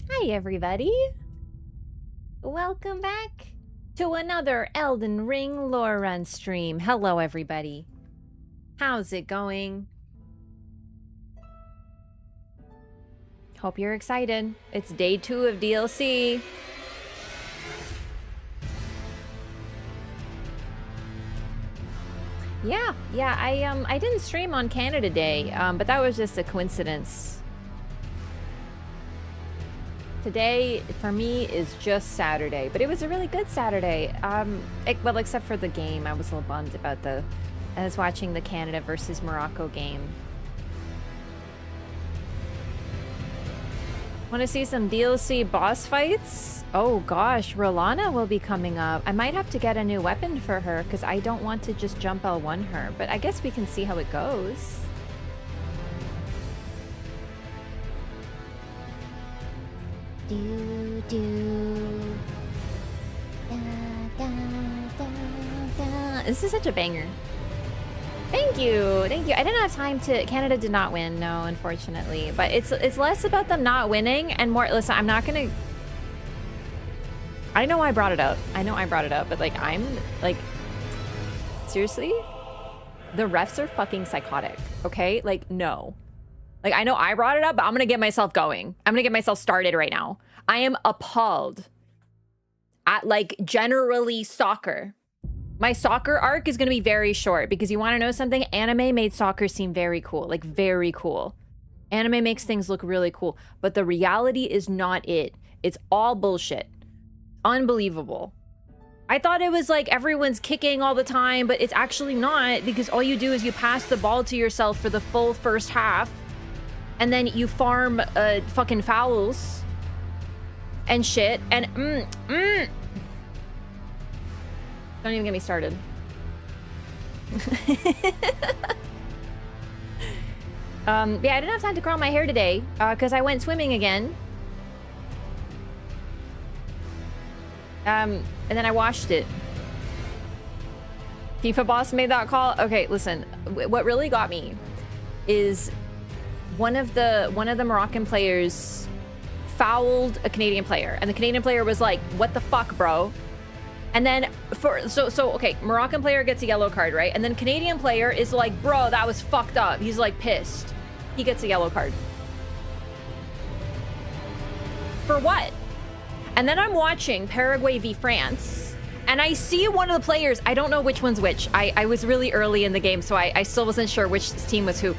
Hi everybody! Welcome back to another Elden Ring lore run stream. Hello everybody. How's it going? Hope you're excited. It's day 2 of DLC. Yeah, I didn't stream on Canada Day, but that was just a coincidence. Today, for me, is just Saturday, but it was a really good Saturday. Well, except for the game. I was a little bummed about I was watching the Canada versus Morocco game. Want to see some DLC boss fights? Oh gosh, Rana will be coming up. I might have to get a new weapon for her, because I don't want to just jump L1 her, but I guess we can see how it goes. Do do da, da, da, da. This is such a banger. Thank you. I didn't have time to. Canada did not win, no, unfortunately. But it's less about them not winning and more. Listen, I'm not gonna. I know I brought it up. But like I'm like, seriously, the refs are fucking psychotic. Okay, like no. Like, I know I brought it up, but I'm gonna get myself going. I'm gonna get myself started right now. I am appalled at, like, generally soccer. My soccer arc is gonna be very short because you wanna know something? Anime made soccer seem very cool. Like, very cool. Anime makes things look really cool. But the reality is not it. It's all bullshit. Unbelievable. I thought it was like everyone's kicking all the time, but it's actually not, because all you do is you pass the ball to yourself for the full first half. And then you farm fucking fouls and shit. And don't even get me started. Yeah, I didn't have time to curl my hair today because I went swimming again. And then I washed it. FIFA boss made that call. Okay, listen. What really got me is one of the Moroccan players fouled a Canadian player, and the Canadian player was like, "What the fuck, bro?" And then okay, Moroccan player gets a yellow card, right? And then Canadian player is like, "Bro, that was fucked up." He's like pissed. He gets a yellow card. For what? And then I'm watching Paraguay v France, and I see one of the players, I don't know which one's which. I was really early in the game, so I still wasn't sure which team was who.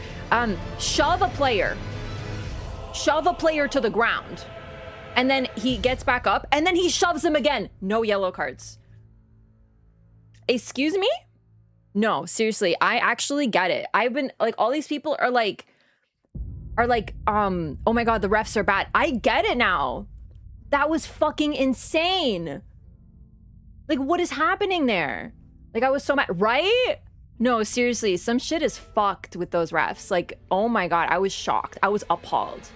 Shove a player to the ground. And then he gets back up, and then he shoves him again. No yellow cards. Excuse me? No, seriously, I actually get it. I've been, like, all these people are like, oh my god, the refs are bad. I get it now. That was fucking insane. Like, what is happening there? Like, I was so mad, right? No, seriously, some shit is fucked with those refs. Like, oh my god, I was shocked. I was appalled.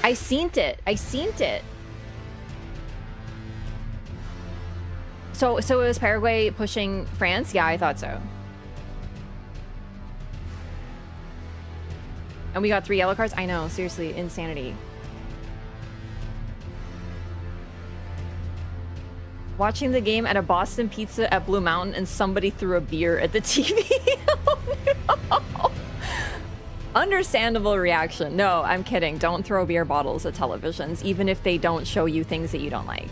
I seen it. So it was Paraguay pushing France? Yeah, I thought so. And we got 3 yellow cards? I know, seriously, insanity. Watching the game at a Boston Pizza at Blue Mountain and somebody threw a beer at the TV. Oh, no. Understandable reaction. No, I'm kidding. Don't throw beer bottles at televisions, even if they don't show you things that you don't like.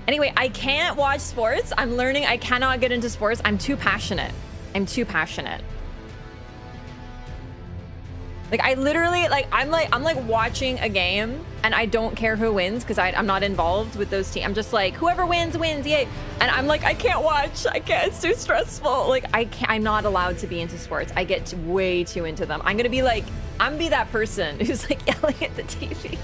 Anyway, I can't watch sports. I'm learning I cannot get into sports. I'm too passionate. I'm too passionate. Like, I literally, like, I'm like watching a game and I don't care who wins because I'm not involved with those teams. I'm just like, whoever wins, wins, yay. And I'm like, I can't watch. I can't. It's too stressful. Like, I'm not allowed to be into sports. I get way too into them. I'm going to be like, I'm going to be that person who's like yelling at the TV.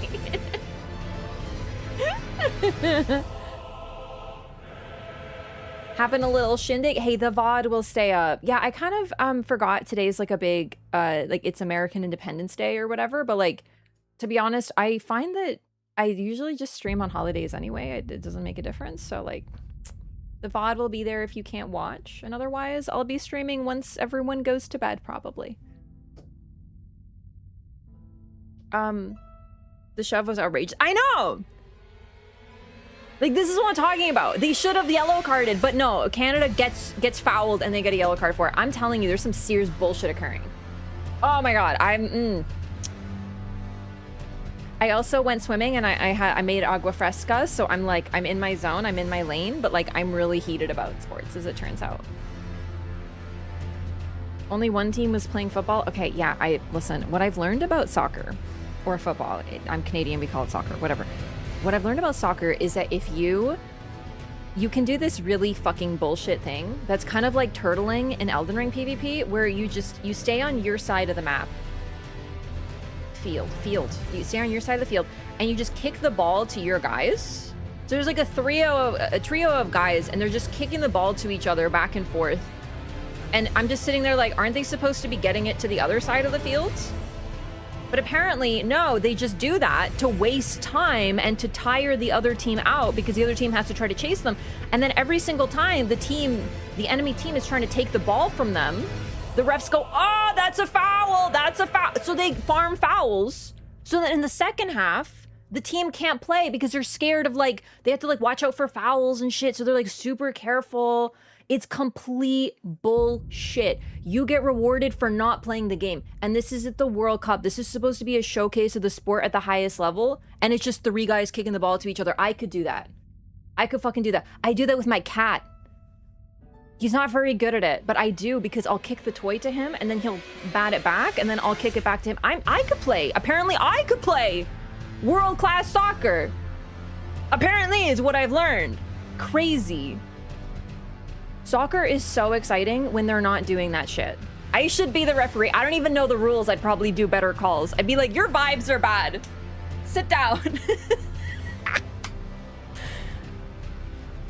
Having a little shindig. Hey, the VOD will stay up. Yeah, I kind of forgot today's like a big like it's American Independence Day or whatever, but like to be honest, I find that I usually just stream on holidays anyway. It doesn't make a difference. So like the VOD will be there if you can't watch, and otherwise I'll be streaming once everyone goes to bed probably. The shove was outrageous. I know. Like, this is what I'm talking about. They should have yellow carded, but no, Canada gets fouled and they get a yellow card for it. I'm telling you, there's some serious bullshit occurring. Oh my god, I also went swimming and I made agua fresca, so I'm like, I'm in my zone, I'm in my lane, but like, I'm really heated about sports, as it turns out. Only one team was playing football? Okay, yeah, listen, what I've learned about soccer, or football, I'm Canadian, we call it soccer, whatever. What I've learned about soccer is that if you can do this really fucking bullshit thing that's kind of like turtling in Elden Ring PvP, where you stay on your side of the map. Field. You stay on your side of the field and you just kick the ball to your guys. So there's like a trio of guys and they're just kicking the ball to each other back and forth. And I'm just sitting there like, aren't they supposed to be getting it to the other side of the field? But apparently, no, they just do that to waste time and to tire the other team out because the other team has to try to chase them. And then every single time the enemy team is trying to take the ball from them, the refs go, oh, that's a foul, that's a foul. So they farm fouls so that in the second half, the team can't play because they're scared of like, they have to like watch out for fouls and shit. So they're like super careful. It's complete bullshit. You get rewarded for not playing the game. And this is at the World Cup. This is supposed to be a showcase of the sport at the highest level. And it's just 3 guys kicking the ball to each other. I could do that. I could fucking do that. I do that with my cat. He's not very good at it, but I do because I'll kick the toy to him and then he'll bat it back and then I'll kick it back to him. I could play. Apparently I could play world-class soccer. Apparently is what I've learned. Crazy. Soccer is so exciting when they're not doing that shit. I should be the referee. I don't even know the rules. I'd probably do better calls. I'd be like, your vibes are bad. Sit down.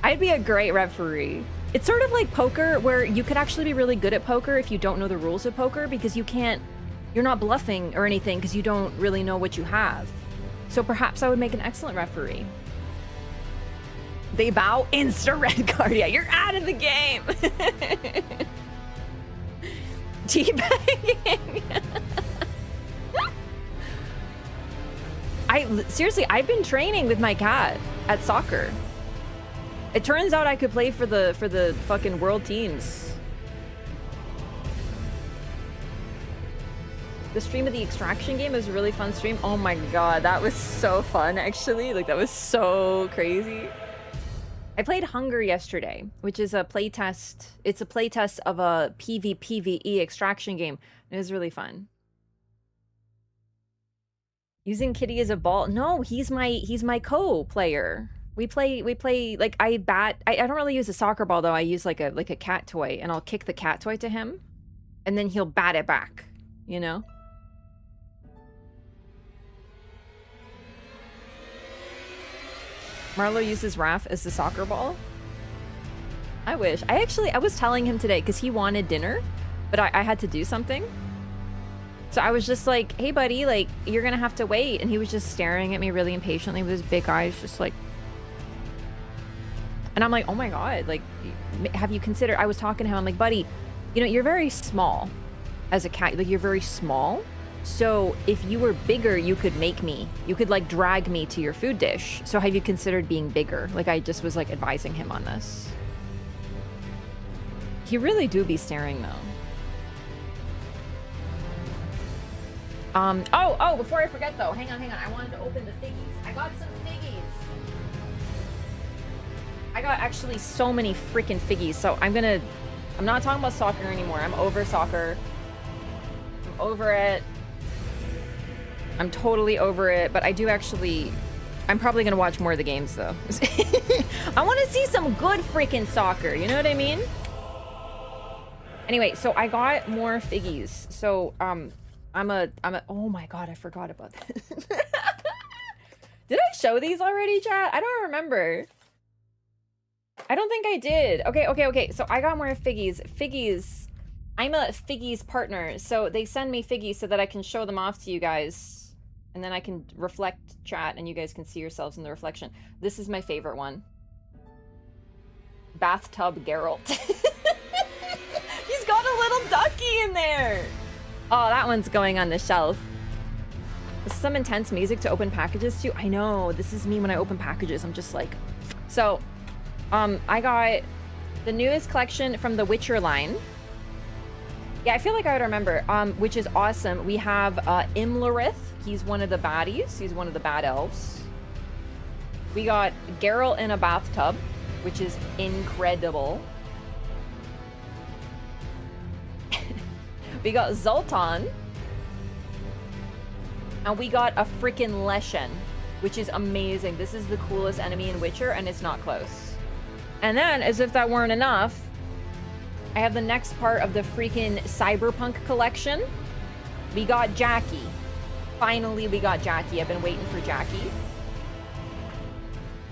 I'd be a great referee. It's sort of like poker where you could actually be really good at poker if you don't know the rules of poker because you're not bluffing or anything because you don't really know what you have. So perhaps I would make an excellent referee. They bow, insta red card. Yeah, you're out of the game. Teabagging. Seriously, I've been training with my cat at soccer. It turns out I could play for the fucking world teams. The stream of the extraction game was a really fun stream. Oh my god, that was so fun actually. Like that was so crazy. I played Hunger yesterday, which is a playtest. It's a playtest of a PvPvE extraction game. It was really fun. Using Kitty as a ball? No, he's my co-player. We play like I don't really use a soccer ball though. I use like a cat toy and I'll kick the cat toy to him and then he'll bat it back, you know? Marlo uses Wraff as the soccer ball. I wish. I was telling him today because he wanted dinner, but I had to do something. So I was just like, hey buddy, like you're gonna have to wait. And he was just staring at me really impatiently with his big eyes, just like. And I'm like, oh my God, like, have you considered, I was talking to him, I'm like, buddy, you know, you're very small as a cat. Like, you're very small. So if you were bigger, you could make me. You could, like, drag me to your food dish. So have you considered being bigger? Like, I just was, like, advising him on this. He really do be staring, though. Oh, before I forget, though. Hang on. I wanted to open the figgies. I got some figgies. I got actually so many freaking figgies. So I'm not talking about soccer anymore. I'm over soccer. I'm over it. I'm totally over it. But I do actually... I'm probably going to watch more of the games, though. I want to see some good freaking soccer. You know what I mean? Anyway, so I got more figgies. So, I'm a, oh my God, I forgot about this. Did I show these already, chat? I don't remember. I don't think I did. Okay. So I got more figgies. Figgies. I'm a figgies partner. So they send me figgies so that I can show them off to you guys. And then I can reflect chat and you guys can see yourselves in the reflection. This is my favorite one. Bathtub Geralt. He's got a little ducky in there. Oh, that one's going on the shelf. This is some intense music to open packages to. I know, this is me when I open packages. I'm just like... So, I got the newest collection from the Witcher line. Yeah, I feel like I would remember, which is awesome. We have Imlerith. He's one of the baddies. He's one of the bad elves. We got Geralt in a bathtub, which is incredible. We got Zoltan. And we got a freaking Leshen, which is amazing. This is the coolest enemy in Witcher, and it's not close. And then, as if that weren't enough, I have the next part of the freaking Cyberpunk collection. We got Jackie. Finally, we got Jackie. I've been waiting for Jackie.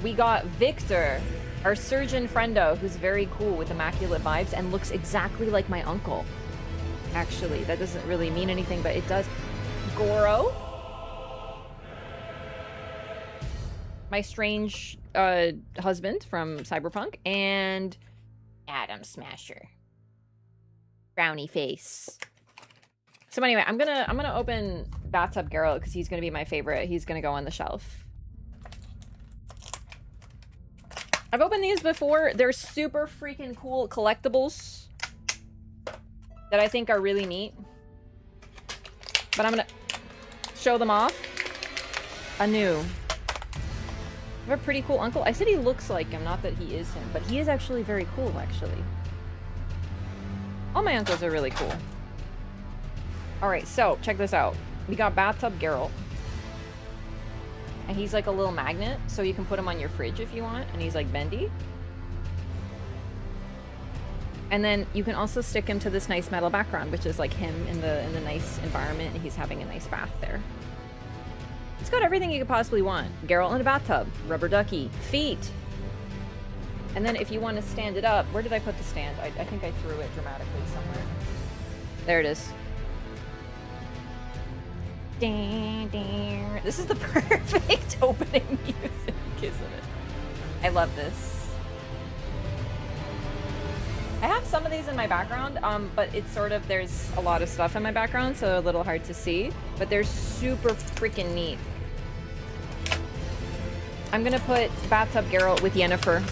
We got Victor, our surgeon friendo, who's very cool with immaculate vibes and looks exactly like my uncle. Actually, that doesn't really mean anything, but it does. Goro. My strange husband from Cyberpunk. And Adam Smasher. Brownie face. So anyway, I'm gonna open Bathtub Geralt because he's gonna be my favorite. He's gonna go on the shelf. I've opened these before. They're super freaking cool collectibles that I think are really neat. But I'm gonna show them off anew. I have a pretty cool uncle. I said he looks like him, not that he is him, but he is actually very cool, actually. All my uncles are really cool. Alright, so check this out. We got Bathtub Geralt. And he's like a little magnet, so you can put him on your fridge if you want, and he's like bendy. And then you can also stick him to this nice metal background, which is like him in the nice environment, and he's having a nice bath there. It's got everything you could possibly want. Geralt in a bathtub, rubber ducky, feet. And then if you want to stand it up, where did I put the stand? I think I threw it dramatically somewhere. There it is. This is the perfect opening music, isn't it? I love this. I have some of these in my background, but it's sort of, there's a lot of stuff in my background, so a little hard to see, but they're super freaking neat. I'm gonna put Bathtub Geralt with Yennefer.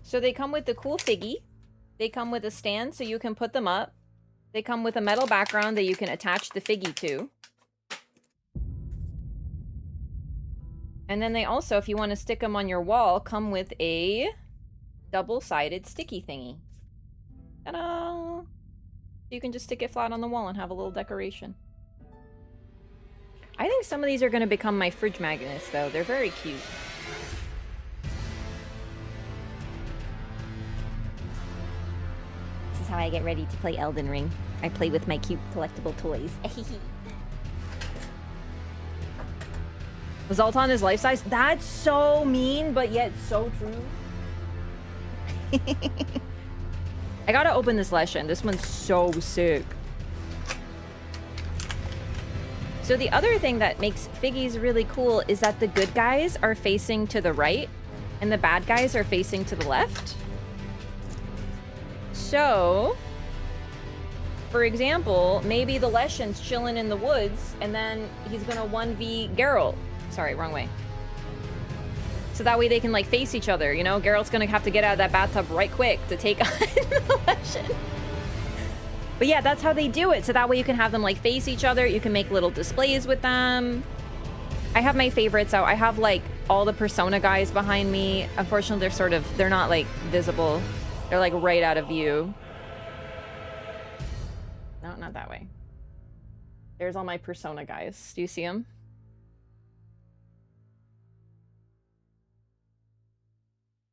So they come with the cool figgy. They come with a stand so you can put them up. They come with a metal background that you can attach the figgy to. And then they also, if you want to stick them on your wall, come with a double-sided sticky thingy. Ta-da! You can just stick it flat on the wall and have a little decoration. I think some of these are going to become my fridge magnets, though. They're very cute. This is how I get ready to play Elden Ring. I play with my cute collectible toys. Zoltan is life size? That's so mean, but yet so true. I gotta open this Leshen. This one's so sick. So the other thing that makes Figgies really cool is that the good guys are facing to the right and the bad guys are facing to the left. So, for example, maybe the Leshen's chilling in the woods and then he's gonna 1v Geralt. Sorry, wrong way. So that way they can like face each other, you know? Geralt's gonna have to get out of that bathtub right quick to take on the Leshen. But yeah, that's how they do it. So that way you can have them like face each other. You can make little displays with them. I have my favorites out. I have like all the Persona guys behind me. Unfortunately, they're not like visible. They're like right out of view. No, not that way. There's all my Persona guys. Do you see them?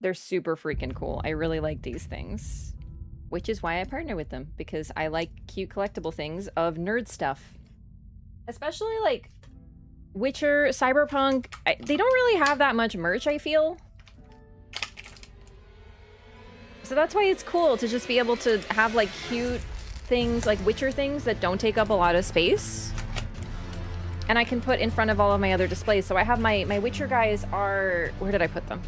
They're super freaking cool. I really like these things. Which is why I partner with them, because I like cute collectible things of nerd stuff. Especially like Witcher, Cyberpunk. They don't really have that much merch, I feel. So that's why it's cool to just be able to have like cute things, like Witcher things that don't take up a lot of space. And I can put in front of all of my other displays. So I have my Witcher guys are... Where did I put them?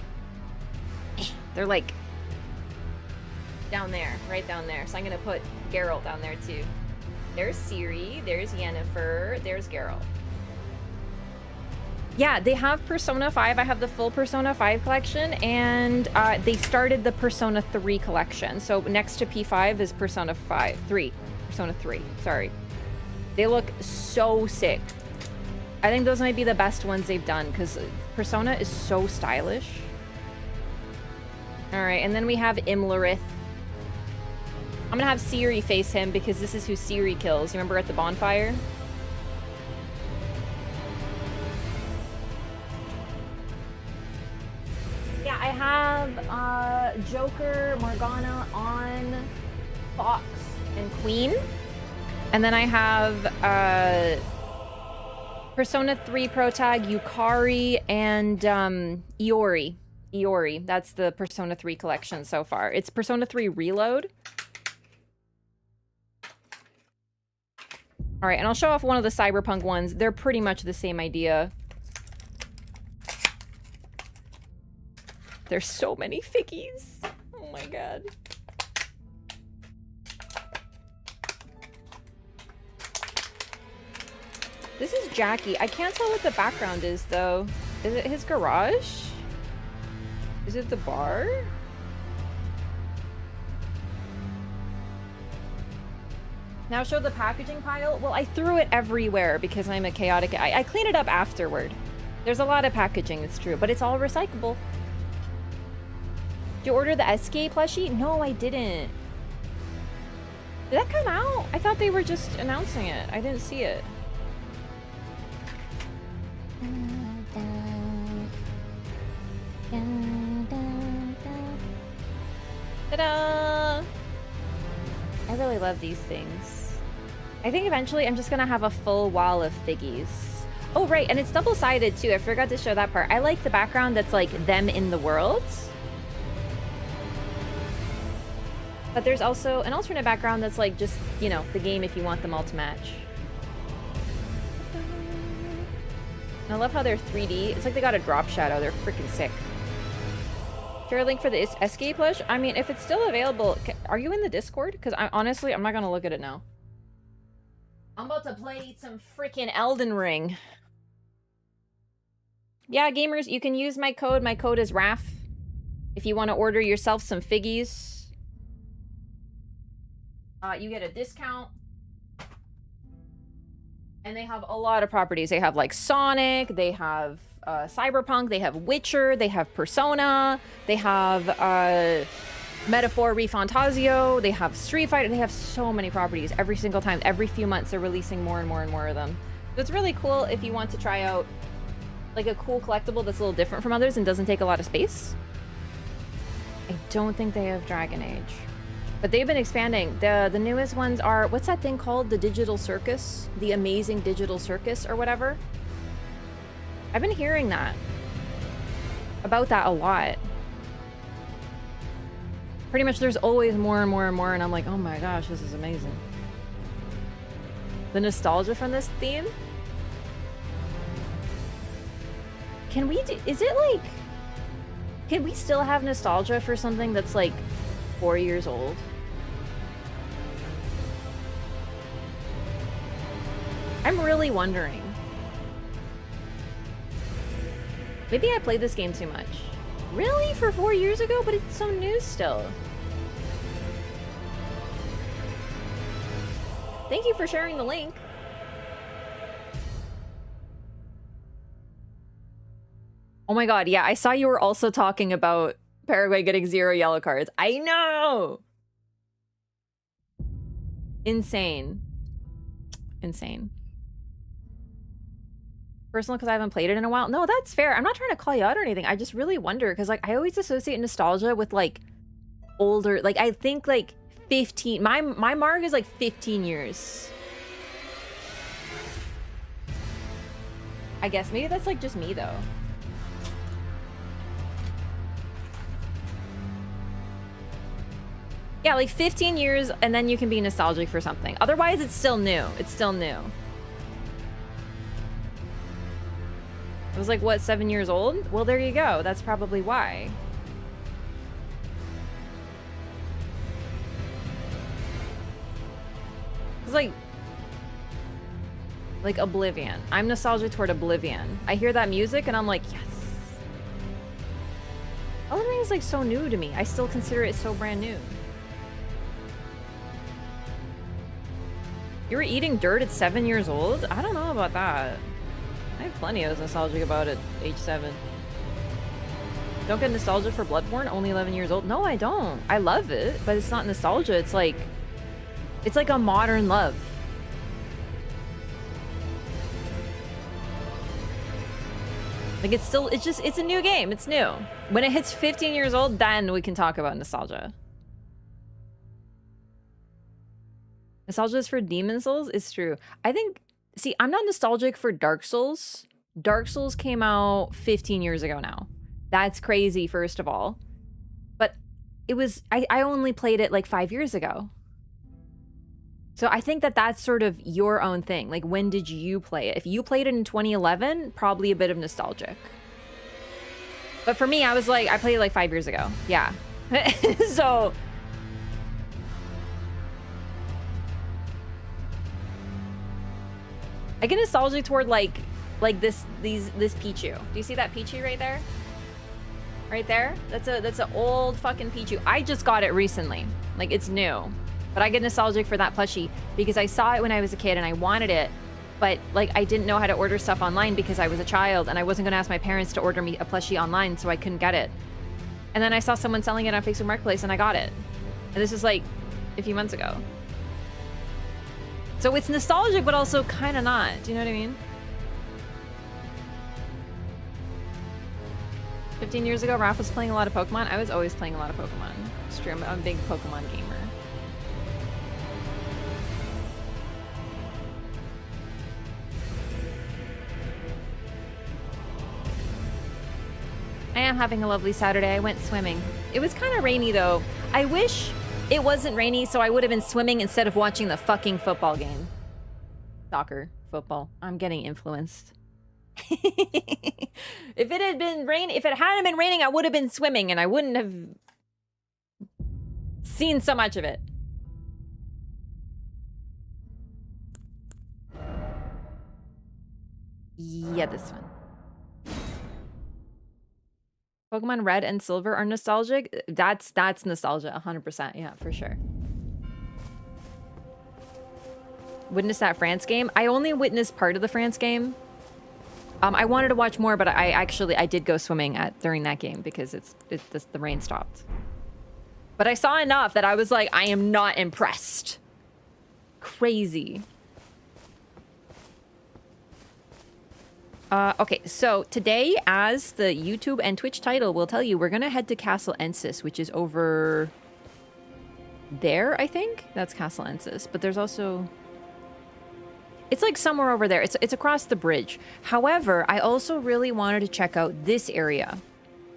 They're like... down there, right down there. So I'm gonna put Geralt down there too. There's Ciri, there's Yennefer, there's Geralt. Yeah, they have Persona 5. I have the full Persona 5 collection, and they started the Persona 3 collection. So next to P5 is Persona 3. Persona 3, sorry. They look so sick. I think those might be the best ones they've done, because Persona is so stylish. Alright, and then we have Imlerith. I'm gonna have Ciri face him because this is who Ciri kills. You remember at the bonfire? Yeah, I have Joker, Morgana on Fox and Queen. And then I have Persona 3 Protag, Yukari, and Iori. Iori, that's the Persona 3 collection so far. It's Persona 3 Reload. All right, and I'll show off one of the Cyberpunk ones. They're pretty much the same idea. There's so many Figgies. Oh my god. This is Jackie. I can't tell what the background is, though. Is it his garage? Is it the bar? Now show the packaging pile. Well, I threw it everywhere because I'm a chaotic... I clean it up afterward. There's a lot of packaging, it's true, but it's all recyclable. Did you order the SK plushie? No, I didn't. Did that come out? I thought they were just announcing it. I didn't see it. Ta-da! I really love these things. I think eventually I'm just gonna have a full wall of Figgies. Oh, right, and it's double-sided too. I forgot to show that part. I like the background that's like them in the world. But there's also an alternate background that's like just, you know, the game if you want them all to match. And I love how they're 3D. It's like they got a drop shadow. They're freaking sick. Share a link for the SK plush? I mean, if it's still available, are you in the Discord? Because honestly, I'm not going to look at it now. I'm about to play some freaking Elden Ring. Yeah, gamers, you can use my code. My code is Wraff. If you want to order yourself some Figgies. You get a discount. And they have a lot of properties. They have like Sonic, they have Cyberpunk, they have Witcher, they have Persona, they have Metaphor Refantasio, they have Street Fighter, they have so many properties every single time. Every few months they're releasing more and more and more of them. So it's really cool if you want to try out like a cool collectible that's a little different from others and doesn't take a lot of space. I don't think they have Dragon Age. But they've been expanding. The newest ones are, what's that thing called? The Digital Circus? The Amazing Digital Circus or whatever? I've been hearing that. About that a lot. Pretty much there's always more and more and more, and I'm like, oh my gosh, this is amazing. The nostalgia from this theme? Can we do, is it like, can we still have nostalgia for something that's like 4 years old? I'm really wondering. Maybe I played this game too much. Really? For 4 years ago? But it's so new still. Thank you for sharing the link. Oh my god, yeah, I saw you were also talking about Paraguay getting 0 yellow cards. I know! Insane. Insane. Personal because I haven't played it in a while. No, that's fair. I'm not trying to call you out or anything. I just really wonder because like I always associate nostalgia with like older, like I think like 15. My mark is like 15 years. I guess maybe that's like just me though. Yeah, like 15 years and then you can be nostalgic for something. Otherwise, it's still new. It's still new. It was like, what, 7 years old? Well, there you go. That's probably why. It's like Oblivion. I'm nostalgic toward Oblivion. I hear that music and I'm like, yes. Elden Ring is like so new to me. I still consider it so brand new. You were eating dirt at 7 years old? I don't know about that. I have plenty I was nostalgic about at age 7. Don't get nostalgia for Bloodborne? Only 11 years old? No, I don't. I love it, but it's not nostalgia. It's like a modern love. Like it's a new game. It's new. When it hits 15 years old, then we can talk about nostalgia. Nostalgia is for Demon Souls? It's true. I think, see, I'm not nostalgic for Dark Souls. Dark Souls came out 15 years ago now. That's crazy, first of all. But it was, I only played it like 5 years ago. So I think that that's sort of your own thing. Like, when did you play it? If you played it in 2011, probably a bit of nostalgic. But for me, I was like, I played it like 5 years ago. Yeah. So... I get nostalgic toward like this Pichu. Do you see that Pichu right there? Right there? That's an old fucking Pichu. I just got it recently. Like it's new. But I get nostalgic for that plushie because I saw it when I was a kid and I wanted it, but like I didn't know how to order stuff online because I was a child and I wasn't gonna ask my parents to order me a plushie online, so I couldn't get it. And then I saw someone selling it on Facebook Marketplace and I got it. And this is like a few months ago. So it's nostalgic, but also kind of not. Do you know what I mean? 15 years ago, Ralph was playing a lot of Pokemon. I was always playing a lot of Pokemon. It's true, I'm a big Pokemon gamer. I am having a lovely Saturday. I went swimming. It was kind of rainy though. I wish it wasn't rainy, so I would have been swimming instead of watching the fucking football game. Soccer, football. I'm getting influenced. If it hadn't been raining, I would have been swimming and I wouldn't have seen so much of it. Yeah, this one. Pokemon Red and Silver are nostalgic. That's nostalgia, 100%. Yeah, for sure. Witnessed that France game. I only witnessed part of the France game. I wanted to watch more, but I did go swimming during that game because the rain stopped. But I saw enough that I was like, I am not impressed. Crazy. Okay, so today, as the YouTube and Twitch title will tell you, we're gonna head to Castle Ensis, which is over there, I think? That's Castle Ensis, but there's also... It's like somewhere over there. It's across the bridge. However, I also really wanted to check out this area.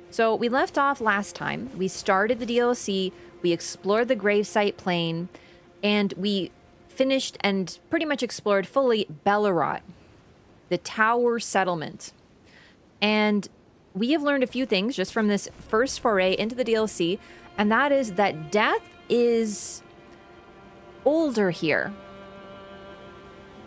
So we left off last time. We started the DLC, we explored the gravesite plain, and we finished and pretty much explored fully Bellerot, the Tower Settlement. And we have learned a few things just from this first foray into the DLC, and that is that death is older here.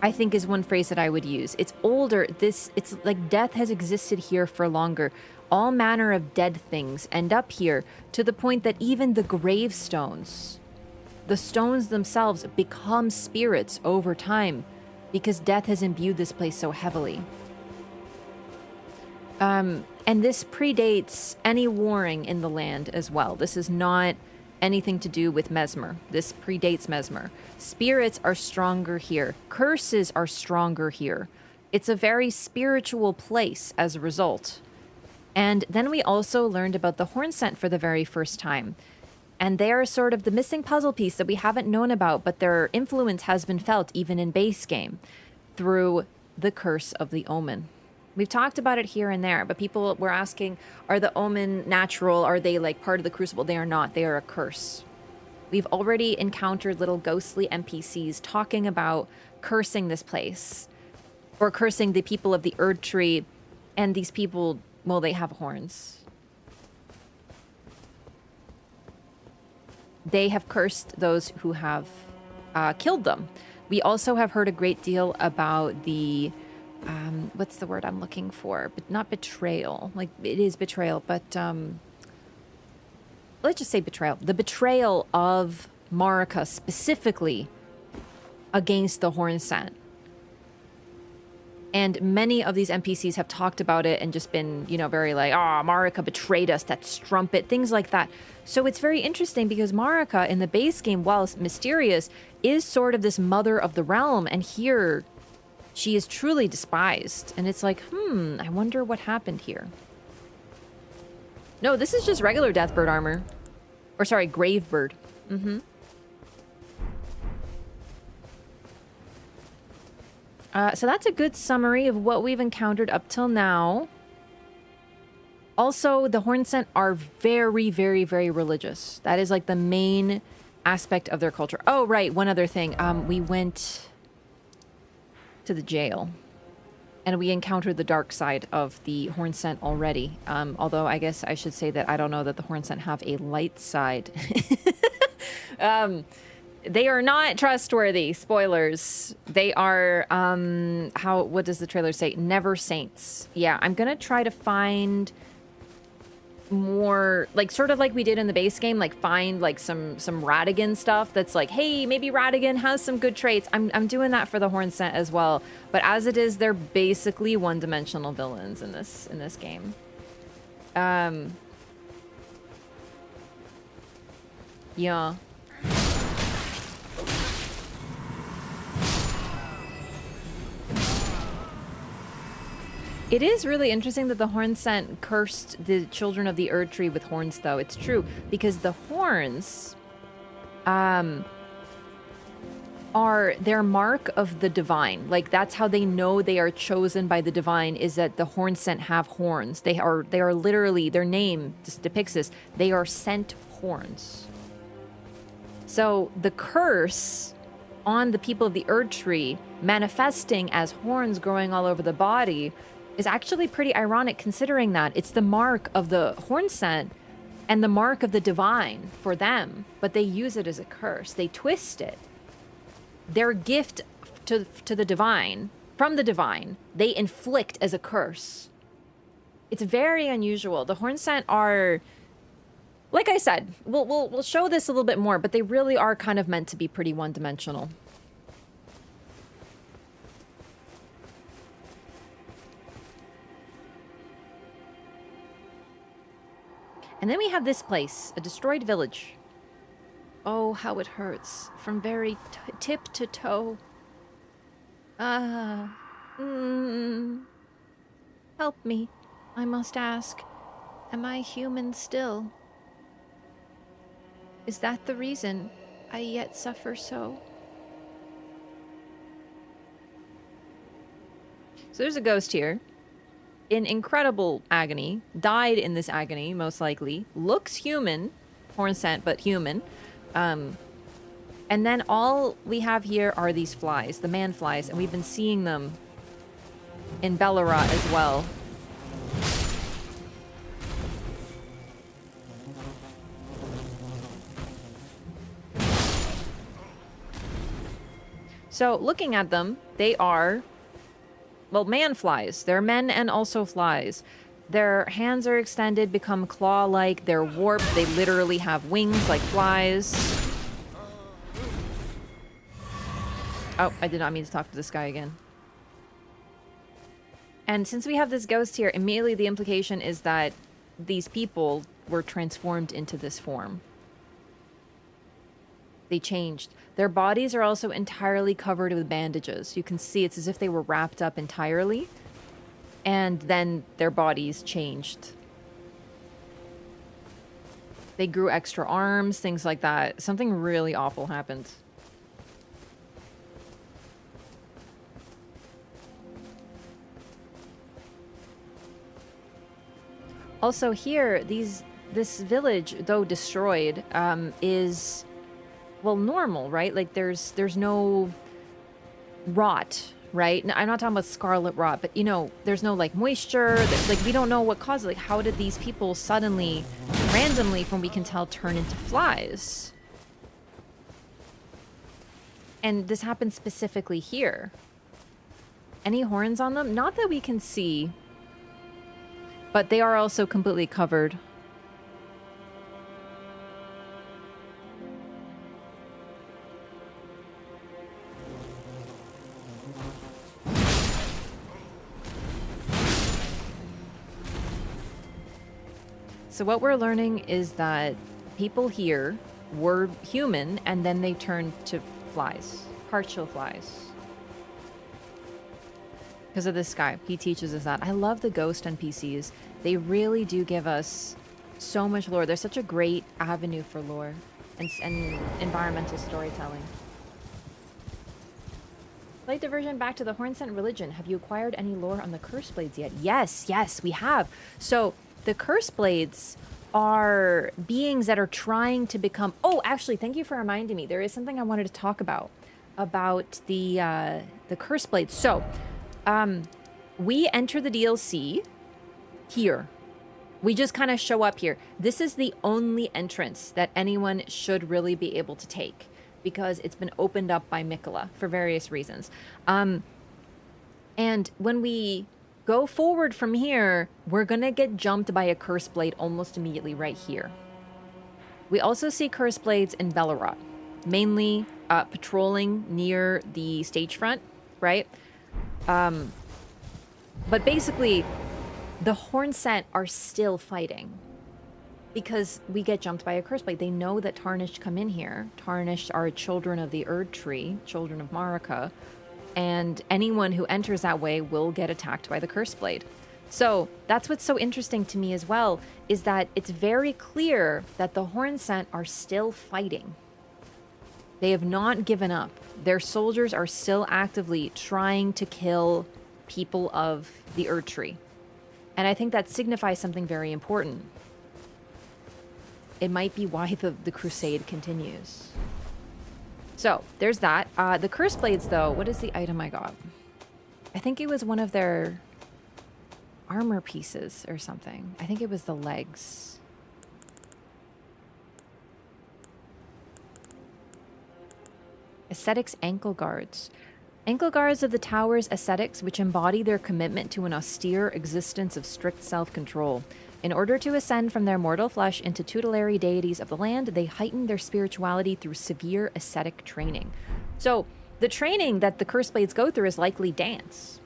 I think is one phrase that I would use. It's older. It's like death has existed here for longer. All manner of dead things end up here, to the point that even the gravestones, the stones themselves, become spirits over time because death has imbued this place so heavily. And this predates any warring in the land as well. This is not anything to do with Mesmer. This predates Mesmer. Spirits are stronger here. Curses are stronger here. It's a very spiritual place as a result. And then we also learned about the horn scent for the very first time. And they are sort of the missing puzzle piece that we haven't known about, but their influence has been felt even in base game through the curse of the omen. We've talked about it here and there, but people were asking, are the omen natural? Are they like part of the crucible? They are not. They are a curse. We've already encountered little ghostly NPCs talking about cursing this place, or cursing the people of the Erd Tree, and these people, well, they have horns. They have cursed those who have killed them. We also have heard a great deal about the what's the word I'm looking for? But not betrayal. Like, it is betrayal, but let's just say betrayal. The betrayal of Marica specifically against the horn scent. And many of these NPCs have talked about it and just been, you know, very like, ah, Marica betrayed us, that strumpet, things like that. So it's very interesting because Marica in the base game, while mysterious, is sort of this mother of the realm. And here, she is truly despised. And it's like, I wonder what happened here. No, this is just regular Deathbird armor. Or sorry, Gravebird. So that's a good summary of what we've encountered up till now. Also, the horn scent are very, very, very religious. That is like the main aspect of their culture. Oh, right. One other thing. We went to the jail and we encountered the dark side of the horn scent already. Although I guess I should say that I don't know that the horn scent have a light side. They are not trustworthy. Spoilers. They are, what does the trailer say? Never saints. Yeah, I'm gonna try to find more, like, sort of like we did in the base game, like, find, like, some Radigan stuff that's like, hey, maybe Radigan has some good traits. I'm doing that for the horn scent as well. But as it is, they're basically one-dimensional villains in this game. Yeah. It is really interesting that the horn scent cursed the children of the Erd Tree with horns, though. It's true, because the horns are their mark of the divine. Like, that's how they know they are chosen by the divine, is that the horn scent have horns. They are literally, their name just depicts this. They are sent horns. So the curse on the people of the Erd Tree manifesting as horns growing all over the body is actually pretty ironic, considering that it's the mark of the horn scent and the mark of the divine for them, but they use it as a curse. They twist it. Their gift to the divine, from the divine, they inflict as a curse. It's very unusual. The horn scent are, like I said, we'll show this a little bit more, but they really are kind of meant to be pretty one-dimensional. And then we have this place, a destroyed village. Oh, how it hurts, from very tip to toe. Help me, I must ask. Am I human still? Is that the reason I yet suffer so? So there's a ghost here. In incredible agony, died in this agony, most likely, looks human, horn scent, but human. And then all we have here are these flies, the man flies, and we've been seeing them in Belleroth as well. So looking at them, they are, well, man flies. They're men and also flies. Their hands are extended, become claw-like. They're warped. They literally have wings like flies. Oh, I did not mean to talk to this guy again. And since we have this ghost here, immediately the implication is that these people were transformed into this form. They changed. Their bodies are also entirely covered with bandages. You can see it's as if they were wrapped up entirely. And then their bodies changed. They grew extra arms, things like that. Something really awful happened. Also here, this village, though destroyed, is, well, normal, right? Like there's no rot, right? I'm not talking about scarlet rot, but you know, there's no like moisture. Like we don't know what caused it. Like how did these people suddenly, randomly, from we can tell, turn into flies? And this happened specifically here. Any horns on them? Not that we can see. But they are also completely covered. So what we're learning is that people here were human and then they turned to flies, partial flies. Because of this guy. He teaches us that. I love the ghost NPCs. They really do give us so much lore. They're such a great avenue for lore and environmental storytelling. Slight diversion back to the Hornsent religion. Have you acquired any lore on the Curse Blades yet? Yes, we have. So the Curse Blades are beings that are trying to become... Oh, actually, thank you for reminding me. There is something I wanted to talk about the Curse Blades. So... we enter the DLC here. We just kind of show up here. This is the only entrance that anyone should really be able to take because it's been opened up by Mikola for various reasons. And when we go forward from here, we're gonna get jumped by a Curse Blade almost immediately right here. We also see Curse Blades in Bellerot, mainly patrolling near the stage front, right? But basically, the Hornsent are still fighting because we get jumped by a Curse Blade. They know that Tarnished come in here. Tarnished are children of the Erd Tree, children of Marica, and anyone who enters that way will get attacked by the Curse Blade. So that's what's so interesting to me as well, is that it's very clear that the Hornsent are still fighting. They have not given up. Their soldiers are still actively trying to kill people of the Erd Tree. And I think that signifies something very important. It might be why the crusade continues. So, there's that. The Curse Blades, though, what is the item I got? I think it was one of their armor pieces or something. I think it was the legs. Ascetics ankle guards. Ankle guards of the Tower's ascetics, which embody their commitment to an austere existence of strict self-control. In order to ascend from their mortal flesh into tutelary deities of the land, they heighten their spirituality through severe ascetic training. So, the training that the Curse Blades go through is likely dance,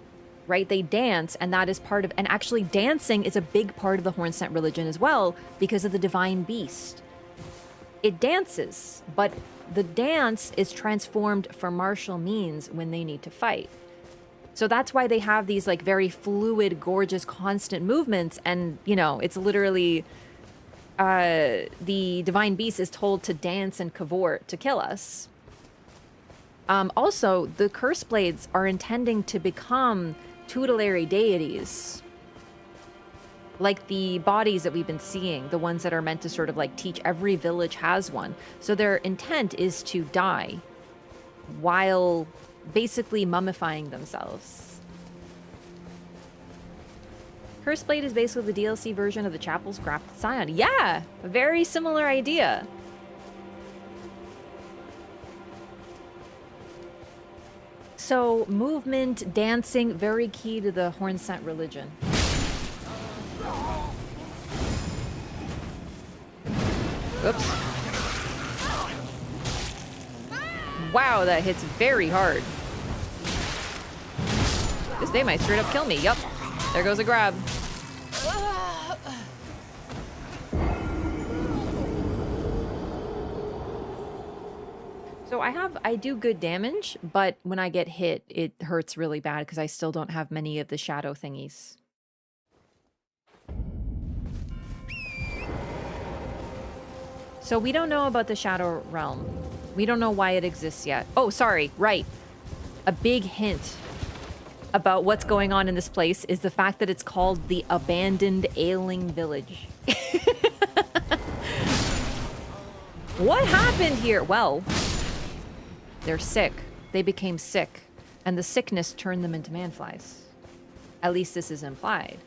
right? They dance, and that is part of... And actually, dancing is a big part of the Hornsent religion as well, because of the Divine Beast. It dances, but the dance is transformed for martial means when they need to fight. So that's why they have these like very fluid, gorgeous, constant movements. And, you know, it's literally the Divine Beast is told to dance and cavort to kill us. Also, the Curse Blades are intending to become tutelary deities. Like the bodies that we've been seeing, the ones that are meant to sort of like teach every village has one. So their intent is to die while basically mummifying themselves. Curse Blade is basically the DLC version of the Chapel's Grafted Scion. Yeah, a very similar idea. So, movement, dancing, very key to the Hornsent religion. Oops. Wow, that hits very hard. This day might straight up kill me. Yup. There goes a grab. So I do good damage, but when I get hit, it hurts really bad because I still don't have many of the shadow thingies. So we don't know about the Shadow Realm. We don't know why it exists yet. Oh, sorry, right. A big hint about what's going on in this place is the fact that it's called the Abandoned Ailing Village. What happened here? Well, they're sick. They became sick, and the sickness turned them into manflies. At least this is implied.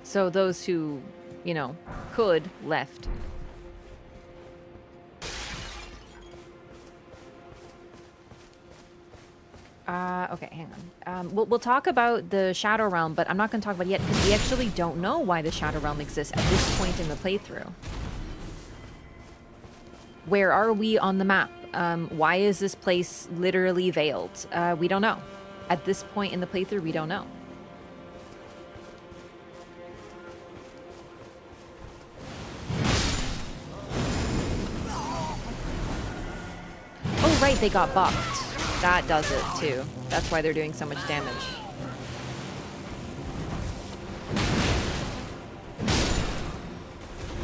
So those who, you know, could, left. Okay, hang on. We'll talk about the Shadow Realm, but I'm not going to talk about it yet because we actually don't know why the Shadow Realm exists at this point in the playthrough. Where are we on the map? Why is this place literally veiled? We don't know. At this point in the playthrough, we don't know. Oh, right, they got buffed. That does it, too. That's why they're doing so much damage.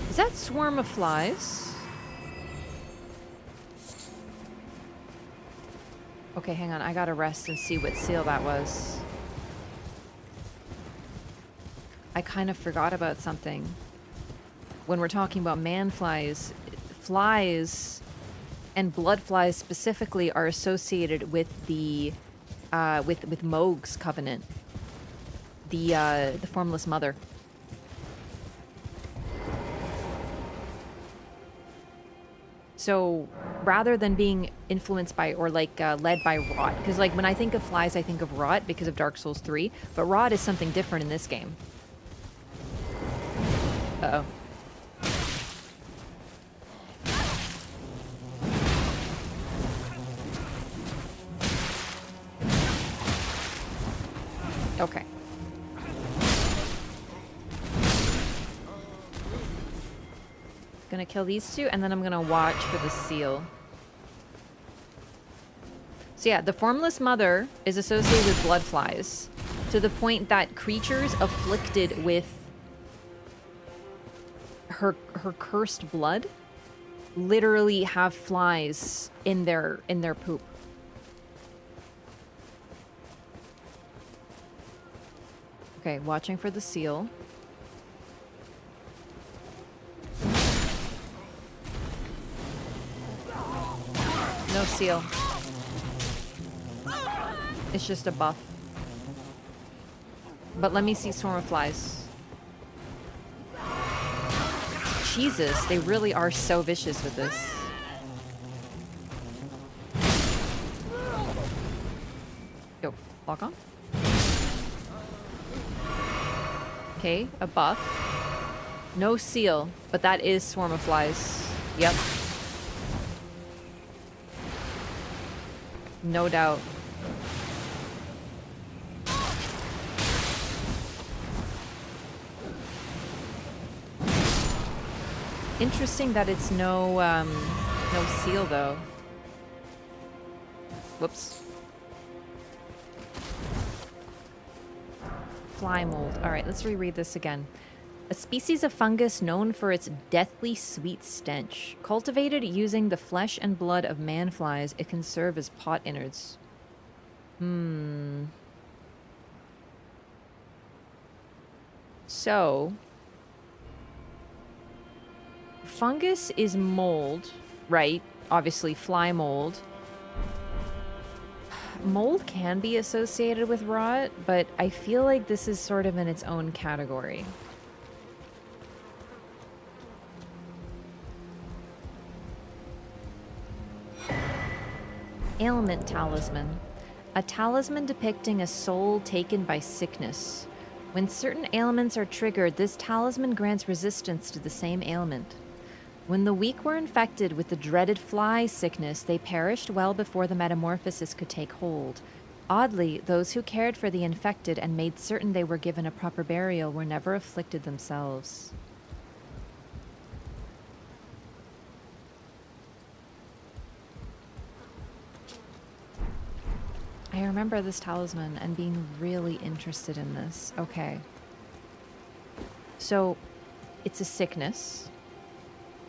Is that swarm of flies? Okay, hang on. I gotta rest and see what seal that was. I kind of forgot about something. When we're talking about man-flies, flies and blood flies specifically are associated with the with Mog's covenant, the Formless Mother. So rather than being influenced by or like led by rot, because like when I think of flies, I think of rot because of Dark Souls 3, but rot is something different in this game. Uh-oh. Okay. Gonna kill these two, and then I'm gonna watch for the seal. So yeah, the Formless Mother is associated with blood flies, to the point that creatures afflicted with her cursed blood literally have flies in their poop. Okay, watching for the seal. No seal. It's just a buff. But let me see swarm of flies. Jesus, they really are so vicious with this. Yo, lock on. Okay, a buff. No seal, but that is swarm of flies. Yep. No doubt. Interesting that it's no seal though. Whoops. Fly mold. All right, let's reread this again. A species of fungus known for its deathly sweet stench. Cultivated using the flesh and blood of man-flies, it can serve as pot innards. So, fungus is mold, right? Obviously, fly mold. Mold can be associated with rot, but I feel like this is sort of in its own category. Ailment talisman. A talisman depicting a soul taken by sickness. When certain ailments are triggered, this talisman grants resistance to the same ailment. When the weak were infected with the dreaded fly sickness, they perished well before the metamorphosis could take hold. Oddly, those who cared for the infected and made certain they were given a proper burial were never afflicted themselves. I remember this talisman and being really interested in this. Okay. So, it's a sickness,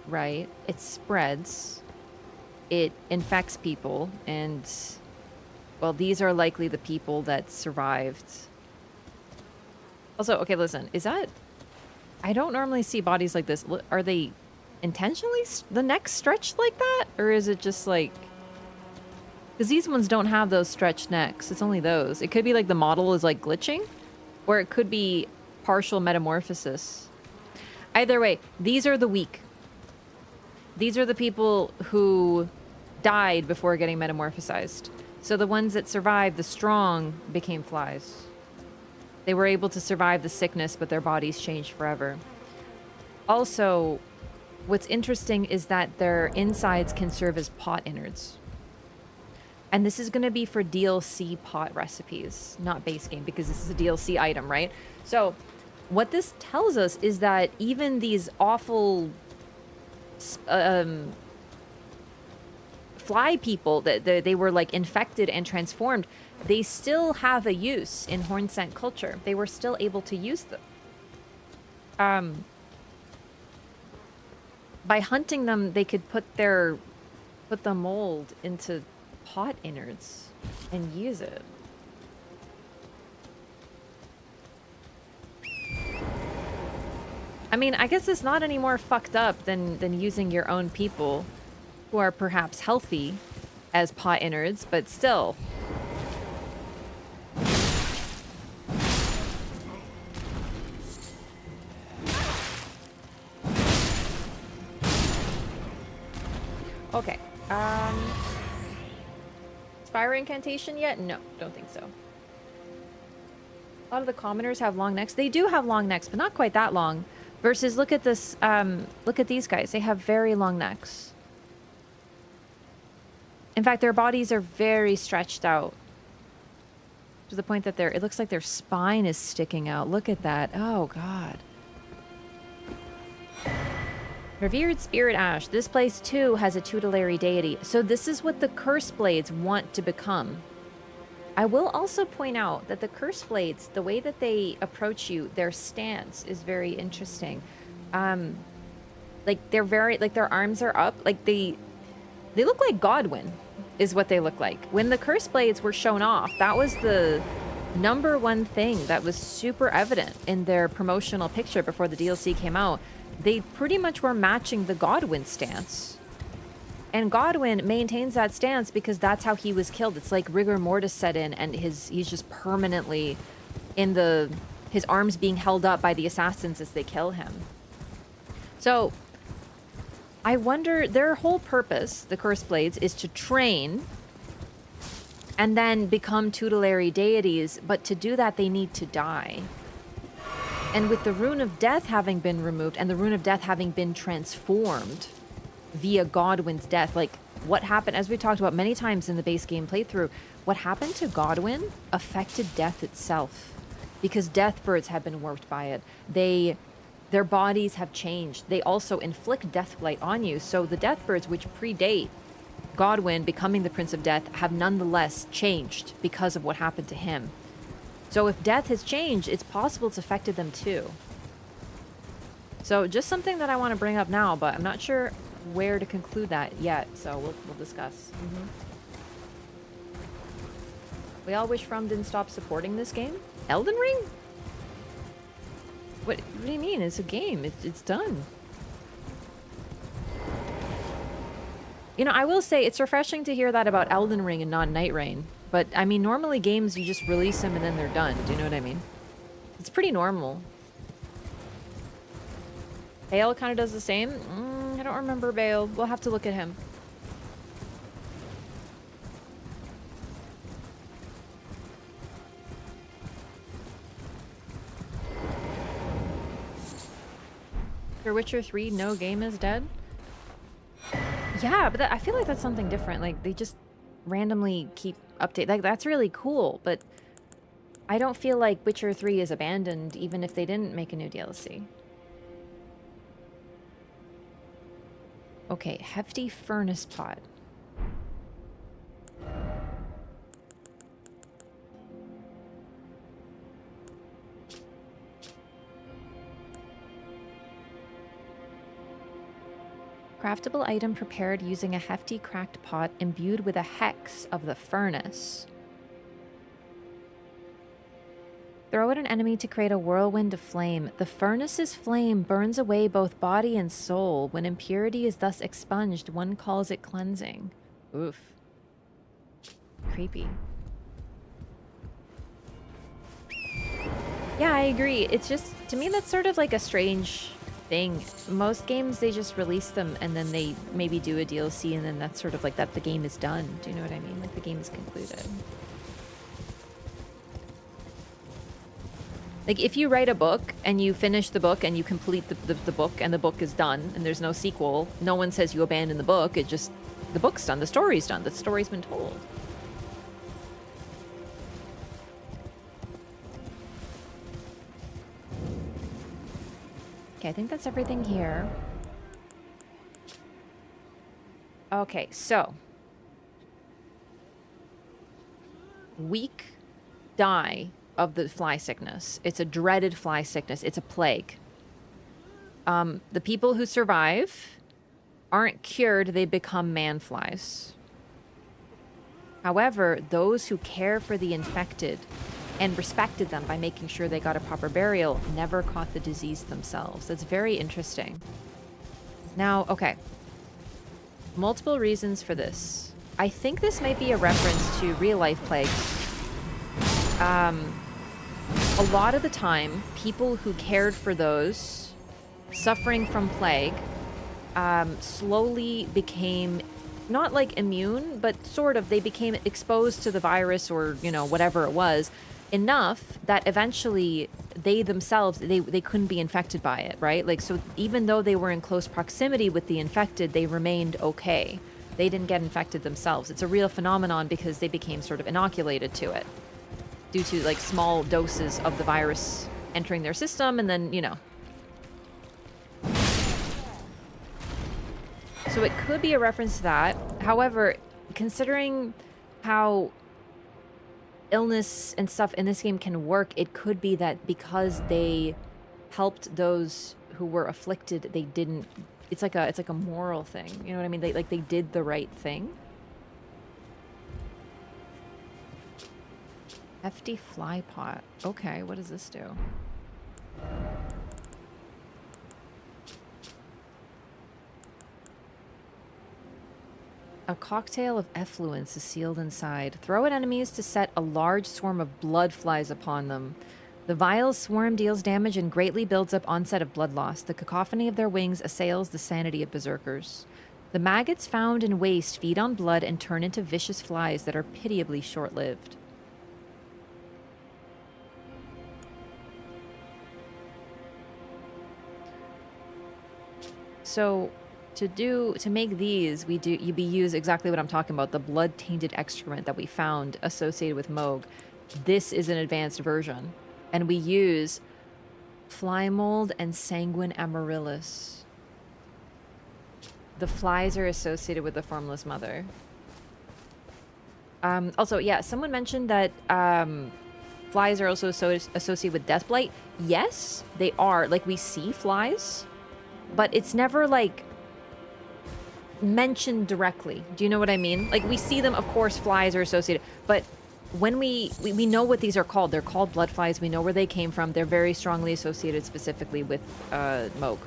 right? It spreads. It infects people, and, well, these are likely the people that survived. Also, okay, listen, is that... I don't normally see bodies like this. Are they intentionally the neck stretched like that? Or is it just like... Because these ones don't have those stretched necks. It's only those. It could be like the model is like glitching, or it could be partial metamorphosis. Either way, these are the weak. These are the people who died before getting metamorphosized. So the ones that survived, the strong, became flies. They were able to survive the sickness, but their bodies changed forever. Also, what's interesting is that their insides can serve as pot innards. And this is going to be for DLC pot recipes, not base game, because this is a DLC item, right? So what this tells us is that even these awful fly people, that they were like infected and transformed, they still have a use in Hornsent culture. They were still able to use them. By hunting them, they could put the mold into pot innards and use it. I mean, I guess it's not any more fucked up than using your own people who are perhaps healthy as pot innards, but still. Okay. Fire incantation yet? No, don't think so. A lot of the commoners have long necks. They do have long necks, but not quite that long. Versus, look at this, look at these guys. They have very long necks. In fact, their bodies are very stretched out. To the point that it looks like their spine is sticking out. Look at that. Oh, God. Revered Spirit Ash. This place, too, has a tutelary deity. So this is what the Curse Blades want to become. I will also point out that the Curse Blades, the way that they approach you, their stance is very interesting. Like, they're very... Like, their arms are up. Like, they look like Godwyn, is what they look like. When the Curse Blades were shown off, that was the #1 thing that was super evident in their promotional picture before the DLC came out. They pretty much were matching the Godwyn stance. And Godwyn maintains that stance because that's how he was killed. It's like rigor mortis set in, and he's just permanently in his arms being held up by the assassins as they kill him. So, I wonder, their whole purpose, the Curse Blades, is to train and then become tutelary deities, but to do that they need to die. And with the Rune of Death having been removed, and the Rune of Death having been transformed via Godwyn's death, like, what happened, as we talked about many times in the base game playthrough, what happened to Godwyn affected death itself. Because death birds have been warped by it. Their bodies have changed. They also inflict deathblight on you, so the death birds, which predate Godwyn becoming the Prince of Death, have nonetheless changed because of what happened to him. So if death has changed, it's possible it's affected them too. So just something that I want to bring up now, but I'm not sure where to conclude that yet, so we'll discuss. We all wish From didn't stop supporting this game? Elden Ring? What do you mean? It's a game. It's done. You know, I will say it's refreshing to hear that about Elden Ring and not Night Rain. But, I mean, normally games, you just release them and then they're done. Do you know what I mean? It's pretty normal. Bale kind of does the same. I don't remember Bale. We'll have to look at him. For Witcher 3, no game is dead? Yeah, but I feel like that's something different. Like, they just randomly keep update. Like, that's really cool, but I don't feel like Witcher 3 is abandoned even if they didn't make a new DLC. Okay, hefty furnace pot. Craftable item prepared using a hefty cracked pot imbued with a hex of the furnace. Throw at an enemy to create a whirlwind of flame. The furnace's flame burns away both body and soul. When impurity is thus expunged, one calls it cleansing. Oof. Creepy. Yeah, I agree. It's just, to me, that's sort of like a strange thing. Most games, they just release them and then they maybe do a DLC and then that's sort of like that the game is done. Do you know what I mean? Like the game is concluded. Like if you write a book and you finish the book and you complete the book and the book is done and there's no sequel, no one says you abandon the book. It just, the book's done, the story's done, the story's been told. Okay, I think that's everything here. Okay, so. Weak die of the fly sickness. It's a dreaded fly sickness. It's a plague. The people who survive aren't cured, they become man-flies. However, those who care for the infected and respected them by making sure they got a proper burial never caught the disease themselves. That's very interesting. Now, okay. Multiple reasons for this. I think this might be a reference to real-life plagues. A lot of the time, people who cared for those suffering from plague slowly became, not like immune, but sort of, they became exposed to the virus or, you know, whatever it was, enough that eventually they themselves, they couldn't be infected by it, right? Like, so even though they were in close proximity with the infected, they remained okay. They didn't get infected themselves. It's a real phenomenon because they became sort of inoculated to it due to like small doses of the virus entering their system and then, you know. So it could be a reference to that. However, considering how illness and stuff in this game can work, it could be that because they helped those who were afflicted, they didn't, it's like a moral thing, you know what I mean? They did the right thing. Hefty fly pot. Okay, what does this do? A cocktail of effluence is sealed inside. Throw at enemies to set a large swarm of blood flies upon them. The vile swarm deals damage and greatly builds up onset of blood loss. The cacophony of their wings assails the sanity of berserkers. The maggots found in waste feed on blood and turn into vicious flies that are pitiably short-lived. So to make these, we use exactly what I'm talking about, the blood-tainted excrement that we found associated with Moog. This is an advanced version. And we use fly mold and sanguine amaryllis. The flies are associated with the Formless Mother. Also, yeah, someone mentioned that flies are also associated with Deathblight. Yes, they are. Like, we see flies, but it's never, like, mentioned directly. Do you know what I mean? Like, we see them, of course, flies are associated, but when we know what these are called. They're called blood flies. We know where they came from. They're very strongly associated specifically with Moog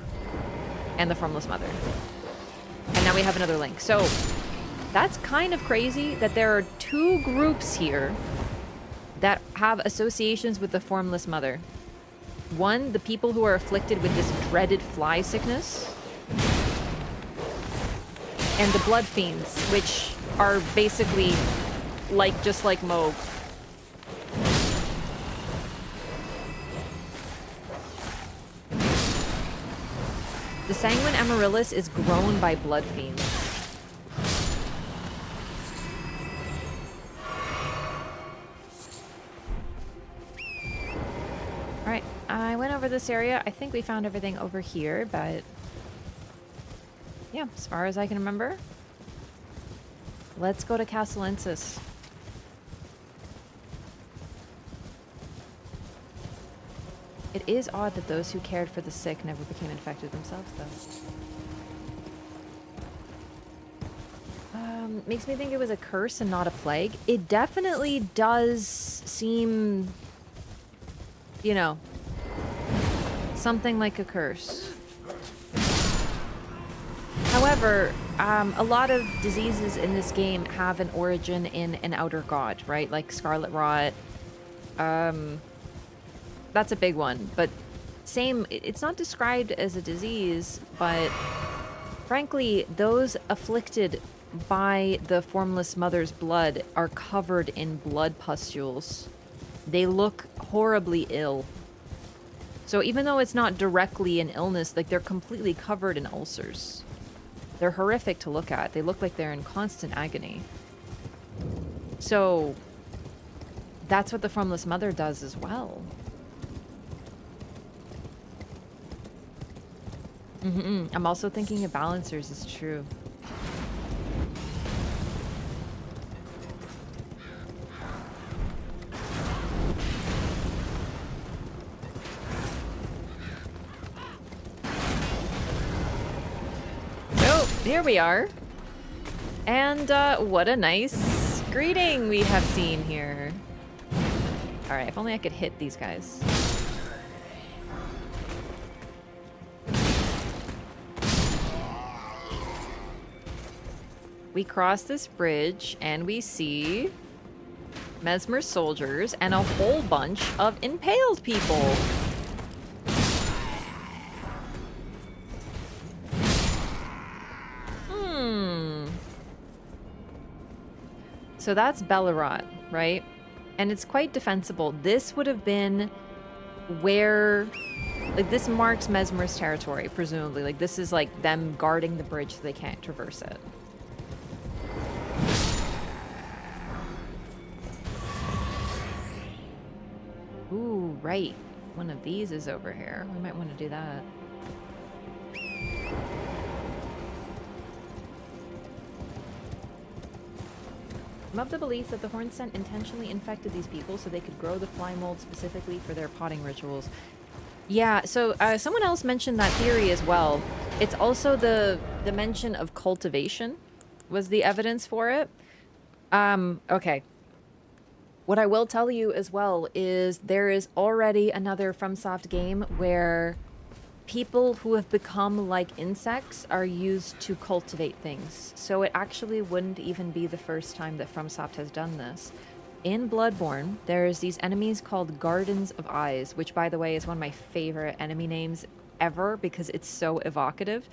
and the Formless Mother. And now we have another link. So that's kind of crazy that there are two groups here that have associations with the Formless Mother. One, the people who are afflicted with this dreaded fly sickness, and the Bloodfiends, which are basically just like Moog. The Sanguine Amaryllis is grown by Bloodfiends. Alright, I went over this area. I think we found everything over here, but... yeah, as far as I can remember. Let's go to Castle Ensis. It is odd that those who cared for the sick never became infected themselves, though. Makes me think it was a curse and not a plague. It definitely does seem, you know, something like a curse. However, a lot of diseases in this game have an origin in an outer god, right? Like Scarlet Rot. That's a big one, but same, it's not described as a disease, but frankly, those afflicted by the Formless Mother's blood are covered in blood pustules. They look horribly ill. So even though it's not directly an illness, like they're completely covered in ulcers. They're horrific to look at. They look like they're in constant agony. So that's what the Formless Mother does as well. I'm also thinking of balancers is true. Oh, here we are. And what a nice greeting we have seen here. All right, if only I could hit these guys. We cross this bridge and we see Mesmer soldiers and a whole bunch of impaled people. So that's Bellerot, right? And it's quite defensible. This would have been where... like, this marks Mesmer's territory, presumably. Like, this is, like, them guarding the bridge so they can't traverse it. Ooh, right. One of these is over here. We might want to do that. I'm of the belief that the horn scent intentionally infected these people so they could grow the fly mold specifically for their potting rituals. Yeah, so someone else mentioned that theory as well. It's also the mention of cultivation was the evidence for it. Okay. What I will tell you as well is there is already another FromSoft game where people who have become like insects are used to cultivate things. So it actually wouldn't even be the first time that FromSoft has done this. In Bloodborne, there's these enemies called Gardens of Eyes, which, by the way, is one of my favorite enemy names ever because it's so evocative.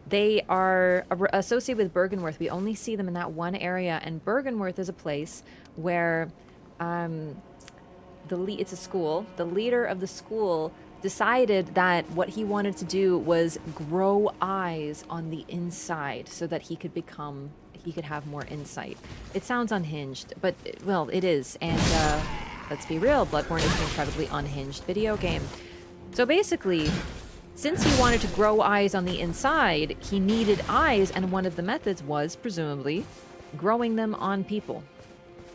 They are associated with Byrgenwerth. We only see them in that one area, and Byrgenwerth is a place where it's a school. The leader of the school decided that what he wanted to do was grow eyes on the inside so that he could have more insight. It sounds unhinged, but, well, it is. And let's be real, Bloodborne is an incredibly unhinged video game. So basically, since he wanted to grow eyes on the inside, he needed eyes, and one of the methods was, presumably, growing them on people.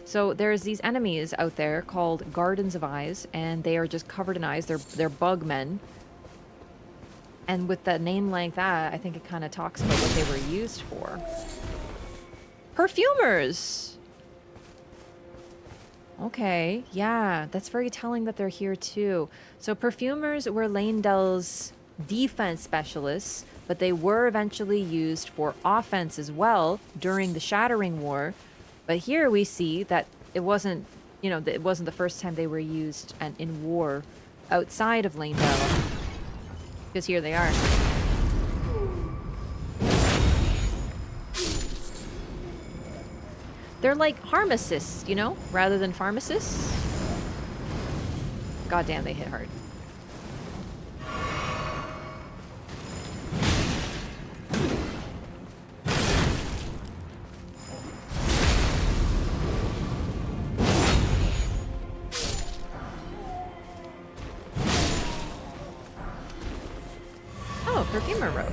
So there's these enemies out there called Gardens of Eyes, and they are just covered in eyes. They're bug men. And with the name like that, I think it kind of talks about what they were used for. Perfumers! Okay, yeah, that's very telling that they're here too. So perfumers were Leyndell's defense specialists, but they were eventually used for offense as well during the Shattering War. But here we see that it wasn't, you know, it wasn't the first time they were used in war outside of Leyndell. Because here they are. They're like pharmacists, you know, rather than pharmacists. God damn, they hit hard. Perfumer wrote.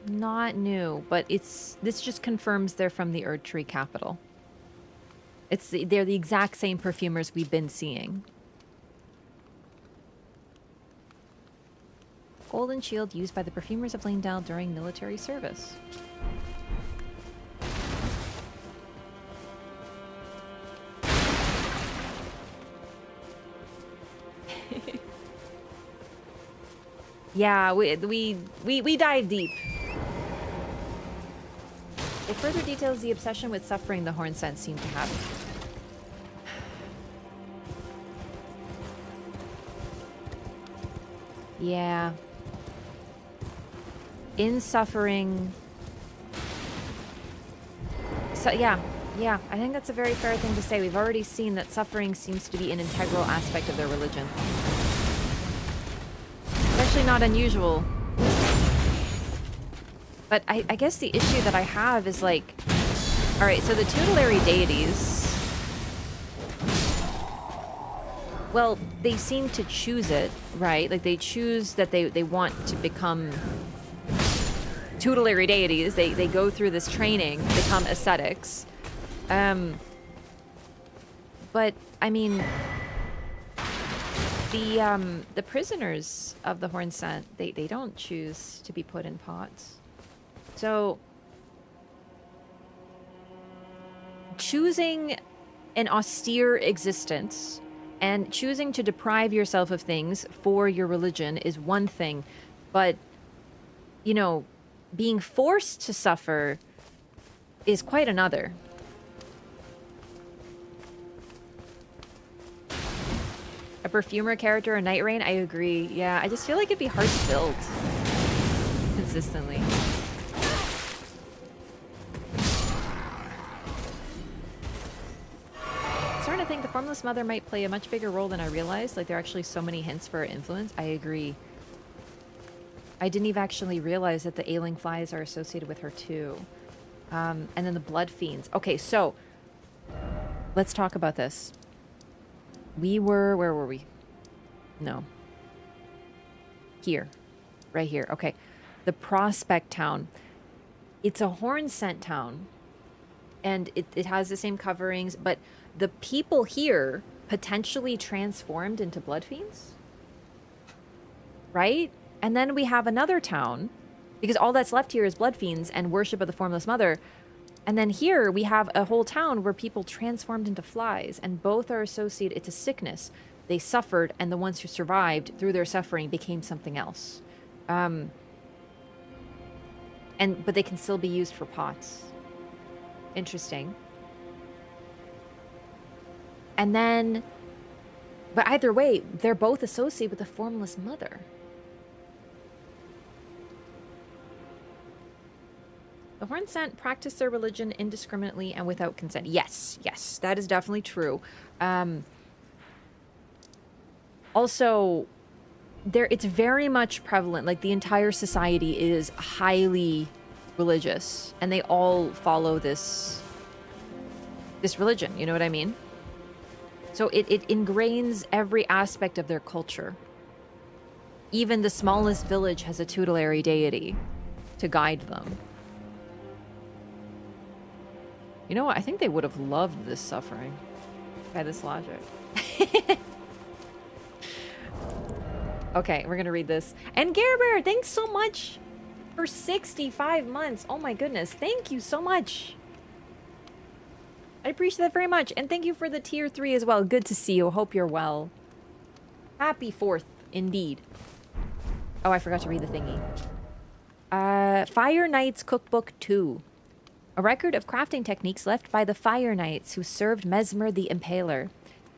Not new, but this just confirms they're from the Erdtree capital. They're the exact same perfumers we've been seeing. Golden shield used by the perfumers of Lanedale during military service. Yeah, we dive deep. It further details the obsession with suffering the Horn Sense seem to have. Yeah. In suffering. So yeah, I think that's a very fair thing to say. We've already seen that suffering seems to be an integral aspect of their religion. It's actually not unusual. But I guess the issue that I have is like, all right, so the tutelary deities, well, they seem to choose it, right? Like they choose that they want to become tutelary deities. They go through this training, become ascetics. But I mean, the prisoners of the Hornsent, they don't choose to be put in pots. So choosing an austere existence and choosing to deprive yourself of things for your religion is one thing, but you know, being forced to suffer is quite another. A perfumer character, a Night Rain, I agree. Yeah, I just feel like it'd be hard to build consistently. Starting to think the Formless Mother might play a much bigger role than I realized. Like, there are actually so many hints for her influence. I agree. I didn't even actually realize that the ailing flies are associated with her too. And then the Bloodfiends. Okay, so let's talk about this. Where were we? No. Here. Right here. Okay. The Prospect Town. It's a Hornsent town. And it has the same coverings, but the people here potentially transformed into Bloodfiends? Right? And then we have another town, because all that's left here is Bloodfiends and worship of the Formless Mother. And then here we have a whole town where people transformed into flies, and both are associated. It's a sickness. They suffered, and the ones who survived through their suffering became something else. But they can still be used for pots. Interesting. And then, but either way, they're both associated with the Formless Mother. The Hornsent practice their religion indiscriminately and without consent. Yes, that is definitely true. Also, it's very much prevalent. Like, the entire society is highly religious, and they all follow this religion. You know what I mean? So it ingrains every aspect of their culture. Even the smallest village has a tutelary deity to guide them. You know what? I think they would have loved this suffering by this logic. Okay, we're gonna read this. And Gerber, thanks so much for 65 months. Oh my goodness. Thank you so much. I appreciate that very much. And thank you for the tier 3 as well. Good to see you. Hope you're well. Happy 4th, indeed. Oh, I forgot to read the thingy. Fire Knights Cookbook 2. A record of crafting techniques left by the Fire Knights who served Mesmer the Impaler.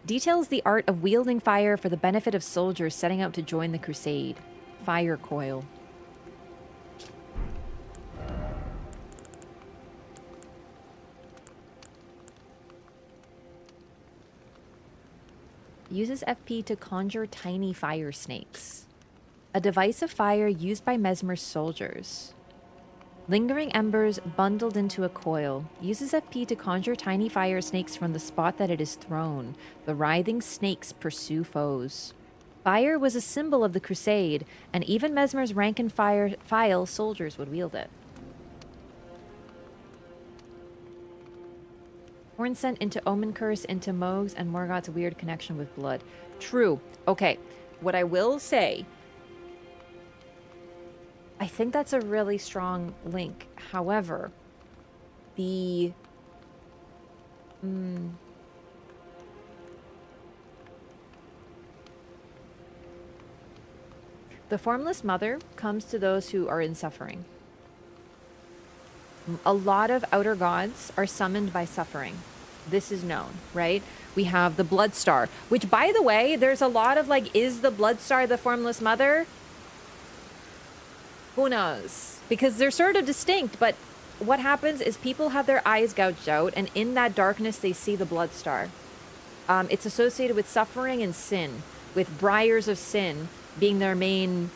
Details the art of wielding fire for the benefit of soldiers setting out to join the crusade. Fire Coil. Uses FP to conjure tiny fire snakes. A device of fire used by Mesmer's soldiers. Lingering embers bundled into a coil. Uses FP to conjure tiny fire snakes from the spot that it is thrown. The writhing snakes pursue foes. Fire was a symbol of the crusade, and even Mesmer's rank-and-file soldiers would wield it. Horn sent into Omen Curse, into Mohg's and Morgoth's weird connection with blood. True. Okay. What I will say, I think that's a really strong link. However, the... The Formless Mother comes to those who are in suffering. A lot of outer gods are summoned by suffering. This is known, right? We have the Blood Star, which, by the way, there's a lot of like, is the Blood Star the Formless Mother? Who knows? Because they're sort of distinct, but what happens is people have their eyes gouged out, and in that darkness, they see the Blood Star. It's associated with suffering and sin, with briars of sin being their main,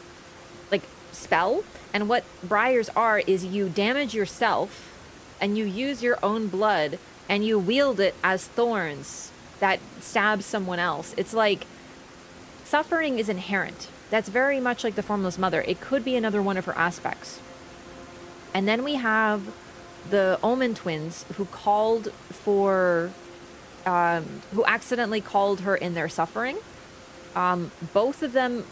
like, spell. And what briars are is you damage yourself, and you use your own blood, and you wield it as thorns that stab someone else. It's like, suffering is inherent. That's very much like the Formless Mother. It could be another one of her aspects. And then we have the Omen twins who called for, who accidentally called her in their suffering. Both of them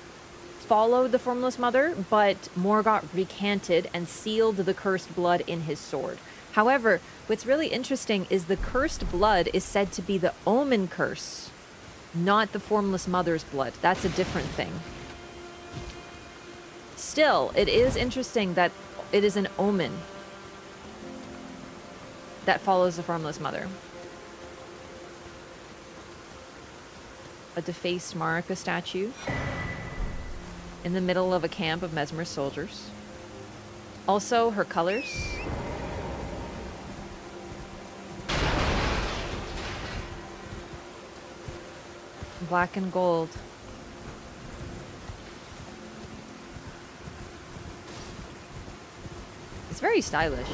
followed the Formless Mother, but Morgoth recanted and sealed the cursed blood in his sword. However, what's really interesting is the cursed blood is said to be the Omen curse, not the Formless Mother's blood. That's a different thing. Still, it is interesting that it is an omen that follows the Formless Mother. A defaced Marica statue in the middle of a camp of Mesmer's soldiers. Also, her colors. Black and gold. It's very stylish.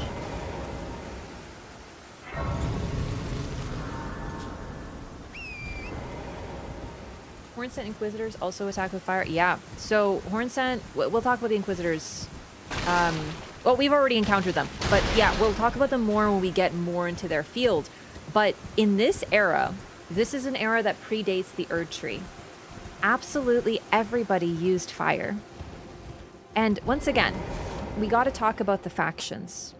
Hornsent Inquisitors also attack with fire. Yeah. So Hornsent, we'll talk about the Inquisitors. Well, we've already encountered them, but yeah, we'll talk about them more when we get more into their field. But in this era, this is an era that predates the Erd Tree. Absolutely everybody used fire. And once again, we got to talk about the factions.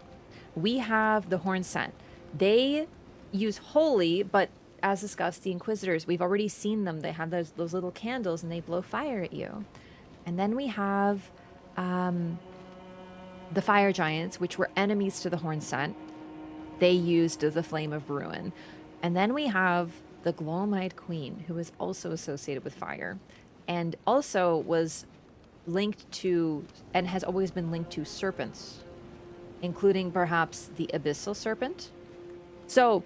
We have the Hornsent. They use holy, but as discussed, the Inquisitors, we've already seen them. They have those little candles and they blow fire at you. And then we have the Fire Giants, which were enemies to the Hornsent. They used the Flame of Ruin. And then we have the Glowmite Queen, who is also associated with fire, and also was linked to, and has always been linked to, serpents, including perhaps the Abyssal Serpent. So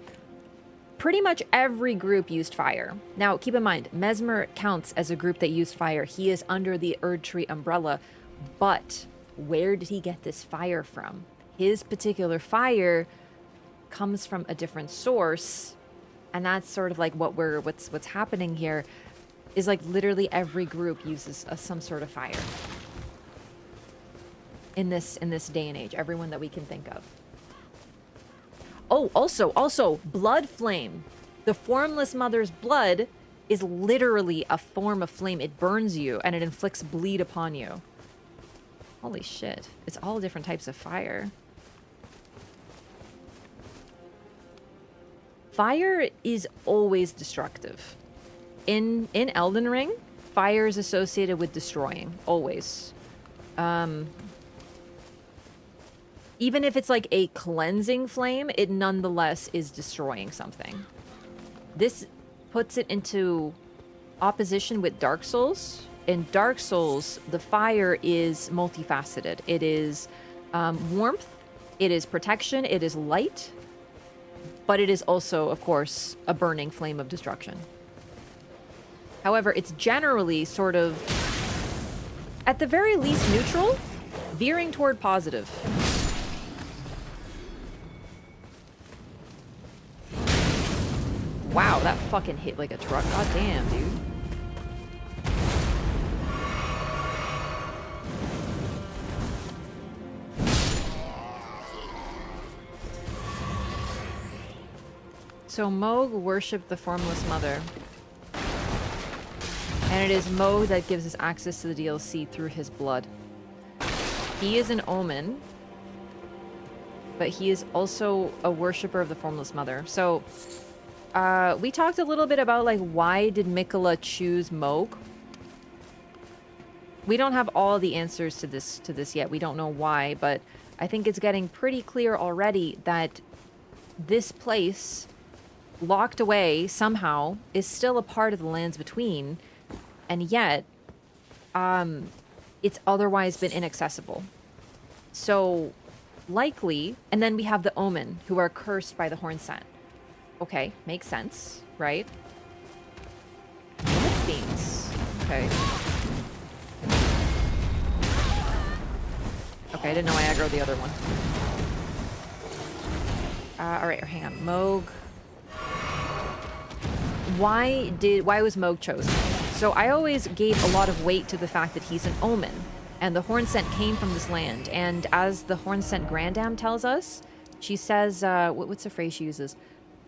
pretty much every group used fire. Now, keep in mind, Mesmer counts as a group that used fire. He is under the Erd Tree umbrella, but where did he get this fire from? His particular fire comes from a different source, and that's sort of like what's happening here is like literally every group uses some sort of fire in this day and age. Everyone that we can think of. Oh, also, blood flame. The Formless Mother's blood is literally a form of flame. It burns you and it inflicts bleed upon you. Holy shit. It's all different types of fire. Fire is always destructive. In Elden Ring, fire is associated with destroying, always. Even if it's like a cleansing flame, it nonetheless is destroying something. This puts it into opposition with Dark Souls. In Dark Souls, the fire is multifaceted. It is warmth, it is protection, it is light, but it is also, of course, a burning flame of destruction. However, it's generally sort of, at the very least, neutral, veering toward positive. Wow, that fucking hit like a truck. God damn, dude. So Moog worshipped the Formless Mother. And it is Moog that gives us access to the DLC through his blood. He is an omen, but he is also a worshipper of the Formless Mother. So, we talked a little bit about, like, why did Miquella choose Moog? We don't have all the answers to this yet. We don't know why, but I think it's getting pretty clear already that this place, locked away somehow, is still a part of the Lands Between, and yet, it's otherwise been inaccessible. So, likely, and then we have the Omen, who are cursed by the Hornsent. Okay, makes sense, right? Bloodfiends. Okay. Okay, I didn't know I aggroed the other one. Alright, hang on. Moog. Why was Moog chosen? So I always gave a lot of weight to the fact that he's an omen, and the Hornsent came from this land, and as the Hornsent Grandam tells us, she says, what's the phrase she uses?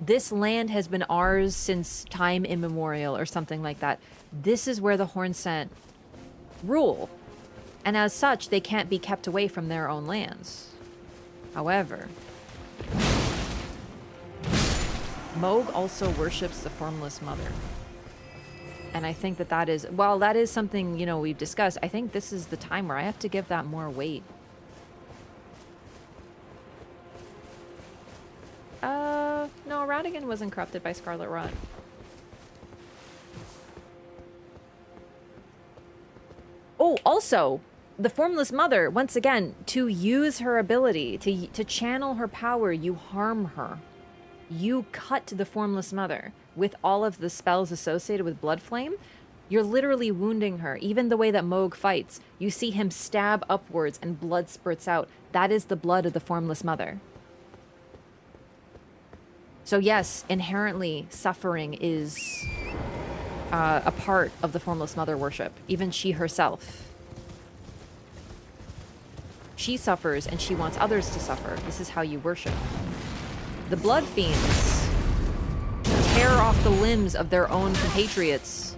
This land has been ours since time immemorial, or something like that. This is where the Hornsent rule. And as such, they can't be kept away from their own lands. However, Moog also worships the Formless Mother. And I think that is, well, that is something, you know, we've discussed. I think this is the time where I have to give that more weight. No, Radigan wasn't corrupted by Scarlet Rot. Oh, also, the Formless Mother, once again, to use her ability, to channel her power, you harm her. You cut the Formless Mother with all of the spells associated with Blood Flame. You're literally wounding her. Even the way that Moog fights, you see him stab upwards and blood spurts out. That is the blood of the Formless Mother. So yes, inherently, suffering is a part of the Formless Mother worship. Even she herself. She suffers and she wants others to suffer. This is how you worship. The Bloodfiends tear off the limbs of their own compatriots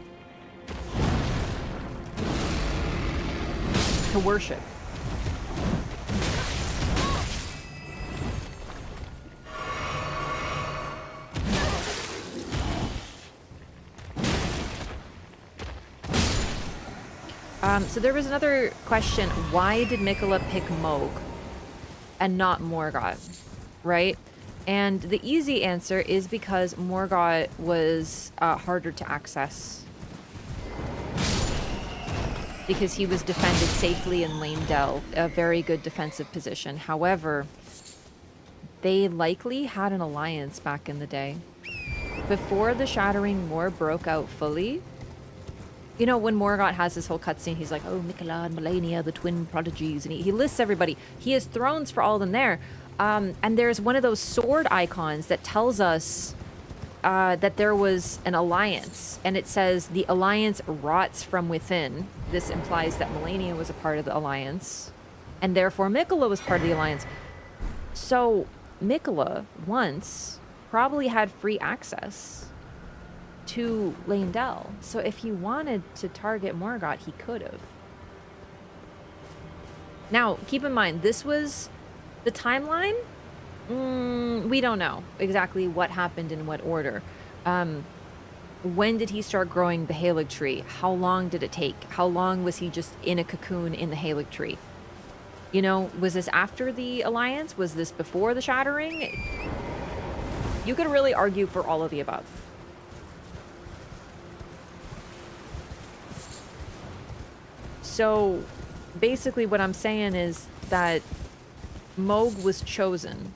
to worship. So there was another question. Why did Miquella pick Moog and not Morgott, right? And the easy answer is because Morgott was harder to access. Because he was defended safely in Lane Dell, a very good defensive position. However, they likely had an alliance back in the day. Before the Shattering War broke out fully, you know, when Morgott has this whole cutscene, he's like, oh, Miquella and Melania, the twin prodigies, and he lists everybody. He has thrones for all of them there. And there's one of those sword icons that tells us that there was an alliance. And it says, the alliance rots from within. This implies that Melania was a part of the alliance. And therefore, Miquella was part of the alliance. So, Miquella, once, probably had free access to Lane Dell. So if he wanted to target Morgott, he could have. Now, keep in mind, this was the timeline. We don't know exactly what happened in what order. When did he start growing the Halig tree? How long did it take? How long was he just in a cocoon in the Halig tree? You know, was this after the Alliance? Was this before the Shattering? You could really argue for all of the above. So basically what I'm saying is that Moog was chosen,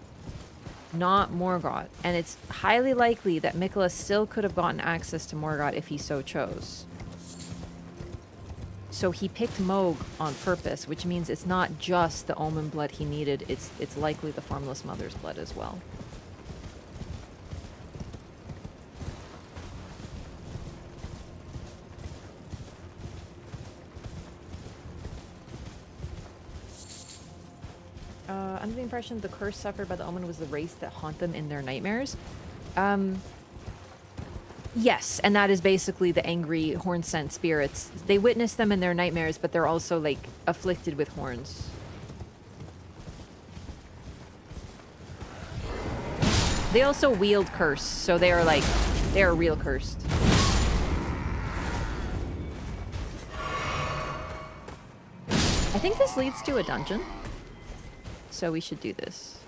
not Morgott. And it's highly likely that Miquella still could have gotten access to Morgott if he so chose. So he picked Moog on purpose, which means it's not just the Omen blood he needed, it's likely the Formless Mother's blood as well. Under the impression the curse suffered by the Omen was the race that haunt them in their nightmares. Yes, and that is basically the angry horn-sent spirits. They witness them in their nightmares, but they're also, like, afflicted with horns. They also wield curse, so they are, like, they are real cursed. I think this leads to a dungeon, so we should do this.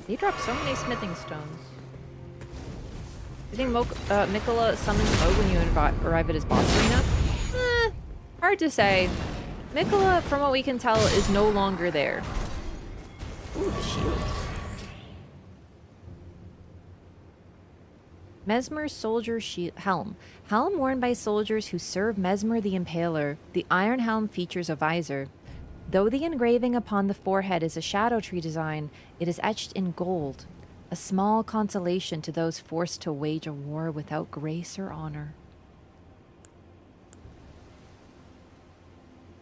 He dropped so many smithing stones. You think Mikola summons Moog when you arrive at his boss arena? Hard to say. Mikola, from what we can tell, is no longer there. Ooh, the shield. Mesmer's soldier helm. Helm worn by soldiers who serve Mesmer the Impaler. The iron helm features a visor. Though the engraving upon the forehead is a shadow tree design, it is etched in gold, a small consolation to those forced to wage a war without grace or honor.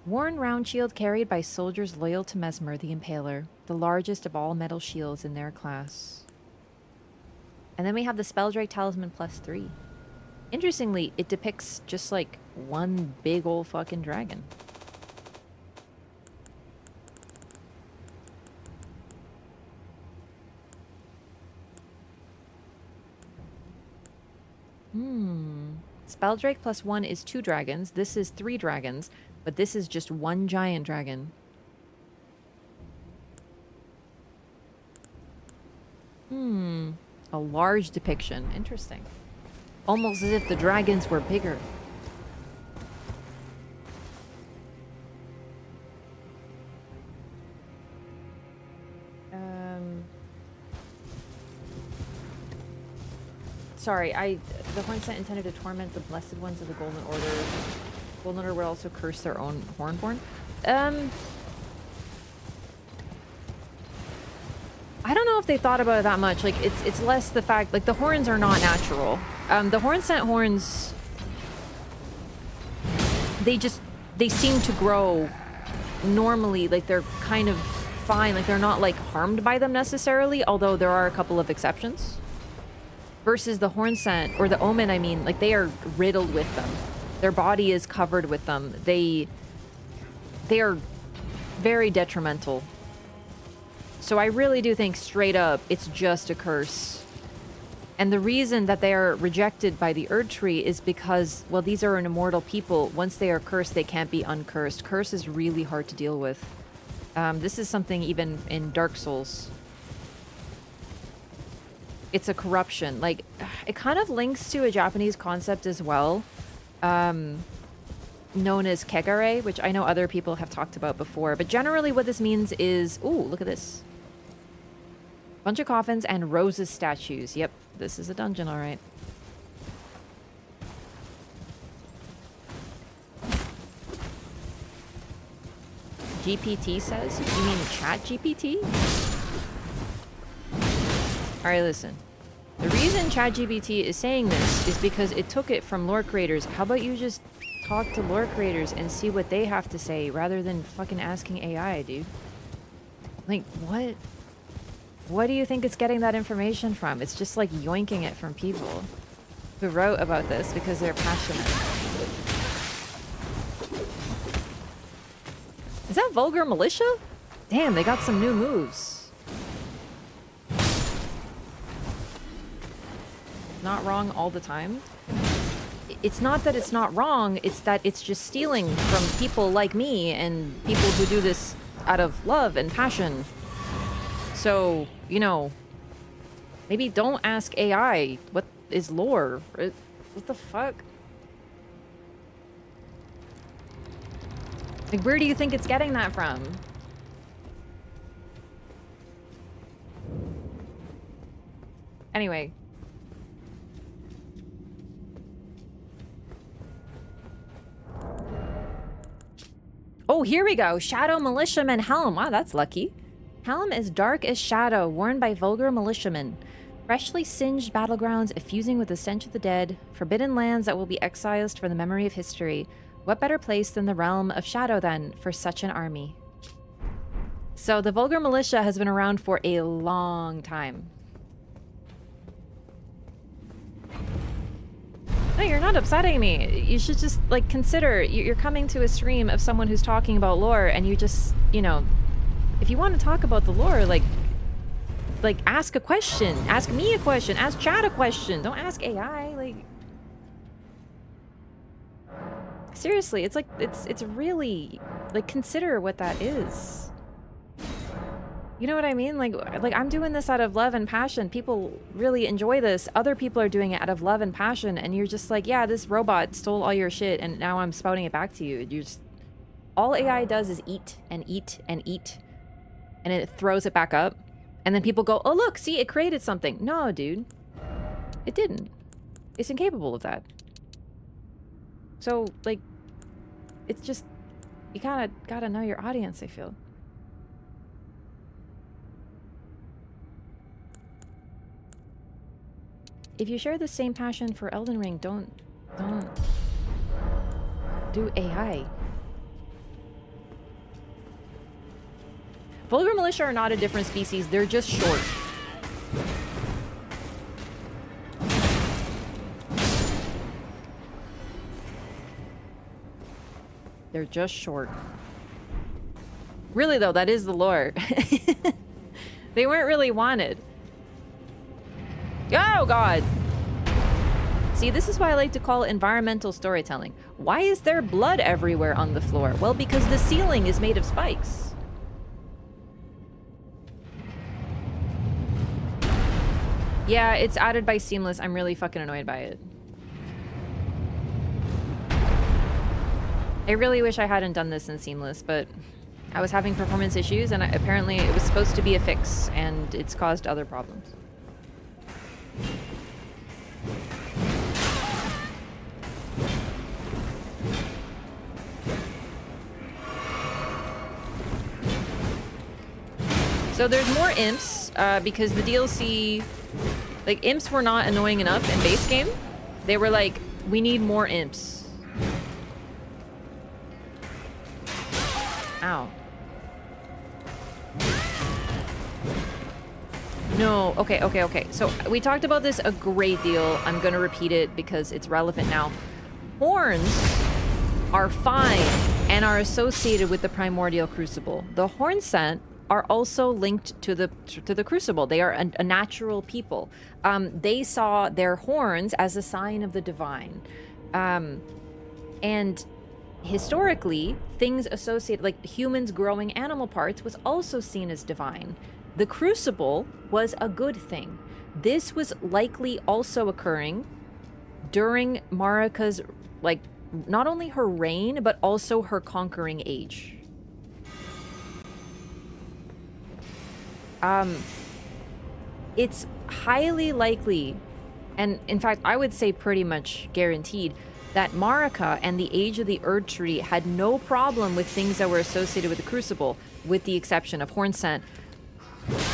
Worn round shield carried by soldiers loyal to Mesmer the Impaler, the largest of all metal shields in their class. And then we have the Spelldrake Talisman +3. Interestingly, it depicts just like one big ol' fucking dragon. Spelldrake +1 is 2 dragons. This is 3 dragons, but this is just 1 giant dragon. A large depiction. Interesting. Almost as if the dragons were bigger. Sorry, the Hornsent intended to torment the blessed ones of the Golden Order. Golden Order would also curse their own Hornborn. I don't know if they thought about it that much. Like, it's less the fact, like, the horns are not natural. The Hornsent horns, they seem to grow normally. Like, they're kind of fine. Like, they're not, like, harmed by them necessarily, although there are a couple of exceptions. Versus the Hornsent, or the Omen, I mean, like, they are riddled with them. Their body is covered with them. They are very detrimental. So I really do think, straight up, it's just a curse. And the reason that they are rejected by the Erd Tree is because, well, these are an immortal people. Once they are cursed, they can't be uncursed. Curse is really hard to deal with. This is something even in Dark Souls. It's a corruption. Like, it kind of links to a Japanese concept as well, known as kegare, which I know other people have talked about before. But generally what this means is... Ooh, look at this. Bunch of coffins and roses statues. Yep, this is a dungeon, all right. GPT says? You mean Chat GPT? Alright, listen. The reason ChatGPT is saying this is because it took it from lore creators. How about you just talk to lore creators and see what they have to say rather than fucking asking AI, dude? Like, what? What do you think it's getting that information from? It's just like yoinking it from people who wrote about this because they're passionate. Is that Vulgar Militia? Damn, they got some new moves. Not wrong all the time. It's not that it's not wrong, it's that it's just stealing from people like me and people who do this out of love and passion. So, you know, maybe don't ask AI what is lore. What the fuck? Like, where do you think it's getting that from? Anyway. Oh, here we go. Shadow Militiaman Helm. Wow, that's lucky. Helm is dark as shadow, worn by vulgar militiamen. Freshly singed battlegrounds effusing with the stench of the dead. Forbidden lands that will be exiled for the memory of history. What better place than the realm of shadow, then, for such an army? So the vulgar militia has been around for a long time. No, you're not upsetting me. You should just, like, consider you're coming to a stream of someone who's talking about lore, and you just, you know, if you want to talk about the lore, like ask a question, ask me a question, ask chat a question. Don't ask AI. Like, seriously, it's like it's really, like, consider what that is. You know what I mean? Like I'm doing this out of love and passion. People really enjoy this. Other people are doing it out of love and passion, and you're just like, yeah, this robot stole all your shit, and now I'm spouting it back to you. You just, all AI does is eat and eat and eat, and it throws it back up. And then people go, oh, look, see, it created something. No, dude. It didn't. It's incapable of that. So, like, it's just, you kind of gotta know your audience, I feel. If you share the same passion for Elden Ring, don't do AI. Vulgar militia are not a different species, they're just short. They're just short. Really though, that is the lore. They weren't really wanted. Oh god! See, this is why I like to call it environmental storytelling. Why is there blood everywhere on the floor? Well, because the ceiling is made of spikes. Yeah, it's added by Seamless. I'm really fucking annoyed by it. I really wish I hadn't done this in Seamless, but I was having performance issues, and apparently it was supposed to be a fix, and it's caused other problems. So there's more imps, because the DLC... Like, imps were not annoying enough in base game. They were like, we need more imps. Ow. No, okay. So we talked about this a great deal. I'm gonna repeat it because it's relevant now. Horns are fine and are associated with the primordial crucible. The horn scent are also linked to the crucible. They are a natural people. They saw their horns as a sign of the divine. And historically, things associated, like humans growing animal parts, was also seen as divine. The crucible was a good thing. This was likely also occurring during Marica's, like, not only her reign, but also her conquering age. It's highly likely, and in fact, I would say pretty much guaranteed, that Marica and the Age of the Erd Tree had no problem with things that were associated with the Crucible, with the exception of Hornsent.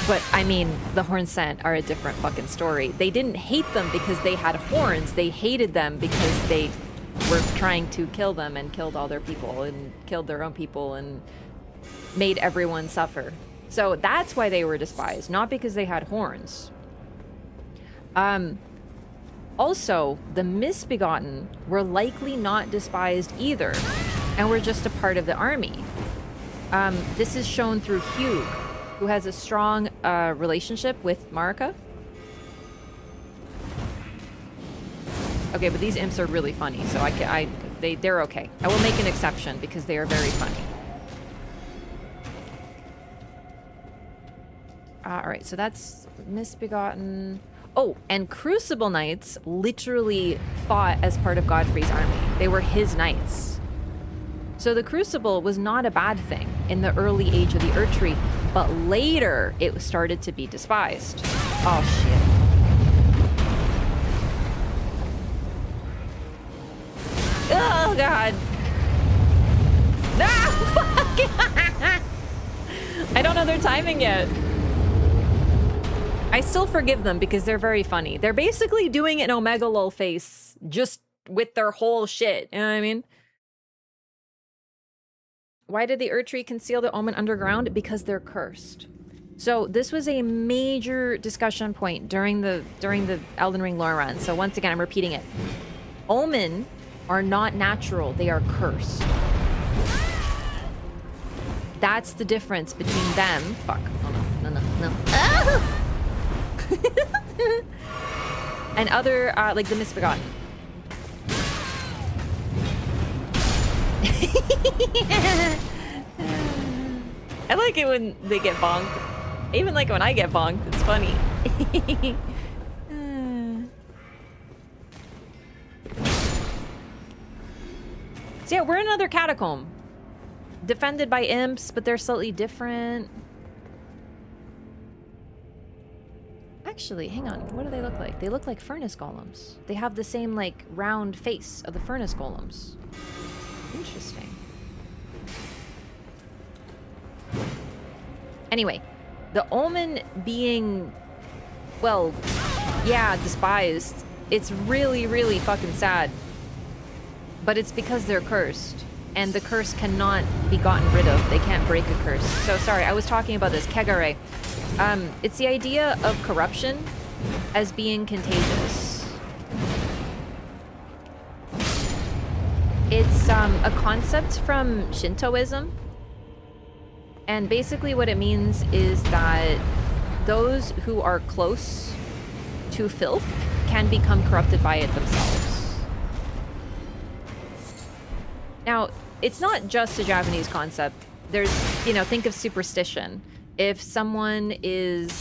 But, I mean, the Hornsent are a different fucking story. They didn't hate them because they had horns. They hated them because they were trying to kill them and killed all their people and killed their own people and made everyone suffer. So that's why they were despised, not because they had horns. Also, the Misbegotten were likely not despised either, and were just a part of the army. This is shown through Hugh, who has a strong relationship with Marica. Okay, but these imps are really funny, so they're okay. I will make an exception because they are very funny. Alright, so that's Misbegotten. Oh, and Crucible Knights literally fought as part of Godfrey's army. They were his knights. So the Crucible was not a bad thing in the early Age of the Erd Tree, but later it started to be despised. Oh, shit. Oh, God. No! Fuck! I don't know their timing yet. I still forgive them because they're very funny. They're basically doing an Omega lol face just with their whole shit. You know what I mean? Why did the Erdtree conceal the Omen underground? Because they're cursed. So this was a major discussion point during the Elden Ring lore run. So once again, I'm repeating it. Omen are not natural. They are cursed. That's the difference between them. Fuck. Oh no, no, no, no. Ah! And other, like the Misbegotten. I like it when they get bonked. I even like it when I get bonked. It's funny. So yeah, we're in another catacomb. Defended by imps, but they're slightly different. Actually, hang on. What do they look like? They look like furnace golems. They have the same, like, round face of the furnace golems. Interesting. Anyway, the Omen being, well, yeah, despised. It's really, really fucking sad. But it's because they're cursed. And the curse cannot be gotten rid of. They can't break a curse. So, sorry, I was talking about this. Kegare. It's the idea of corruption as being contagious. It's a concept from Shintoism. And basically what it means is that those who are close to filth can become corrupted by it themselves. Now, it's not just a Japanese concept. There's, you know, think of superstition. If someone is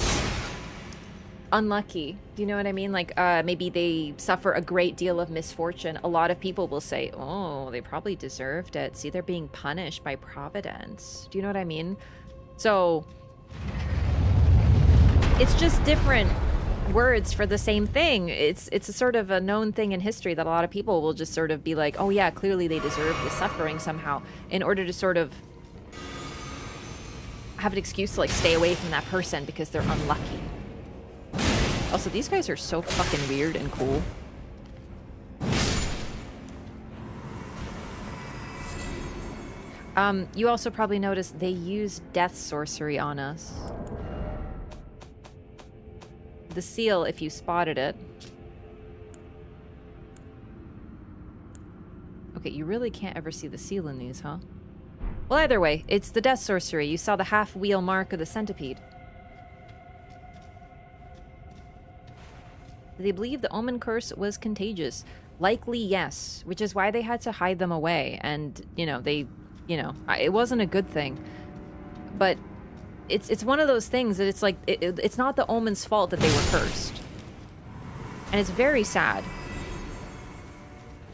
unlucky, do you know what I mean? Like, maybe they suffer a great deal of misfortune. A lot of people will say, oh, they probably deserved it. See, they're being punished by Providence. Do you know what I mean? So, it's just different words for the same thing. It's a sort of a known thing in history that a lot of people will just sort of be like, oh yeah, clearly they deserve the suffering somehow, in order to sort of have an excuse to like stay away from that person because they're unlucky. Also, these guys are so fucking weird and cool. You also probably noticed they use death sorcery on us. The seal, if you spotted it. Okay, you really can't ever see the seal in these, huh? Well, either way, it's the death sorcery. You saw the half-wheel mark of the centipede. They believe the Omen curse was contagious. Likely, yes. Which is why they had to hide them away. And, you know, it wasn't a good thing. But it's one of those things that it's like, it's not the Omen's fault that they were cursed. And it's very sad.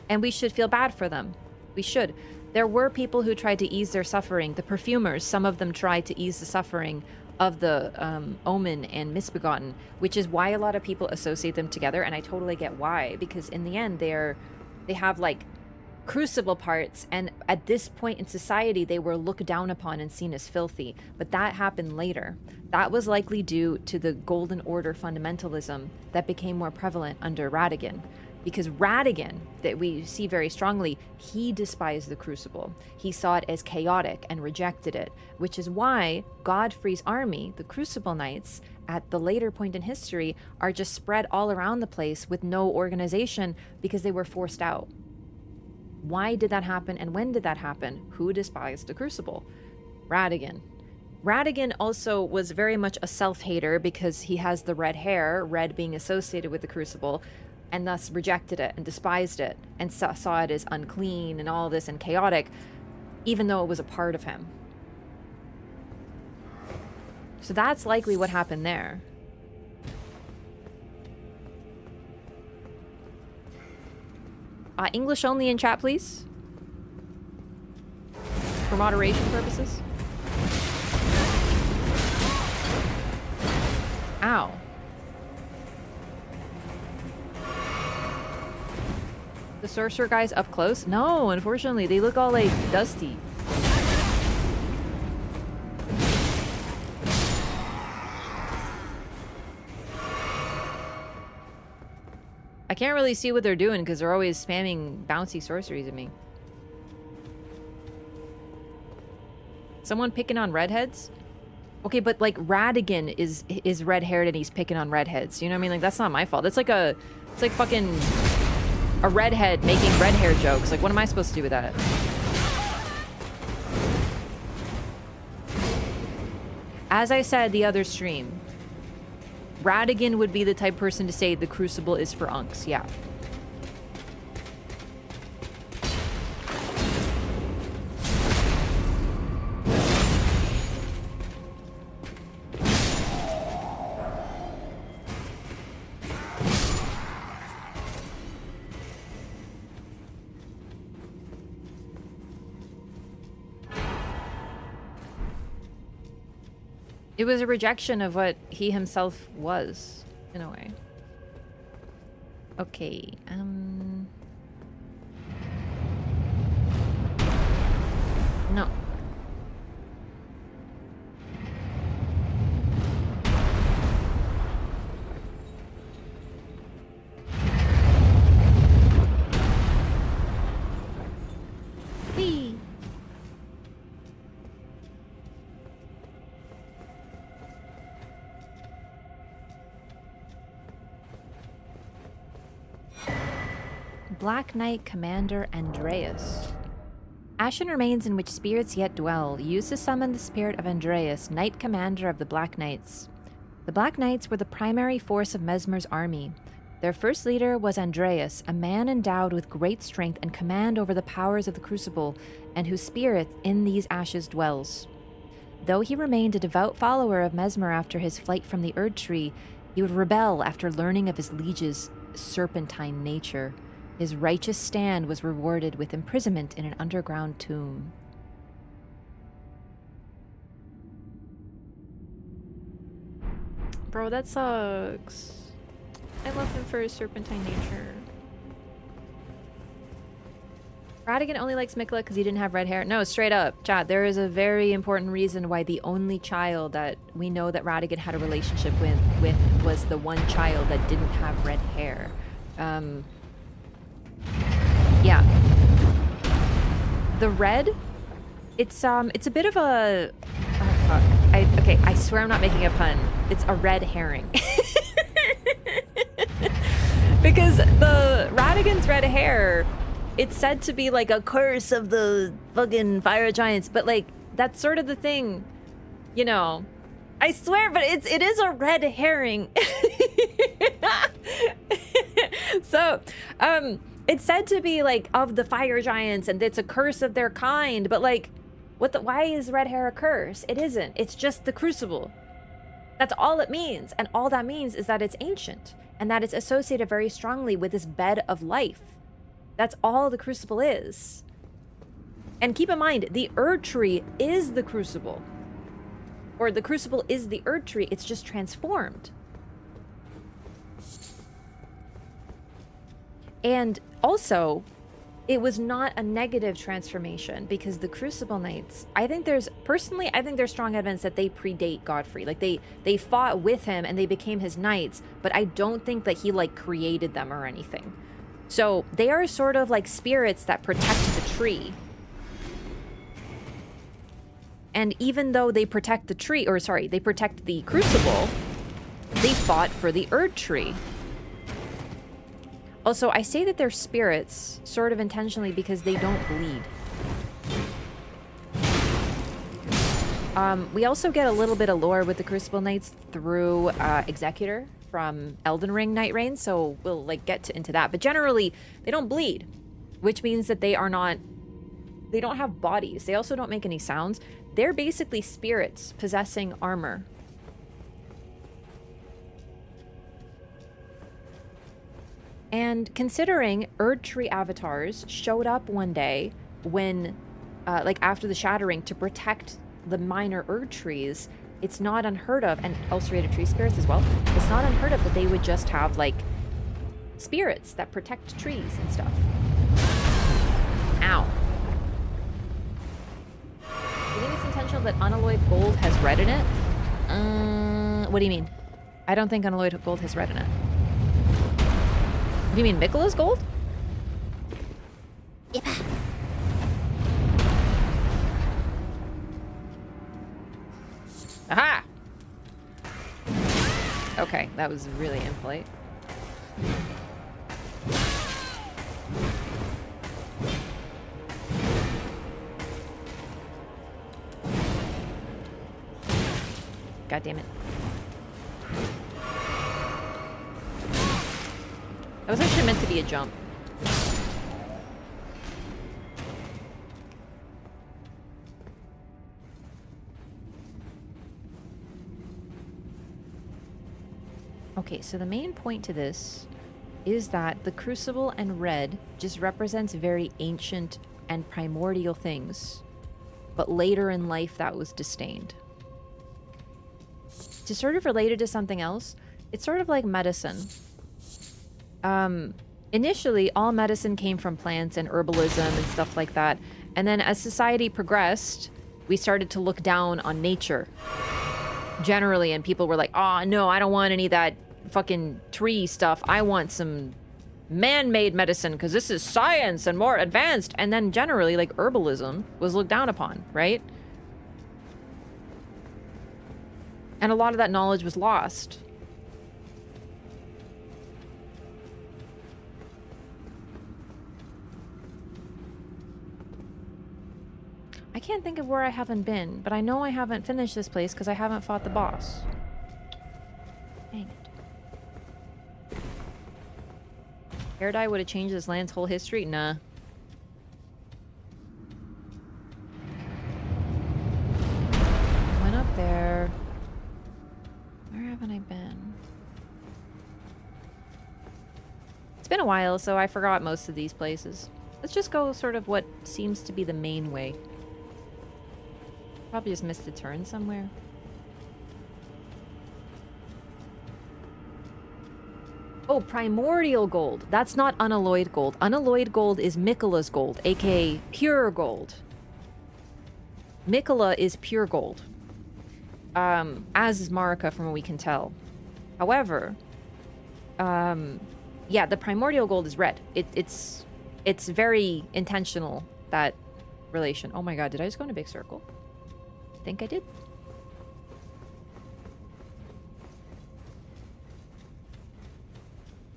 And we should feel bad for them. We should. There were people who tried to ease their suffering. The perfumers, some of them tried to ease the suffering of the Omen and Misbegotten, which is why a lot of people associate them together, and I totally get why, because in the end they have like crucible parts, and at this point in society they were looked down upon and seen as filthy. But that happened later. That was likely due to the Golden Order fundamentalism that became more prevalent under Radigan. Because Radigan, that we see very strongly, he despised the Crucible. He saw it as chaotic and rejected it, which is why Godfrey's army, the Crucible Knights, at the later point in history, are just spread all around the place with no organization because they were forced out. Why did that happen, and when did that happen? Who despised the Crucible? Radigan. Radigan also was very much a self-hater because he has the red hair, red being associated with the Crucible, and thus rejected it and despised it and saw it as unclean and all this and chaotic, even though it was a part of him. So that's likely what happened there. English only in chat, please. For moderation purposes. Ow. The sorcerer guys up close? No, unfortunately, they look all like dusty. I can't really see what they're doing because they're always spamming bouncy sorceries at me. Someone picking on redheads? Okay, but like Radigan is red-haired and he's picking on redheads. You know what I mean? Like that's not my fault. That's like it's like fucking a redhead making red hair jokes. Like what am I supposed to do with that? As I said the other stream, Radigan would be the type of person to say the Crucible is for unks. Yeah. It was a rejection of what he himself was, in a way. Okay, no. Whee! Black Knight Commander Andreas. Ashen remains in which spirits yet dwell. Used to summon the spirit of Andreas, Knight Commander of the Black Knights. The Black Knights were the primary force of Mesmer's army. Their first leader was Andreas, a man endowed with great strength and command over the powers of the Crucible, and whose spirit in these ashes dwells. Though he remained a devout follower of Mesmer after his flight from the Erd Tree, he would rebel after learning of his liege's serpentine nature. His righteous stand was rewarded with imprisonment in an underground tomb. Bro, that sucks. I love him for his serpentine nature. Radigan only likes Mikla because he didn't have red hair. No, straight up, chat. There is a very important reason why the only child that we know that Radigan had a relationship with was the one child that didn't have red hair. Yeah. The red, it's a bit of a, oh fuck. Okay, I swear I'm not making a pun. It's a red herring. Because the Radigan's red hair, it's said to be like a curse of the fucking fire giants, but like that's sort of the thing, you know. I swear, but it is a red herring. So, it's said to be like of the fire giants and it's a curse of their kind, but like why is red hair a curse? It isn't. It's just the Crucible. That's all it means. And all that means is that it's ancient and that it's associated very strongly with this bed of life. That's all the Crucible is. And keep in mind, the Erd Tree is the Crucible. Or the Crucible is the Erd Tree, it's just transformed. And also, it was not a negative transformation because the Crucible Knights, I think there's strong evidence that they predate Godfrey. Like they fought with him and they became his knights, but I don't think that he like created them or anything. So they are sort of like spirits that protect the tree. And even though they protect the tree, or sorry, they protect the Crucible, they fought for the Erd Tree. Also, I say that they're spirits sort of intentionally because they don't bleed. We also get a little bit of lore with the Crucible Knights through Executor from Elden Ring Night Reign, so we'll like get into that. But generally, they don't bleed, which means that they don't have bodies. They also don't make any sounds. They're basically spirits possessing armor. And considering Erd Tree avatars showed up one day when, like after the Shattering to protect the minor Erd Trees, it's not unheard of, and ulcerated tree spirits as well, it's not unheard of that they would just have like spirits that protect trees and stuff. Ow. Do you think it's intentional that unalloyed gold has red in it? What do you mean? I don't think unalloyed gold has red in it. You mean Mikola's gold? Yep. Aha! Okay, that was really impolite. God damn it. That was actually meant to be a jump. Okay, so the main point to this is that the Crucible and red just represents very ancient and primordial things, but later in life that was disdained. To sort of relate it to something else, it's sort of like medicine. Initially, all medicine came from plants and herbalism and stuff like that, and then as society progressed, we started to look down on nature generally, and people were like, oh no, I don't want any of that fucking tree stuff. I want some man-made medicine because this is science and more advanced. And then generally, like, herbalism was looked down upon, right? And a lot of that knowledge was lost. I can't think of where I haven't been, but I know I haven't finished this place because I haven't fought the boss. Dang it. Paradise would have changed this land's whole history? Nah. Went up there. Where haven't I been? It's been a while, so I forgot most of these places. Let's just go sort of what seems to be the main way. Probably just missed a turn somewhere. Oh, primordial gold. That's not unalloyed gold. Unalloyed gold is Mikola's gold, aka pure gold. Mikola is pure gold. As is Marica from what we can tell. However, yeah, the primordial gold is red. It's very intentional, that relation. Oh my god, did I just go in a big circle? I think I did.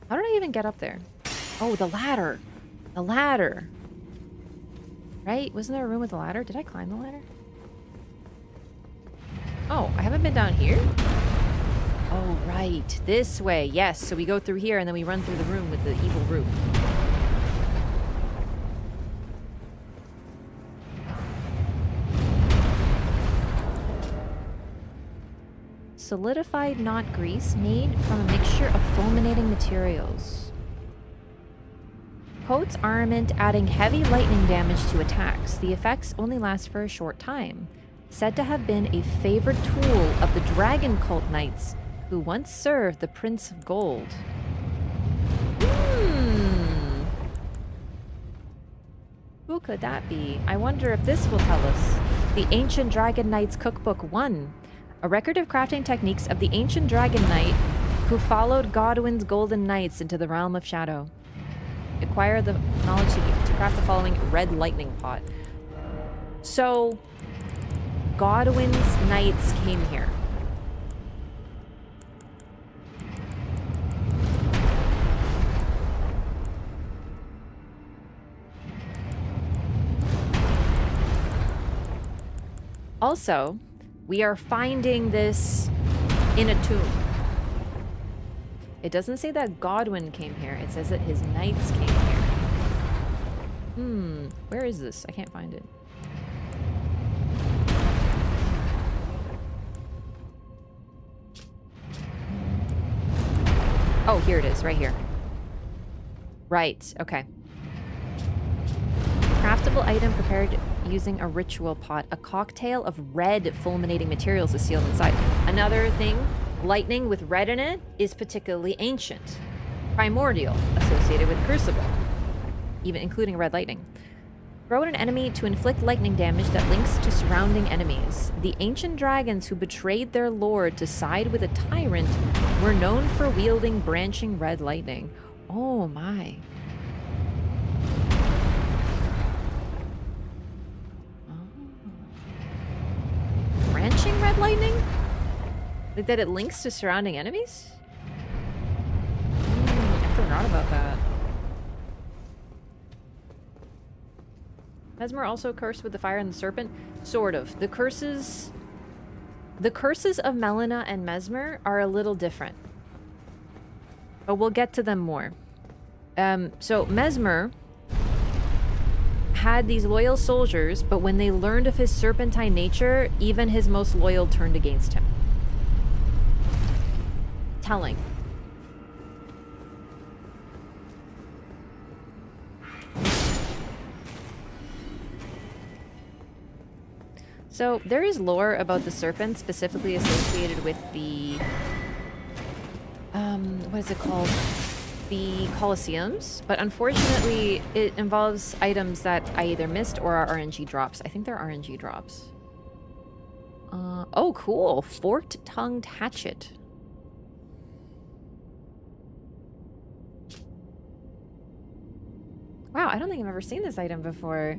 How did I even get up there? Oh, the ladder. The ladder. Right? Wasn't there a room with a ladder? Did I climb the ladder? Oh, I haven't been down here? Oh, right. This way. Yes. So we go through here and then we run through the room with the evil roof. Solidified knot grease made from a mixture of fulminating materials. Coats armament adding heavy lightning damage to attacks. The effects only last for a short time. Said to have been a favored tool of the Dragon Cult Knights who once served the Prince of Gold. Who could that be? I wonder if this will tell us. The Ancient Dragon Knights Cookbook 1. A record of crafting techniques of the ancient dragon knight who followed Godwin's golden knights into the realm of shadow. Acquire the knowledge to craft the following red lightning pot. So, Godwin's knights came here. Also, we are finding this in a tomb. It doesn't say that Godwin came here. It says that his knights came here. Where is this? I can't find it. Oh, here it is, right here. Right, okay. Craftable item prepared using a ritual pot. A cocktail of red fulminating materials is sealed inside. Another thing, lightning with red in it is particularly ancient. Primordial, associated with Crucible. Even including red lightning. Throw at an enemy to inflict lightning damage that links to surrounding enemies. The ancient dragons who betrayed their lord to side with a tyrant were known for wielding branching red lightning. Oh my. Branching red lightning? Like that it links to surrounding enemies? I forgot about that. Mesmer also cursed with the fire and the serpent? Sort of. The curses of Melina and Mesmer are a little different. But we'll get to them more. So Mesmer had these loyal soldiers, but when they learned of his serpentine nature, even his most loyal turned against him. Telling. So there is lore about the serpent specifically associated with the what is it called? The Colosseums, but unfortunately it involves items that I either missed or are RNG drops. I think they're RNG drops. Oh cool, forked-tongued hatchet. Wow, I don't think I've ever seen this item before.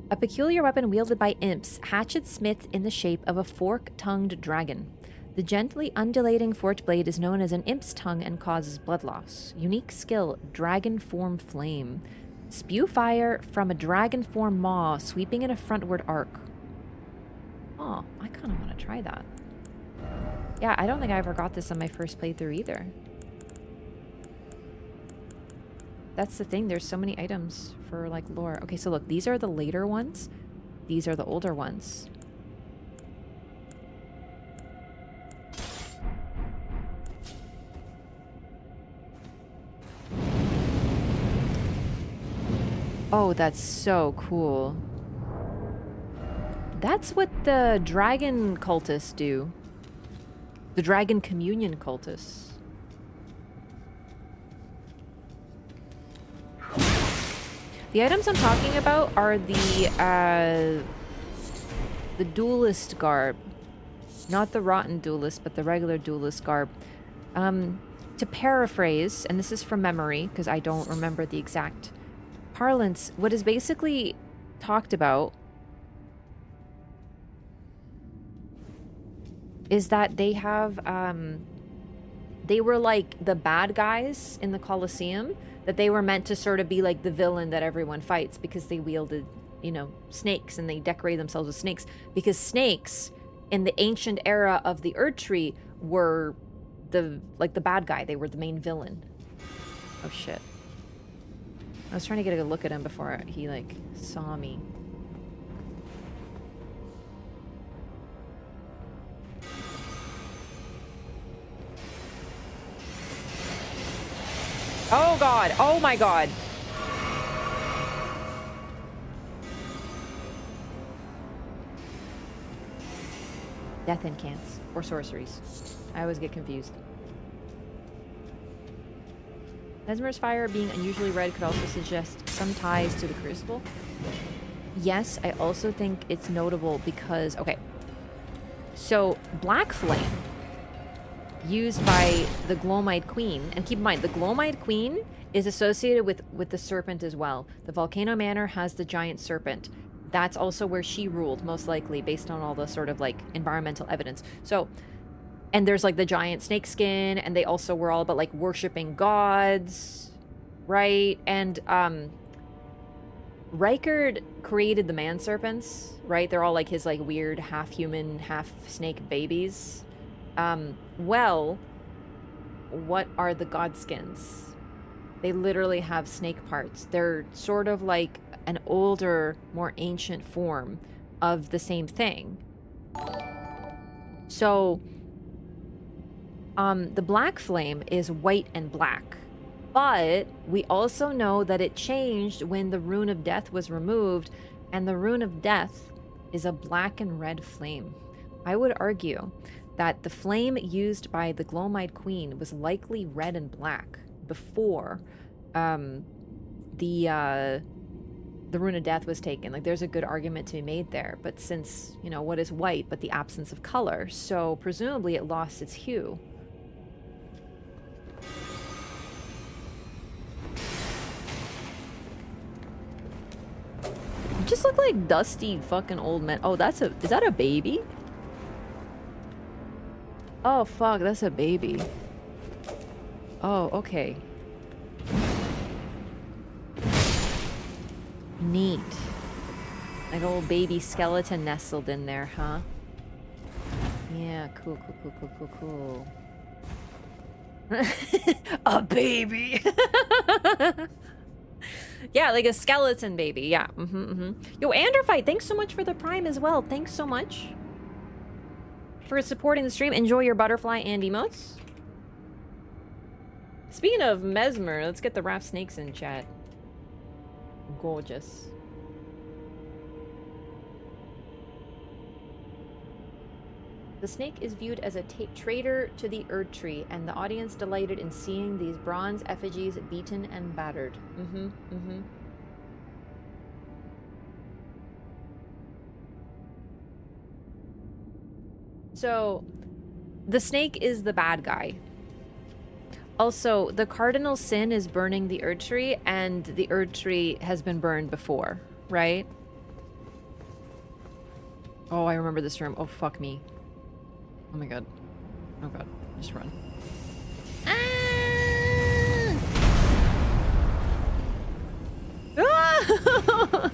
A peculiar weapon wielded by imps, hatchet smith in the shape of a fork-tongued dragon. The gently undulating forked blade is known as an imp's tongue and causes blood loss. Unique skill, dragon form flame. Spew fire from a dragon form maw, sweeping in a frontward arc. Oh, I kind of want to try that. Yeah, I don't think I ever got this on my first playthrough either. That's the thing, there's so many items for like lore. Okay, so look, these are the later ones. These are the older ones. Oh, that's so cool. That's what the dragon cultists do. The dragon communion cultists. The items I'm talking about are the duelist garb. Not the rotten duelist, but the regular duelist garb. To paraphrase, and this is from memory, because I don't remember the exact parlance, what is basically talked about is that they have, they were like the bad guys in the Colosseum, that they were meant to sort of be like the villain that everyone fights because they wielded, you know, snakes, and they decorated themselves with snakes, because snakes in the ancient era of the Erd Tree were the bad guy. They were the main villain. Oh shit. I was trying to get a good look at him before he like saw me. Oh god! Oh my god! Death incants. Or sorceries. I always get confused. Mesmer's fire being unusually red could also suggest some ties to the Crucible. Yes, I also think it's notable because... Okay. So, Black Flame, used by the Glowmite Queen, and keep in mind, the Glowmite Queen is associated with the serpent as well. The Volcano Manor has the giant serpent. That's also where she ruled, most likely, based on all the sort of, like, environmental evidence. So... And there's, like, the giant snake skin, and they also were all about, like, worshipping gods, right? And, Rykard created the man-serpents, right? They're all, like, his, like, weird half-human, half-snake babies. Well, what are the godskins? They literally have snake parts. They're sort of like an older, more ancient form of the same thing. So... the Black Flame is white and black, but we also know that it changed when the Rune of Death was removed, and the Rune of Death is a black and red flame. I would argue that the flame used by the Glowmite Queen was likely red and black before the Rune of Death was taken. Like, there's a good argument to be made there, but since, you know, what is white but the absence of color, so presumably it lost its hue. look like dusty fucking old men. Oh, is that a baby? Oh, fuck, that's a baby. Oh, okay. Neat. Like a old baby skeleton nestled in there, huh? Yeah, cool. A baby! Yeah, like a skeleton baby. Yeah. Yo, Anderfight, thanks so much for the Prime as well. Thanks so much for supporting the stream. Enjoy your butterfly and emotes. Speaking of Mesmer, let's get the Wraff snakes in chat. Gorgeous. The snake is viewed as a traitor to the Erd Tree, and the audience delighted in seeing these bronze effigies beaten and battered. So, the snake is the bad guy. Also, the cardinal sin is burning the Erd Tree, and the Erd Tree has been burned before, right? Oh, I remember this room. Oh, fuck me. Oh my god. Oh god. Just run. Ah! Ah!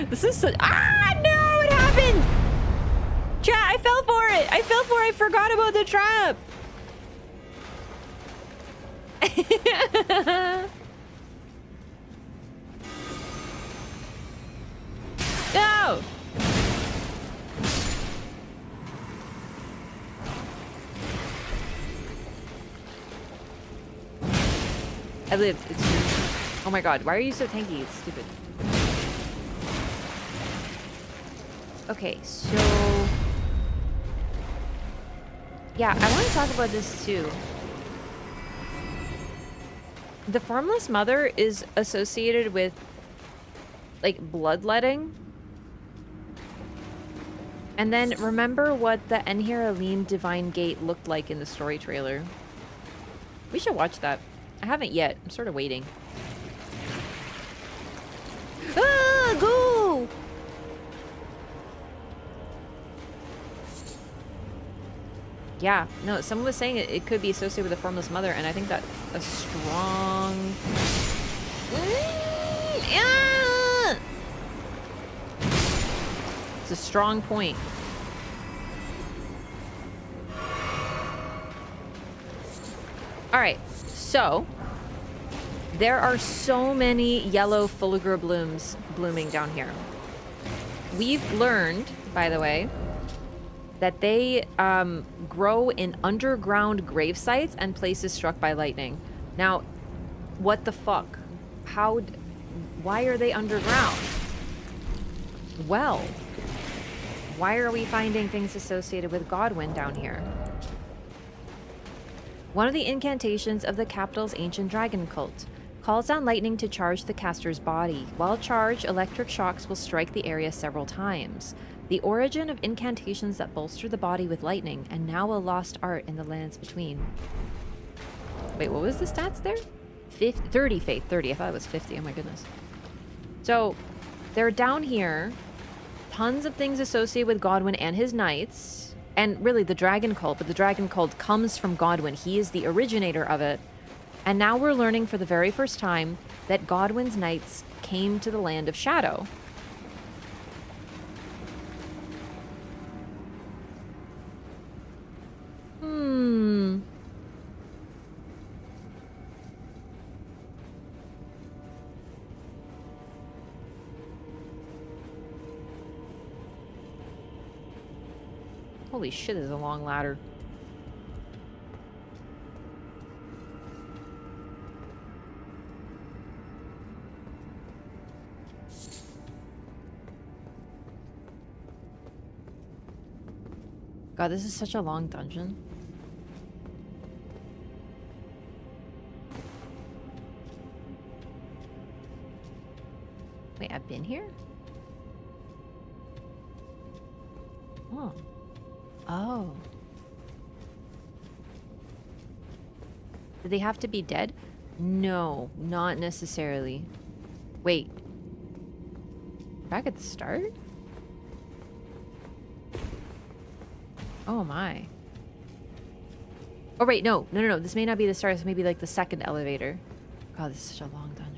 This is such... Ah, no! It happened! Chat, I fell for it! I forgot about the trap! No! I lived. It's true. Oh my god, why are you so tanky? It's stupid. Okay, so... yeah, I want to talk about this too. The Formless Mother is associated with, like, bloodletting. And then remember what the Enhir Alim Divine Gate looked like in the story trailer. We should watch that. I haven't yet. I'm sort of waiting. Ah, go! Yeah, no, someone was saying it could be associated with the Formless Mother, and I think that's a strong... It's a strong point. Alright, so... there are so many yellow filigree blooms blooming down here. We've learned, by the way, that they grow in underground grave sites and places struck by lightning. Now, what the fuck? Why are they underground? Well, why are we finding things associated with Godwyn down here? One of the incantations of the capital's ancient dragon cult calls down lightning to charge the caster's body. While charged, electric shocks will strike the area several times. The origin of incantations that bolster the body with lightning, and now a lost art in the lands between. Wait, what was the stats there? 30 faith, 30. I thought it was 50. Oh my goodness. So, they're down here. Tons of things associated with Godwyn and his knights. And really the dragon cult, but the dragon cult comes from Godwyn. He is the originator of it. And now we're learning for the very first time that Godwyn's knights came to the land of shadow. Holy shit, this is a long ladder. God, this is such a long dungeon. Wait, I've been here? Oh. Oh. Do they have to be dead? No, not necessarily. Wait. back at the start? Oh my. Oh wait, no. This may not be the start. This may be like the second elevator. God, this is such a long dungeon.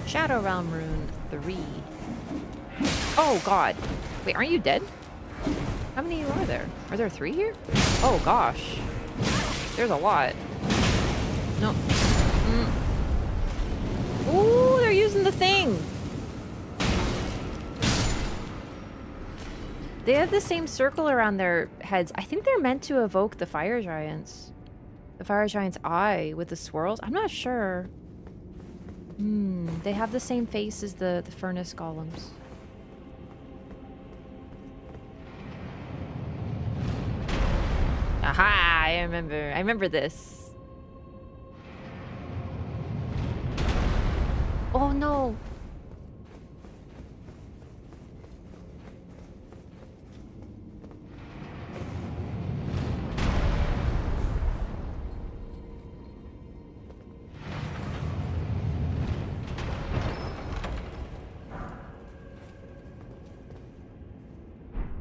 Shadow Realm Rune 3. Oh god. Wait, aren't you dead? How many are there? Are there 3 here? Oh gosh. There's a lot. No. Ooh, they're using the thing. They have the same circle around their heads. I think they're meant to evoke the fire giants. The fire giant's eye with the swirls. I'm not sure. They have the same face as the furnace golems. Aha! I remember this. Oh no!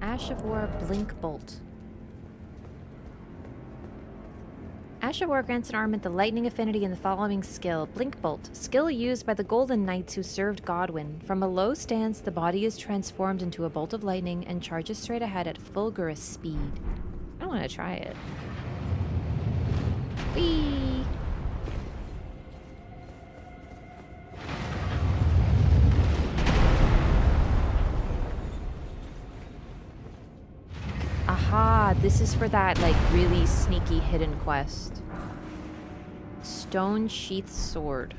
Ash of War Blink Bolt. Ash of War grants an armament the lightning affinity in the following skill. Blink Bolt. Skill used by the Golden Knights who served Godwyn. From a low stance, the body is transformed into a bolt of lightning and charges straight ahead at fulgurous speed. I want to try it. Whee! Aha, this is for that, like, really sneaky hidden quest. Stone Sheath Sword.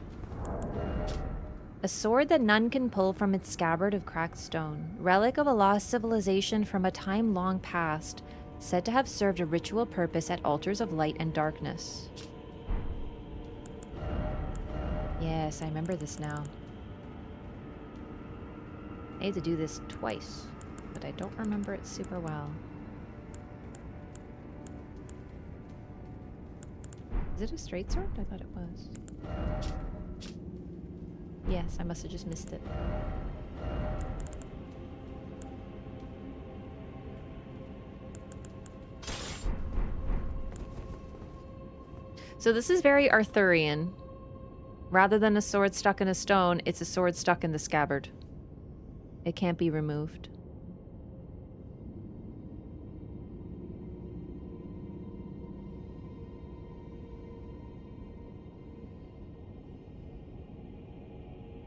A sword that none can pull from its scabbard of cracked stone. Relic of a lost civilization from a time long past, said to have served a ritual purpose at altars of light and darkness. Yes, I remember this now. I had to do this twice, but I don't remember it super well. Is it a straight sword? I thought it was. Yes, I must have just missed it. So this is very Arthurian. Rather than a sword stuck in a stone, it's a sword stuck in the scabbard. It can't be removed.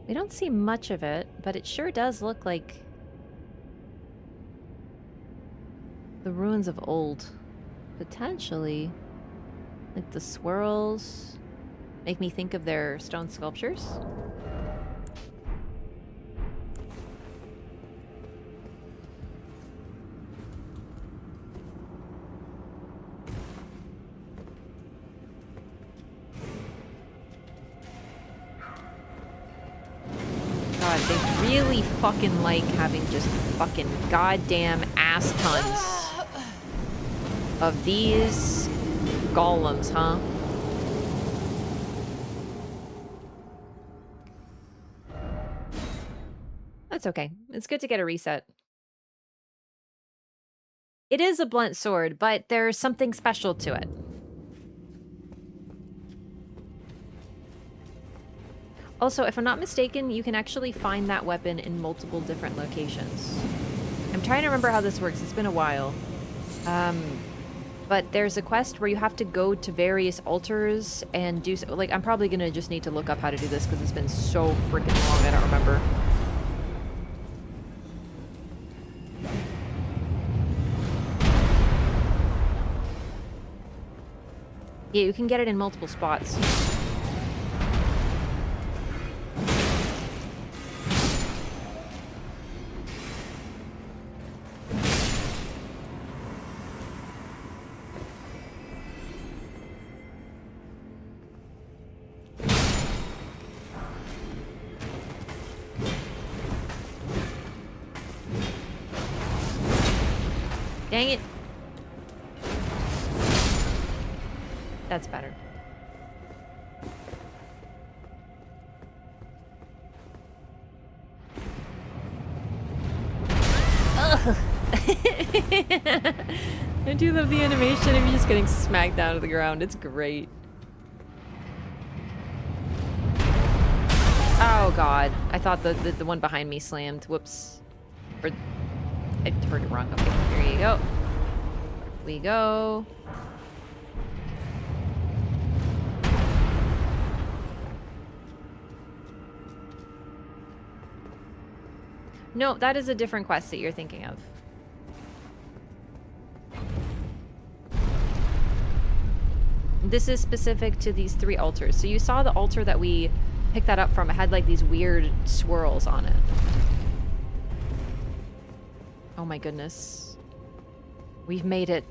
We don't see much of it, but it sure does look like the ruins of old. Potentially. Like the swirls make me think of their stone sculptures. Really fucking like having just fucking goddamn ass tons of these golems, huh? That's okay. It's good to get a reset. It is a blunt sword, but there's something special to it. Also, if I'm not mistaken, you can actually find that weapon in multiple different locations. I'm trying to remember how this works. It's been a while. But there's a quest where you have to go to various altars and do so. Like, I'm probably gonna just need to look up how to do this because it's been so freaking long, I don't remember. Yeah, you can get it in multiple spots. Dang it. That's better. Ugh. I do love the animation of you just getting smacked down to the ground. It's great. Oh god. I thought the one behind me slammed. Whoops. Or I heard it wrong. Okay, here you go. We go. No, that is a different quest that you're thinking of. This is specific to these 3 altars. So you saw the altar that we picked that up from. It had like these weird swirls on it. Oh my goodness. We've made it.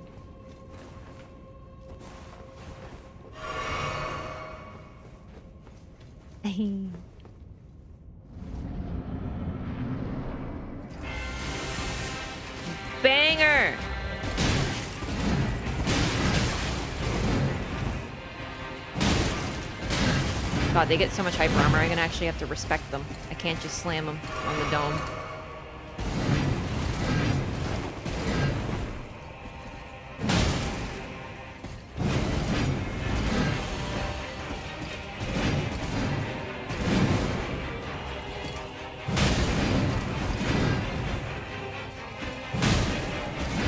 Banger! God, they get so much hyper armor, I'm gonna actually have to respect them. I can't just slam them on the dome.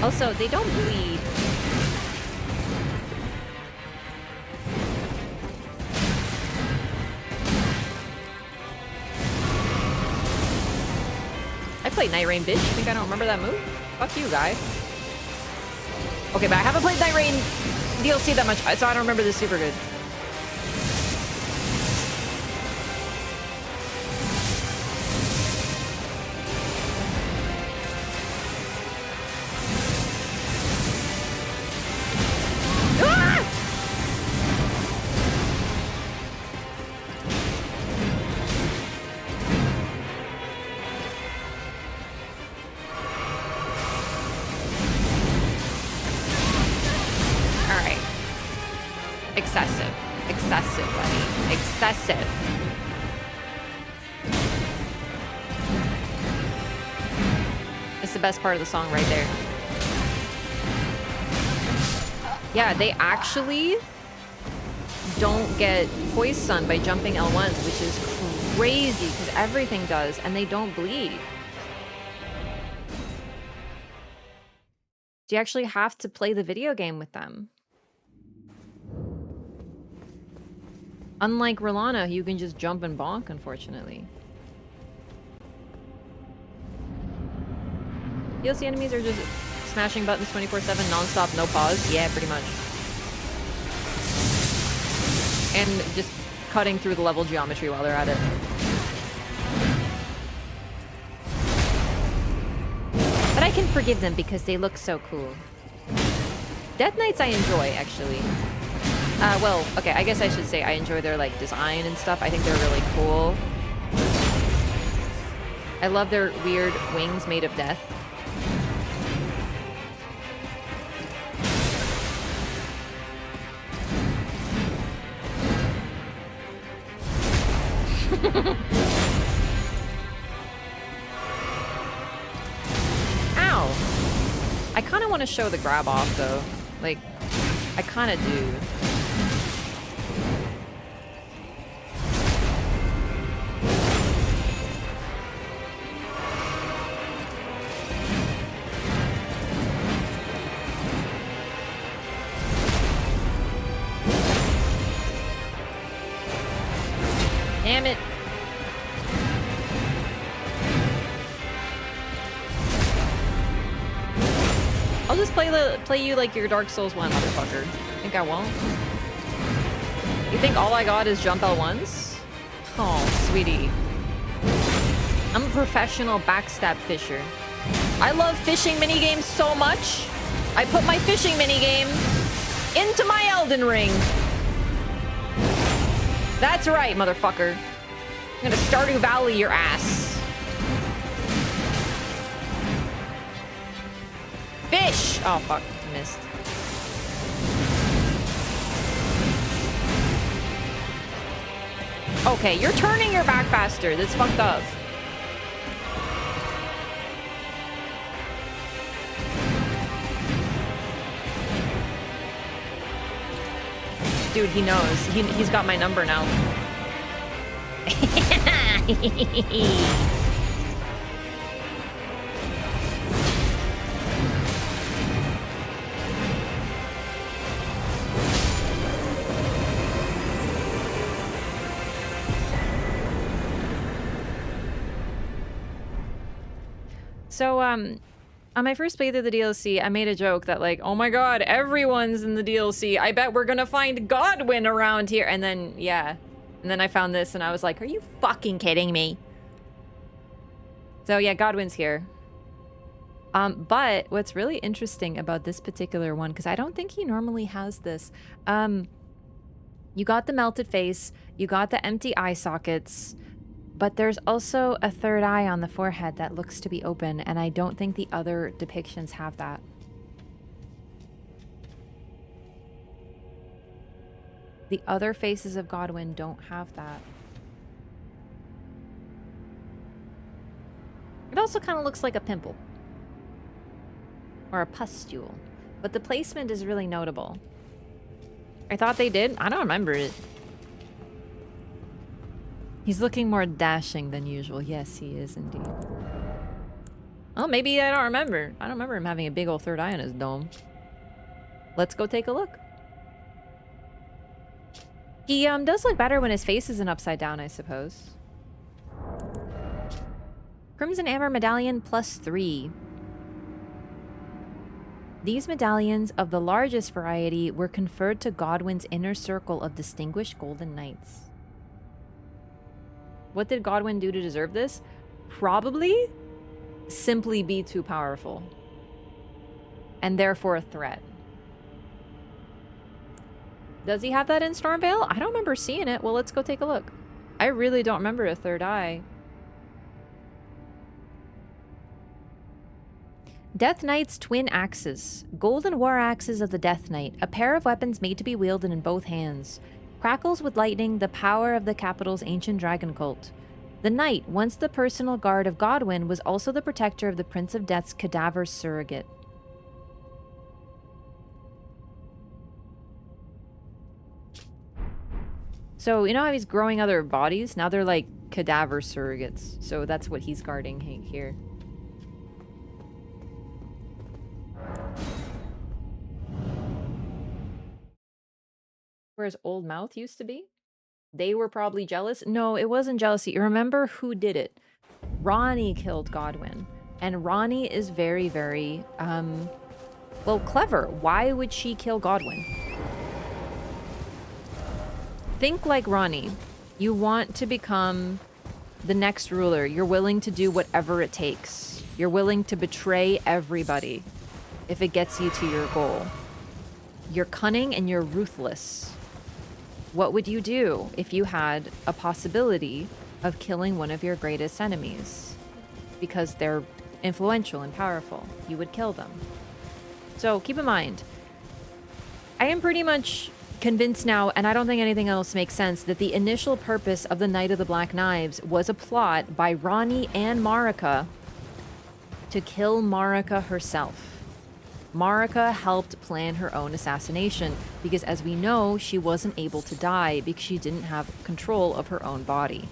Also, they don't bleed. I played Night Rain, bitch. You think I don't remember that move? Fuck you, guy. Okay, but I haven't played Night Rain DLC that much, so I don't remember this super good. Best part of the song right there. Yeah, they actually don't get poise stun by jumping L1s, which is crazy because everything does, and they don't bleed. Do you actually have to play the video game with them? Unlike Rana, you can just jump and bonk, unfortunately. DLC enemies are just smashing buttons 24/7, non-stop, no pause. Yeah, pretty much. And just cutting through the level geometry while they're at it. But I can forgive them because they look so cool. Death Knights I enjoy, actually. Well, okay, I guess I should say I enjoy their, like, design and stuff. I think they're really cool. I love their weird wings made of death. Ow! I kind of want to show the grab off though. Like, I kind of do. Damn it. I'll just play you like your Dark Souls 1, motherfucker. Think I won't? You think all I got is jump L1s? Oh, sweetie. I'm a professional backstab fisher. I love fishing minigames so much. I put my fishing minigame into my Elden Ring. That's right, motherfucker. I'm gonna Stardew Valley your ass. Fish! Oh, fuck. Missed. Okay, you're turning your back faster. That's fucked up. Dude, he knows. He's got my number now. So, on my first playthrough of the DLC, I made a joke that like, oh my god, everyone's in the DLC. I bet we're gonna find Godwin around here. And then, yeah. And then I found this and I was like, are you fucking kidding me? So yeah, Godwin's here. But what's really interesting about this particular one, because I don't think he normally has this. You got the melted face, you got the empty eye sockets, but there's also a third eye on the forehead that looks to be open, and I don't think the other depictions have that. The other faces of Godwin don't have that. It also kind of looks like a pimple. Or a pustule. But the placement is really notable. I thought they did. I don't remember it. He's looking more dashing than usual. Yes, he is indeed. Oh, maybe I don't remember. I don't remember him having a big old third eye on his dome. Let's go take a look. He does look better when his face isn't upside down, I suppose. Crimson Amber Medallion +3. These medallions of the largest variety were conferred to Godwin's inner circle of distinguished golden knights. What did Godwin do to deserve this? Probably simply be too powerful. And therefore a threat. Does he have that in Stormvale? I don't remember seeing it. Well, let's go take a look. I really don't remember a third eye. Death Knight's twin axes. Golden war axes of the Death Knight. A pair of weapons made to be wielded in both hands. Crackles with lightning, the power of the capital's ancient dragon cult. The Knight, once the personal guard of Godwin, was also the protector of the Prince of Death's cadaver surrogate. So, you know how he's growing other bodies? Now they're like cadaver surrogates. So that's what he's guarding here. Where his old mouth used to be? They were probably jealous? No, it wasn't jealousy. Remember who did it? Rani killed Godwin. And Rani is very, very, well, clever. Why would she kill Godwin? Think like Rani. You want to become the next ruler. You're willing to do whatever it takes. You're willing to betray everybody if it gets you to your goal. You're cunning and you're ruthless. What would you do if you had a possibility of killing one of your greatest enemies? Because they're influential and powerful. You would kill them. So keep in mind, I am pretty much convinced now, and I don't think anything else makes sense, that the initial purpose of the Knight of the Black Knives was a plot by Rani and Marica to kill Marica herself. Marica helped plan her own assassination because, as we know, she wasn't able to die because she didn't have control of her own body.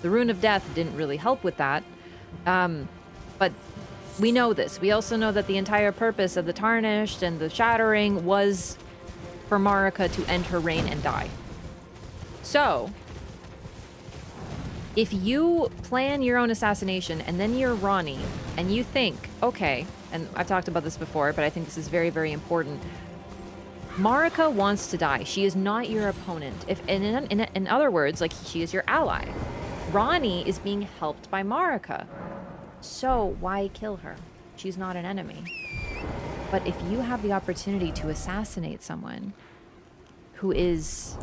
The Rune of Death didn't really help with that, but we know this. We also know that the entire purpose of the Tarnished and the Shattering was for Marica to end her reign and die. So, if you plan your own assassination and then you're Rani and you think, okay, and I've talked about this before, but I think this is very, very important. Marica wants to die. She is not your opponent. If in other words, like, she is your ally. Ronnie is being helped by Marica. So why kill her? She's not an enemy. But if you have the opportunity to assassinate someone who is...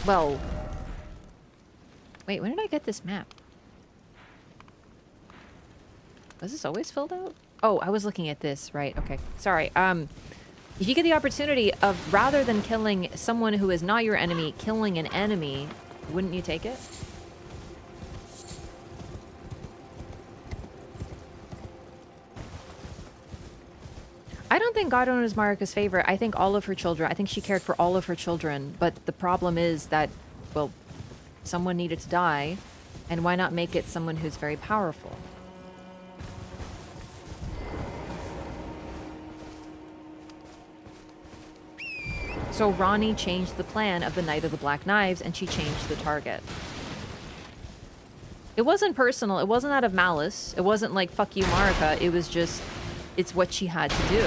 Well... Wait, when did I get this map? Was this always filled out? Oh, I was looking at this. Right, okay. Sorry. If you get the opportunity of, rather than killing someone who is not your enemy, killing an enemy, wouldn't you take it? I don't think Godwin was Marica's favorite. I think all of her children, I think she cared for all of her children, but the problem is that, well, someone needed to die, and why not make it someone who's very powerful? So Ronnie changed the plan of the Knight of the Black Knives, and she changed the target. It wasn't personal. It wasn't out of malice. It wasn't like, fuck you, Marica. It was just, it's what she had to do.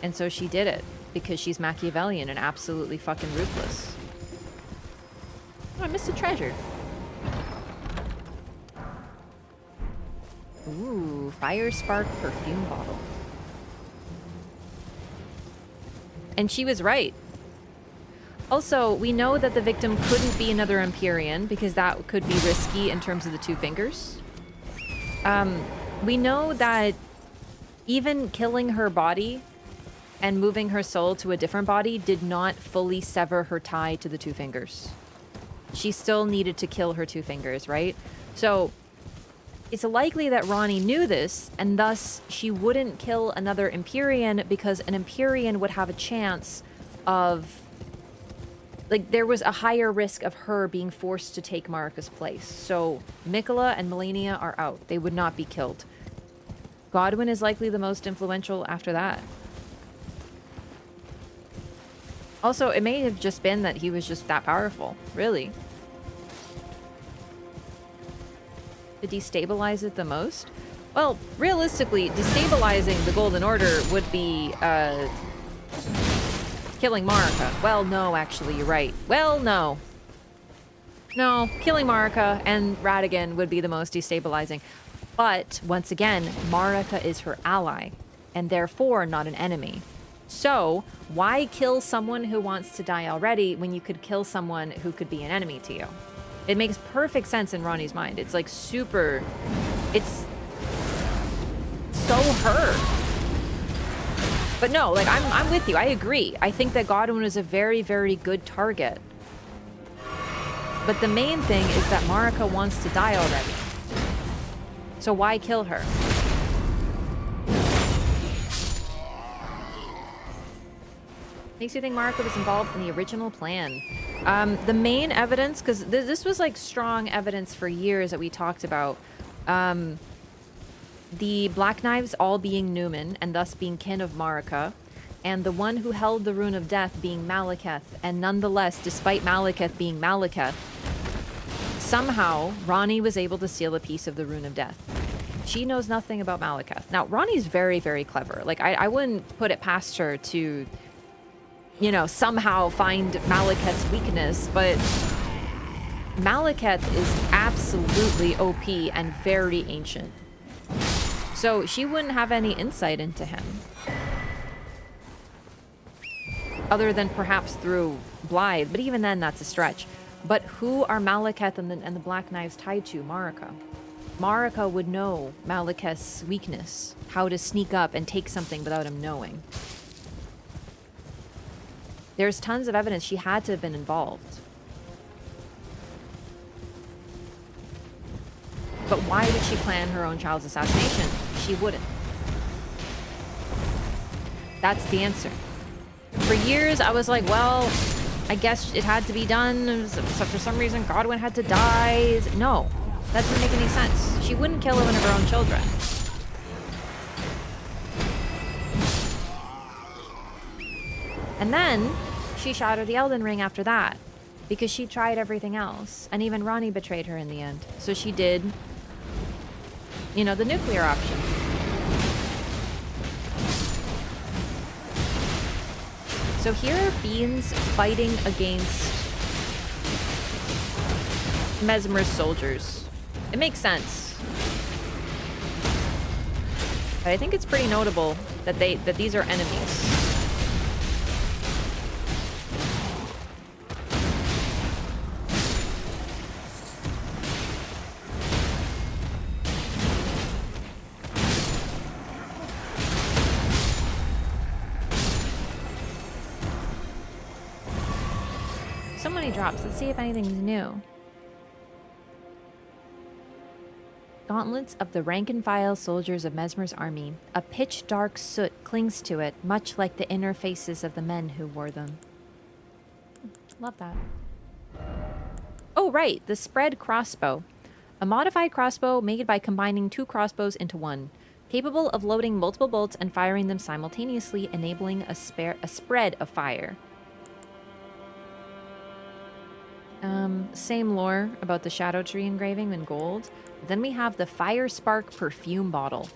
And so she did it, because she's Machiavellian and absolutely fucking ruthless. Oh, I missed a treasure. Ooh, Fire Spark perfume bottle. And she was right. Also, we know that the victim couldn't be another Empyrean because that could be risky in terms of the two fingers. We know that even killing her body and moving her soul to a different body did not fully sever her tie to the two fingers. She still needed to kill her two fingers, right? So it's likely that Ronnie knew this, and thus she wouldn't kill another Empyrean because an Empyrean would have a chance of... Like, there was a higher risk of her being forced to take Marica's place. So Mikola and Melania are out. They would not be killed. Godwin is likely the most influential after that. Also, it may have just been that he was just that powerful, really. To destabilize it the most? Well, realistically, destabilizing the Golden Order would be, killing Marica. Well, no, actually, you're right. Well, no. No, killing Marica and Radigan would be the most destabilizing. But, once again, Marica is her ally, and therefore not an enemy. So, why kill someone who wants to die already when you could kill someone who could be an enemy to you? It makes perfect sense in Ronnie's mind. It's like super... It's so her. But no, like, I'm with you. I agree. I think that Godwin is a very, very good target. But the main thing is that Marica wants to die already. So why kill her? Makes you think Marica was involved in the original plan. The main evidence, because this was like strong evidence for years that we talked about. The Black Knives all being Newman, and thus being kin of Marica, and the one who held the Rune of Death being Malekith, and nonetheless, despite Malekith being Malekith, somehow Ronnie was able to steal a piece of the Rune of Death. She knows nothing about Malekith. Now, Ronnie's very, very clever. Like, I wouldn't put it past her to, you know, somehow find Malekith's weakness, but Malekith is absolutely OP and very ancient. So she wouldn't have any insight into him. Other than perhaps through Blythe, but even then that's a stretch. But who are Malekith and the Black Knives tied to? Marica. Marica would know Malekith's weakness, how to sneak up and take something without him knowing. There's tons of evidence she had to have been involved. But why did she plan her own child's assassination? She wouldn't. That's the answer. For years, I was like, well, I guess it had to be done. So for some reason, Godwin had to die. No, that doesn't make any sense. She wouldn't kill one of her own children. And then she shattered the Elden Ring after that, because she tried everything else. And even Ronnie betrayed her in the end. So she did, you know, the nuclear option. So here are fiends fighting against Mesmer's soldiers. It makes sense. But I think it's pretty notable that these are enemies. So many drops. Let's see if anything's new. Gauntlets of the rank-and-file soldiers of Mesmer's army. A pitch-dark soot clings to it, much like the inner faces of the men who wore them. Love that. Oh, right, the spread crossbow. A modified crossbow made by combining 2 crossbows into one. Capable of loading multiple bolts and firing them simultaneously, enabling a spread of fire. Same lore about the Shadow Tree engraving in gold. Then we have the Fire Spark Perfume Bottle.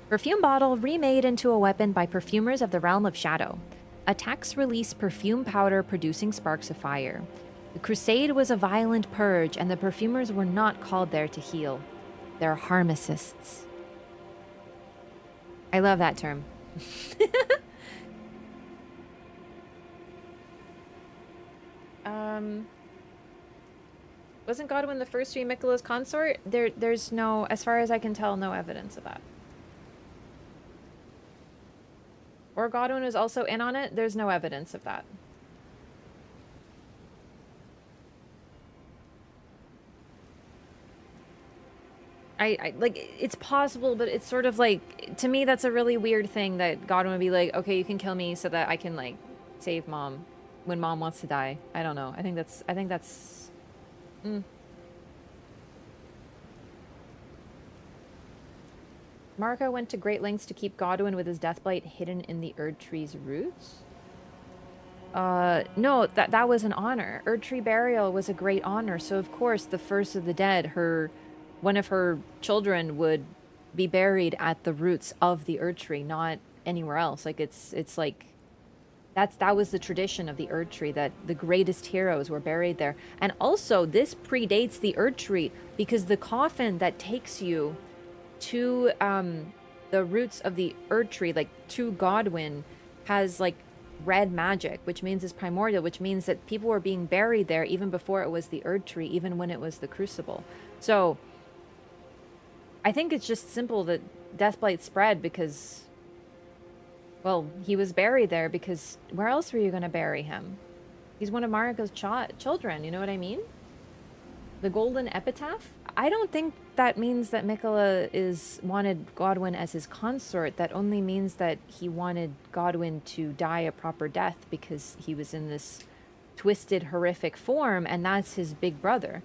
Perfume Bottle remade into a weapon by perfumers of the Realm of Shadow. Attacks release perfume powder producing sparks of fire. The crusade was a violent purge, and the perfumers were not called there to heal. They're harmacists. I love that term. Wasn't Godwin the first to be Miquella's consort? There's no, as far as I can tell, no evidence of that. Or Godwin was also in on it? There's no evidence of that. I like, it's possible, but it's sort of like, to me, that's a really weird thing that Godwin would be like, okay, you can kill me so that I can, like, save Mom when Mom wants to die. I don't know. I think that's... Marica went to great lengths to keep Godwin with his deathblight hidden in the Erd Tree's roots? No, that was an honor. Erd Tree burial was a great honor, so of course the first of the dead, one of her children would be buried at the roots of the Erd Tree, not anywhere else. Like it's like that was the tradition of the Erd Tree, that the greatest heroes were buried there. And also, this predates the Erd Tree, because the coffin that takes you to the roots of the Erd Tree, like to Godwin, has like red magic, which means it's primordial, which means that people were being buried there even before it was the Erd Tree, even when it was the Crucible. So I think it's just simple that Deathblight spread because, well, he was buried there because where else were you going to bury him? He's one of Marica's children, you know what I mean? The Golden Epitaph? I don't think that means that Miquella wanted Godwin as his consort. That only means that he wanted Godwin to die a proper death because he was in this twisted, horrific form, and that's his big brother.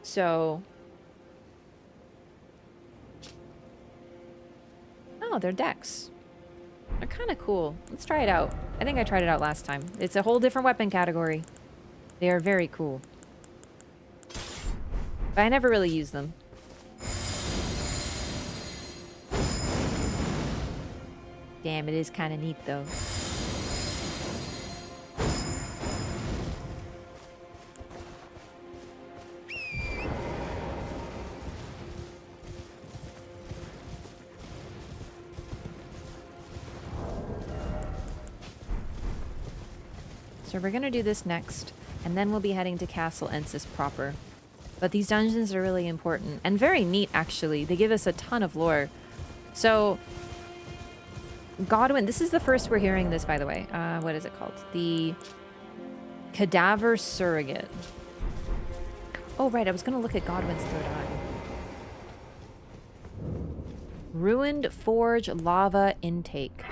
So... Oh, they're decks. They're kind of cool. Let's try it out. I think I tried it out last time. It's a whole different weapon category. They are very cool. But I never really use them. Damn, it is kind of neat though. So we're gonna do this next, and then we'll be heading to Castle Ensis proper. But these dungeons are really important, and very neat actually. They give us a ton of lore. So, Godwin, this is the first we're hearing this, by the way. What is it called? The Cadaver Surrogate. Oh, right, I was gonna look at Godwin's third eye. Ruined Forge Lava Intake.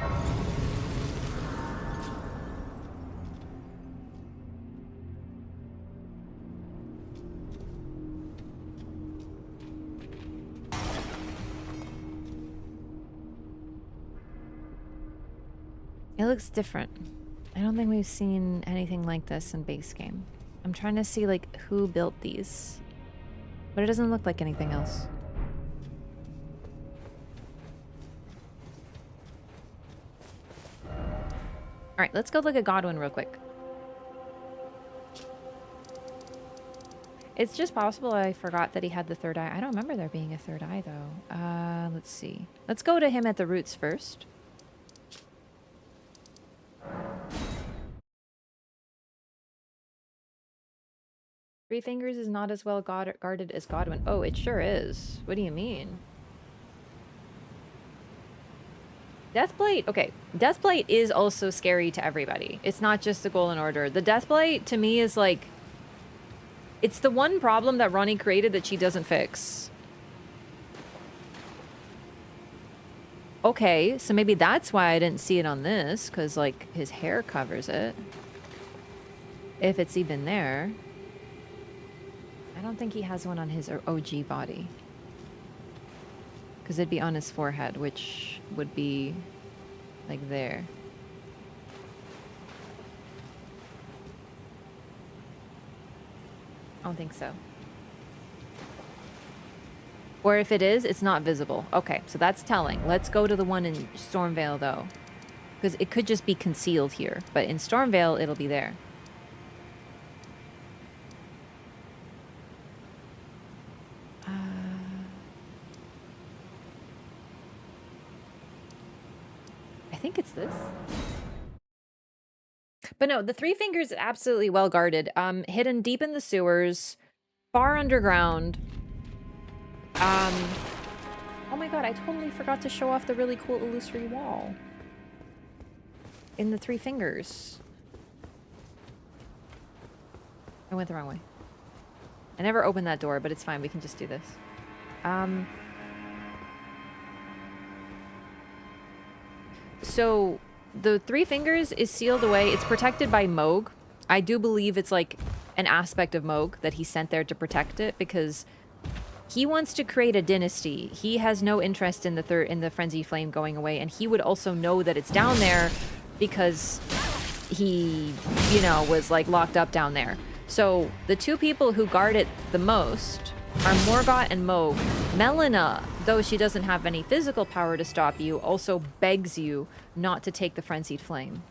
It looks different. I don't think we've seen anything like this in base game. I'm trying to see like who built these, but it doesn't look like anything else. Alright, let's go look at Godwin real quick. It's just possible I forgot that he had the third eye. I don't remember there being a third eye, though. Let's see. Let's go to him at the roots first. Three Fingers is not as well guarded as Godwin. Oh, it sure is. What do you mean? Deathblight, okay. Deathblight is also scary to everybody. It's not just the Golden Order. The Deathblight, to me, is like... It's the one problem that Ronnie created that she doesn't fix. Okay, so maybe that's why I didn't see it on this, because, like, his hair covers it. If it's even there. I don't think he has one on his OG body. Because it'd be on his forehead, which would be like there. I don't think so. Or if it is, it's not visible. Okay, so that's telling. Let's go to the one in Stormvale, though. Because it could just be concealed here. But in Stormvale, it'll be there. I think it's this. But no, the Three Fingers is absolutely well guarded. Hidden deep in the sewers, far underground. Oh my god, I totally forgot to show off the really cool illusory wall. In the Three Fingers. I went the wrong way. I never opened that door, but it's fine. We can just do this. So, the Three Fingers is sealed away. It's protected by Moog. I do believe it's like an aspect of Moog that he sent there to protect it because he wants to create a dynasty. He has no interest in the Frenzy Flame going away, and he would also know that it's down there because he, you know, was like locked up down there. So the two people who guard it the most are Morgott and Moog. Melina, though she doesn't have any physical power to stop you, also begs you not to take the Frenzied Flame.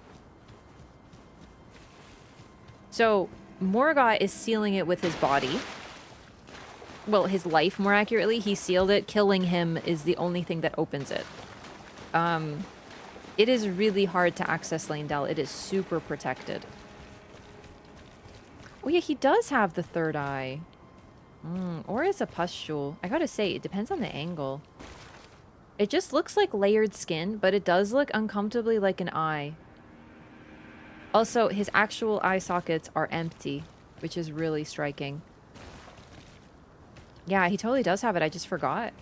So Morgott is sealing it with his body. Well, his life, more accurately. He sealed it. Killing him is the only thing that opens it. It is really hard to access Leyndell. It is super protected. Oh yeah, he does have the third eye. Or it's a pustule. I gotta say, it depends on the angle. It just looks like layered skin, but it does look uncomfortably like an eye. Also, his actual eye sockets are empty, which is really striking. Yeah, he totally does have it. I just forgot.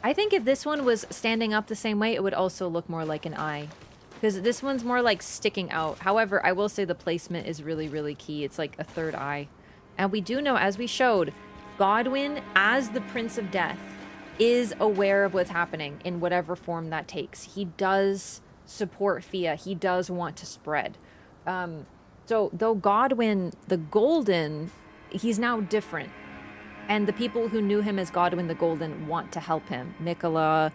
I think if this one was standing up the same way, it would also look more like an eye. Because this one's more like sticking out. However, I will say the placement is really, really key. It's like a third eye. And we do know, as we showed, Godwin, as the Prince of Death, is aware of what's happening in whatever form that takes. He does support Fia. He does want to spread. So though Godwin, the Golden, he's now different. And the people who knew him as Godwin the Golden want to help him. Nicola,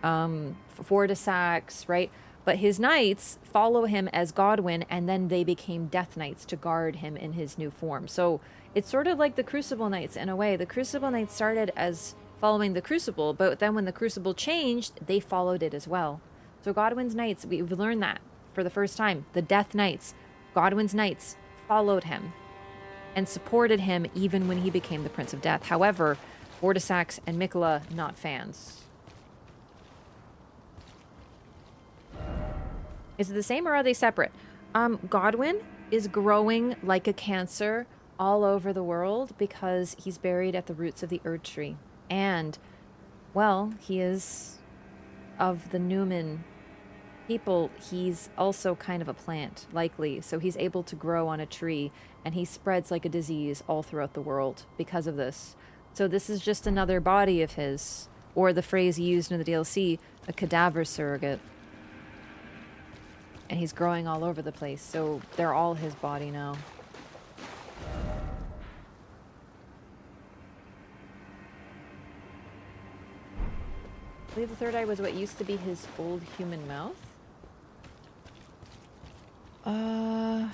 Fortisax, right? But his knights follow him as Godwin, and then they became Death Knights to guard him in his new form. So it's sort of like the Crucible Knights in a way. The Crucible Knights started as following the Crucible, but then when the Crucible changed, they followed it as well. So Godwin's Knights, we've learned that for the first time. The Death Knights, Godwin's Knights, followed him and supported him even when he became the Prince of Death. However, Fortisax and Nicola, not fans. Is it the same or are they separate? Godwin is growing like a cancer all over the world because he's buried at the roots of the Erd Tree. And, well, he is of the Newman people. He's also kind of a plant, likely. So he's able to grow on a tree, and he spreads like a disease all throughout the world because of this. So this is just another body of his, or the phrase he used in the DLC, a cadaver surrogate. And he's growing all over the place, so they're all his body now. I believe the third eye was what used to be his old human mouth. I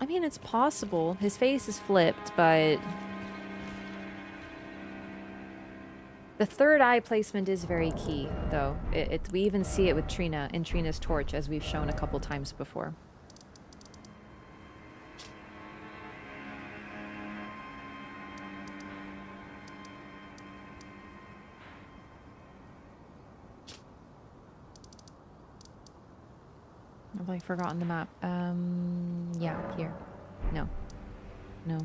mean, it's possible. His face is flipped, but the third eye placement is very key, though. We even see it with Trina in Trina's torch, as we've shown a couple times before. I've like forgotten the map. Yeah, here. No. No.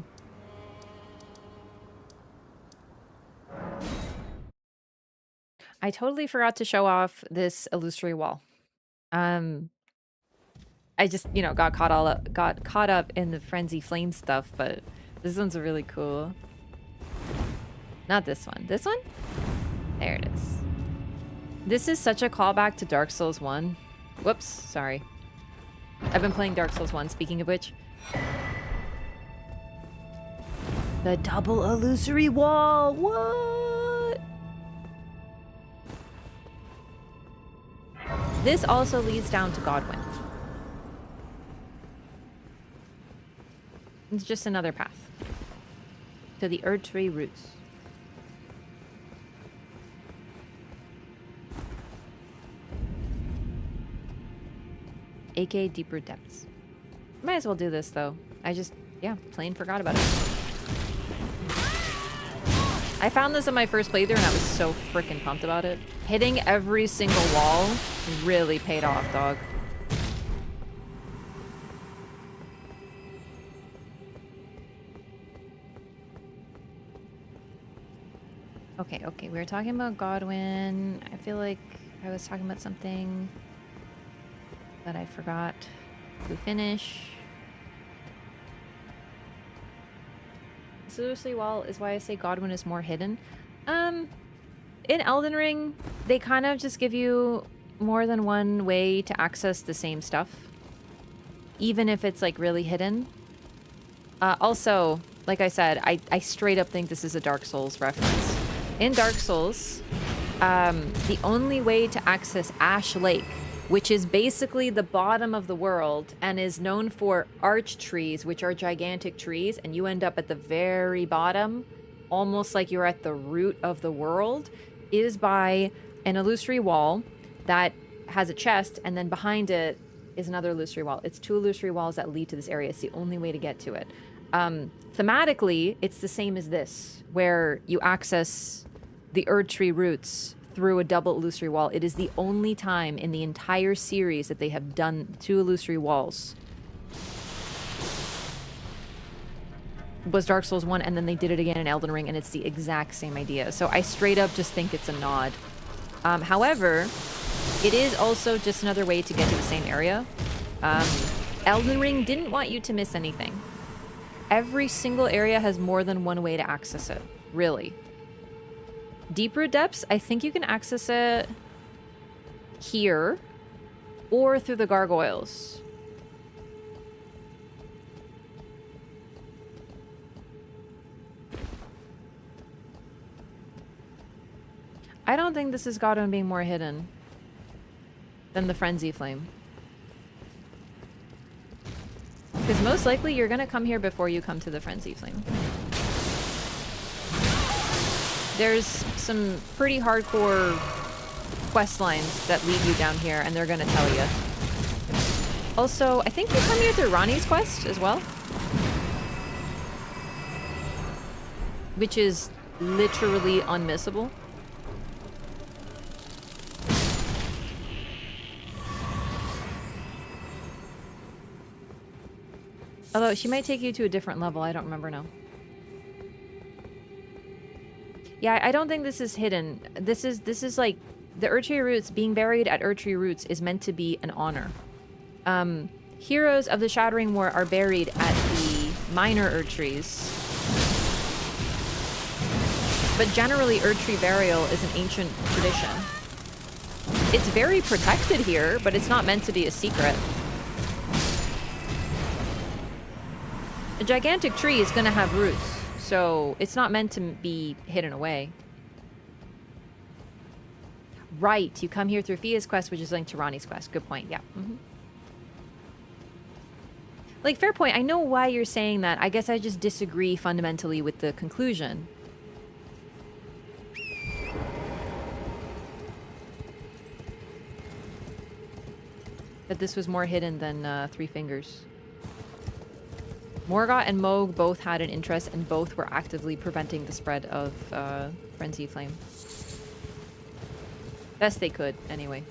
I totally forgot to show off this illusory wall. I just, you know, got caught up in the frenzy flame stuff, but this one's really cool. Not this one. This one? There it is. This is such a callback to Dark Souls 1. Whoops, sorry. I've been playing Dark Souls 1, speaking of which. The double illusory wall! What? This also leads down to Godwin. It's just another path. To the Erdtree roots. aka Deeper Depths. Might as well do this though. I just, yeah, plain forgot about it. I found this in my first playthrough and I was so freaking pumped about it. Hitting every single wall really paid off, dog. Okay, we were talking about Godwin. I feel like I was talking about something that I forgot to finish. Seriously, well, is why I say Godwin is more hidden. In Elden Ring, they kind of just give you more than one way to access the same stuff, even if it's like really hidden. Also, like I said, I straight up think this is a Dark Souls reference. In Dark Souls, the only way to access Ash Lake, which is basically the bottom of the world and is known for arch trees, which are gigantic trees, and you end up at the very bottom, almost like you're at the root of the world, is by an illusory wall that has a chest, and then behind it is another illusory wall. It's two illusory walls that lead to this area. It's the only way to get to it. Thematically, it's the same as this, where you access the Erdtree roots through a double illusory wall. It is the only time in the entire series that they have done two illusory walls. It was Dark Souls 1, and then they did it again in Elden Ring, and it's the exact same idea. So I straight up just think it's a nod. However, it is also just another way to get to the same area. Elden Ring didn't want you to miss anything. Every single area has more than one way to access it, really. Deeper Depths, I think you can access it here or through the gargoyles. I don't think this is Godwin being more hidden than the Frenzy Flame. Because most likely you're going to come here before you come to the Frenzy Flame. There's some pretty hardcore quest lines that lead you down here, and they're going to tell you. Also, I think you come here through Rani's quest as well. Which is literally unmissable. Although she might take you to a different level, I don't remember now. Yeah, I don't think this is hidden. This is like the Erdtree roots. Being buried at Erdtree roots is meant to be an honor. Heroes of the Shattering War are buried at the minor Erdtrees. But generally, Erdtree burial is an ancient tradition. It's very protected here, but it's not meant to be a secret. A gigantic tree is going to have roots, So it's not meant to be hidden away. Right, you come here through Fia's quest, which is linked to Ronnie's quest. Good point, yeah. Like, fair point. I know why you're saying that. I guess I just disagree fundamentally with the conclusion. That this was more hidden than Three Fingers. Morgott and Moog both had an interest and both were actively preventing the spread of Frenzy Flame. Best they could, anyway.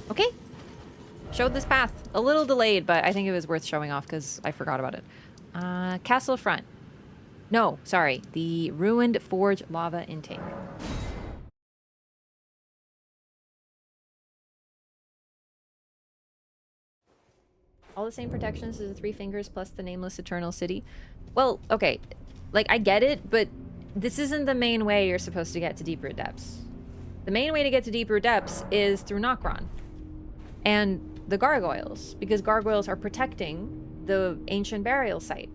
Okay. Showed this path. A little delayed, but I think it was worth showing off because I forgot about it. Castle front. No, sorry. The ruined forge lava intake. All the same protections as the Three Fingers plus the Nameless Eternal City. Well, okay. Like, I get it, but this isn't the main way you're supposed to get to Deeproot Depths. The main way to get to Deeproot Depths is through Nokron. And the gargoyles, because gargoyles are protecting the ancient burial site.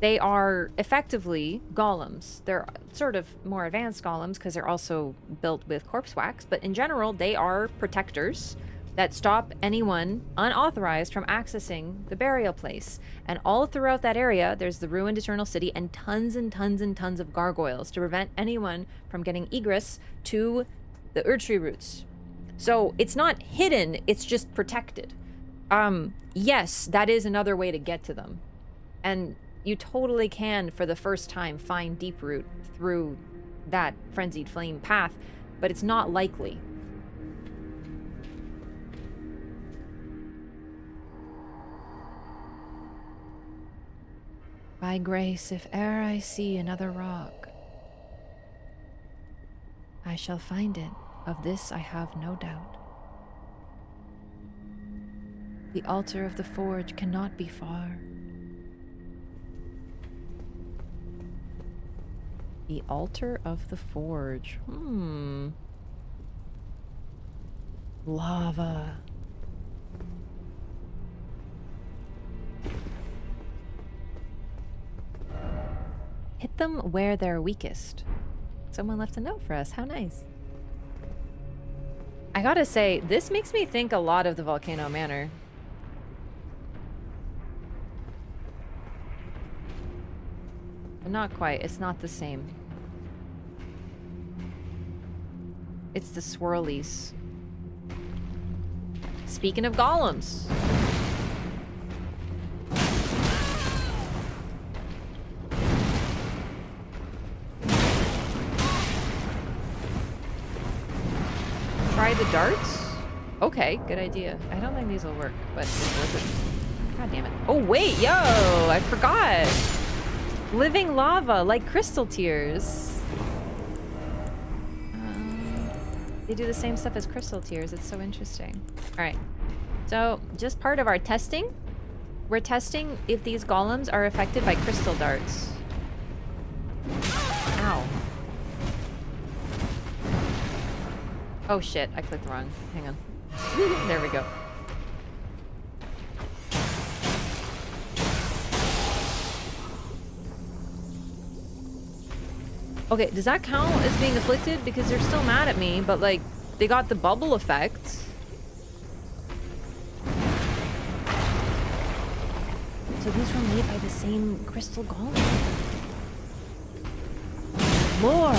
They are effectively golems. They're sort of more advanced golems because they're also built with corpse wax, but in general, they are protectors that stop anyone unauthorized from accessing the burial place. And all throughout that area, there's the ruined Eternal City and tons and tons and tons of gargoyles to prevent anyone from getting egress to the Erdtree roots. So it's not hidden, it's just protected. Yes, that is another way to get to them. And you totally can, for the first time, find Deeproot through that Frenzied Flame path, but it's not likely. By grace, if e'er I see another rock, I shall find it. Of this I have no doubt. The altar of the forge cannot be far. The altar of the forge. Lava. Hit them where they're weakest. Someone left a note for us. How nice. I gotta say, this makes me think a lot of the Volcano Manor. But not quite. It's not the same. It's the swirlies. Speaking of golems. Try the darts? Okay, good idea. I don't think these will work, but it's worth it. God damn it. Oh, wait, yo! I forgot! Living lava, like crystal tears. They do the same stuff as crystal tears. It's so interesting. Alright. So, just part of our testing. We're testing if these golems are affected by crystal darts. Ow. Oh shit, I clicked wrong. Hang on. There we go. Okay, does that count as being afflicted? Because they're still mad at me, but like, they got the bubble effect. So these were made by the same crystal golem. More!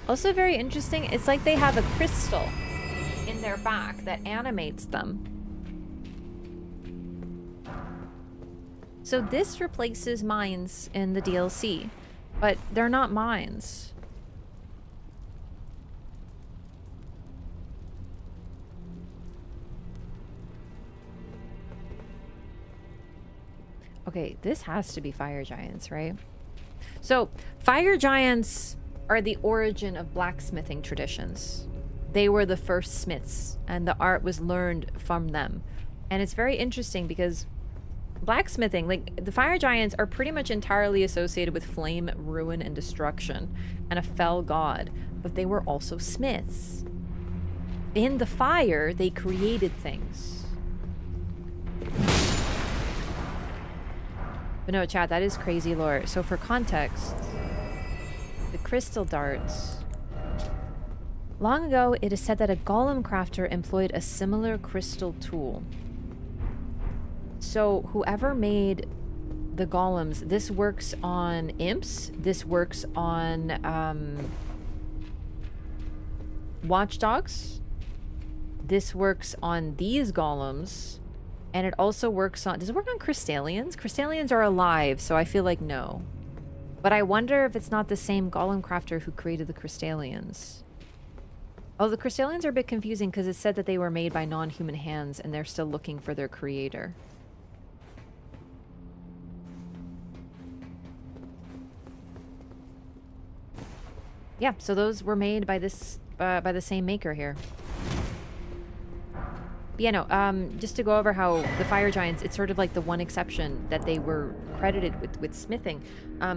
Also very interesting, it's like they have a crystal in their back that animates them. So this replaces mines in the DLC, but they're not mines. Okay, this has to be fire giants, right? So fire giants are the origin of blacksmithing traditions. They were the first smiths, and the art was learned from them. And it's very interesting because blacksmithing, like, the fire giants are pretty much entirely associated with flame, ruin, and destruction, and a fell god, but they were also smiths. In the fire, they created things. But no, chat, that is crazy lore. So for context, the crystal darts. Long ago, it is said that a golem crafter employed a similar crystal tool. So whoever made the golems, this works on imps, this works on watchdogs, this works on these golems, and it also works on... Does it work on crystallians? Crystallians are alive, so I feel like no. But I wonder if it's not the same golem crafter who created the crystallians. Oh, the crystallians are a bit confusing because it said that they were made by non-human hands and they're still looking for their creator. Yeah, so those were made by this by the same maker here. But yeah, no, just to go over how the fire giants, it's sort of like the one exception that they were credited with smithing.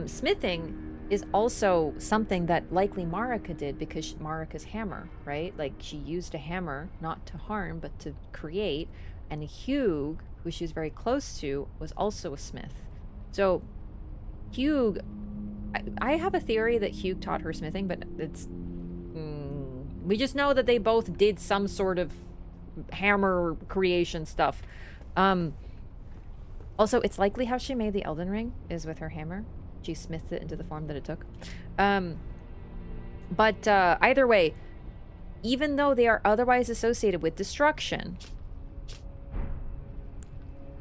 Smithing is also something that likely Marica did because Marica's hammer, right? Like, she used a hammer not to harm but to create, and Hugh, who she was very close to, was also a smith. So Hugh, I have a theory that Hugh taught her smithing, but it's we just know that they both did some sort of hammer creation stuff. Also, it's likely how she made the Elden Ring is with her hammer. She smithed it into the form that it took. But either way, even though they are otherwise associated with destruction,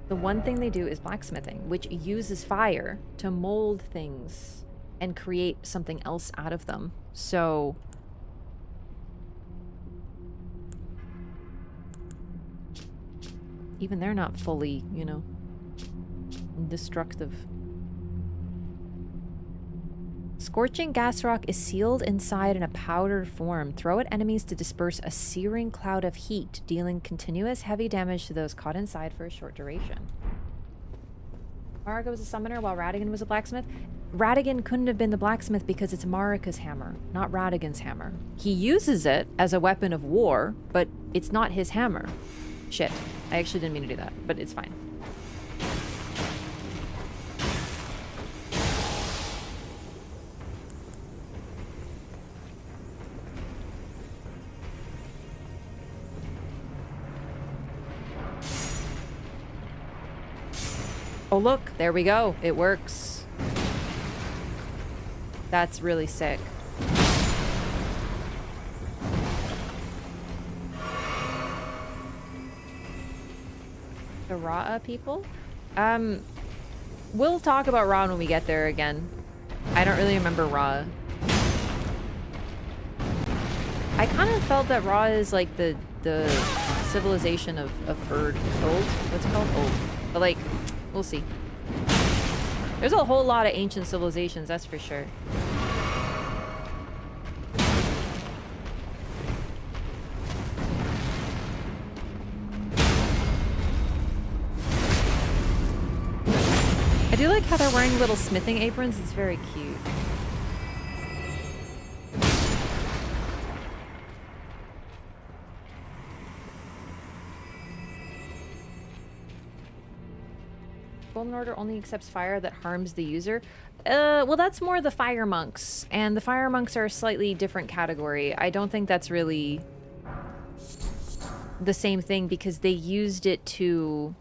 the one thing they do is blacksmithing, which uses fire to mold things and create something else out of them. So even they're not fully, you know, destructive. Scorching gas rock is sealed inside in a powdered form. Throw at enemies to disperse a searing cloud of heat, dealing continuous heavy damage to those caught inside for a short duration. Marica was a summoner while Radigan was a blacksmith. Radigan couldn't have been the blacksmith because it's Marica's hammer, not Radigan's hammer. He uses it as a weapon of war, but it's not his hammer. Shit. I actually didn't mean to do that, but it's fine. Oh, look, there we go. It works. That's really sick. The Rana people? We'll talk about Ra when we get there again. I don't really remember Ra. I kind of felt that Ra is like the civilization of Erd. Old? What's it called? Old. But like, we'll see. There's a whole lot of ancient civilizations, that's for sure. I do like how they're wearing little smithing aprons. It's very cute. Golden Order only accepts fire that harms the user. Well, that's more the fire monks, and the fire monks are a slightly different category. I don't think that's really the same thing because they used it to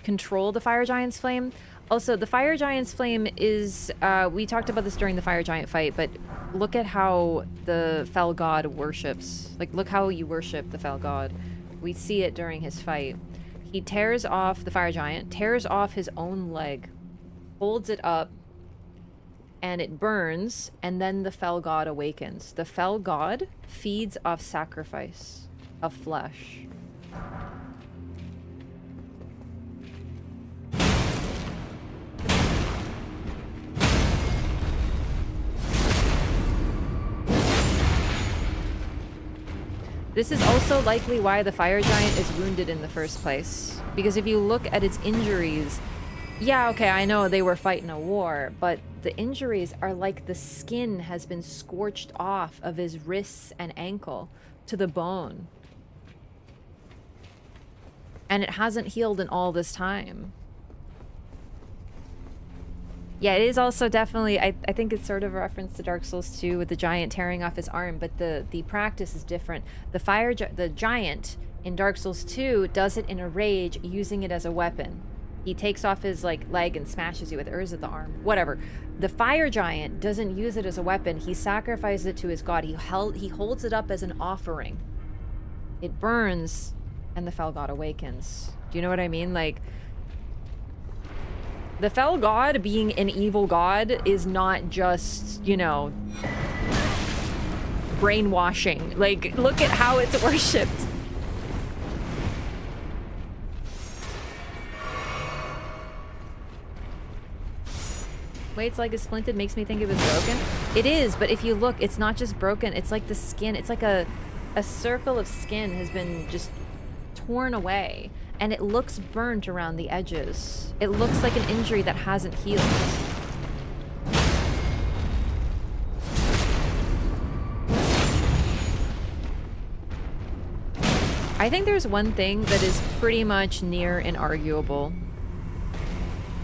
control the fire giant's flame. Also, the fire giant's flame is, we talked about this during the fire giant fight, but look at how the fell god worships. Like, look how you worship the fell god. We see it during his fight. He tears off the fire giant, tears off his own leg, holds it up, and it burns, and then the fell god awakens. The fell god feeds off sacrifice of flesh. This is also likely why the fire giant is wounded in the first place. Because if you look at its injuries, yeah, okay, I know they were fighting a war, but the injuries are like the skin has been scorched off of his wrists and ankle to the bone. And it hasn't healed in all this time. Yeah, it is also definitely, I think it's sort of a reference to Dark Souls 2 with the giant tearing off his arm, but the practice is different. The giant in Dark Souls 2 does it in a rage, using it as a weapon. He takes off his like leg and smashes you with it, or is it the arm? Whatever. The fire giant doesn't use it as a weapon. He sacrifices it to his god. He holds it up as an offering. It burns, and the fell god awakens. Do you know what I mean? Like, the fell god being an evil god is not just, you know, brainwashing. Like, look at how it's worshipped. Wait's leg is splinted makes me think it was broken. It is, but if you look, it's not just broken. It's like the skin. It's like a circle of skin has been just torn away. And it looks burnt around the edges. It looks like an injury that hasn't healed. I think there's one thing that is pretty much near inarguable.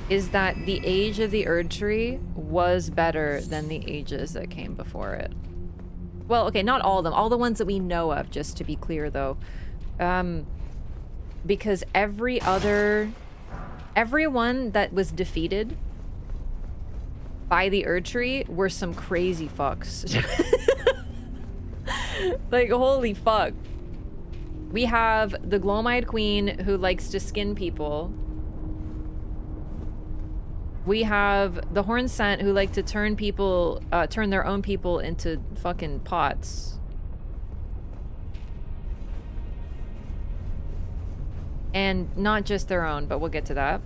Is that the age of the Erd Tree was better than the ages that came before it. Well, okay, not all of them. All the ones that we know of, just to be clear, though. Because everyone that was defeated by the Erd Tree were some crazy fucks. Like, holy fuck. We have the Glomide Queen who likes to skin people. We have the Horn Scent who like to turn their own people into fucking pots. And not just their own, but we'll get to that.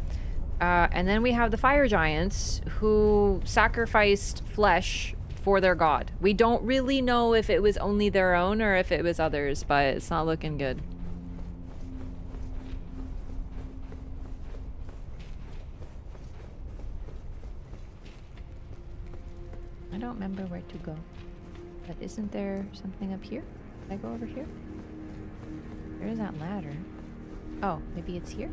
And then we have the fire giants who sacrificed flesh for their god. We don't really know if it was only their own or if it was others, but it's not looking good. I don't remember where to go. But isn't there something up here? Did I go over here? Where is that ladder? Oh, maybe it's here?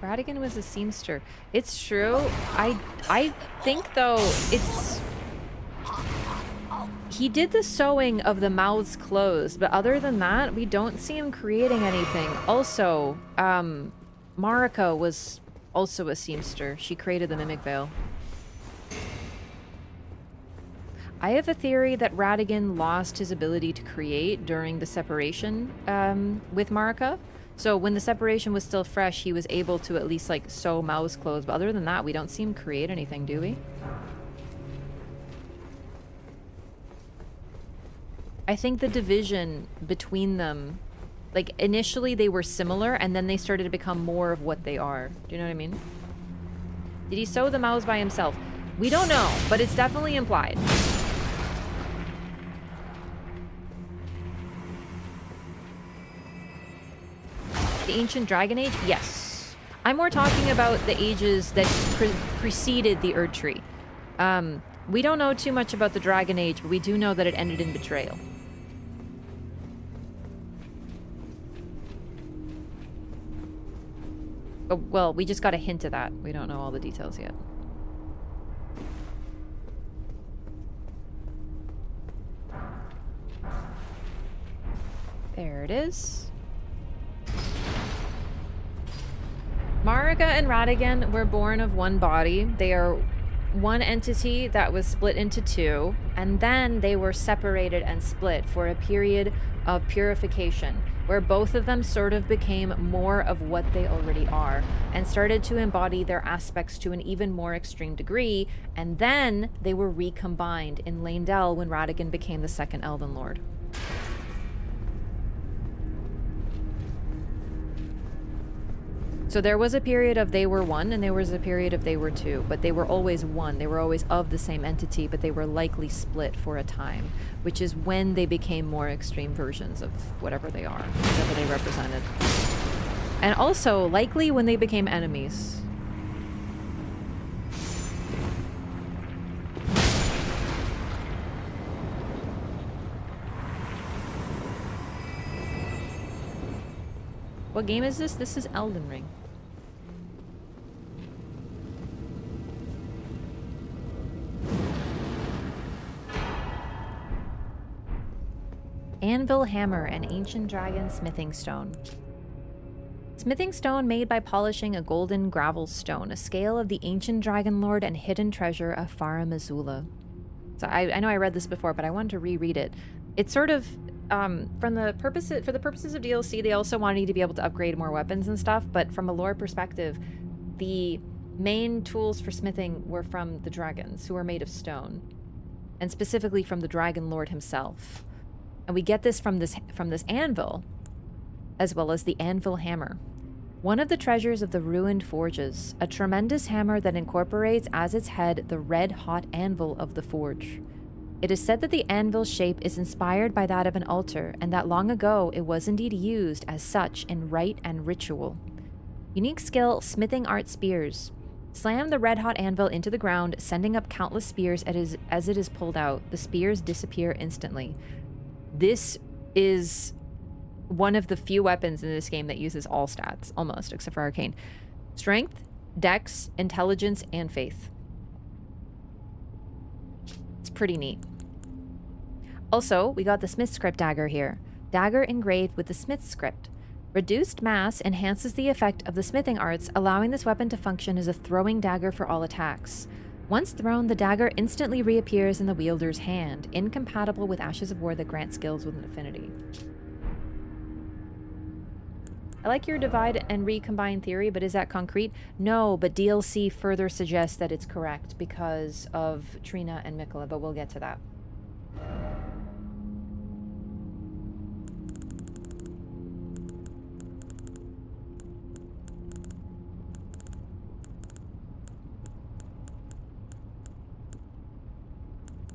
Radigan was a seamster. It's true. I think though it's... He did the sewing of the mouths closed, but other than that, we don't see him creating anything. Also, Marica was also a seamster. She created the Mimic Veil. I have a theory that Radigan lost his ability to create during the separation with Marica. So when the separation was still fresh, he was able to at least like sew mouths closed. But other than that, we don't see him create anything, do we? I think the division between them, like initially they were similar and then they started to become more of what they are. Do you know what I mean? Did he sew the mouths by himself? We don't know, but it's definitely implied. The ancient Dragon Age? Yes. I'm more talking about the ages that preceded the Erd Tree. We don't know too much about the Dragon Age, but we do know that it ended in betrayal. Oh, well, we just got a hint of that. We don't know all the details yet. There it is. Marica and Radigan were born of one body. They are one entity that was split into two, and then they were separated and split for a period of purification, where both of them sort of became more of what they already are, and started to embody their aspects to an even more extreme degree, and then they were recombined in Leyndell when Radigan became the second Elden Lord. So there was a period of they were one, and there was a period of they were two, but they were always one. They were always of the same entity, but they were likely split for a time, which is when they became more extreme versions of whatever they are, whatever they represented. And also, likely when they became enemies. What game is this? This is Elden Ring. Anvil Hammer, an ancient dragon smithing stone. Smithing stone made by polishing a golden gravel stone, a scale of the ancient dragon lord and hidden treasure of Farum Azula. So I know I read this before, but I wanted to reread it. It's sort of for the purposes of DLC, they also wanted you to be able to upgrade more weapons and stuff, but from a lore perspective, the main tools for smithing were from the dragons, who were made of stone, and specifically from the dragon lord himself. And we get this from this anvil, as well as the anvil hammer. One of the treasures of the ruined forges, a tremendous hammer that incorporates as its head the red-hot anvil of the forge. It is said that the anvil's shape is inspired by that of an altar, and that long ago it was indeed used as such in rite and ritual. Unique skill, smithing art spears. Slam the red-hot anvil into the ground, sending up countless spears as it is pulled out. The spears disappear instantly. This is one of the few weapons in this game that uses all stats, almost, except for Arcane. Strength, Dex, Intelligence, and Faith. It's pretty neat. Also, we got the Smith Script dagger here. Dagger engraved with the Smith Script. Reduced mass enhances the effect of the smithing arts, allowing this weapon to function as a throwing dagger for all attacks. Once thrown, the dagger instantly reappears in the wielder's hand, incompatible with Ashes of War that grant skills with an affinity. I like your divide and recombine theory, but is that concrete? No, but DLC further suggests that it's correct because of Trina and Mikula, but we'll get to that.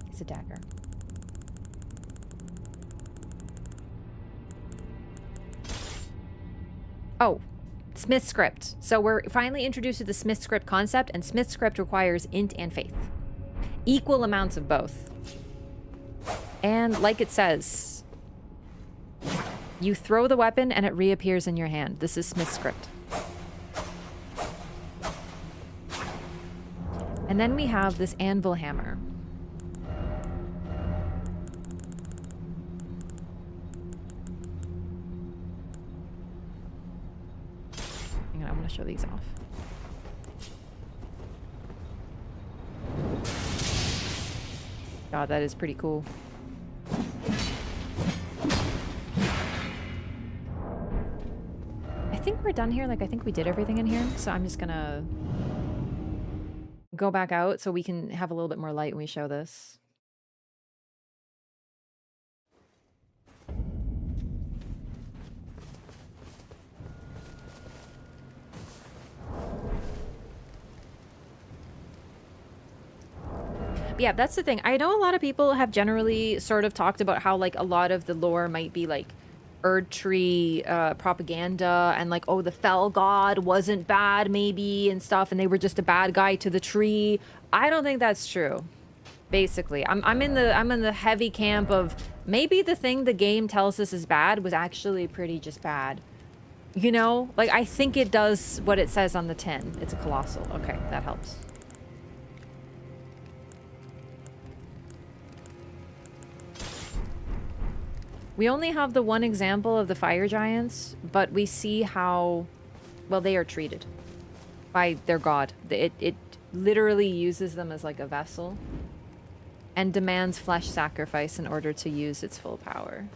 It's a dagger. Oh, Smith Script. So we're finally introduced to the Smith Script concept, and Smith Script requires int and faith. Equal amounts of both. And like it says, you throw the weapon and it reappears in your hand. This is Smith Script. And then we have this anvil hammer. I'm going to show these off. God, that is pretty cool. I think we're done here. Like, I think we did everything in here. So I'm just going to go back out so we can have a little bit more light when we show this. Yeah, that's the thing. I know a lot of people have generally sort of talked about how, like, a lot of the lore might be, like, Erd Tree propaganda and, like, oh, the Fell God wasn't bad, maybe, and stuff, and they were just a bad guy to the tree. I don't think that's true, basically. I'm in the heavy camp of maybe the thing the game tells us is bad was actually pretty just bad. You know? Like, I think it does what it says on the tin. It's a colossal. Okay, that helps. We only have the one example of the fire giants, but we see how, well, they are treated by their god. It literally uses them as like a vessel and demands flesh sacrifice in order to use its full power.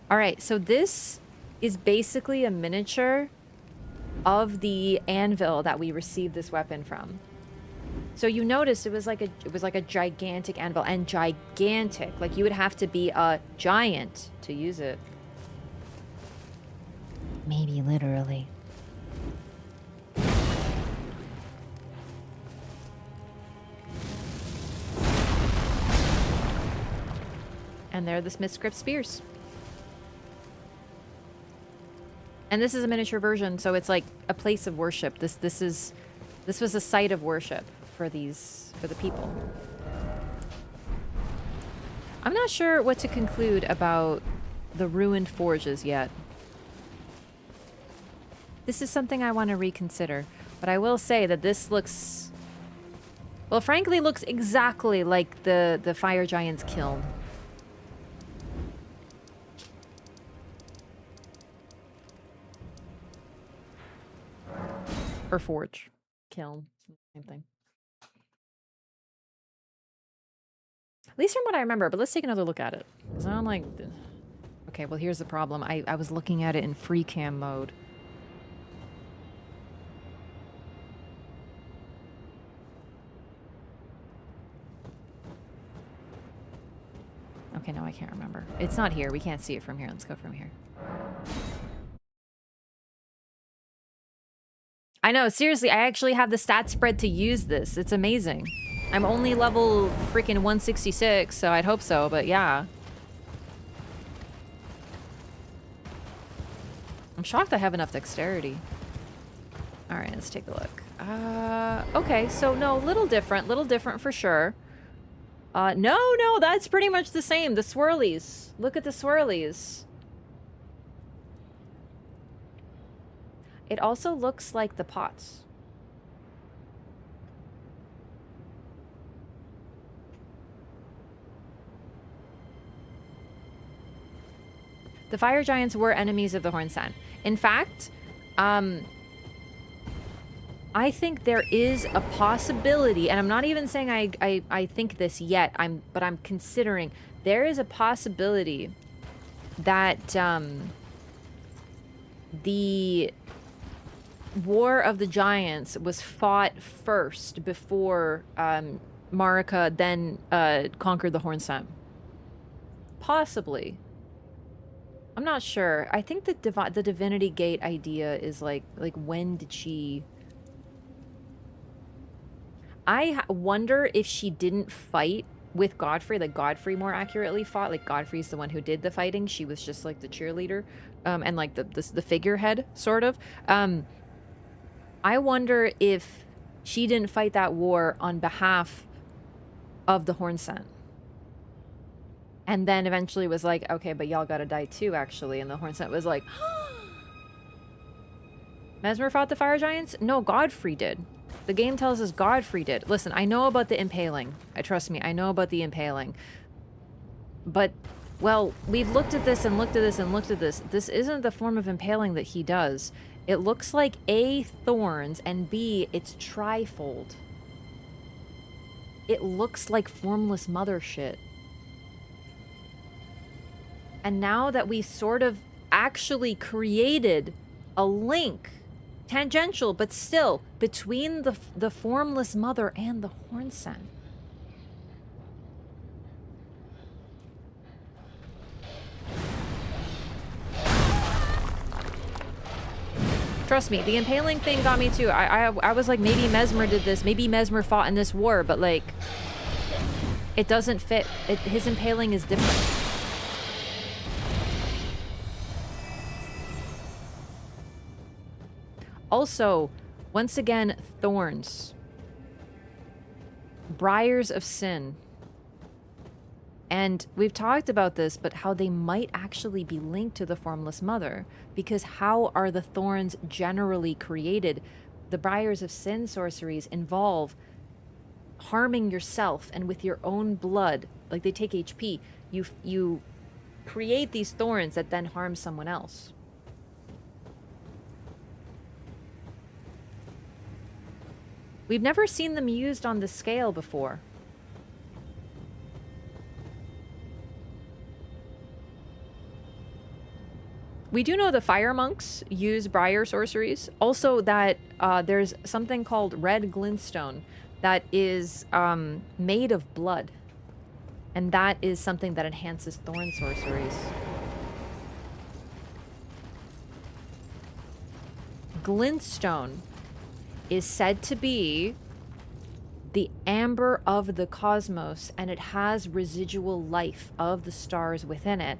All right, so this is basically a miniature of the anvil that we received this weapon from. So you notice it was like a gigantic anvil, and gigantic, like you would have to be a giant to use it. Maybe literally. And they're the Smith's Crypt spears. And this is a miniature version, so it's like a place of worship. This was a site of worship for the people. I'm not sure what to conclude about the ruined forges yet. This is something I want to reconsider, but I will say that this looks, well, frankly, looks exactly like the Fire Giant's kiln. Or forge. Kiln. Same thing. At least from what I remember, but let's take another look at it. Because I don't like... Okay, well, here's the problem. I was looking at it in free cam mode. Okay, no, I can't remember. It's not here. We can't see it from here. Let's go from here. I know, seriously, I actually have the stat spread to use this. It's amazing. I'm only level freaking 166, so I'd hope so, but yeah. I'm shocked I have enough dexterity. Alright, let's take a look. Okay, so no, little different for sure. No, that's pretty much the same. The swirlies. Look at the swirlies. It also looks like the pots. The fire giants were enemies of the Hornsan. In fact, I think there is a possibility, and I'm not even saying I think this yet, but I'm considering there is a possibility that the War of the Giants was fought first before Marica then conquered the Hornsan. Possibly. I'm not sure. I think the Divinity Gate idea is like when did she... I wonder if she didn't fight with Godfrey, like Godfrey more accurately fought, like Godfrey's the one who did the fighting, she was just like the cheerleader, and like the figurehead, sort of. I wonder if she didn't fight that war on behalf of the Hornsan. And then eventually was like, okay, but y'all gotta die too, actually. And the Hornset was like, Mesmer fought the fire giants? No, Godfrey did. The game tells us Godfrey did. Listen, I know about the impaling. Trust me, I know about the impaling. But, well, we've looked at this and looked at this and looked at this. This isn't the form of impaling that he does. It looks like A, thorns, and B, it's trifold. It looks like Formless Mother shit. And now that we sort of actually created a link, tangential, but still, between the Formless Mother and the Hornsan. Trust me, the impaling thing got me too. I was like, maybe Mesmer did this, maybe Mesmer fought in this war, but like, it doesn't fit. His impaling is different. Also, once again, thorns. Briars of sin. And we've talked about this, but how they might actually be linked to the Formless Mother. Because how are the thorns generally created? The Briars of Sin sorceries involve harming yourself and with your own blood. Like, they take HP. You create these thorns that then harm someone else. We've never seen them used on this scale before. We do know the fire monks use briar sorceries. Also that there's something called red glintstone that is made of blood. And that is something that enhances thorn sorceries. glintstone is said to be the amber of the cosmos, and it has residual life of the stars within it.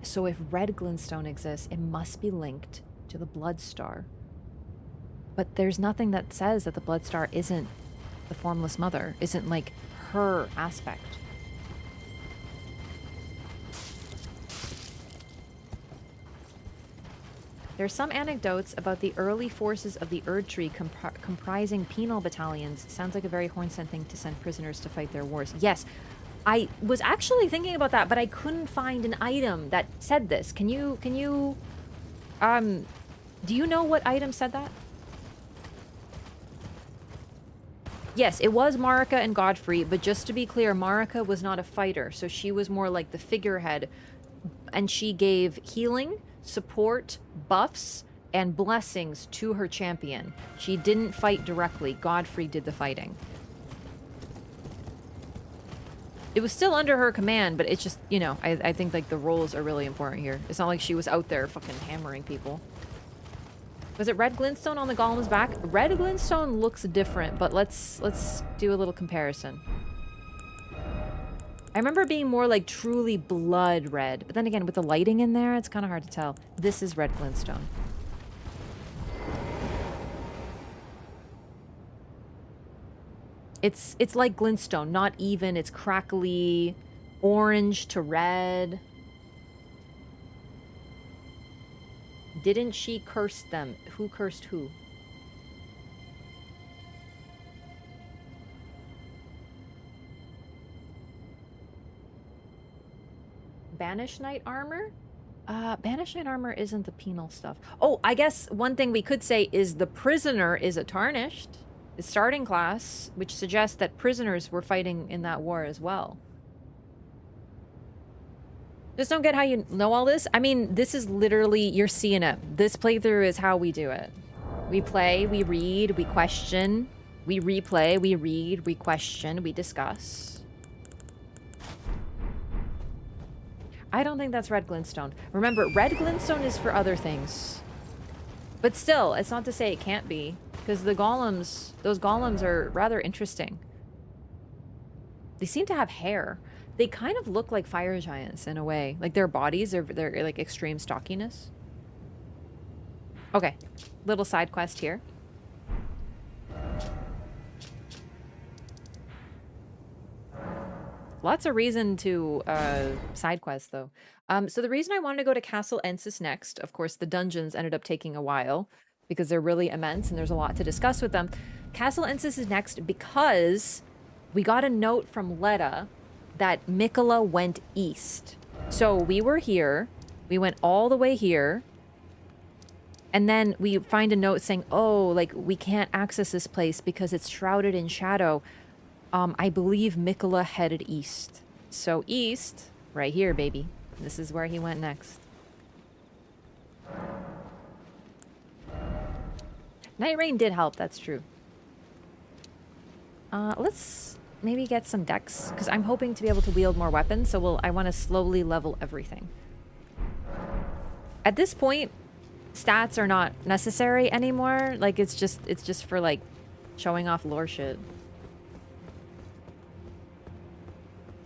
So if red glintstone exists, it must be linked to the blood star. But there's nothing that says that the blood star isn't the formless mother, isn't like her aspect. There are some anecdotes about the early forces of the Erd Tree comprising penal battalions. Sounds like a very Hornsent thing to send prisoners to fight their wars. Yes, I was actually thinking about that, but I couldn't find an item that said this. Can you, do you know what item said that? Yes, it was Marica and Godfrey, but just to be clear, Marica was not a fighter, so she was more like the figurehead, and she gave healing, support, buffs, and blessings to her champion. She didn't fight directly. Godfrey did the fighting. It was still under her command, but it's just, you know, I think like the roles are really important here. It's not like she was out there fucking hammering people. Was it red glintstone on the golem's back? Red glintstone looks different, but let's do a little comparison. I remember being more like truly blood red, but then again, with the lighting in there, it's kind of hard to tell. This is red glintstone. It's like glintstone, not even. It's crackly, orange to red. Didn't she curse them? Who cursed who? Banish Knight armor? Banish Knight armor isn't the penal stuff. Oh, I guess one thing we could say is the prisoner is a tarnished. The starting class, which suggests that prisoners were fighting in that war as well. Just don't get how you know all this. I mean, this is literally, you're seeing it. This playthrough is how we do it. We play, we read, we question, we replay, we read, we question, we discuss. I don't think that's red glintstone. Remember, red glintstone is for other things. But still, it's not to say it can't be, because the golems, those golems are rather interesting. They seem to have hair. They kind of look like fire giants in a way. Like their bodies, they're like extreme stockiness. Okay, little side quest here. Lots of reason to side quest though. So the reason I wanted to go to Castle Ensis next, of course, the dungeons ended up taking a while because they're really immense and there's a lot to discuss with them. Castle Ensis is next because we got a note from Letta that Mikola went east. So we were here, we went all the way here, and then we find a note saying, oh, like we can't access this place because it's shrouded in shadow. I believe Mikola headed east. So east, right here, baby. This is where he went next. Night Rain did help, that's true. Let's maybe get some decks, because I'm hoping to be able to wield more weapons, so I want to slowly level everything. At this point, stats are not necessary anymore. Like, it's just for, like, showing off lore shit.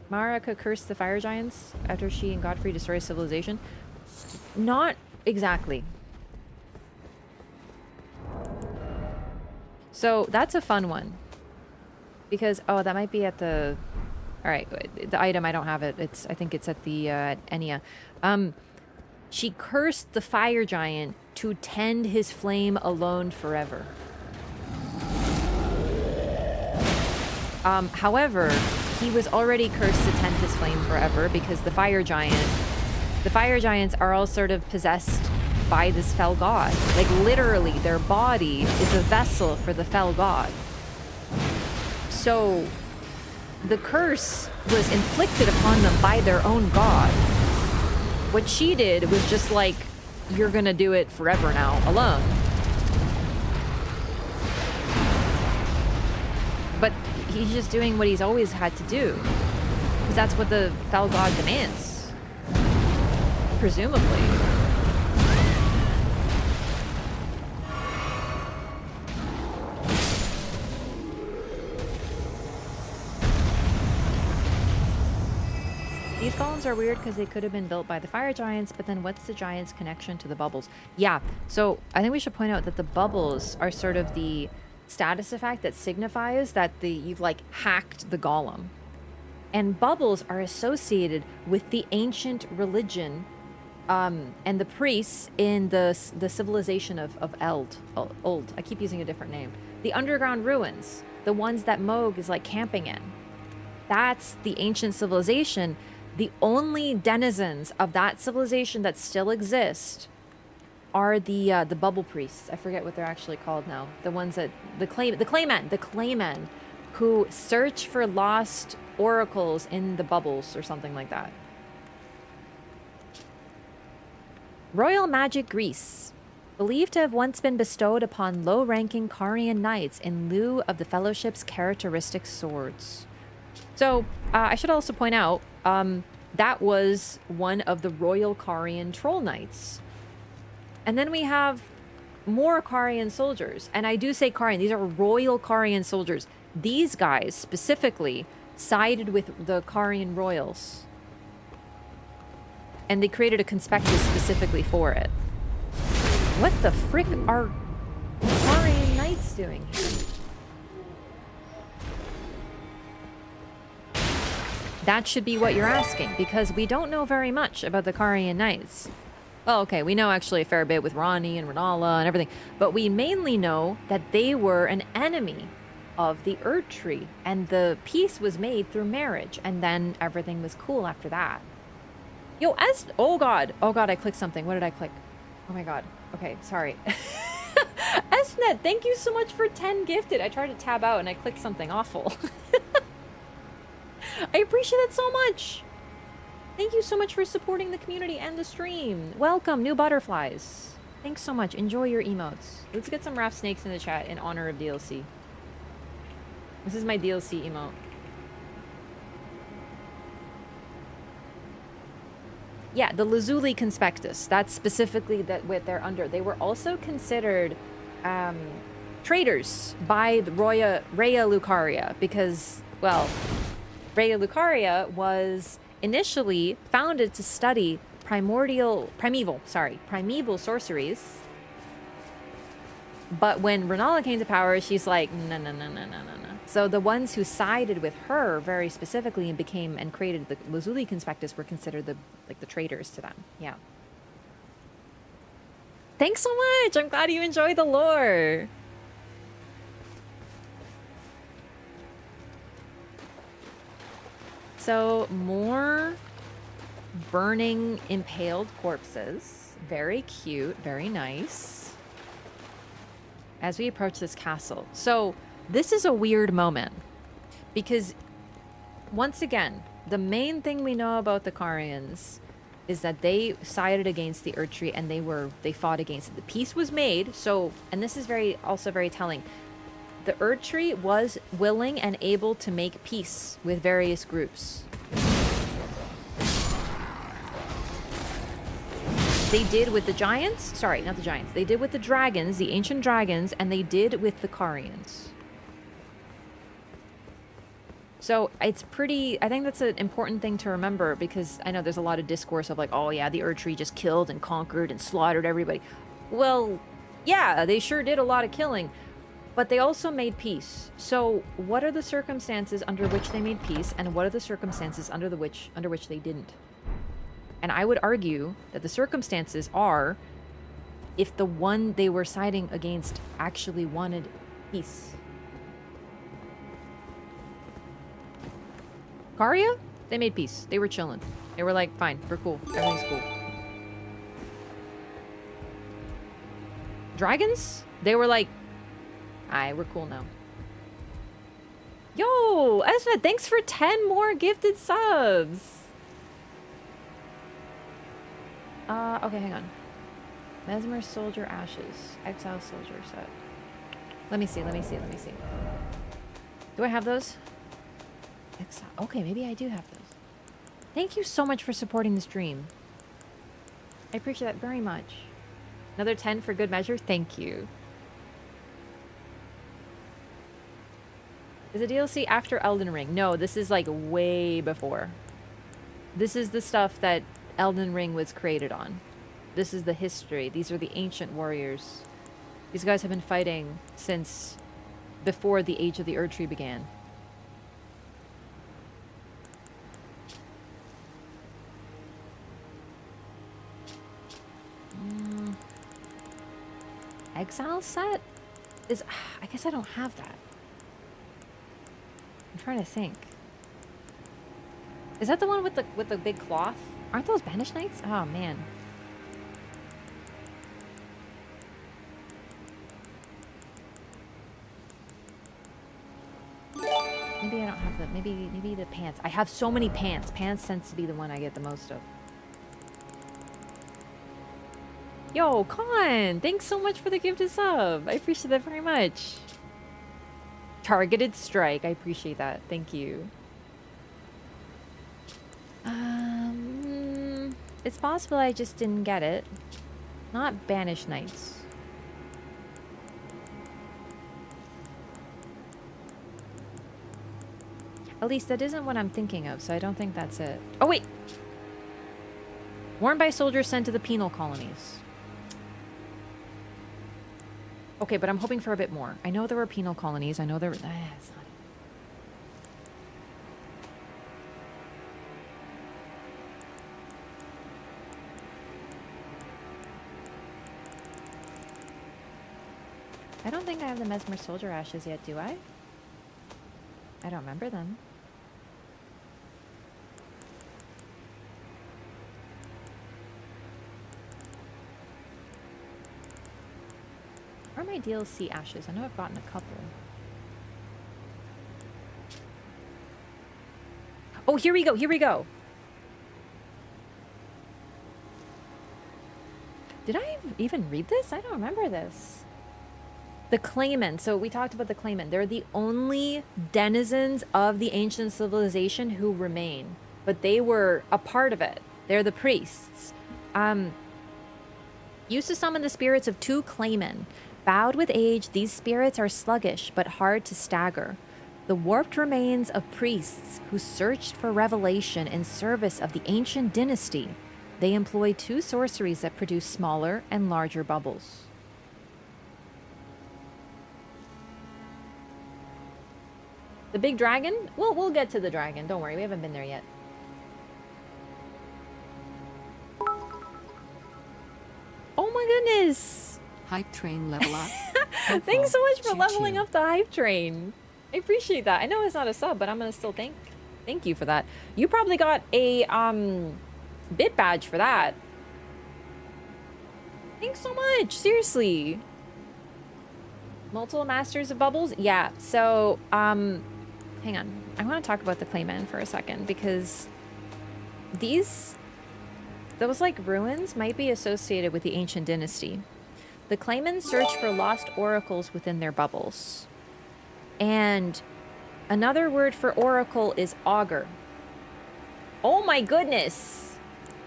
Marica cursed the fire giants after she and Godfrey destroy civilization. Not exactly. So that's a fun one. Because, oh, that might be at the... Alright, the item, I don't have it. I think it's at the Enya. She cursed the fire giant to tend his flame alone forever. However, he was already cursed to tend his flame forever because the fire giants are all sort of possessed by this fell god. Like, literally, their body is a vessel for the fell god. So, the curse was inflicted upon them by their own god. What she did was just like, you're gonna do it forever now, alone. But he's just doing what he's always had to do. Because that's what the fell god demands. Presumably. These golems are weird because they could have been built by the fire giants, but then what's the giants' connection to the bubbles? Yeah, so I think we should point out that the bubbles are sort of the status effect that signifies that you've like hacked the golem. And bubbles are associated with the ancient religion and the priests in the civilization of Old. I keep using a different name. The underground ruins, the ones that Moog is like camping in. That's the ancient civilization. The only denizens of that civilization that still exist are the bubble priests. I forget what they're actually called now. The ones that the claymen who search for lost oracles in the bubbles or something like that. Royal magic Greece, believed to have once been bestowed upon low-ranking Carian knights in lieu of the Fellowship's characteristic swords. So, I should also point out, that was one of the Royal Carian Troll Knights. And then we have more Carian soldiers. And I do say Carian, these are Royal Carian soldiers. These guys, specifically, sided with the Carian Royals. And they created a conspectus specifically for it. What the frick are Carian Knights doing here? That should be what you're asking, because we don't know very much about the Carian Knights. Well, okay, we know actually a fair bit with Rani and Rana and everything, but we mainly know that they were an enemy of the Erd Tree, and the peace was made through marriage, and then everything was cool after that. Yo, oh god, I clicked something. What did I click? Oh my god. Okay, sorry. Esnet, thank you so much for 10 gifted. I tried to tab out and I clicked something awful. I appreciate it so much. Thank you so much for supporting the community and the stream. Welcome, new butterflies. Thanks so much. Enjoy your emotes. Let's get some Wraff snakes in the chat in honor of DLC. This is my DLC emote. Yeah, the Lazuli Conspectus. That's specifically what they're under. They were also considered traitors by the Rhea Lucaria because, well, Rhea Lucaria was initially founded to study primeval sorceries. But when Rana came to power, she's like, no. So the ones who sided with her very specifically and created the Lazuli Conspectus were considered the traitors to them. Yeah. Thanks so much. I'm glad you enjoy the lore. So more burning impaled corpses. Very cute, very nice. As we approach this castle. So this is a weird moment because once again, the main thing we know about the Carians is that they sided against the Erd Tree and they fought against it. The peace was made, so, and this is also very telling. The Erd Tree was willing and able to make peace with various groups. They did with the giants, sorry, not the giants. They did with the dragons, the ancient dragons, and they did with the Carians. So it's pretty, I think that's an important thing to remember because I know there's a lot of discourse of like, oh yeah, the Erd Tree just killed and conquered and slaughtered everybody. Well, yeah, they sure did a lot of killing, but they also made peace. So what are the circumstances under which they made peace and what are the circumstances under which they didn't? And I would argue that the circumstances are if the one they were siding against actually wanted peace. Caria? They made peace. They were chilling. They were like, fine, we're cool. Everything's cool. Dragons? They were like, we're cool now. Yo, Esna, thanks for 10 more gifted subs. Okay, hang on. Mesmer Soldier Ashes. Exile Soldier set. Let me see. Do I have those? Exile. Okay, maybe I do have those. Thank you so much for supporting the stream. I appreciate that very much. Another 10 for good measure? Thank you. Is a DLC after Elden Ring? No, this is like way before. This is the stuff that Elden Ring was created on. This is the history. These are the ancient warriors. These guys have been fighting since before the Age of the Erd Tree began. Exile set is... I guess I don't have that. I'm trying to think. Is that the one with the big cloth? Aren't those Banished Knights? Oh, man. Maybe I don't have the... Maybe the pants. I have so many pants. Pants tends to be the one I get the most of. Yo, Con! Thanks so much for the gifted sub. I appreciate that very much. Targeted strike. I appreciate that. Thank you. It's possible I just didn't get it. Not Banished Knights. At least that isn't what I'm thinking of, so I don't think that's it. Oh, wait! Worn by soldiers sent to the penal colonies. Okay, but I'm hoping for a bit more. I know there were penal colonies. I know there were... it's not... I don't think I have the Mesmer Soldier Ashes yet, do I? I don't remember them. Where are my DLC ashes? I know I've gotten a couple. Oh, here we go, here we go. Did I even read this? I don't remember this. The Claymen. So we talked about the Claymen. They're the only denizens of the ancient civilization who remain. But they were a part of it. They're the priests. Used to summon the spirits of 2 Claymen. Bowed with age, these spirits are sluggish but hard to stagger. The warped remains of priests who searched for revelation in service of the ancient dynasty. They employ 2 sorceries that produce smaller and larger bubbles. The big dragon? We'll get to the dragon. Don't worry, we haven't been there yet. Oh my goodness! Hype train level up. Thanks so much for leveling up the hype train. I appreciate that. I know it's not a sub, but I'm gonna still thank you for that. You probably got a bit badge for that. Thanks so much. Seriously. Multiple masters of bubbles? Yeah. So hang on. I want to talk about the Claymen for a second because those like ruins might be associated with the ancient dynasty. The Claymen search for lost oracles within their bubbles. And another word for oracle is augur. Oh my goodness.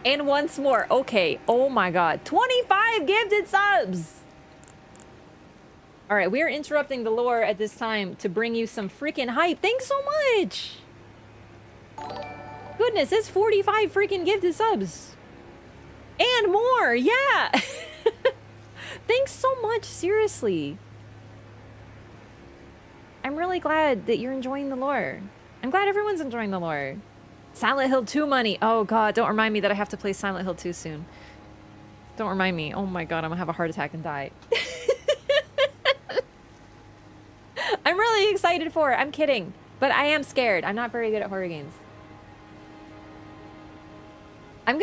And once more. Okay. Oh my god. 25 gifted subs. All right, we are interrupting the lore at this time to bring you some freaking hype. Thanks so much. Goodness, it's 45 freaking gifted subs. And more, yeah. Thanks so much, seriously. I'm really glad that you're enjoying the lore. I'm glad everyone's enjoying the lore. Silent Hill 2 money. Oh god, don't remind me that I have to play Silent Hill 2 soon. Don't remind me. Oh my god, I'm gonna have a heart attack and die. I'm really excited for it. I'm kidding. But I am scared. I'm not very good at horror games. I'm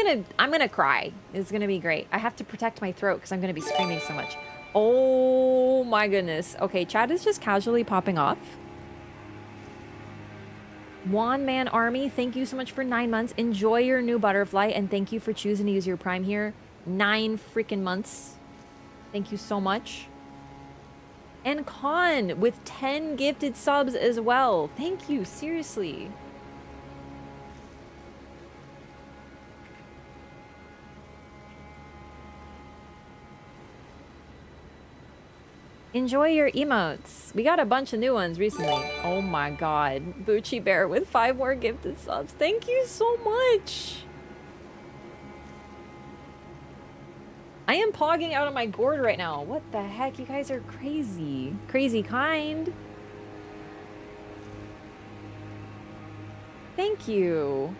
gonna cry. It's gonna be great. I have to protect my throat because I'm gonna be screaming so much. Oh my goodness. Okay, chat is just casually popping off. One Man Army, thank you so much for 9 months. Enjoy your new butterfly and thank you for choosing to use your Prime here. 9 freaking months. Thank you so much. And Con with 10 gifted subs as well. Thank you, seriously. Enjoy your emotes. We got a bunch of new ones recently. Oh my god. Bucci Bear with 5 more gifted subs. Thank you so much. I am pogging out of my gourd right now. What the heck? You guys are crazy. Crazy kind. Thank you.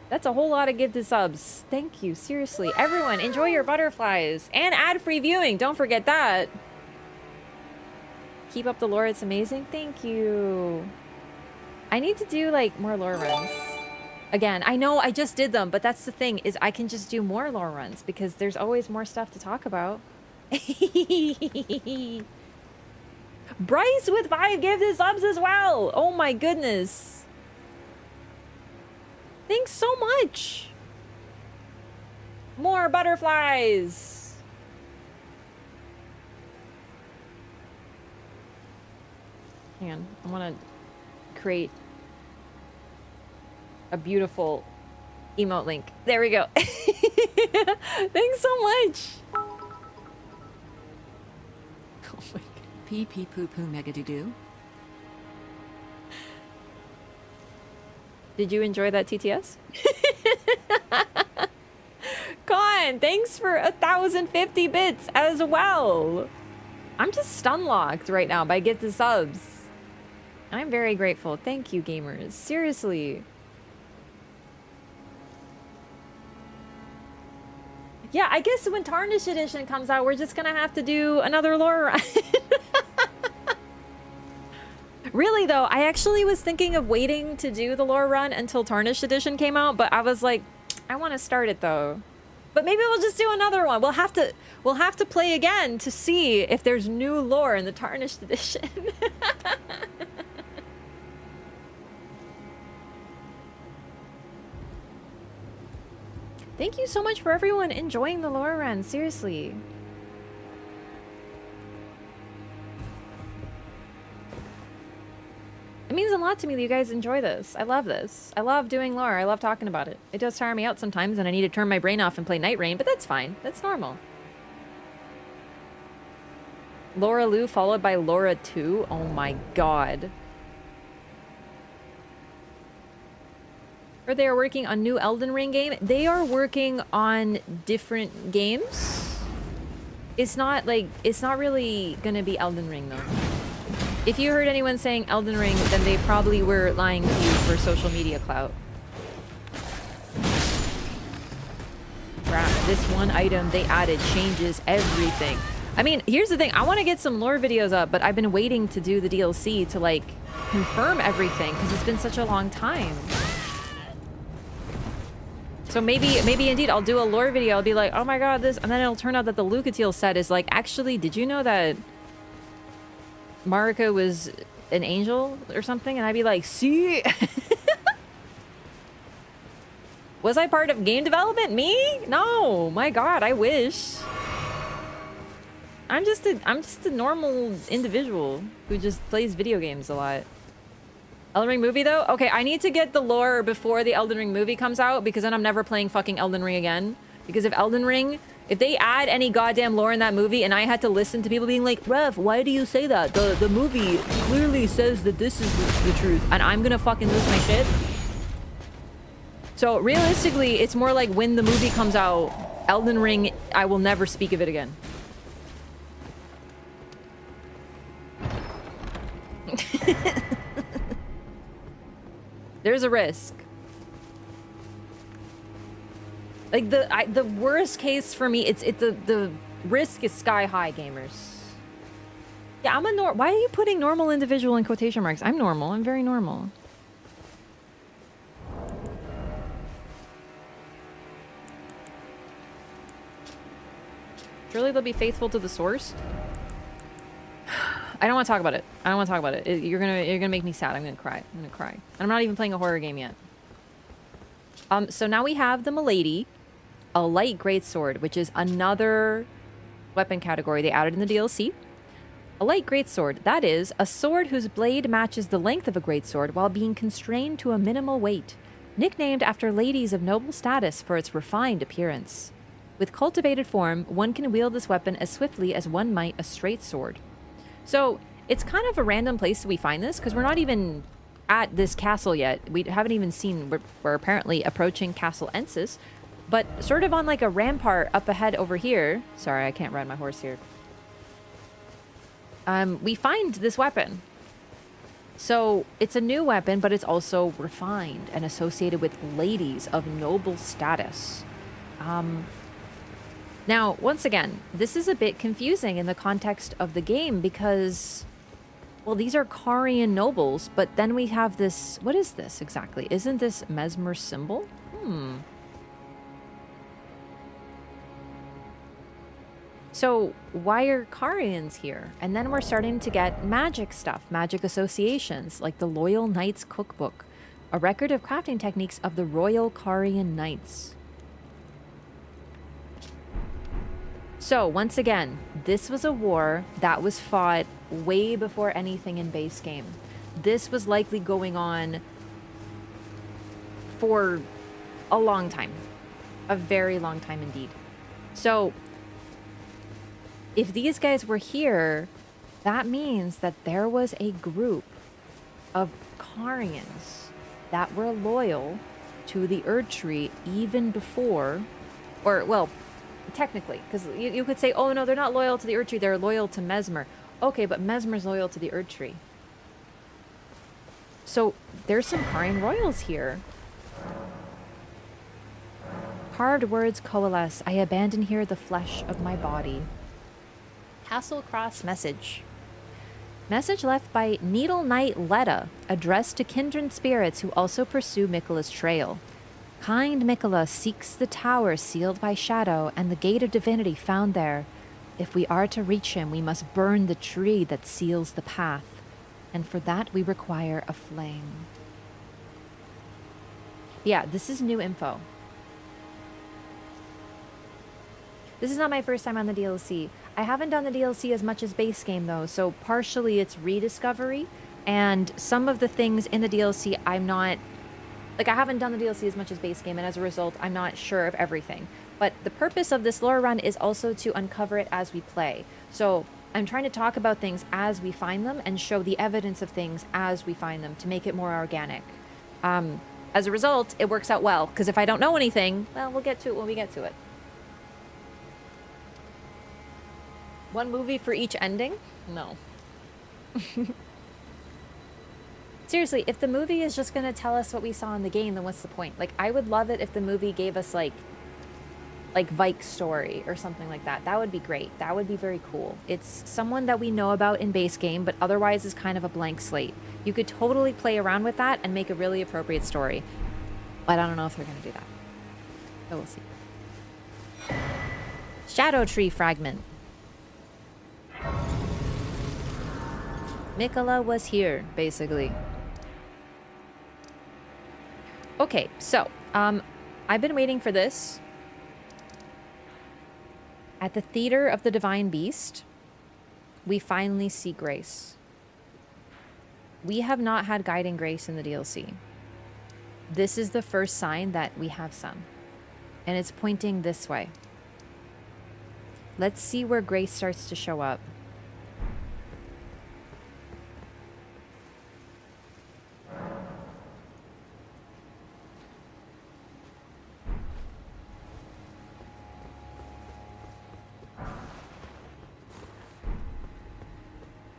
That's a whole lot of gifted subs. Thank you, seriously. Everyone, enjoy your butterflies. And ad-free viewing, don't forget that. Keep up the lore, it's amazing. Thank you. I need to do, like, more lore runs. Again, I know I just did them, but that's the thing, is I can just do more lore runs, because there's always more stuff to talk about. Bryce with 5 gifted subs as well! Oh my goodness. Thanks so much! More butterflies! Hang on, I want to create a beautiful emote link. There we go. Thanks so much! Oh my god. Pee pee poo poo mega doo doo. Did you enjoy that TTS? Con, thanks for 1,050 bits as well. I'm just stun locked right now by Get the Subs. I'm very grateful. Thank you, gamers. Seriously. Yeah, I guess when Tarnished Edition comes out, we're just gonna have to do another lore run. Really, though, I actually was thinking of waiting to do the lore run until Tarnished Edition came out, but I was like, I want to start it, though. But maybe we'll just do another one. We'll have to play again to see if there's new lore in the Tarnished Edition. Thank you so much for everyone enjoying the lore run, seriously. It means a lot to me that you guys enjoy this. I love this. I love doing lore. I love talking about it. It does tire me out sometimes and I need to turn my brain off and play Night Rain, but that's fine. That's normal. Laura Lou followed by Laura 2. Oh my god. Or they are working on new Elden Ring game. They are working on different games. It's not really gonna be Elden Ring though. If you heard anyone saying Elden Ring, then they probably were lying to you for social media clout. Wraff, this one item they added changes everything. I mean, here's the thing. I want to get some lore videos up, but I've been waiting to do the DLC to, like, confirm everything because it's been such a long time. So maybe indeed I'll do a lore video. I'll be like, oh my god, this... And then it'll turn out that the Lucatiel set is like, actually, did you know that Marica was an angel or something? And I'd be like, see? Was I part of game development? Me? No, my god, I wish. I'm just a normal individual who just plays video games a lot. Elden Ring movie though? Okay, I need to get the lore before the Elden Ring movie comes out because then I'm never playing fucking Elden Ring again. Because if Elden Ring, if they add any goddamn lore in that movie and I had to listen to people being like, Rev, why do you say that? The movie clearly says that this is the truth and I'm gonna fucking lose my shit. So realistically, it's more like when the movie comes out, Elden Ring, I will never speak of it again. There's a risk. Like the worst case for me, the risk is sky high, gamers. Yeah, I'm a why are you putting normal individual in quotation marks? I'm normal. I'm very normal. Surely they'll be faithful to the source. I don't want to talk about it. I don't want to talk about it. You're gonna make me sad. I'm gonna cry. I'm gonna cry. And I'm not even playing a horror game yet. So now we have the Milady, a light greatsword, which is another weapon category they added in the DLC. A light greatsword, that is, a sword whose blade matches the length of a greatsword while being constrained to a minimal weight. Nicknamed after ladies of noble status for its refined appearance. With cultivated form, one can wield this weapon as swiftly as one might a straight sword. So it's kind of a random place that we find this, because we're not even at this castle yet. We haven't even seen, we're apparently approaching Castle Ensis, but sort of on like a rampart up ahead over here. Sorry, I can't ride my horse here. We find this weapon. So it's a new weapon, but it's also refined and associated with ladies of noble status. Now, once again, this is a bit confusing in the context of the game because, well, these are Carian nobles, but then we have this... What is this exactly? Isn't this Mesmer's symbol? So why are Carians here? And then we're starting to get magic stuff, magic associations, like the Loyal Knights Cookbook, a record of crafting techniques of the Royal Carian Knights. So once again, this was a war that was fought way before anything in base game. This was likely going on for a long time, a very long time indeed. So if these guys were here, that means that there was a group of Carians that were loyal to the Erd Tree even before, or, well, technically, because you could say, oh no, they're not loyal to the Erd Tree, they're loyal to Mesmer. Okay, but Mesmer's loyal to the Erd Tree. So there's some Carian royals here. Hard words coalesce. I abandon here the flesh of my body. Castle Cross message. Message left by Needle Knight Letta, addressed to kindred spirits who also pursue Miquella's trail. Kind Miquella seeks the tower sealed by shadow and the gate of divinity found there. If we are to reach him, we must burn the tree that seals the path. And for that, we require a flame. Yeah, this is new info. This is not my first time on the DLC. I haven't done the DLC as much as base game, though, so partially it's rediscovery, and some of the things in the DLC I'm not... Like, I haven't done the DLC as much as base game, and as a result, I'm not sure of everything. But the purpose of this lore run is also to uncover it as we play. So I'm trying to talk about things as we find them and show the evidence of things as we find them to make it more organic. As a result, it works out well, because if I don't know anything, well, we'll get to it when we get to it. One movie for each ending? No. Seriously, if the movie is just going to tell us what we saw in the game, then what's the point? Like, I would love it if the movie gave us, like Vike's story or something like that. That would be great. That would be very cool. It's someone that we know about in base game, but otherwise is kind of a blank slate. You could totally play around with that and make a really appropriate story. But I don't know if they're going to do that. So we'll see. Shadow Tree Fragment. Miquella was here, basically. Okay, so, I've been waiting for this. At the Theater of the Divine Beast, we finally see Grace. We have not had Guiding Grace in the DLC. This is the first sign that we have some. And it's pointing this way. Let's see where Grace starts to show up.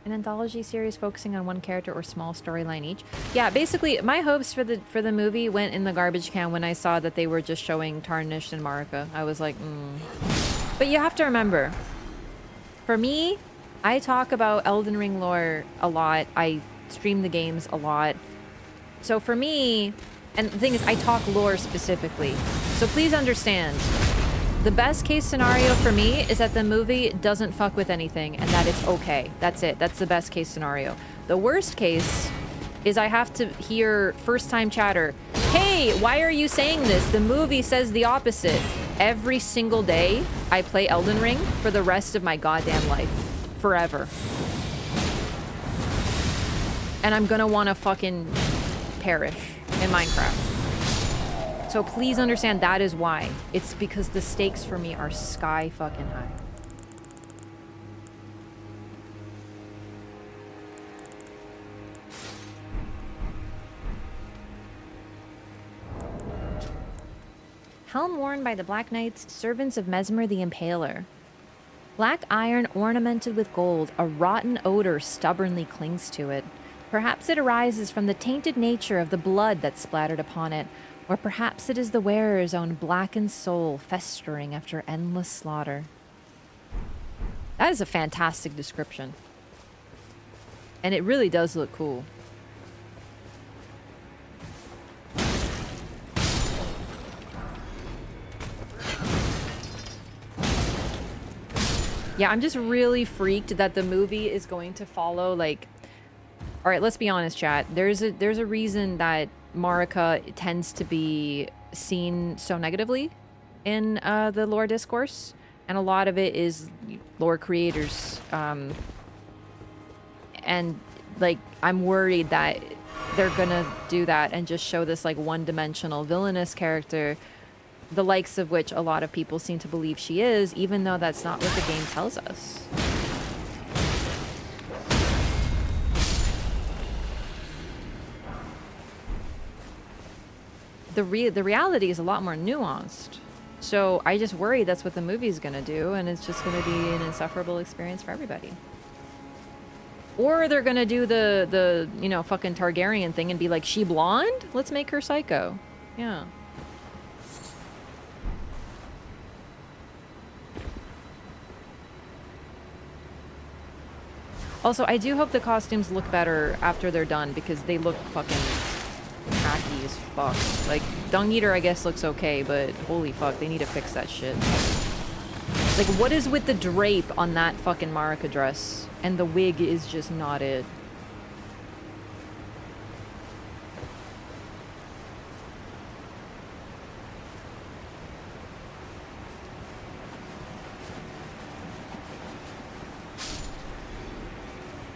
An anthology series focusing on one character or small storyline each. Yeah, basically, my hopes for the movie went in the garbage can when I saw that they were just showing Tarnished and Marica. I was like, But you have to remember, for me, I talk about Elden Ring lore a lot. I stream the games a lot. So for me, and the thing is, I talk lore specifically. So please understand, the best case scenario for me is that the movie doesn't fuck with anything and that it's okay. That's it. That's the best case scenario. The worst case is I have to hear first time chatter, hey, why are you saying this? The movie says the opposite. Every single day I play Elden Ring for the rest of my goddamn life. Forever. And I'm gonna wanna fucking perish in Minecraft. So please understand that is why. It's because the stakes for me are sky fucking high. Helm worn by the Black Knights, servants of Mesmer the Impaler. Black iron ornamented with gold, a rotten odor stubbornly clings to it. Perhaps it arises from the tainted nature of the blood that splattered upon it, or perhaps it is the wearer's own blackened soul festering after endless slaughter. That is a fantastic description. And it really does look cool. Yeah, I'm just really freaked that the movie is going to follow, like... Alright, let's be honest, chat. There's a reason that Marica tends to be seen so negatively in the lore discourse. And a lot of it is lore creators. And, like, I'm worried that they're gonna do that and just show this, like, one-dimensional villainous character, the likes of which a lot of people seem to believe she is, even though that's not what the game tells us. The reality is a lot more nuanced. So I just worry that's what the movie's gonna do, and it's just gonna be an insufferable experience for everybody. Or they're gonna do the you know, fucking Targaryen thing and be like, she blonde? Let's make her psycho. Yeah. Also, I do hope the costumes look better after they're done, because they look fucking tacky as fuck. Like, Dung Eater, I guess, looks okay, but holy fuck, they need to fix that shit. Like, what is with the drape on that fucking Marica dress? And the wig is just not it.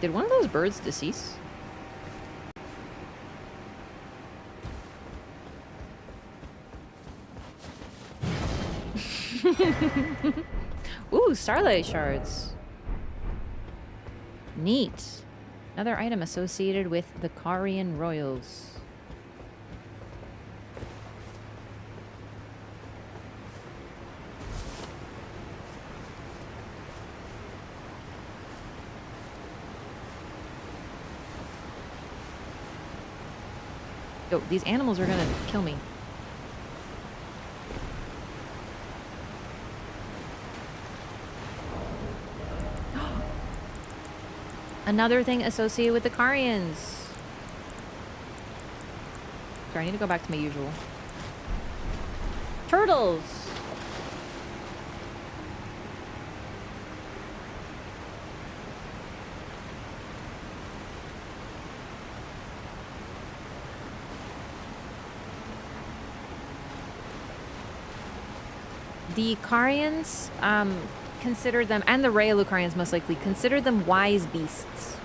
Did one of those birds decease? Ooh, Starlight Shards. Neat. Another item associated with the Carian Royals. Yo, these animals are gonna kill me. Another thing associated with the Carians. Sorry, I need to go back to my usual. Turtles! The Carians, consider them, and the Raya-Lucarians most likely, consider them wise beasts.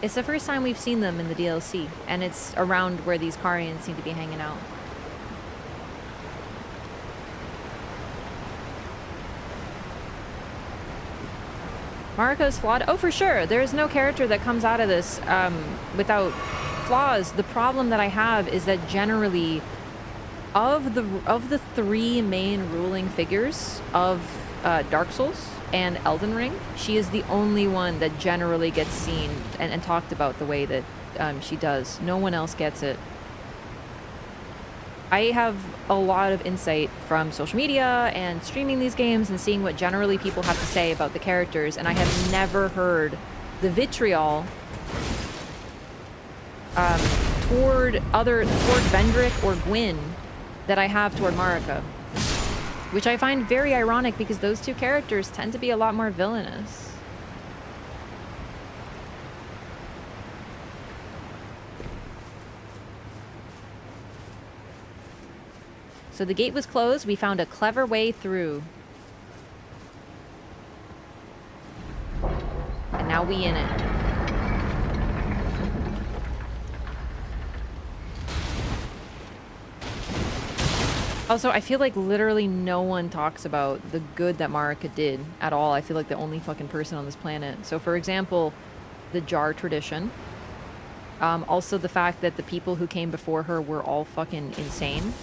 It's the first time we've seen them in the DLC, and it's around where these Carians seem to be hanging out. Marica is flawed? Oh, for sure. There is no character that comes out of this without flaws. The problem that I have is that generally, of the three main ruling figures of Dark Souls and Elden Ring, she is the only one that generally gets seen and talked about the way that she does. No one else gets it. I have a lot of insight from social media and streaming these games and seeing what generally people have to say about the characters, and I have never heard the vitriol toward Vendrick or Gwyn that I have toward Marica. Which I find very ironic, because those two characters tend to be a lot more villainous. So the gate was closed. We found a clever way through. And now we in it. Also, I feel like literally no one talks about the good that Marica did at all. I feel like the only fucking person on this planet. So, for example, the jar tradition. Also, the fact that the people who came before her were all fucking insane.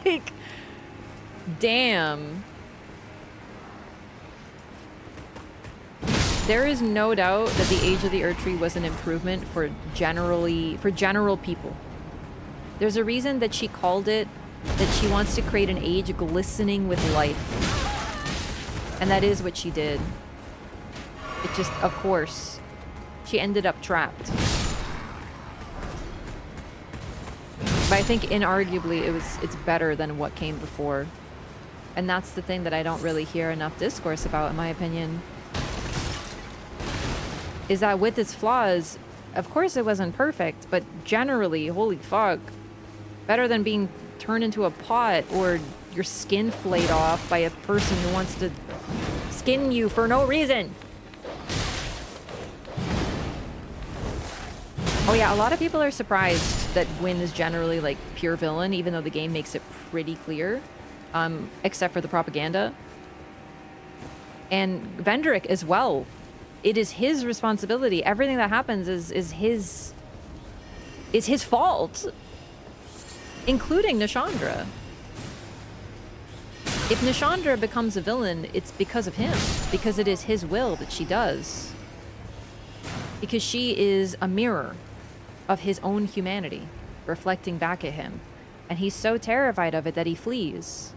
Like, damn. There is no doubt that the Age of the Erdtree was an improvement for general people. There's a reason that she called it that she wants to create an age glistening with life. And that is what she did. It just, of course, she ended up trapped. But I think inarguably it's better than what came before. And that's the thing that I don't really hear enough discourse about, in my opinion. Is that with its flaws, of course it wasn't perfect, but generally, holy fuck, better than being turned into a pot or your skin flayed off by a person who wants to skin you for no reason. Oh yeah, a lot of people are surprised that Gwyn is generally like pure villain, even though the game makes it pretty clear, except for the propaganda. And Vendrick as well. It is his responsibility. Everything that happens is his fault, including Nishandra. If Nishandra becomes a villain, it's because of him, because it is his will that she does. Because she is a mirror of his own humanity, reflecting back at him. And he's so terrified of it that he flees.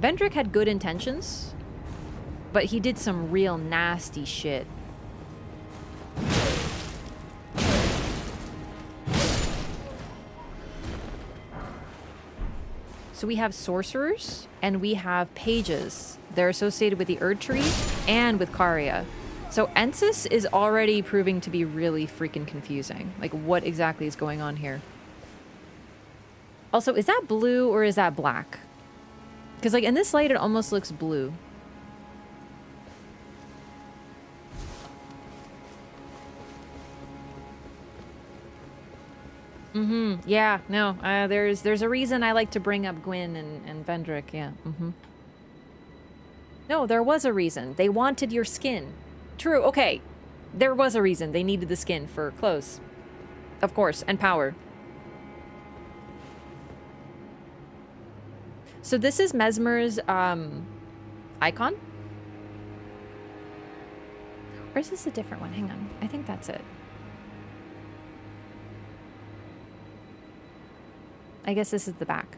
Vendrick had good intentions, but he did some real nasty shit. So we have sorcerers and we have pages. They're associated with the Erdtree and with Karya. So Ensis is already proving to be really freaking confusing. Like, what exactly is going on here? Also, is that blue or is that black? Because, like, in this light, it almost looks blue. Mm-hmm. Yeah, no. There's a reason I like to bring up Gwyn and Vendrick, yeah. Mm-hmm. No, there was a reason. They wanted your skin. True, okay. There was a reason. They needed the skin for clothes. Of course, and power. So this is Mesmer's icon? Or is this a different one? Hang on. I think that's it. I guess this is the back.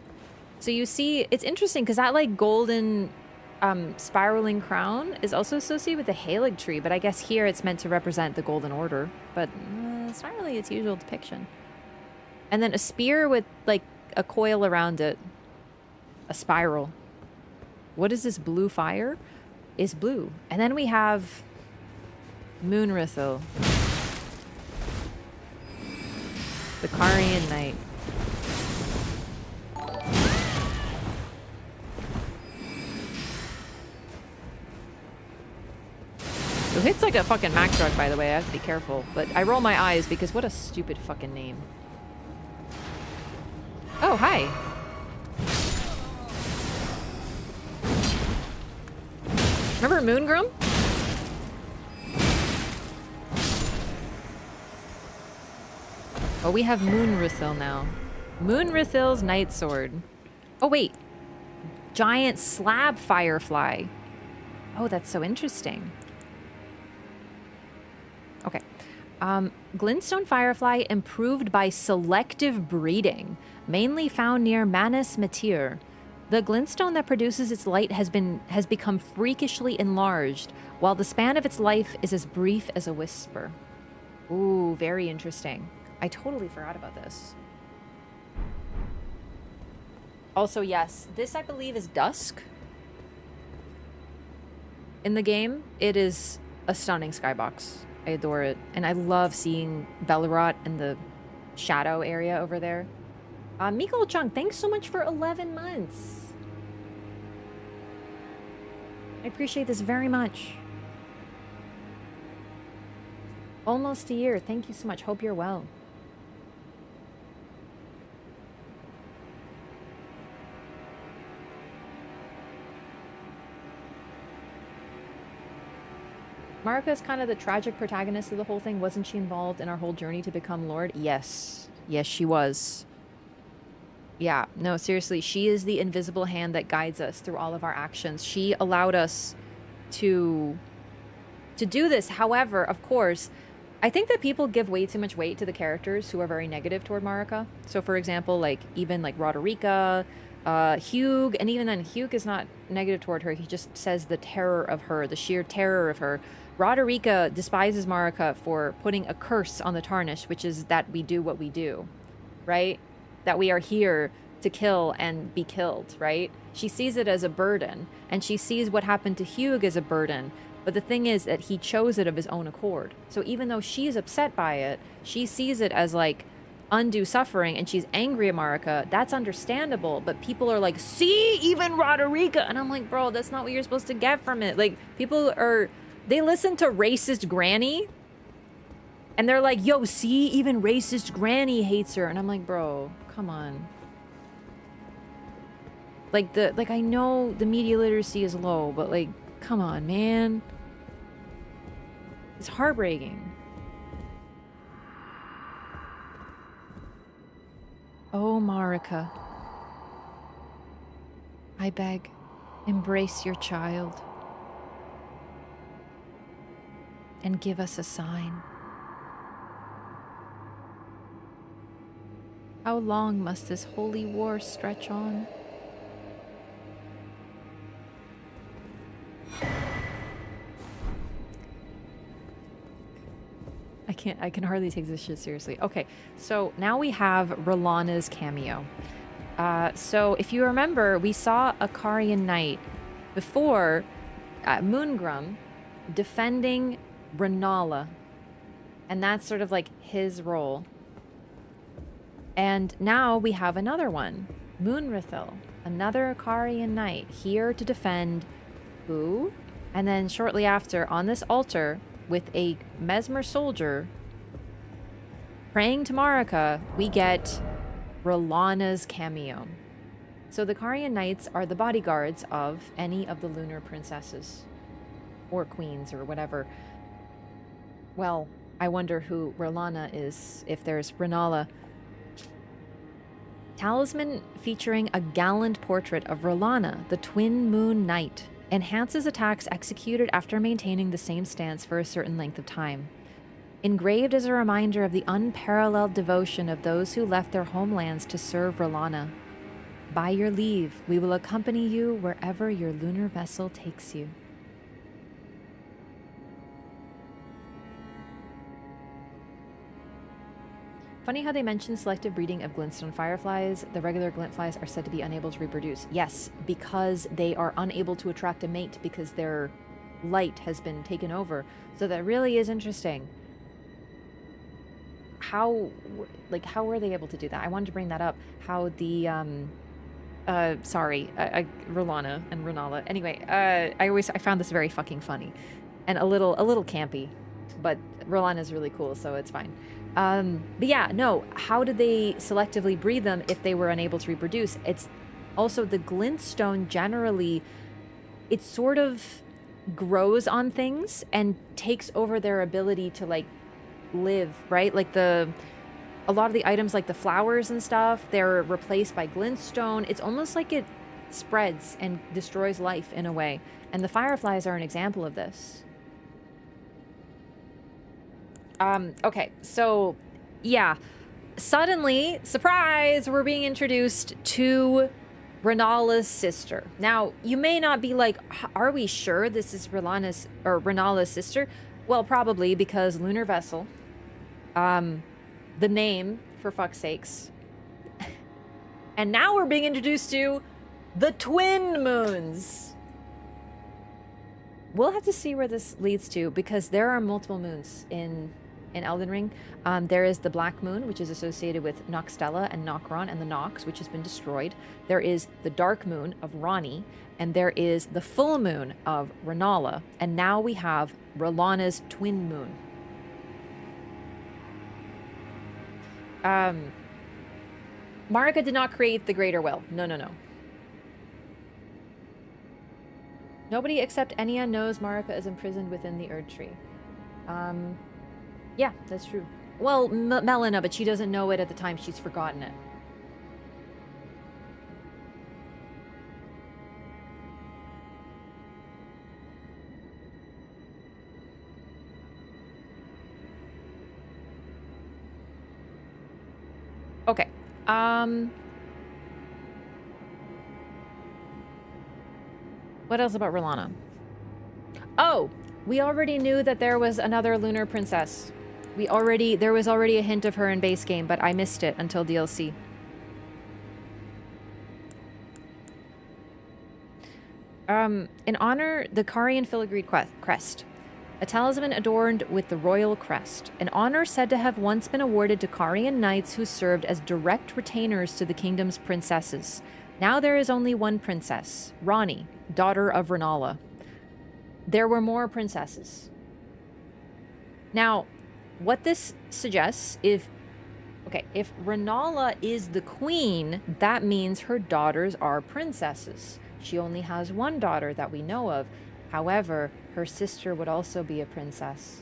So you see, it's interesting because that like golden spiraling crown is also associated with the Halig tree, but I guess here it's meant to represent the Golden Order, but it's not really its usual depiction. And then a spear with like a coil around it. A spiral. What is this blue fire? Is blue. And then we have Moonrithil. The Karian Knight. Who hits like a fucking Mack truck, by the way. I have to be careful. But I roll my eyes because what a stupid fucking name. Oh, hi. Remember Moongrum? Oh, we have Moonrithil now. Moonrithil's Night Sword. Oh, wait. Giant slab firefly. Oh, that's so interesting. Okay. Glintstone firefly improved by selective breeding, mainly found near Manus Meteor. The glintstone that produces its light has become freakishly enlarged, while the span of its life is as brief as a whisper. Ooh, very interesting. I totally forgot about this. Also, yes, this I believe is Dusk. In the game, it is a stunning skybox. I adore it. And I love seeing Bellerot in the shadow area over there. Miko Chung, thanks so much for 11 months. I appreciate this very much. Almost a year. Thank you so much. Hope you're well. Marica is kind of the tragic protagonist of the whole thing. Wasn't she involved in our whole journey to become Lord? Yes. Yes, she was. Yeah, no, seriously. She is the invisible hand that guides us through all of our actions. She allowed us to do this. However, of course, I think that people give way too much weight to the characters who are very negative toward Marica. So, for example, like, even, like, Roderica, Hugh, and even then, Hugh is not negative toward her. He just says the terror of her, the sheer terror of her. Roderica despises Marica for putting a curse on the Tarnished, which is that we do what we do, right? That we are here to kill and be killed, right? She sees it as a burden, and she sees what happened to Hugh as a burden. But the thing is that he chose it of his own accord. So even though she's upset by it, she sees it as, like, undue suffering, and she's angry at Marica. That's understandable, but people are like, see, even Roderica! And I'm like, bro, that's not what you're supposed to get from it. Like, people are... They listen to racist Granny, and they're like, yo, see, even racist Granny hates her. And I'm like, bro, come on. Like, I know the media literacy is low, but, like, come on, man. It's heartbreaking. Oh, Marica. I beg, embrace your child. And give us a sign. How long must this holy war stretch on? I can hardly take this shit seriously. Okay, so now we have Rolana's cameo. So if you remember, we saw a Karian Knight before Moongrum defending Renala, and that's sort of like his role. And now we have another one, Moonrithil, another Karian Knight, here to defend who? And then shortly after, on this altar, with a Mesmer soldier praying to Marica, we get Rolana's cameo. So the Karian Knights are the bodyguards of any of the lunar princesses or queens or whatever. Well, I wonder who Rolana is, if there's Renala. Talisman featuring a gallant portrait of Rolana, the Twin Moon Knight, enhances attacks executed after maintaining the same stance for a certain length of time. Engraved as a reminder of the unparalleled devotion of those who left their homelands to serve Rolana. By your leave, we will accompany you wherever your lunar vessel takes you. Funny how they mentioned selective breeding of glintstone fireflies. The regular glintflies are said to be unable to reproduce. Yes, because they are unable to attract a mate because their light has been taken over. So that really is interesting. How were they able to do that? I wanted to bring that up. How the, Rolana and Renala. Anyway, I found this very fucking funny. And a little campy. But Rolana's really cool, so it's fine. But yeah, no, how did they selectively breed them if they were unable to reproduce? It's also the glintstone generally, it sort of grows on things and takes over their ability to, like, live, right? Like a lot of the items, like the flowers and stuff, they're replaced by glintstone. It's almost like it spreads and destroys life in a way. And the fireflies are an example of this. Okay, so, yeah. Suddenly, surprise, we're being introduced to Renala's sister. Now, you may not be like, are we sure this is Renala's sister? Well, probably, because Lunar Vessel, the name, for fuck's sakes. And now we're being introduced to the Twin Moons. We'll have to see where this leads to, because there are multiple moons in Elden Ring. There is the Black Moon, which is associated with Noxtella and Nokron and the Nox, which has been destroyed. There is the Dark Moon of Rani, and there is the Full Moon of Renala. And now we have Rolana's Twin Moon. Marica did not create the greater will. No, no, no. Nobody except Enya knows Marica is imprisoned within the Erd Tree. Yeah, that's true. Well, Melina, but she doesn't know it at the time. She's forgotten it. Okay. What else about Rana? Oh, we already knew that there was another lunar princess. There was already a hint of her in base game, but I missed it until DLC. In honor, the Karian filigreed crest. A talisman adorned with the royal crest. An honor said to have once been awarded to Karian knights who served as direct retainers to the kingdom's princesses. Now there is only one princess, Rani, daughter of Rennala. There were more princesses. Now, what this suggests, if Rennala is the queen, that means her daughters are princesses. She only has one daughter that we know of. However, her sister would also be a princess.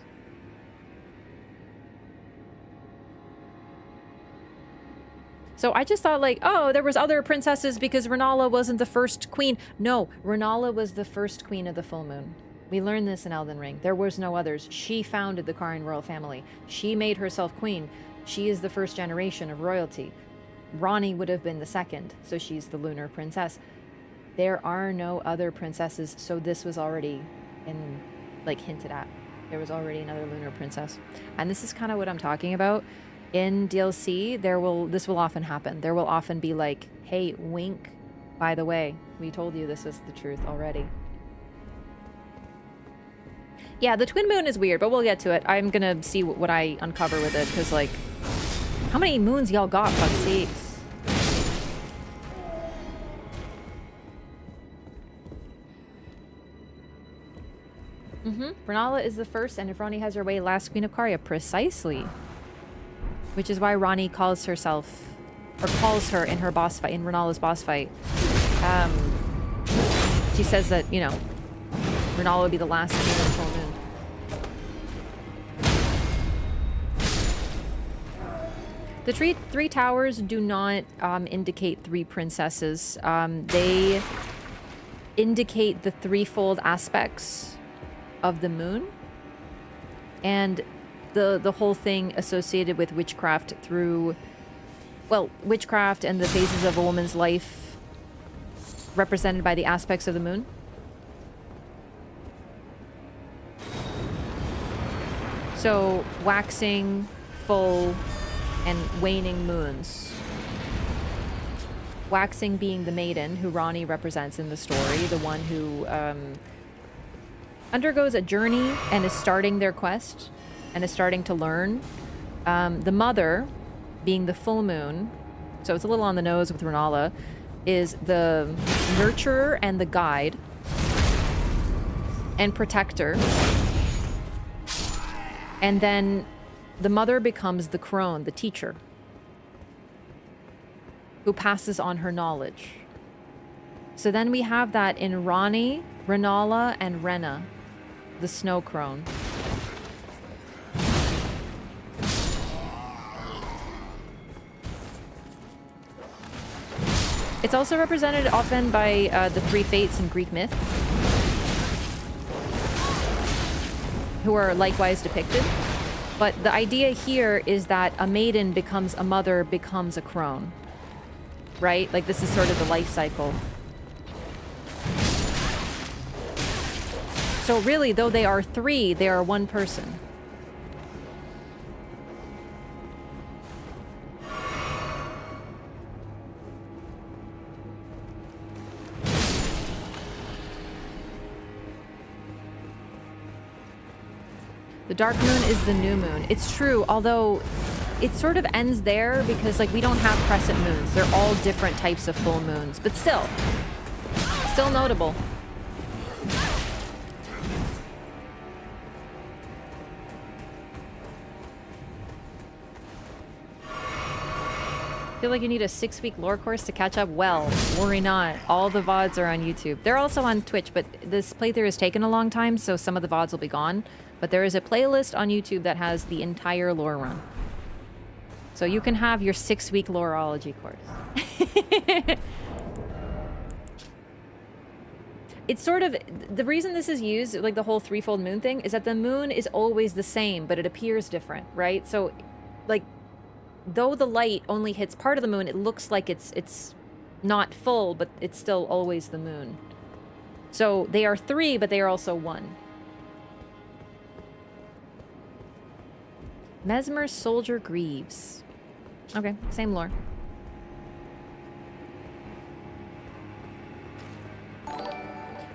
So I just thought like, oh, there was other princesses because Rennala wasn't the first queen. No, Rennala was the first queen of the full moon. We learned this in Elden Ring. There was no others. She founded the Karian royal family. She made herself queen. She is the first generation of royalty. Rani would have been the second, so she's the lunar princess. There are no other princesses, so this was already hinted at. There was already another lunar princess. And this is kind of what I'm talking about. In DLC, this will often happen. There will often be like, hey, wink, by the way, we told you this is the truth already. Yeah, the twin moon is weird, but we'll get to it. I'm gonna see what I uncover with it, because like, how many moons y'all got, fuck's sakes? Rennala is the first, and if Rani has her way, last queen of Caria. Precisely. Which is why Rani calls her in her boss fight, in Rennala's boss fight. She says that, you know, Rennala would be the last queen of the full moon. The three towers do not indicate three princesses. They indicate the threefold aspects of the moon, and the whole thing associated with witchcraft witchcraft and the phases of a woman's life represented by the aspects of the moon. So waxing, full, and waning moons. Waxing being the maiden, who Rani represents in the story, the one who undergoes a journey and is starting their quest and is starting to learn. The mother, being the full moon, so it's a little on the nose with Rennala, is the nurturer and the guide and protector. And then the mother becomes the crone, the teacher, who passes on her knowledge. So then we have that in Rani, Rennala, and Rena, the snow crone. It's also represented often by the three fates in Greek myth, who are likewise depicted. But the idea here is that a maiden becomes a mother, becomes a crone. Right? Like, this is sort of the life cycle. So really, though they are three, they are one person. The dark moon is the new moon. It's true, although it sort of ends there because, like, we don't have crescent moons. They're all different types of full moons, but still notable. Feel like you need a 6-week lore course to catch up? Well, worry not. All the VODs are on YouTube. They're also on Twitch, but this playthrough has taken a long time, so some of the VODs will be gone. But there is a playlist on YouTube that has the entire lore run. So you can have your 6-week loreology course. It's sort of, the reason this is used, like the whole threefold moon thing, is that the moon is always the same, but it appears different, right? So, like, though the light only hits part of the moon, it looks like it's not full, but it's still always the moon. So they are 3, but they are also 1. Mesmer Soldier Grieves. Okay, same lore.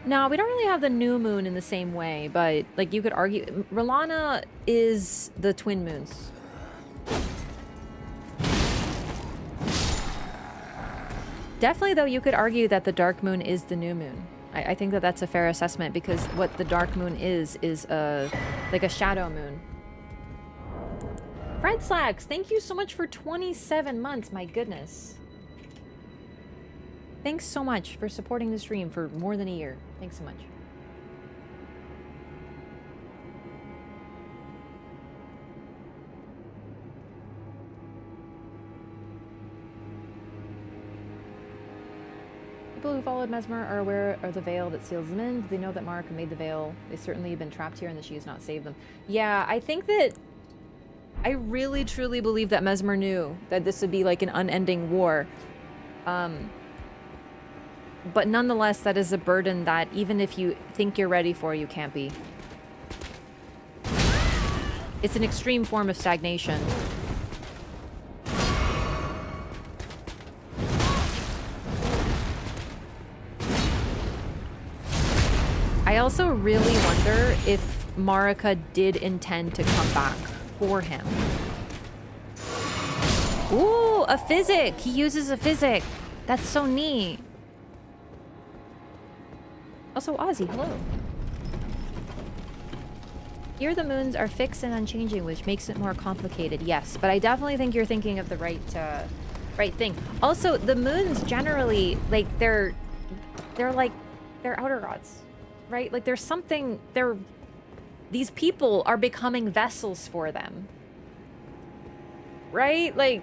No, we don't really have the new moon in the same way, but like you could argue, Rana is the twin moons. Definitely, though, you could argue that the dark moon is the new moon. I think that that's a fair assessment because what the dark moon is like a shadow moon. Fred Slacks, thank you so much for 27 months. My goodness. Thanks so much for supporting the stream for more than a year. Thanks so much. People who followed Mesmer are aware of the veil that seals them in. Do they know that Marica made the veil? They certainly have been trapped here and that she has not saved them. Yeah, I think that... I really, truly believe that Mesmer knew that this would be like an unending war. But nonetheless, that is a burden that even if you think you're ready for, you can't be. It's an extreme form of stagnation. I also really wonder if Marica did intend to come back for him. Ooh, a physic! He uses a physic. That's so neat. Also, Ozzy, hello. Here the moons are fixed and unchanging, which makes it more complicated. Yes, but I definitely think you're thinking of the right thing. Also, the moons generally, like, they're outer gods, right? Like, there's something, these people are becoming vessels for them. Right? Like,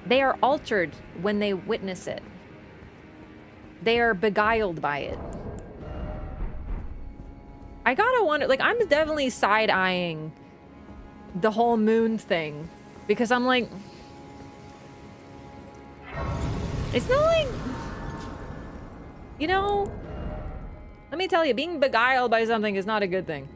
they are altered when they witness it. They are beguiled by it. I gotta wonder, like, I'm definitely side-eyeing the whole moon thing. Because I'm like... It's not like... You know... Let me tell you, being beguiled by something is not a good thing.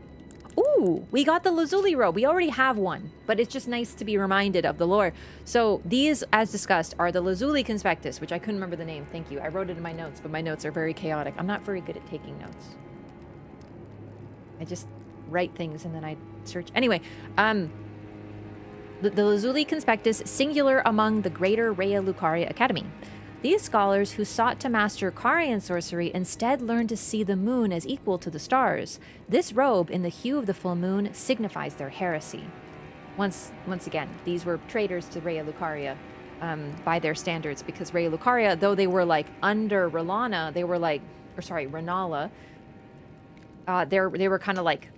Ooh, we got the Lazuli robe. We already have one, but it's just nice to be reminded of the lore. So these, as discussed, are the Lazuli Conspectus, which I couldn't remember the name. Thank you. I wrote it in my notes, but my notes are very chaotic. I'm not very good at taking notes. I just write things and then I search. Anyway, the Lazuli Conspectus, singular among the greater Rhea Lucaria Academy. These scholars who sought to master Carian sorcery instead learned to see the moon as equal to the stars. This robe in the hue of the full moon signifies their heresy. Once again, these were traitors to Rhea Lucaria by their standards, because Rhea Lucaria, though they were like under Rana, they were like, or sorry, Ranala, they were kind of like,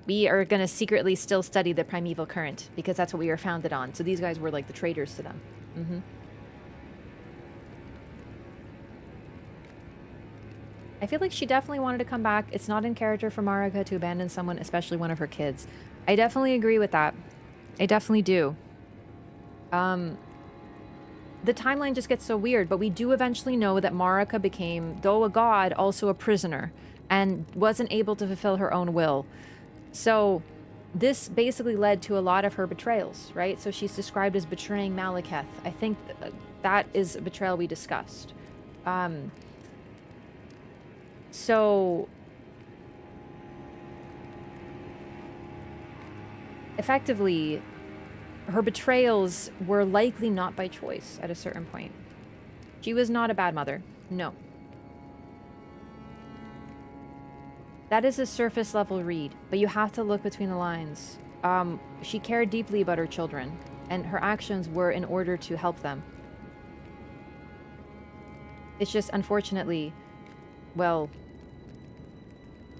we are going to secretly still study the primeval current because that's what we were founded on. So these guys were like the traitors to them. Mm-hmm. I feel like she definitely wanted to come back. It's not in character for Marica to abandon someone, especially one of her kids. I definitely agree with that. I definitely do. The timeline just gets so weird, but we do eventually know that Marica became, though a god, also a prisoner, and wasn't able to fulfill her own will. So this basically led to a lot of her betrayals, right? So she's described as betraying Malekith. I think that is a betrayal we discussed. So, effectively, her betrayals were likely not by choice at a certain point. She was not a bad mother. No. That is a surface level read, but you have to look between the lines. She cared deeply about her children. and her actions were in order to help them. It's just, unfortunately, well,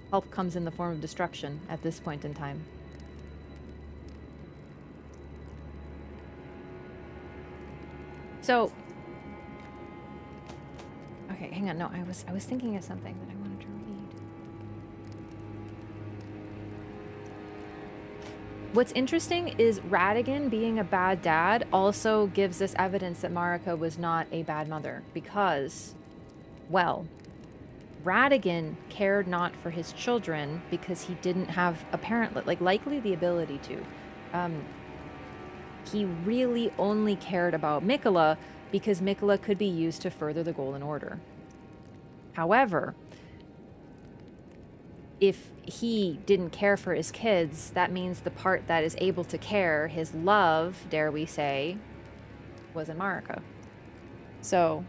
help comes in the form of destruction at this point in time. So, okay, hang on. No, I was thinking of something that I wanted to read. What's interesting is Radigan being a bad dad also gives us evidence that Marica was not a bad mother because, well, Radigan cared not for his children because he didn't have apparently, like, likely the ability to. He really only cared about Mikola because Mikola could be used to further the Golden Order. However, if he didn't care for his kids, that means the part that is able to care, his love, dare we say, was in Marica. So,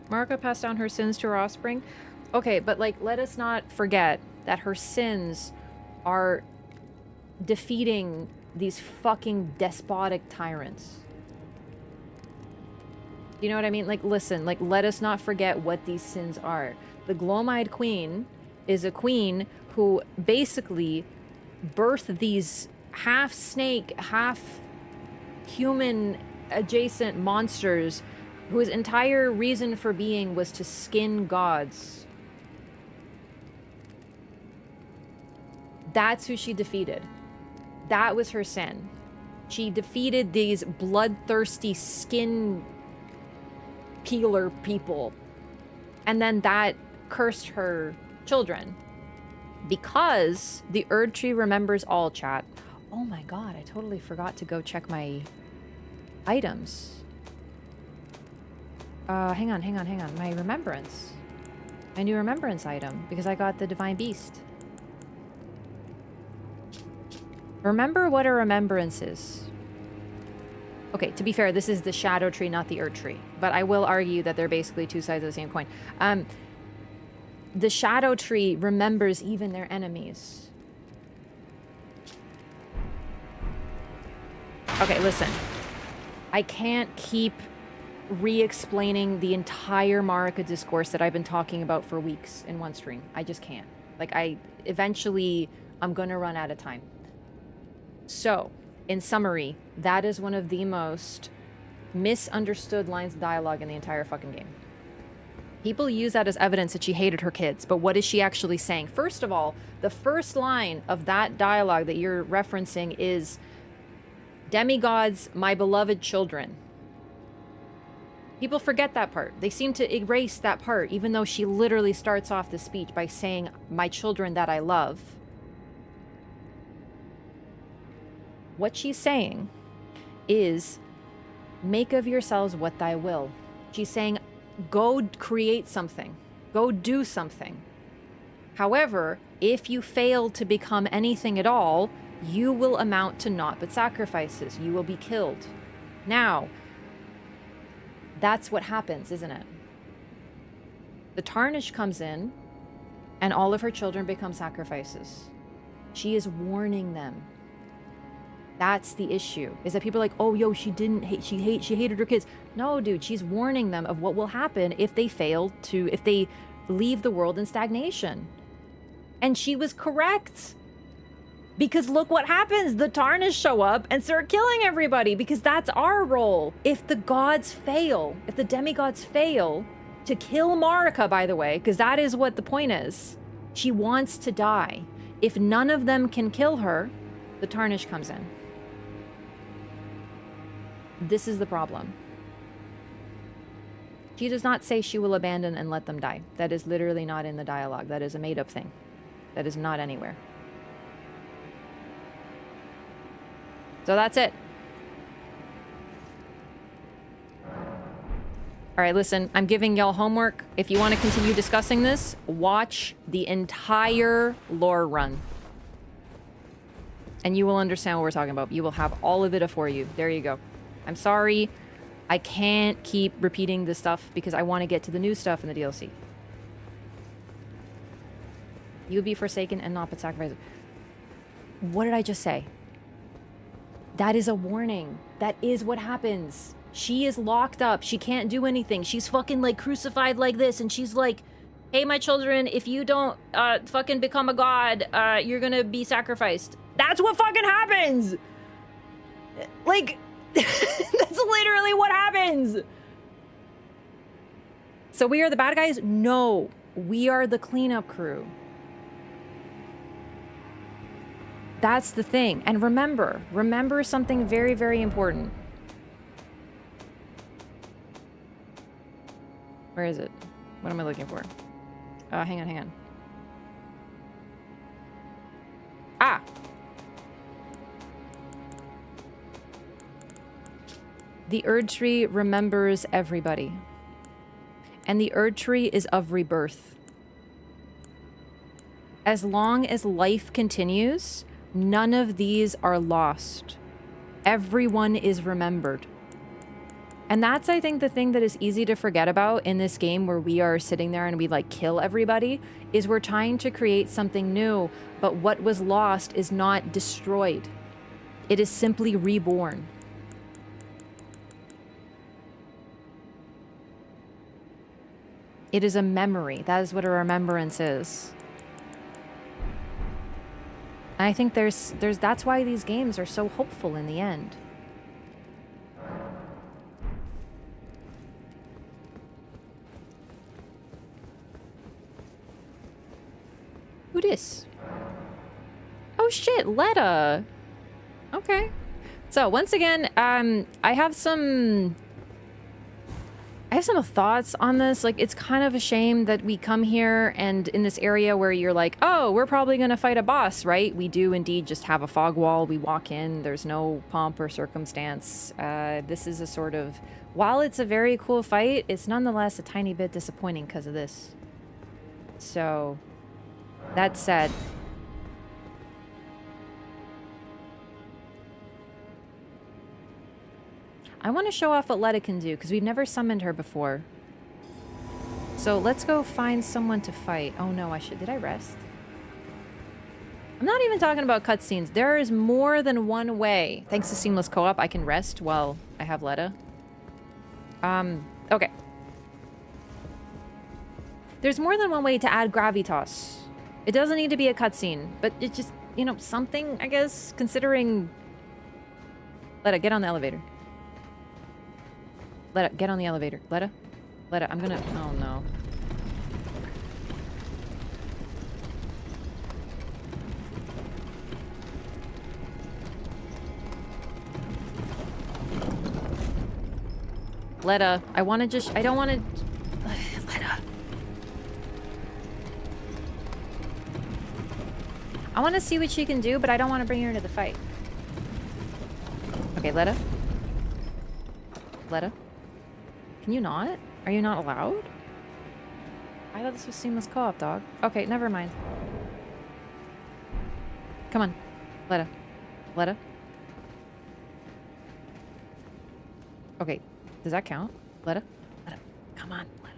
Marica passed down her sins to her offspring. Okay, but, like, let us not forget that her sins are defeating these fucking despotic tyrants. You know what I mean? Like, listen, like, let us not forget what these sins are. The Glomide Queen is a queen who basically birthed these half snake, half human adjacent monsters whose entire reason for being was to skin gods. That's who she defeated. That was her sin. She defeated these bloodthirsty skin peeler people. And then that cursed her children. Because the Erd Tree remembers all, chat. Oh my god, I totally forgot to go check my items. Hang on. My remembrance. My new remembrance item, because I got the Divine Beast. Remember what a remembrance is. Okay, to be fair, this is the Shadow Tree, not the Erd Tree. But I will argue that they're basically two sides of the same coin. The Shadow Tree remembers even their enemies. Okay, listen. I can't keep re-explaining the entire Marica discourse that I've been talking about for weeks in one stream. I just can't. Like, eventually, I'm gonna run out of time. So, in summary, that is one of the most misunderstood lines of dialogue in the entire fucking game. People use that as evidence that she hated her kids, but what is she actually saying? First of all, the first line of that dialogue that you're referencing is, "Demigods, my beloved children." People forget that part. They seem to erase that part, even though she literally starts off the speech by saying, "My children that I love." What she's saying is, make of yourselves what thy will. She's saying, go create something. Go do something. However, if you fail to become anything at all, you will amount to naught but sacrifices. You will be killed. Now, that's what happens, isn't it? The Tarnish comes in, and all of her children become sacrifices. She is warning them. That's the issue, is that people are like, oh, yo, she didn't hate, she hated her kids. No, dude, she's warning them of what will happen if they if they leave the world in stagnation. And she was correct. Because look what happens. The Tarnish show up and start killing everybody, because that's our role. If the gods fail, if the demigods fail to kill Marica, by the way, because that is what the point is. She wants to die. If none of them can kill her, the Tarnish comes in. This is the problem. She does not say she will abandon and let them die. That is literally not in the dialogue. That is a made-up thing. That is not anywhere. So that's it. All right, listen, I'm giving y'all homework. If you want to continue discussing this, watch the entire lore run. And you will understand what we're talking about. You will have all of it for you. There you go. I'm sorry. I can't keep repeating this stuff because I want to get to the new stuff in the DLC. You would be forsaken and not but sacrificed. What did I just say? That is a warning. That is what happens. She is locked up. She can't do anything. She's fucking like crucified like this, and she's like, hey, my children, if you don't fucking become a god, you're gonna be sacrificed. That's what fucking happens! Like, that's literally what happens! So we are the bad guys? No. We are the cleanup crew. That's the thing. And remember something very, very important. Where is it? What am I looking for? Hang on. Ah! The Erd Tree remembers everybody. And the Erd Tree is of rebirth. As long as life continues, none of these are lost. Everyone is remembered. And that's, I think, the thing that is easy to forget about in this game where we are sitting there and we, like, kill everybody, is we're trying to create something new, but what was lost is not destroyed. It is simply reborn. It is a memory. That is what a remembrance is. And I think that's why these games are so hopeful in the end. Who dis? Oh shit, Letta. Okay. So once again, I have some thoughts on this. Like, it's kind of a shame that we come here and in this area where you're like, oh, we're probably gonna fight a boss, right? We do indeed just have a fog wall. We walk in, there's no pomp or circumstance. This is a sort of, while it's a very cool fight, it's nonetheless a tiny bit disappointing because of this. So, that said, I want to show off what Letta can do, because we've never summoned her before. So let's go find someone to fight. Oh no, did I rest? I'm not even talking about cutscenes. There is more than one way. Thanks to Seamless Co-op, I can rest while I have Letta. Okay. There's more than one way to add gravitas. It doesn't need to be a cutscene, but it's just, you know, something, I guess, considering... Letta, get on the elevator. Letta, get on the elevator. Letta, I'm gonna... Oh, no. Letta, I want to just... I don't want to... Letta. I want to see what she can do, but I don't want to bring her into the fight. Okay, Letta. Letta. Can you not? Are you not allowed? I thought this was seamless co-op, dog. Okay, never mind. Come on. Letta. Letta. Okay, does that count? Letta? Letta. Come on, Letta.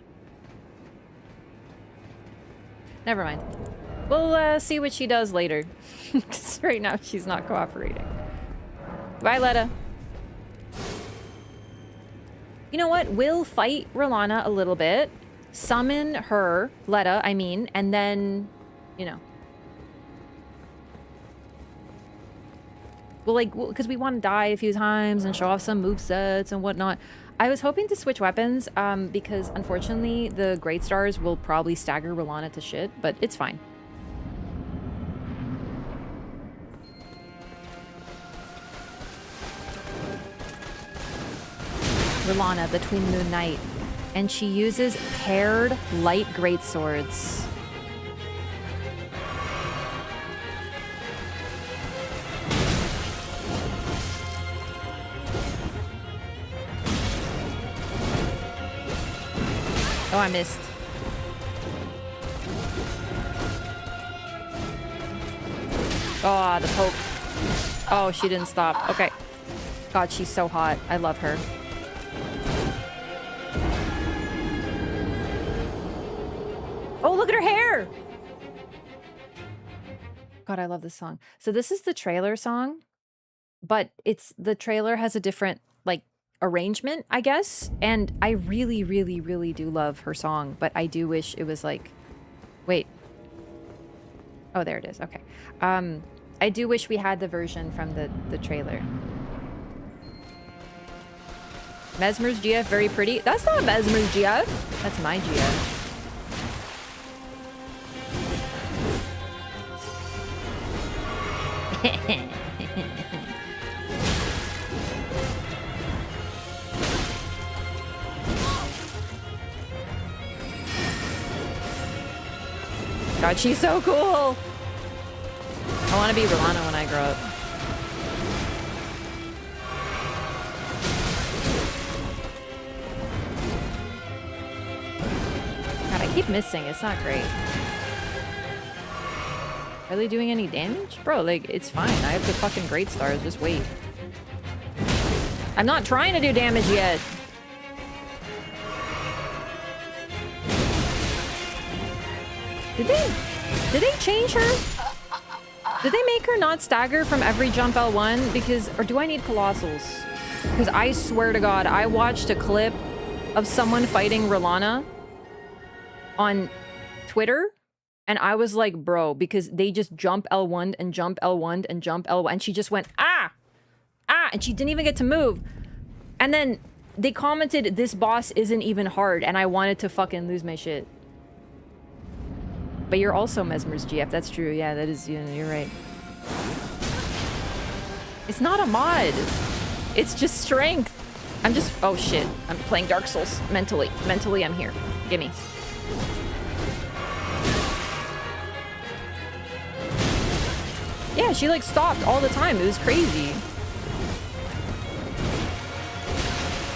Never mind. We'll see what she does later. Because right now she's not cooperating. Bye, Letta. You know what? We'll fight Rana a little bit. Summon her, Letta, I mean, and then, you know. Well, like, because we want to die a few times and show off some movesets and whatnot. I was hoping to switch weapons, because unfortunately the Great Stars will probably stagger Rana to shit, but it's fine. Rana, the Twin Moon Knight, and she uses paired light greatswords. Oh, I missed. Oh, the poke. Oh, she didn't stop. Okay. God, she's so hot. I love her. Oh, look at her hair! God, I love this song. So this is the trailer song, but the trailer has a different like arrangement, I guess. And I really, really, really do love her song, but I do wish it was like, wait. Oh, there it is. Okay. I do wish we had the version from the trailer. Mesmer's GF, very pretty. That's not Mesmer's GF. That's my GF. God, she's so cool. I want to be Rana when I grow up. God, I keep missing. It's not great. Really doing any damage? Bro, like, it's fine. I have the fucking great stars. Just wait. I'm not trying to do damage yet. Did they change her? Did they make her not stagger from every jump L1? Because, or do I need Colossals? Because I swear to God, I watched a clip of someone fighting Rana on Twitter, and I was like, bro, because they just jump L1 and jump L1 and jump L1, and she just went, ah, and she didn't even get to move. And then they commented, this boss isn't even hard, and I wanted to fucking lose my shit. But you're also Mesmer's GF. That's true. Yeah, that is, you're right. It's not a mod. It's just strength. I'm just, oh shit. I'm playing Dark Souls mentally. Mentally, I'm here. Gimme. Yeah, she like stopped all the time. It was crazy.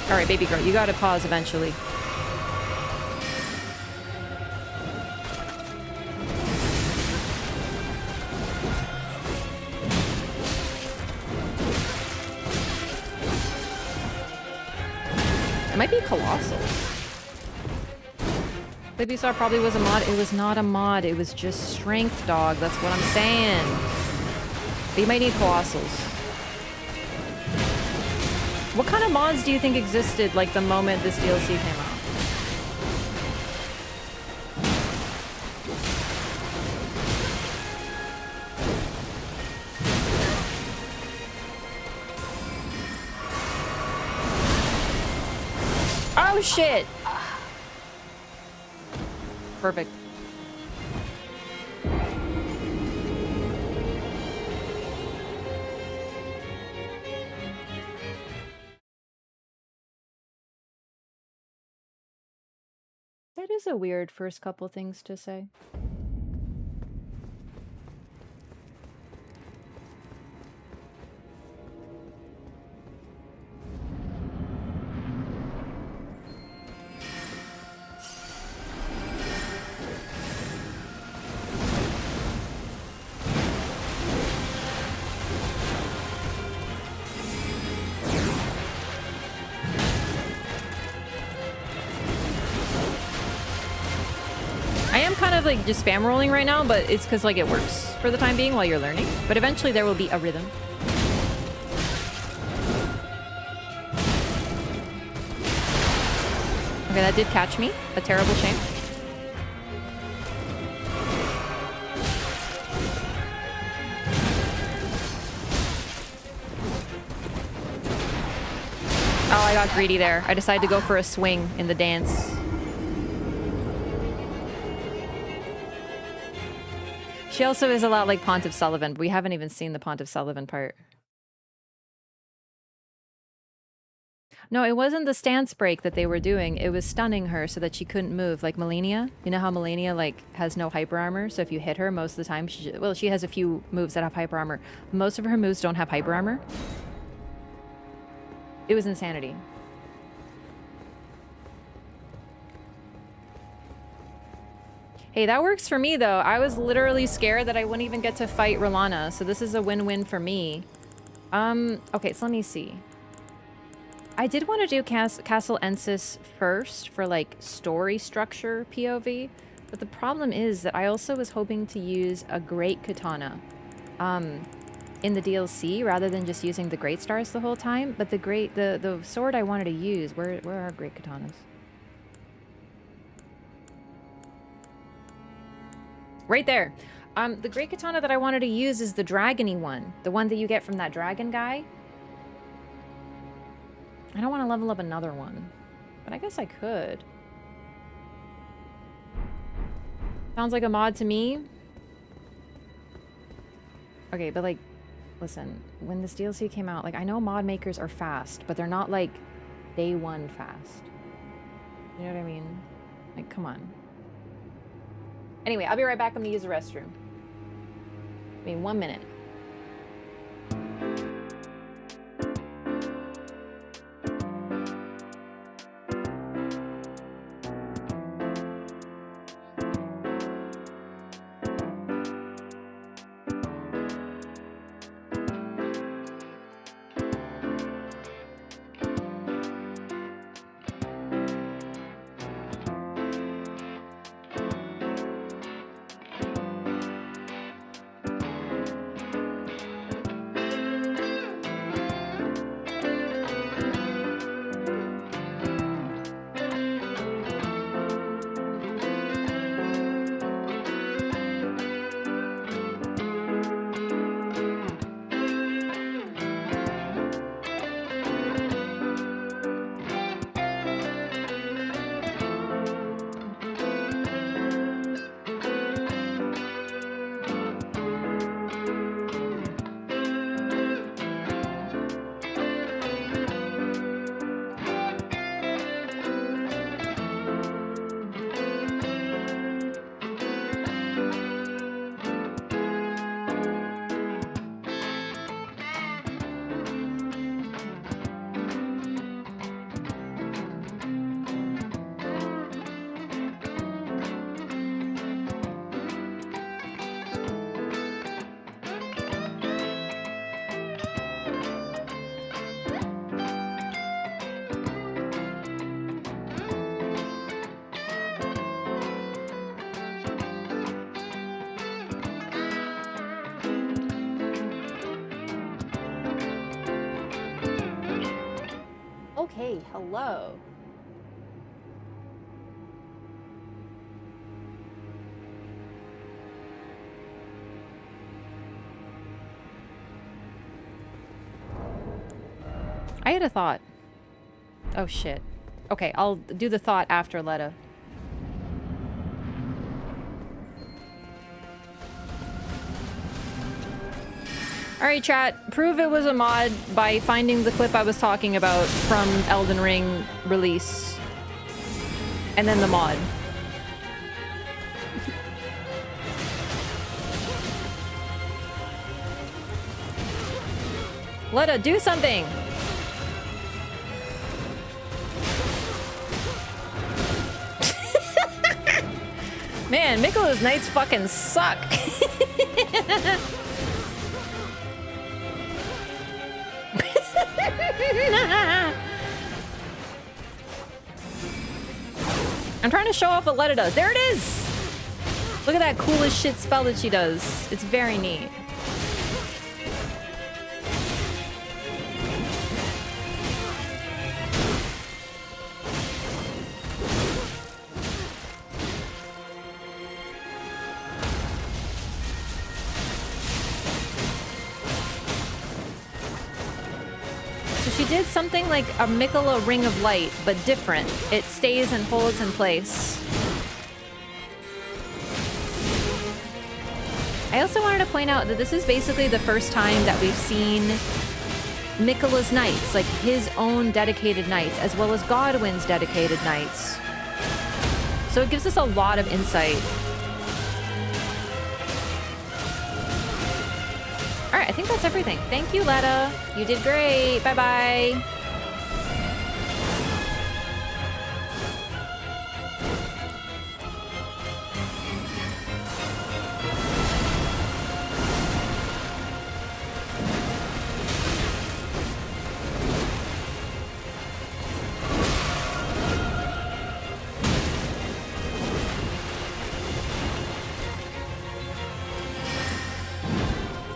All right, baby girl, you gotta pause eventually. It might be Colossal. Baby Saw probably was a mod. It was not a mod. It was just strength, dog. That's what I'm saying. But you might need Colossals. What kind of mods do you think existed like the moment this DLC came out? Oh shit! Perfect. That is a weird first couple things to say. I am kind of like just spam rolling right now, but it's because like it works for the time being while you're learning. But eventually there will be a rhythm. Okay, that did catch me. A terrible shame. Oh, I got greedy there. I decided to go for a swing in the dance. She also is a lot like Pontiff Sullivan, but we haven't even seen the Pontiff Sullivan part. No, it wasn't the stance break that they were doing. It was stunning her so that she couldn't move, like Melania. You know how Melania like has no hyper armor, so if you hit her most of the time, she has a few moves that have hyper armor. Most of her moves don't have hyper armor. It was insanity. Hey, that works for me, though. I was literally scared that I wouldn't even get to fight Rana, so this is a win-win for me. Okay, so let me see. I did want to do Castle Ensis first for, like, story structure POV, but the problem is that I also was hoping to use a great katana in the DLC rather than just using the great stars the whole time. But the sword I wanted to use, where are great katanas? Right there. The great katana that I wanted to use is the dragony one, the one that you get from that dragon guy. I don't want to level up another one, but I guess I could. Sounds like a mod to me. Okay, but like, listen, when this DLC came out, like, I know mod makers are fast, but they're not like day one fast. You know what I mean? Like, come on. Anyway, I'll be right back. I'm gonna use the restroom. I mean, 1 minute. Okay, hello. I had a thought. Oh shit. Okay, I'll do the thought after Letta. Alright, chat. Prove it was a mod by finding the clip I was talking about from Elden Ring release. And then the mod. Letta, do something! Man, Miquella's Knights fucking suck! I'm trying to show off what Letta does. There it is! Look at that cool as shit spell that she does. It's very neat. She did something like a Miquella Ring of Light, but different. It stays and holds in place. I also wanted to point out that this is basically the first time that we've seen Miquella's Knights, like his own dedicated knights, as well as Godwyn's dedicated knights. So it gives us a lot of insight. All right, I think that's everything. Thank you, Letta. You did great. Bye-bye.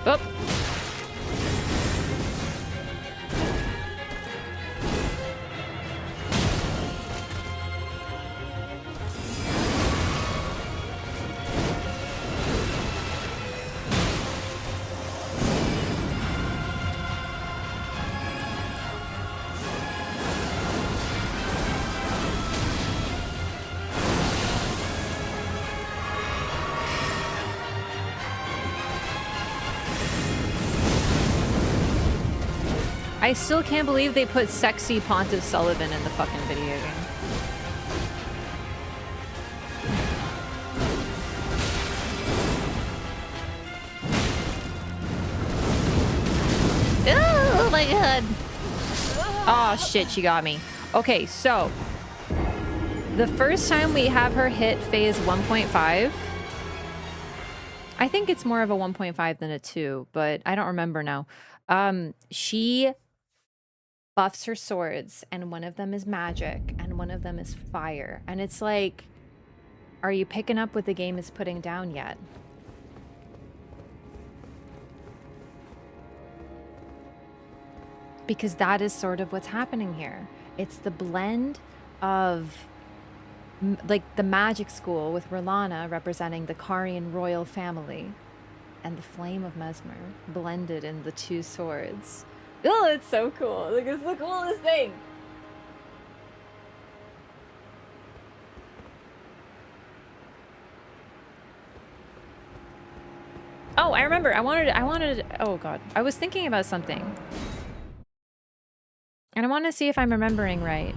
Oh, I still can't believe they put sexy Pontiff Sullivan in the fucking video game. Oh my god. Oh shit, she got me. Okay, so the first time we have her hit phase 1.5, I think it's more of a 1.5 than a 2, but I don't remember now. She buffs her swords, and one of them is magic, and one of them is fire. And it's like, are you picking up what the game is putting down yet? Because that is sort of what's happening here. It's the blend of like the magic school with Rana representing the Karian royal family and the flame of Mesmer blended in the two swords. Oh, it's so cool. Like, it's the coolest thing. Oh, I remember. I wanted, oh god. I was thinking about something. And I want to see if I'm remembering right.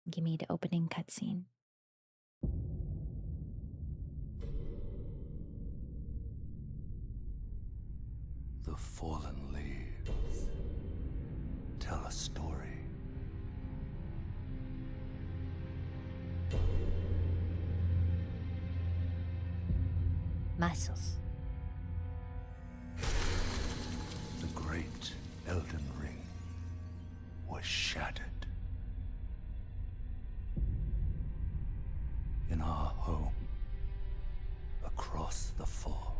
Give me the opening cutscene. The fallen leaves tell a story. Muscles. The great Elden Ring was shattered. In our home, across the fog,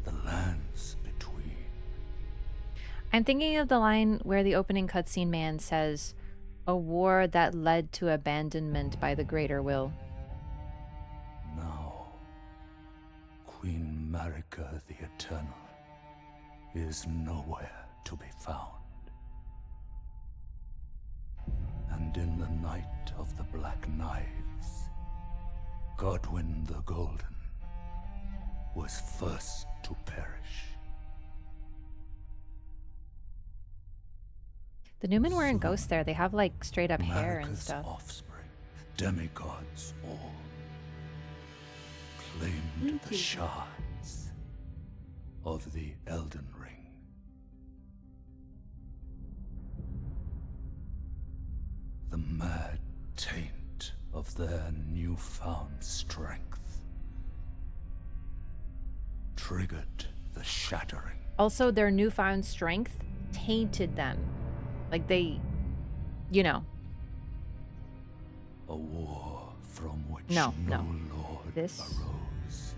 the lands between. I'm thinking of the line where the opening cutscene man says, "A war that led to abandonment by the greater will." Now, Queen Marica the Eternal is nowhere to be found. And in the night of the Black Knives, Godwyn the Golden was first to perish. The Newmen weren't ghosts there. They have like straight up hair and Marica's stuff. offspring, demigods all, claimed the shards of the Elden Ring. The mad taint of their newfound strength triggered the shattering. Also, their newfound strength tainted them. Like they, you know. A war from which No. Lord This. arose.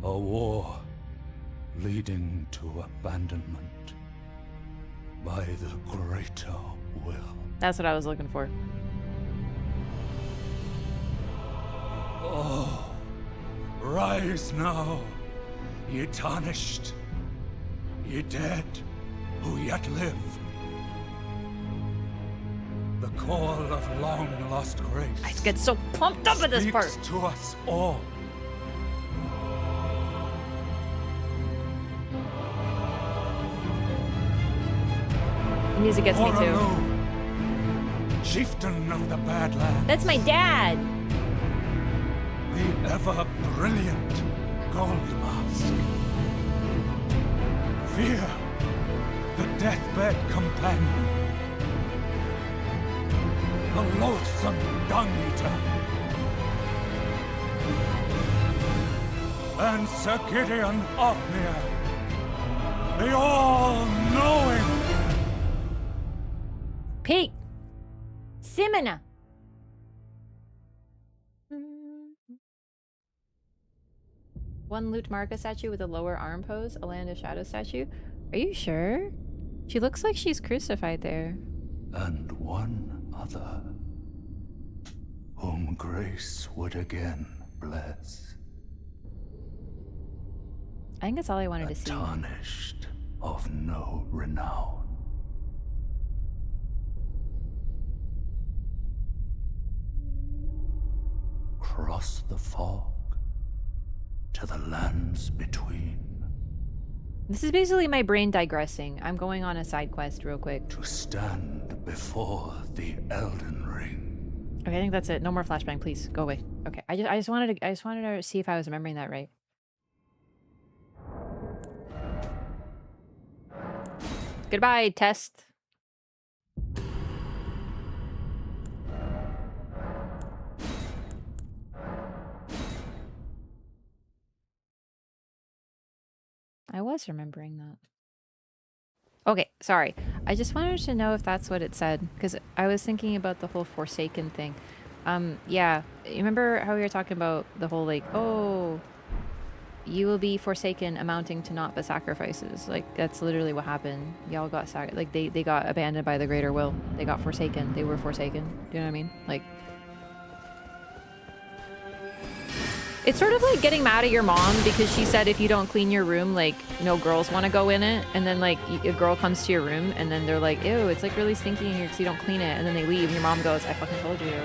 A war leading to abandonment by the greater will. That's what I was looking for. Oh, rise now, ye tarnished, ye dead who yet live. The call of long-lost grace I just get so pumped up at this part. speaks to us all. The music gets me too. Orlou, chieftain of the Badlands. That's my dad. The ever-brilliant Gold Mask. Fear, the deathbed companion. The loathsome dung-eater. And Sir Gideon Othniel. The all-knowing. Pete. Simona. One loot Marica statue with a lower arm pose, a Land of Shadow statue. Are you sure? She looks like she's crucified there. And one other, whom grace would again bless. I think that's all I wanted to see. Tarnished of no renown. Cross the fog to the lands between. This is basically my brain digressing. I'm going on a side quest real quick. To stand before the Elden Ring. Okay, I think that's it. No more flashbang, please. Go away. Okay. I just wanted to see if I was remembering that right. Goodbye, test. I was remembering that. Okay, sorry. I just wanted to know if that's what it said, because I was thinking about the whole Forsaken thing. Yeah. You remember how we were talking about the whole, like, oh, you will be forsaken, amounting to naught but sacrifices. Like, that's literally what happened. Y'all got they got abandoned by the greater will. They got forsaken. They were forsaken. Do you know what I mean? Like, it's sort of like getting mad at your mom because she said if you don't clean your room, like, no girls want to go in it. And then, like, a girl comes to your room and then they're like, ew, it's like really stinky in here because you don't clean it. And then they leave and your mom goes, I fucking told you.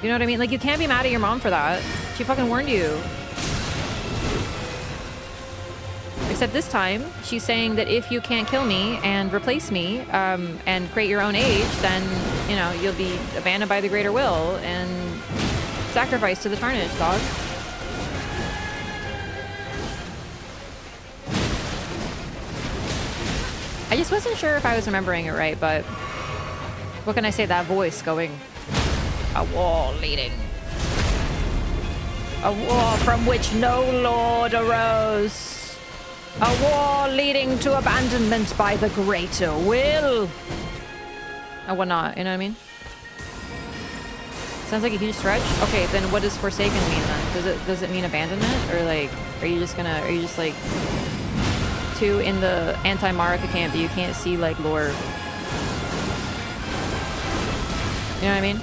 You know what I mean? Like, you can't be mad at your mom for that. She fucking warned you. Except this time, she's saying that if you can't kill me and replace me, and create your own age, then, you know, you'll be abandoned by the greater will and sacrificed to the Tarnished, dog. I just wasn't sure if I was remembering it right, but what can I say? That voice going, a war leading. A war from which no lord arose. A war leading to abandonment by the greater will. Or whatnot, you know what I mean? Sounds like a huge stretch. Okay, then what does Forsaken mean then? Does it mean abandonment? Or like, are you just like two in the anti-Marica camp that you can't see like lore? You know what I mean?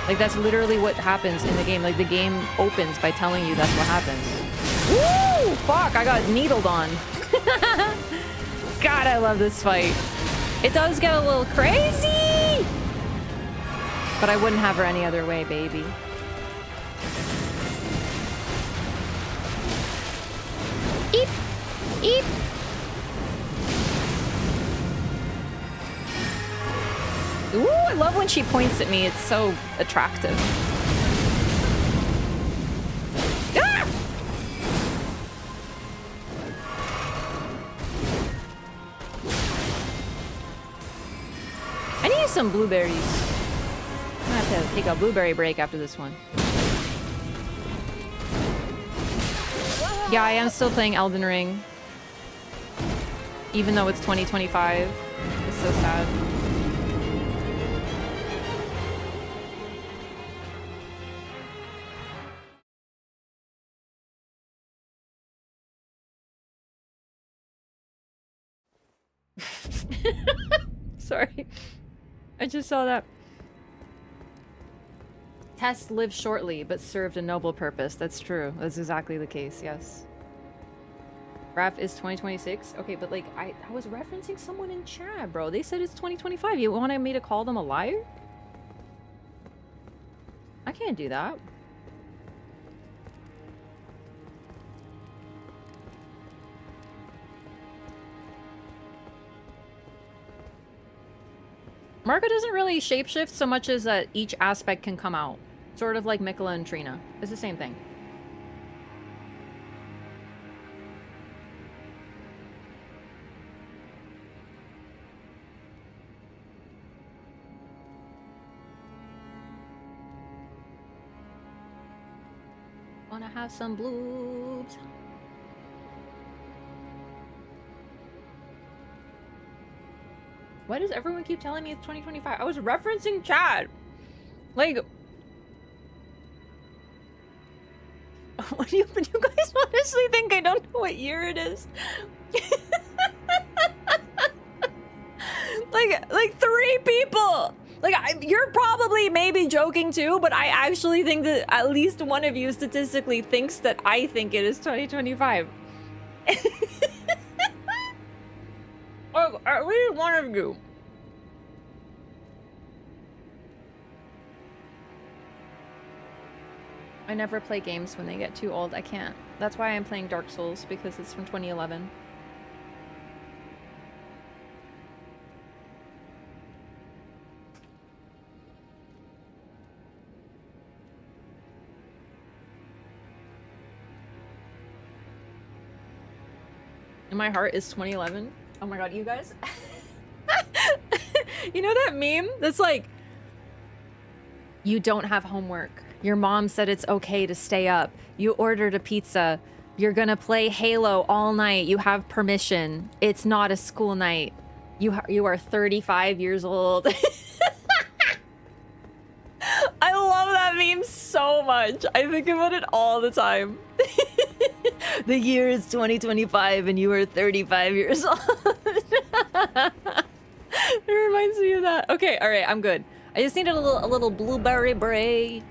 Like, that's literally what happens in the game. Like, the game opens by telling you that's what happens. Woo! Fuck, I got needled on. God, I love this fight. It does get a little crazy! But I wouldn't have her any other way, baby. Eep! Eep! Ooh, I love when she points at me. It's so attractive. Ah! I need some blueberries. I'm gonna have to take a blueberry break after this one. Yeah, I am still playing Elden Ring. Even though it's 2025. It's so sad. Sorry. I just saw that. Tests lived shortly, but served a noble purpose. That's true. That's exactly the case, yes. Wraff is 2026? Okay, but like, I was referencing someone in chat, bro. They said it's 2025. You wanted me to call them a liar? I can't do that. Marica doesn't really shapeshift so much as that each aspect can come out. Sort of like Mikola and Trina. It's the same thing. Wanna have some bloobs. Why does everyone keep telling me it's 2025? I was referencing Chad. Like, what do you guys honestly think I don't know what year it is? like 3 people. Like, you're probably maybe joking too, but I actually think that at least one of you statistically thinks that I think it is 2025. Oh, at least one of you. I never play games when they get too old. I can't. That's why I'm playing Dark Souls, because it's from 2011. And my heart is 2011. Oh my god, you guys. You know that meme that's like, you don't have homework. Your mom said it's okay to stay up. You ordered a pizza. You're gonna play Halo all night. You have permission. It's not a school night. You are 35 years old. I love that meme so much. I think about it all the time. The year is 2025 and you are 35 years old. It reminds me of that. Okay, all right, I'm good. I just needed a little blueberry break.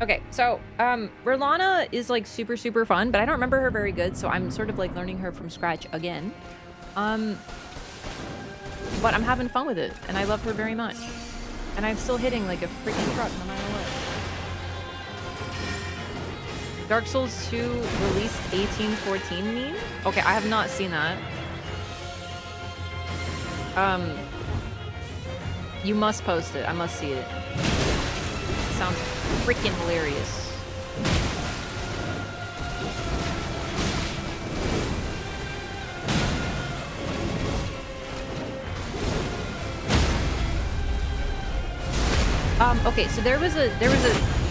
Okay, so Rana is like super fun, but I don't remember her very good, so I'm sort of like learning her from scratch again. But I'm having fun with it, and I love her very much. And I'm still hitting like a freaking truck no matter what. Dark Souls 2 released 1814 meme? Okay, I have not seen that. You must post it. I must see it. Sounds freaking hilarious. Okay, so there was a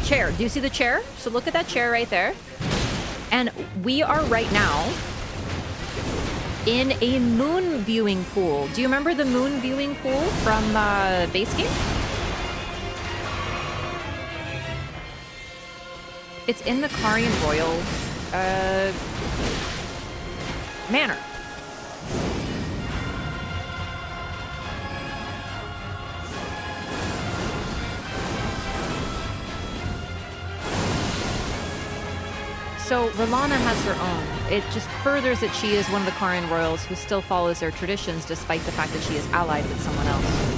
chair. Do you see the chair? So look at that chair right there. And we are right now in a moon viewing pool. Do you remember the moon viewing pool from base game? It's in the Karian Royal Manor. So Rana has her own. It just furthers that she is one of the Karian royals who still follows their traditions despite the fact that she is allied with someone else.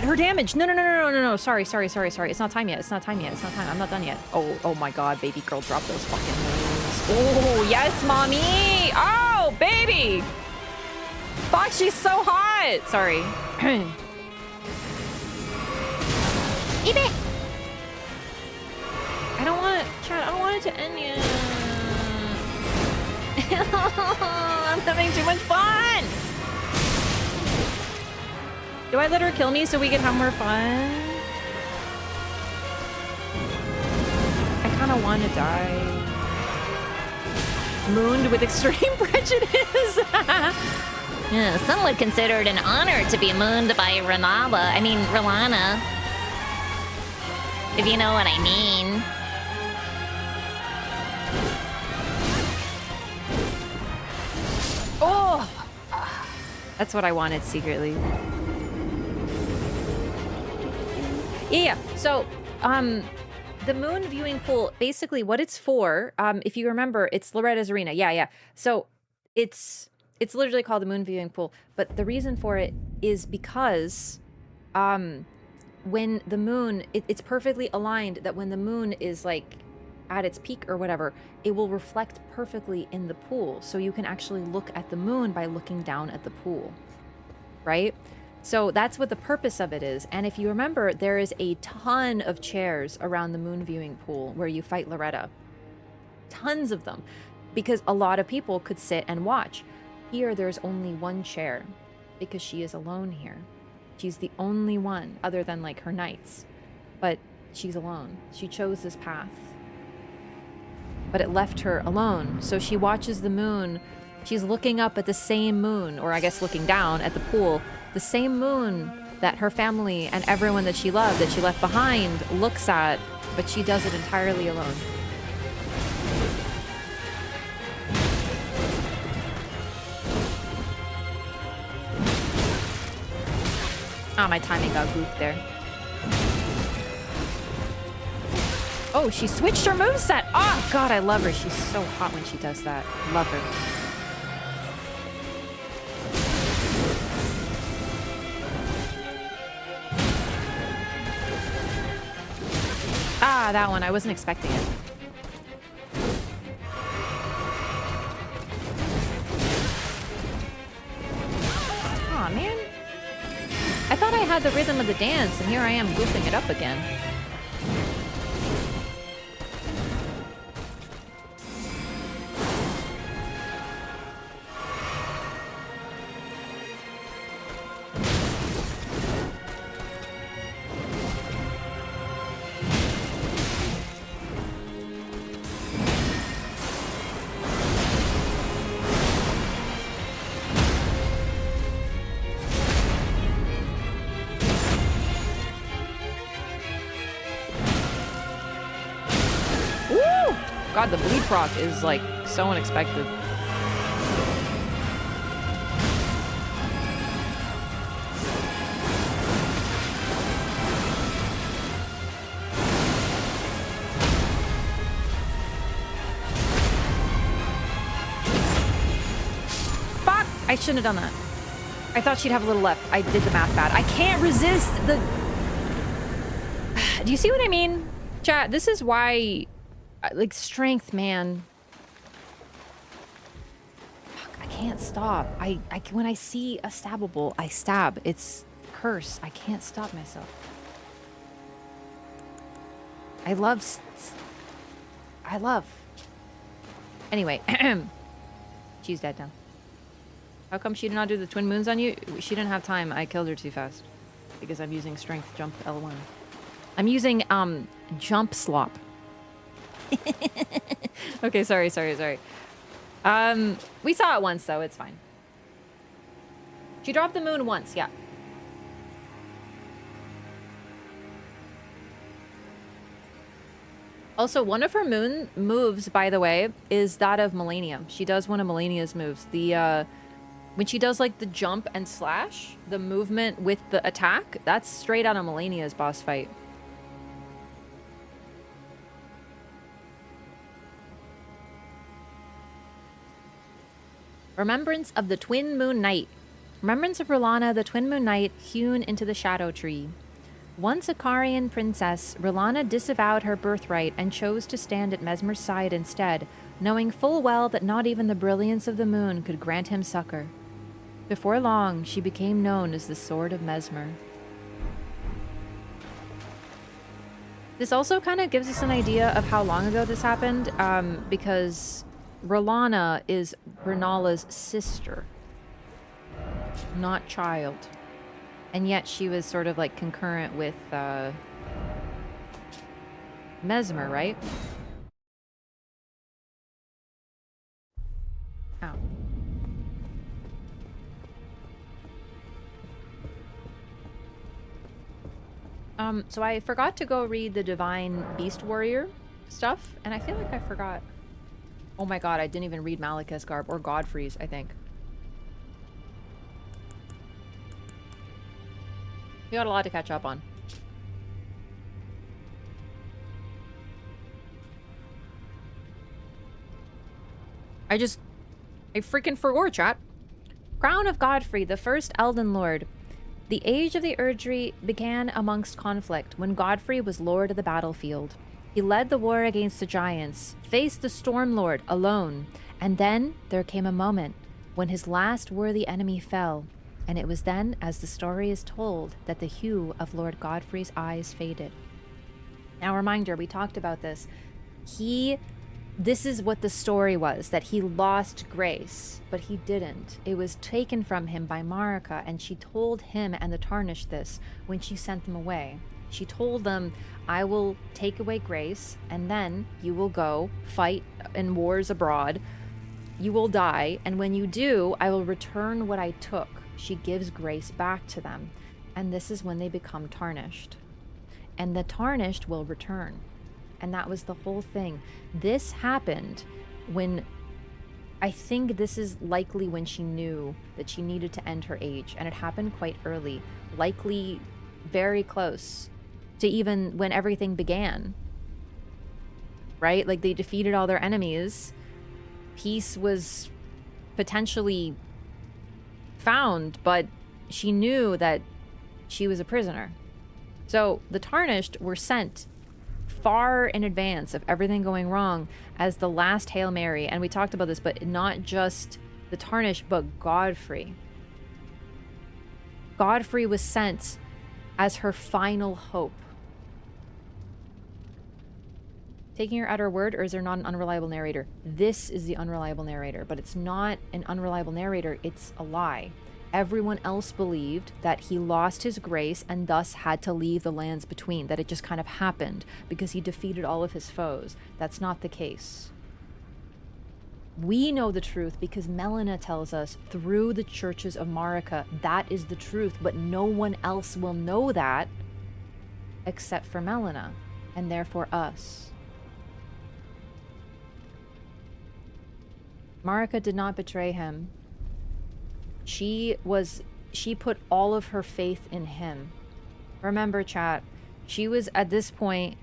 Her damage. No. Sorry. It's not time yet. I'm not done yet. Oh my god, baby girl, drop those fucking moves. Oh, yes, mommy. Oh, baby. Fuck, she's so hot. Sorry. Eat it. I don't want it, chat. I don't want it to end yet. I'm having too much fun. Do I let her kill me so we can have more fun? I kind of want to die. Mooned with extreme prejudice. Yeah, some would consider it an honor to be mooned by Rana. If you know what I mean. Oh! That's what I wanted secretly. Yeah, so, the moon viewing pool, basically what it's for, if you remember, it's Loretta's arena. Yeah. So, it's literally called the moon viewing pool, but the reason for it is because, when the moon, it's perfectly aligned that when the moon is, like, at its peak or whatever, it will reflect perfectly in the pool, so you can actually look at the moon by looking down at the pool, right? So that's what the purpose of it is. And if you remember, there is a ton of chairs around the moon viewing pool where you fight Loretta. Tons of them. Because a lot of people could sit and watch. Here, there's only one chair. Because she is alone here. She's the only one, other than like her knights. But she's alone. She chose this path. but it left her alone. So she watches the moon. She's looking up at the same moon, or I guess looking down at the pool, the same moon that her family and everyone that she loved, that she left behind, looks at, but she does it entirely alone. Ah, my timing got goofed there. Oh, she switched her moveset. Oh, God, I love her. She's so hot when she does that. Love her. Ah, that one. I wasn't expecting it. Aw, man. I thought I had the rhythm of the dance, and here I am goofing it up again. God, the bleed proc is like so unexpected. Fuck! I shouldn't have done that. I thought she'd have a little left. I did the math bad. I can't resist the... Do you see what I mean? Chat, this is why... Like, strength, man. Fuck, I can't stop. When I see a stabbable, I stab. It's curse. I can't stop myself. I love... Anyway. She's dead now. How come she did not do the twin moons on you? She didn't have time. I killed her too fast. Because I'm using strength jump L1. I'm using, jump slop. Okay, sorry. We saw it once, though. It's fine. She dropped the moon once, yeah. Also, one of her moon moves, by the way, is that of Millennia. She does one of Millennia's moves. The, when she does, like, the jump and slash, the movement with the attack, that's straight out of Millennia's boss fight. Remembrance of the Twin Moon Night. Remembrance of Rana, the Twin Moon Night, hewn into the Shadow Tree. Once a Carian princess, Rana disavowed her birthright and chose to stand at Mesmer's side instead, knowing full well that not even the brilliance of the moon could grant him succor. Before long, she became known as the Sword of Mesmer. This also kind of gives us an idea of how long ago this happened, because... Rana is Renala's sister, not child. And yet she was sort of like concurrent with Mesmer, right? Ow. So I forgot to go read the Divine Beast Warrior stuff, and I feel like I forgot. Oh my god, I didn't even read Marica's garb, or Godfrey's, I think. We got a lot to catch up on. I freaking forgot, chat. Crown of Godfrey, the first Elden Lord. The age of the Erdtree began amongst conflict when Godfrey was lord of the battlefield. He led the war against the giants, faced the Stormlord alone, and then there came a moment when his last worthy enemy fell, and it was then, as the story is told, that the hue of Lord Godfrey's eyes faded. Now, reminder, we talked about this. This is what the story was, that he lost grace, but he didn't. It was taken from him by Marica, and she told him and the Tarnished this when she sent them away. She told them, I will take away grace, and then you will go fight in wars abroad. You will die, and when you do, I will return what I took. She gives grace back to them, and this is when they become tarnished. And the tarnished will return. And that was the whole thing. This happened when, I think this is likely when she knew that she needed to end her age, and it happened quite early, likely very close to even when everything began. Right? Like, they defeated all their enemies. Peace was potentially found, but she knew that she was a prisoner. So the tarnished were sent far in advance of everything going wrong as the last Hail Mary. And we talked about this, but not just the tarnished, but Godfrey. Godfrey was sent as her final hope. Taking her at her word, or is there not an unreliable narrator? This is the unreliable narrator, but it's not an unreliable narrator, it's a lie. Everyone else believed that he lost his grace and thus had to leave the lands between, that it just kind of happened because he defeated all of his foes. That's not the case. We know the truth because Melina tells us through the churches of Marica that is the truth, but no one else will know that except for Melina, and therefore us. Marica did not betray him. She put all of her faith in him. Remember, chat, she was, at this point,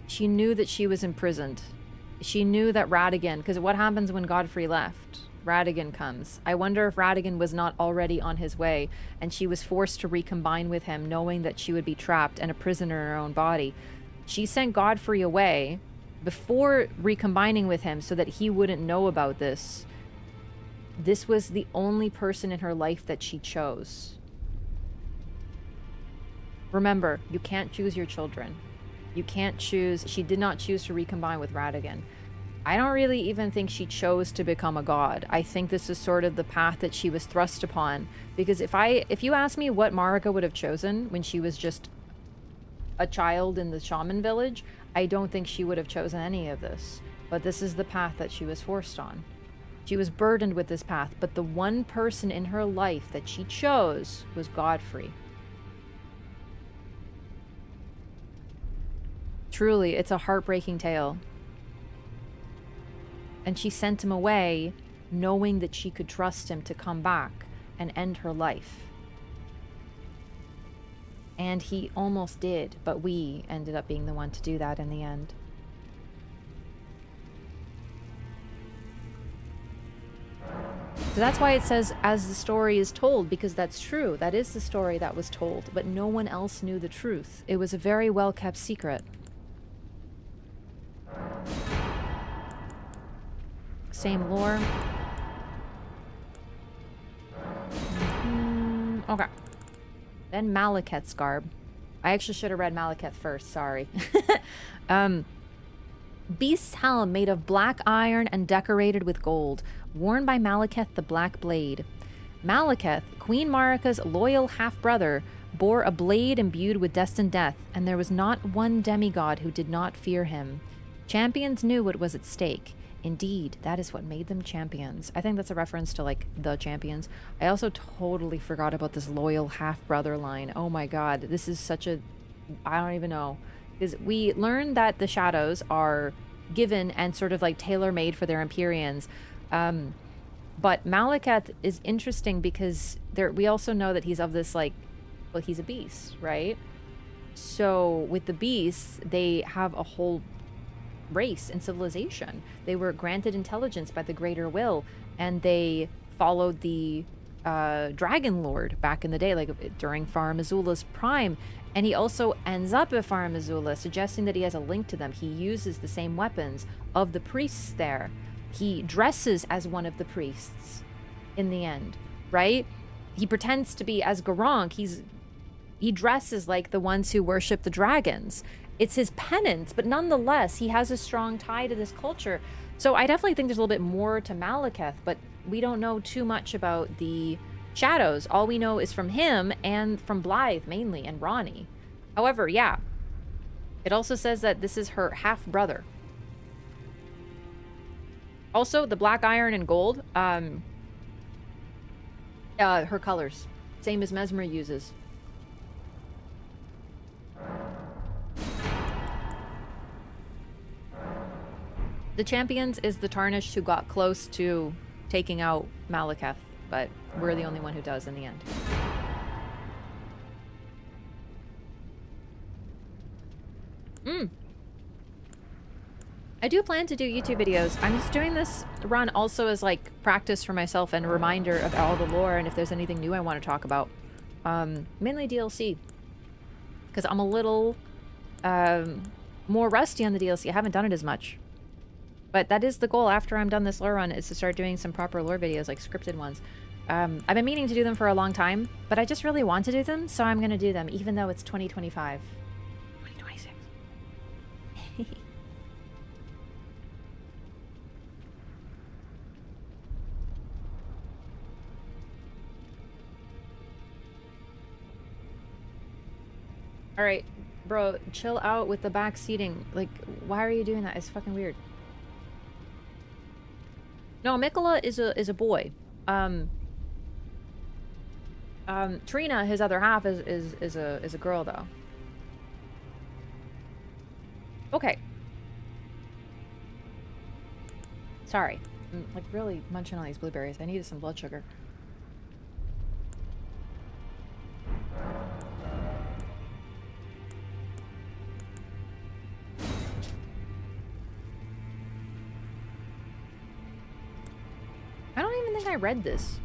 she knew that she was imprisoned. She knew that Radigan, because what happens when Godfrey left? Radigan comes. I wonder if Radigan was not already on his way, and she was forced to recombine with him, knowing that she would be trapped and a prisoner in her own body. She sent Godfrey away before recombining with him so that he wouldn't know about this. This was the only person in her life that she chose. Remember, you can't choose your children. You can't choose. She did not choose to recombine with Radigan. I don't really even think she chose to become a god. I think this is sort of the path that she was thrust upon. Because if you ask me what Marica would have chosen when she was just a child in the shaman village, I don't think she would have chosen any of this. But this is the path that she was forced on. She was burdened with this path, but the one person in her life that she chose was Godfrey. Truly, it's a heartbreaking tale. And she sent him away knowing that she could trust him to come back and end her life. And he almost did, but we ended up being the one to do that in the end. So that's why it says, as the story is told, because that's true. That is the story that was told, but no one else knew the truth. It was a very well-kept secret. Same lore. Okay. Then Malekith's garb. I actually should have read Malekith first, sorry. Beast's helm made of black iron and decorated with gold, worn by Malekith the Black Blade. Malekith, Queen Marica's loyal half-brother, bore a blade imbued with destined death, and there was not one demigod who did not fear him. Champions knew what was at stake. Indeed, that is what made them champions. I think that's a reference to, like, the champions. I also totally forgot about this loyal half-brother line. Oh my god, this is such a... I don't even know. Because we learned that the shadows are given and sort of, like, tailor-made for their Empyreans. But Malekith is interesting because we also know that he's of this, like... Well, he's a beast, right? So, with the beasts, they have a whole race and civilization. They were granted intelligence by the greater will, and they followed the Dragon Lord back in the day, like during Farum Azula's prime. And he also ends up at Farum Azula, suggesting that he has a link to them. He uses the same weapons of the priests there. He dresses as one of the priests in the end, right? He pretends to be as Garunk. He dresses like the ones who worship the dragons. It's his penance, but nonetheless, he has a strong tie to this culture. So I definitely think there's a little bit more to Malekith, but we don't know too much about the shadows. All we know is from him and from Blythe mainly, and Ronnie. However, yeah, It also says that this is her half-brother. Also, the black iron and gold, her colors. Same as Mesmer uses. The Champions is the Tarnished who got close to taking out Malekith, but we're the only one who does in the end. I do plan to do YouTube videos. I'm just doing this run also as like practice for myself and a reminder of all the lore and if there's anything new I want to talk about. Mainly DLC. Because I'm a little more rusty on the DLC. I haven't done it as much. But that is the goal after I'm done this lore run, is to start doing some proper lore videos, like scripted ones. I've been meaning to do them for a long time, but I just really want to do them, so I'm going to do them, even though it's 2025. 2026. Alright, bro, chill out with the back seating. Like, why are you doing that? It's fucking weird. No, Mikola is a boy. Trina, his other half, is a girl though. Okay. Sorry. I'm like really munching on these blueberries. I needed some blood sugar. I don't even think I read this.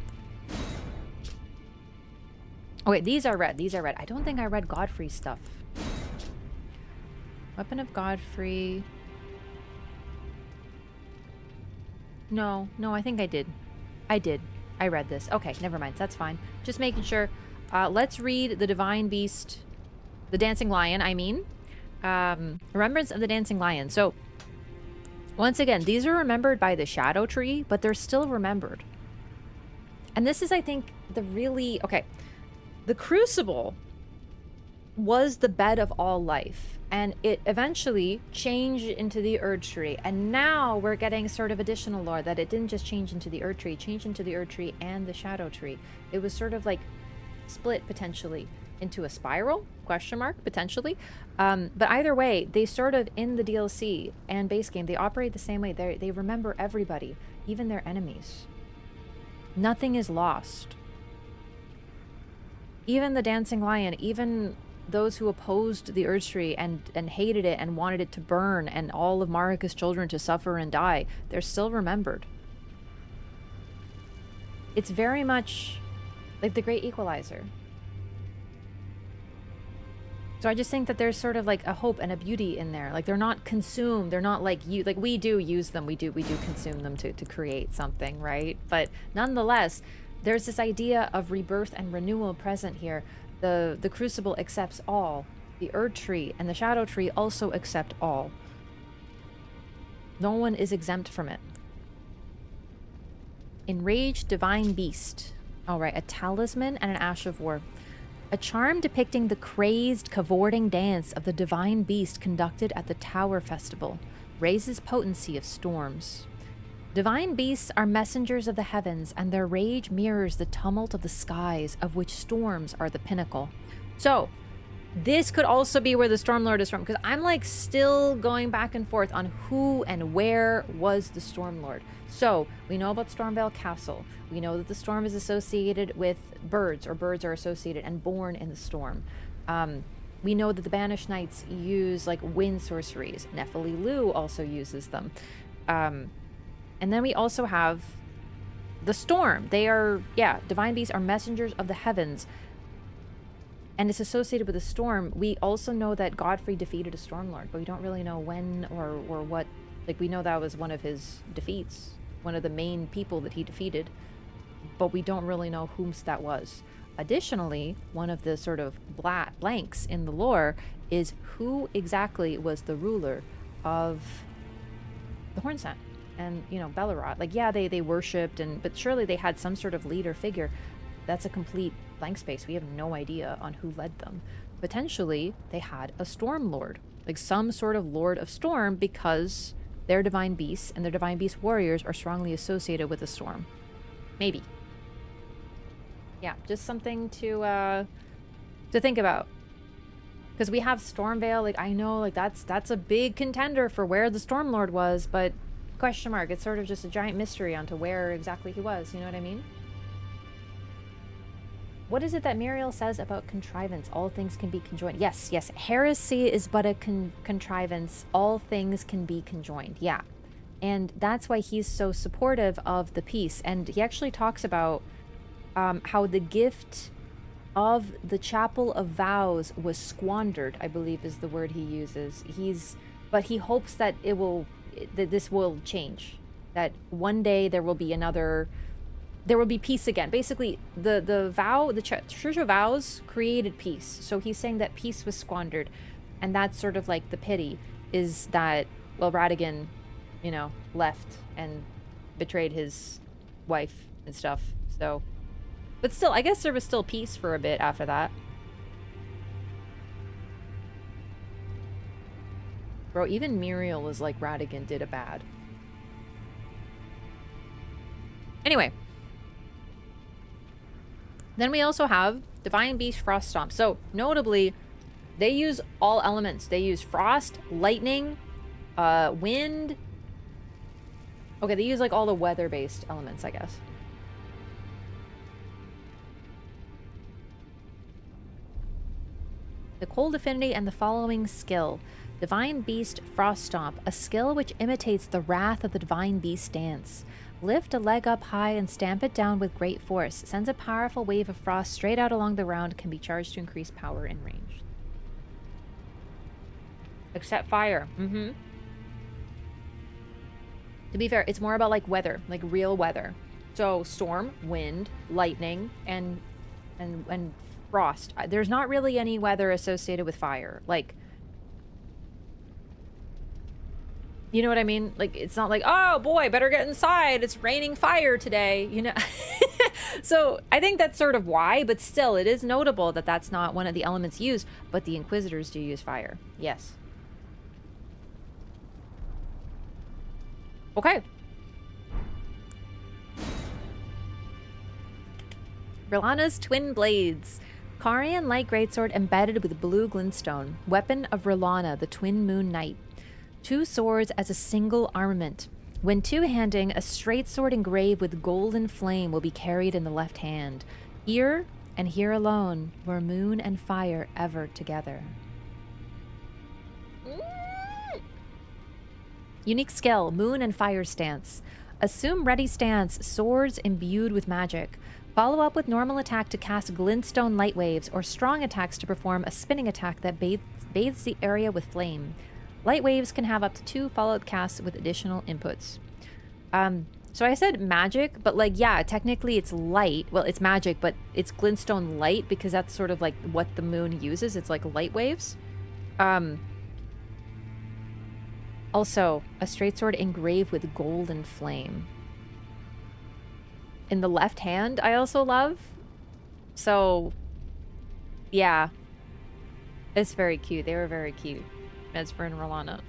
Oh wait, these are red. These are red. I don't think I read Godfrey's stuff. Weapon of Godfrey. No, I think I did. I did. I read this. Okay, never mind. That's fine. Just making sure. Let's read the Divine Beast, the Dancing Lion, I mean. Remembrance of the Dancing Lion. So, once again, these are remembered by the Shadow Tree, but they're still remembered. And this is, I think, the really... Okay. The Crucible was the bed of all life, and it eventually changed into the Erd Tree, and now we're getting sort of additional lore that it didn't just change into the Erd Tree, it changed into the Erd Tree and the Shadow Tree. It was sort of like split potentially into a spiral, question mark, potentially. But either way, they sort of, in the DLC and base game, they operate the same way. They remember everybody, even their enemies. Nothing is lost. Even the Dancing Lion, even those who opposed the Erd Tree and hated it and wanted it to burn and all of Marica's children to suffer and die, they're still remembered. It's very much like the Great Equalizer. So I just think that there's sort of like a hope and a beauty in there. Like they're not consumed. They're not like you. Like we do use them. We do consume them to create something, right? But nonetheless, there's this idea of rebirth and renewal present here. The Crucible accepts all. The Erd Tree and the Shadow Tree also accept all. No one is exempt from it. Enraged Divine Beast. All right, a talisman and an Ash of War. A charm depicting the crazed, cavorting dance of the Divine Beast conducted at the Tower Festival. Raises potency of storms. Divine beasts are messengers of the heavens, and their rage mirrors the tumult of the skies, of which storms are the pinnacle. So, this could also be where the Stormlord is from, because I'm like still going back and forth on who and where was the Stormlord. So, we know about Stormvale Castle. We know that the storm is associated with birds, or birds are associated and born in the storm. We know that the Banished Knights use like wind sorceries. Nephili Lu also uses them. And then we also have the storm. They are, yeah, divine beasts are messengers of the heavens. And it's associated with the storm. We also know that Godfrey defeated a Stormlord, but we don't really know when or what. Like, we know that was one of his defeats, one of the main people that he defeated, but we don't really know whom that was. Additionally, one of the sort of blanks in the lore is who exactly was the ruler of the Hornsent. And, you know, Bellerot. Like, yeah, they worshipped, but surely they had some sort of leader figure. That's a complete blank space. We have no idea on who led them. Potentially, they had a Stormlord. Like some sort of Lord of Storm, because their divine beasts and their divine beast warriors are strongly associated with the storm. Maybe. Yeah, just something to think about. Because we have Stormveil, like I know like that's a big contender for where the Stormlord was, but question mark, it's sort of just a giant mystery onto where exactly he was, you know what I mean? What is it that Muriel says about contrivance? All things can be conjoined. Yes, yes. Heresy is but a contrivance. All things can be conjoined. Yeah. And that's why he's so supportive of the peace. And he actually talks about how the gift of the Chapel of Vows was squandered, I believe is the word he uses. But he hopes that that this will change. That one day there will be there will be peace again. Basically, the Church of Vows created peace. So he's saying that peace was squandered. And that's sort of like the pity, is that, well, Radigan, you know, left and betrayed his wife and stuff. So, but still, I guess there was still peace for a bit after that. Bro, even Muriel is like, Radigan did a bad. Anyway. Then we also have Divine Beast Froststomp. So, notably, they use all elements. They use frost, lightning, wind. Okay, they use like all the weather-based elements, I guess. The cold affinity and the following skill. Divine Beast Froststomp, a skill which imitates the wrath of the Divine Beast dance. Lift a leg up high and stamp it down with great force. Sends a powerful wave of frost straight out along the ground. Can be charged to increase power and range. Except fire. To be fair, it's more about like weather, like real weather. So storm, wind, lightning, and frost. There's not really any weather associated with fire. Like, you know what I mean? Like, it's not like, oh boy, better get inside. It's raining fire today, you know? So I think that's sort of why, but still, it is notable that that's not one of the elements used, but the Inquisitors do use fire. Yes. Okay. Rana's Twin Blades. Carian light greatsword embedded with blue glintstone. Weapon of Rana, the Twin Moon Knight. 2 swords as a single armament. When two-handing, a straight sword engraved with golden flame will be carried in the left hand. Here, and here alone, were moon and fire ever together. Unique skill, Moon and Fire Stance. Assume ready stance, swords imbued with magic. Follow up with normal attack to cast glintstone light waves, or strong attacks to perform a spinning attack that bathes the area with flame. Light waves can have up to 2 follow-up casts with additional inputs. So I said magic, but like, yeah, technically it's light. Well, it's magic, but it's glintstone light because that's sort of like what the moon uses. It's like light waves. Also, a straight sword engraved with golden flame. In the left hand, I also love. So, yeah. It's very cute. They were very cute. Mesper and Rana.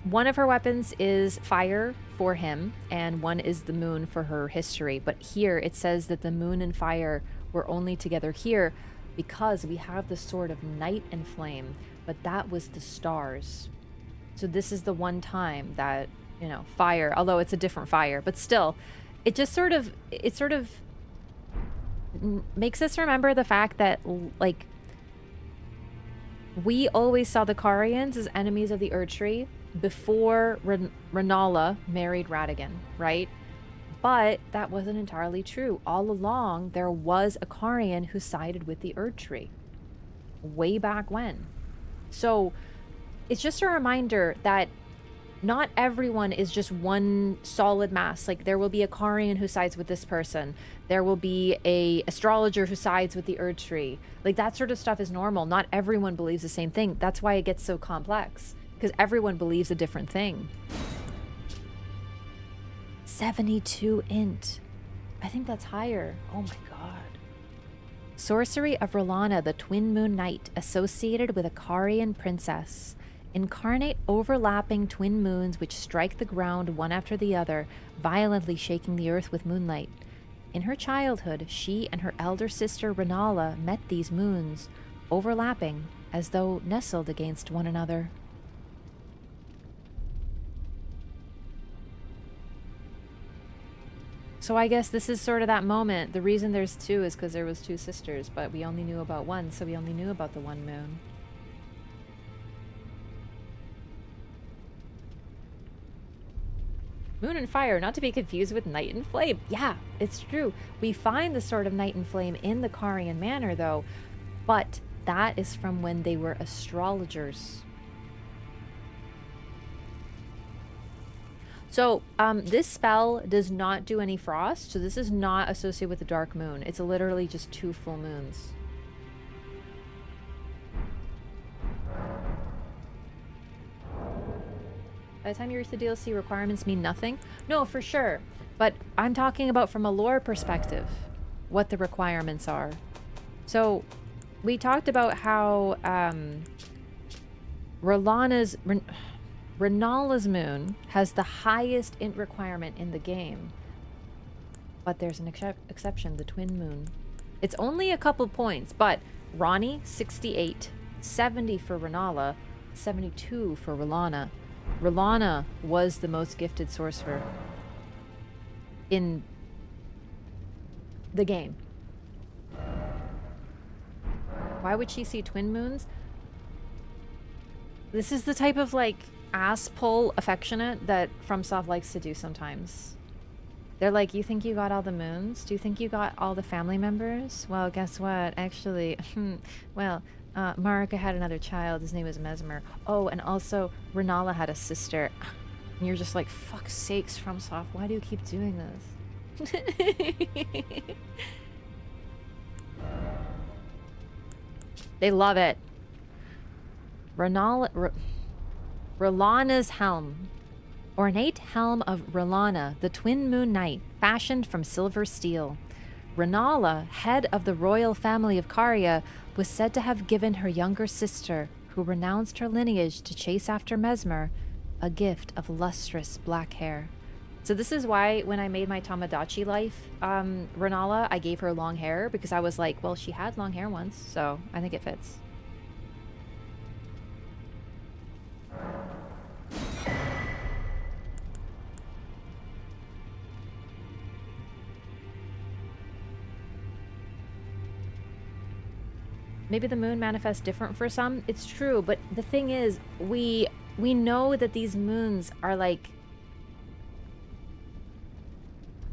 One of her weapons is fire for him, and one is the moon for her history. But here it says that the moon and fire were only together here because we have the sword of night and flame, but that was the stars. So this is the one time that, you know, fire, although it's a different fire, but still, it just sort of makes us remember the fact that, like, we always saw the Carians as enemies of the Erdtree before Rennala married Radigan, right? But that wasn't entirely true. All along, there was a Carian who sided with the Erdtree. Way back when. So, it's just a reminder that not everyone is just one solid mass. Like, there will be a Carian who sides with this person. There will be a astrologer who sides with the Erdtree. Like, that sort of stuff is normal. Not everyone believes the same thing. That's why it gets so complex. Because everyone believes a different thing. 72 int. I think that's higher. Oh my god. Sorcery of Rana, the Twin Moon Knight, associated with a Carian princess. Incarnate overlapping twin moons which strike the ground one after the other, violently shaking the earth with moonlight. In her childhood, she and her elder sister Ranala met these moons, overlapping as though nestled against one another. So I guess this is sort of that moment. The reason there's two is because there was two sisters, but we only knew about one, so we only knew about the one moon. Moon and fire, not to be confused with night and flame. Yeah, it's true. We find the sort of night and flame in the Carian manor, though, but that is from when they were astrologers. So, this spell does not do any frost, so this is not associated with the dark moon. It's literally just 2 full moons. By the time you reach the DLC, requirements mean nothing? No, for sure. But I'm talking about from a lore perspective, what the requirements are. So, we talked about how Ranala's moon has the highest int requirement in the game. But there's an exception, the twin moon. It's only a couple points, but Rani, 68, 70 for Ranala, 72 for Rana. Rana was the most gifted sorcerer in the game. Why would she see twin moons? This is the type of, like, ass pull affectionate that FromSoft likes to do sometimes. They're like, you think you got all the moons? Do you think you got all the family members? Well, guess what? Actually, Marica had another child. His name was Mesmer. Oh, and also, Ranala had a sister. And you're just like, fuck sakes, FromSoft, why do you keep doing this? They love it. Ralana's helm. Ornate helm of Rana, the Twin Moon Knight, fashioned from silver steel. Ranala, head of the royal family of Caria, was said to have given her younger sister, who renounced her lineage to chase after Mesmer, a gift of lustrous black hair. So this is why when I made my Tamagotchi life, Ranala, I gave her long hair, because I was like, well, she had long hair once, so I think it fits. Maybe the moon manifests different for some. It's true, but the thing is, we know that these moons are like...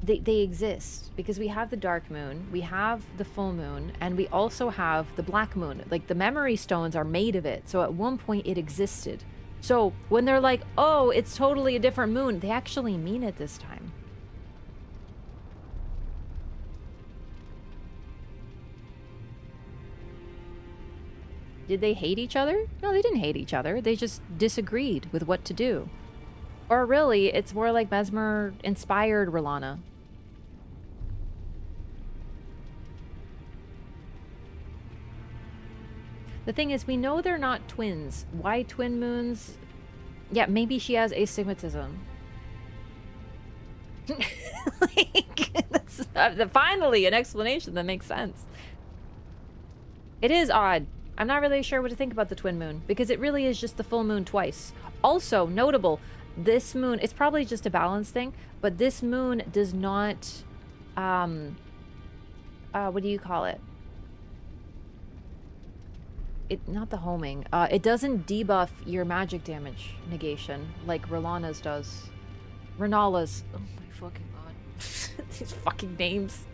They exist, because we have the dark moon, we have the full moon, and we also have the black moon. Like, the memory stones are made of it, so at one point it existed. So, when they're like, oh, it's totally a different moon, they actually mean it this time. Did they hate each other? No, they didn't hate each other. They just disagreed with what to do. Or really, it's more like Mesmer inspired Rana. The thing is, we know they're not twins. Why twin moons? Yeah, maybe she has astigmatism. Like, that's finally an explanation that makes sense. It is odd. I'm not really sure what to think about the twin moon, because it really is just the full moon twice. Also, notable, this moon, it's probably just a balance thing, but this moon does not, what do you call it? Not the homing. It doesn't debuff your magic damage negation like Rana's does. Ranala's. Oh my fucking god. These fucking names.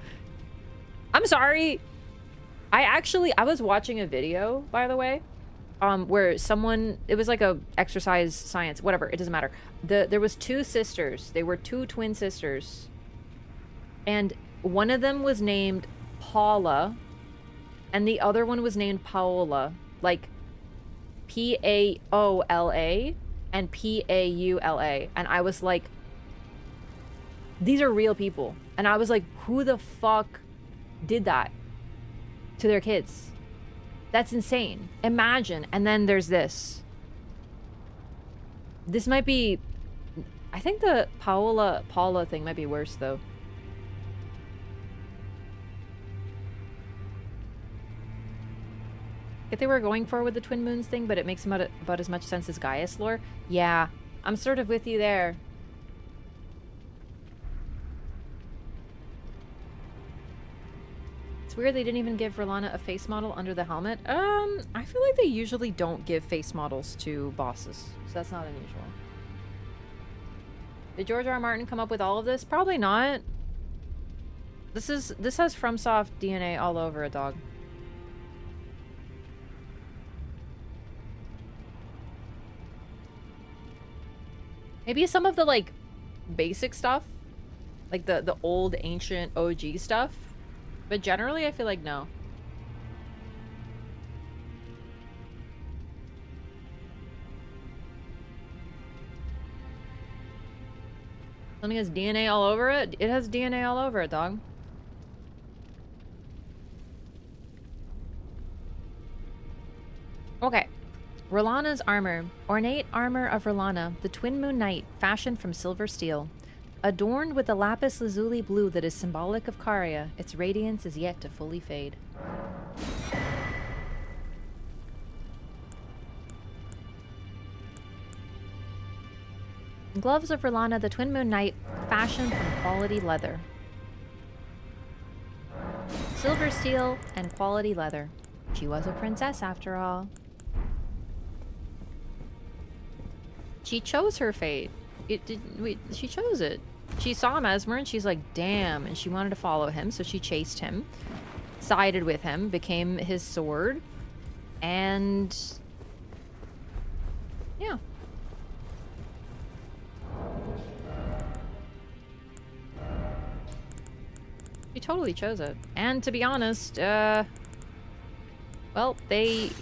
I'm sorry. I was watching a video, by the way, where someone, it was like a exercise science, whatever, it doesn't matter. There was 2 sisters. They were 2 twin sisters. And one of them was named Paula, and the other one was named Paola. Like, Paola and Paula. And I was like, these are real people. And I was like, who the fuck did that? to their kids. That's insane. Imagine. And then there's this. This might be... I think the Paula thing might be worse, though. If they were going for with the Twin Moons thing, but it makes about as much sense as Gaius lore. Yeah, I'm sort of with you there. It's weird they didn't even give Rana a face model under the helmet. I feel like they usually don't give face models to bosses, so that's not unusual. Did George R. R. Martin come up with all of this? Probably not. This has FromSoft DNA all over it, dog. Maybe some of the, like, basic stuff. Like, the old, ancient OG stuff. But generally, I feel like no. Something has DNA all over it? It has DNA all over it, dog. Okay. R'hllana's armor. Ornate armor of R'hllana, the Twin Moon Knight, fashioned from silver steel. Adorned with the lapis lazuli blue that is symbolic of Caria, its radiance is yet to fully fade. Gloves of R'hllana, the Twin Moon Knight, fashioned from quality leather. Silver steel and quality leather. She was a princess after all. She chose her fate. She chose it. She saw Mesmer and she's like, damn, and she wanted to follow him, so she chased him, sided with him, became his sword, and yeah. She totally chose it. And to be honest, well, the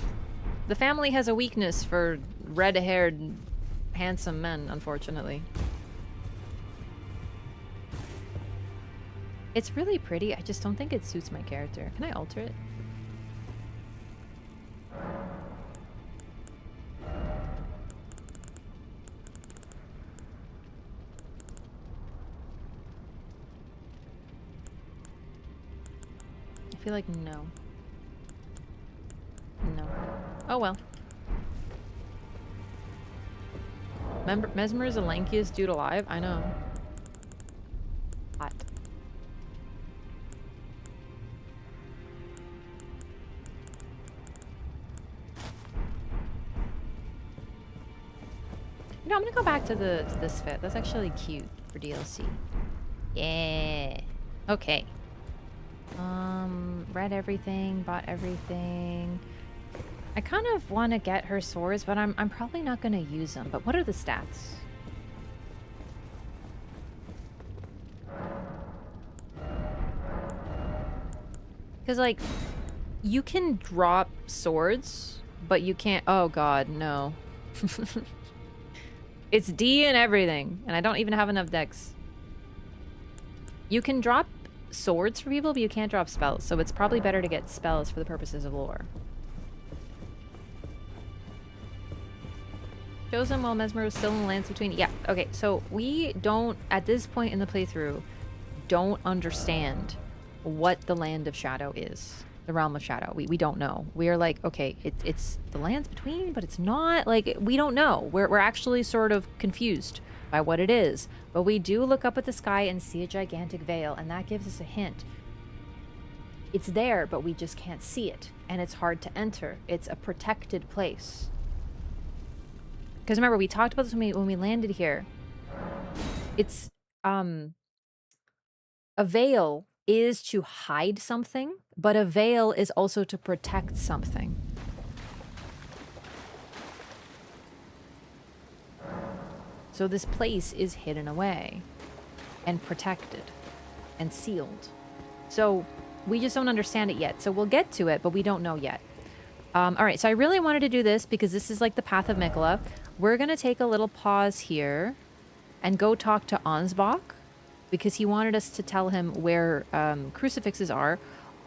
family has a weakness for red-haired, handsome men, unfortunately. It's really pretty, I just don't think it suits my character. Can I alter it? I feel like no. No. Oh well. Mesmer is the lankiest dude alive? I know. Hot. You know, I'm gonna go back to this fit. That's actually cute for DLC. Yeah. Okay. Read everything, bought everything. I kind of want to get her swords, but I'm probably not going to use them. But what are the stats? Because, like, you can drop swords, but you can't... Oh, God, no. It's D and everything, and I don't even have enough dex. You can drop swords for people, but you can't drop spells, so it's probably better to get spells for the purposes of lore. Chosen while Mesmer was still in the lands between... Yeah, okay, so we don't, at this point in the playthrough, don't understand what the Land of Shadow is. The Realm of Shadow. We don't know. We are like, okay, it's the lands between, but it's not. Like, we don't know. We're actually sort of confused by what it is. But we do look up at the sky and see a gigantic veil, and that gives us a hint. It's there, but we just can't see it, and it's hard to enter. It's a protected place. Because remember, we talked about this when we landed here. It's, a veil is to hide something, but a veil is also to protect something. So this place is hidden away and protected and sealed. So we just don't understand it yet. So we'll get to it, but we don't know yet. All right, so I really wanted to do this because this is like the Path of Mikola. We're going to take a little pause here and go talk to Ansbach because he wanted us to tell him where crucifixes are.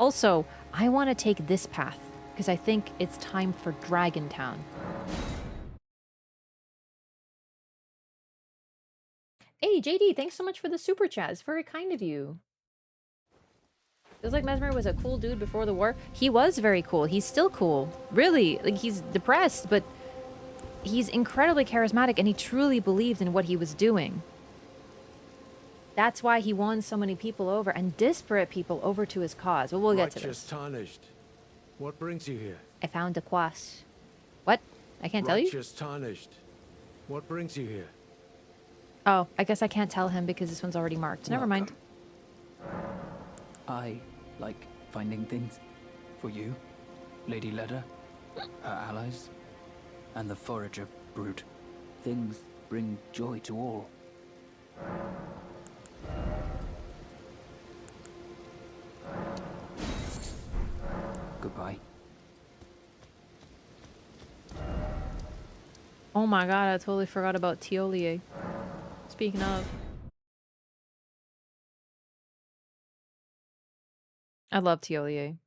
Also, I want to take this path because I think it's time for Dragon Town. Hey, JD, thanks so much for the super chat. It's very kind of you. Feels like Mesmer was a cool dude before the war. He was very cool. He's still cool. Really, like he's depressed, but he's incredibly charismatic and he truly believed in what he was doing. That's why he won so many people over and disparate people over to his cause. But we'll get to this. Tarnished. What brings you here? I found a quas. What? I can't tell you? Righteous Tarnished. What brings you here? Oh, I guess I can't tell him because this one's already marked. Never mind. I like finding things for you, Lady Leda, her allies, and the forager brute. Things bring joy to all. Goodbye. Oh my god, I totally forgot about Tiolier. Speaking of. I love Tiolier.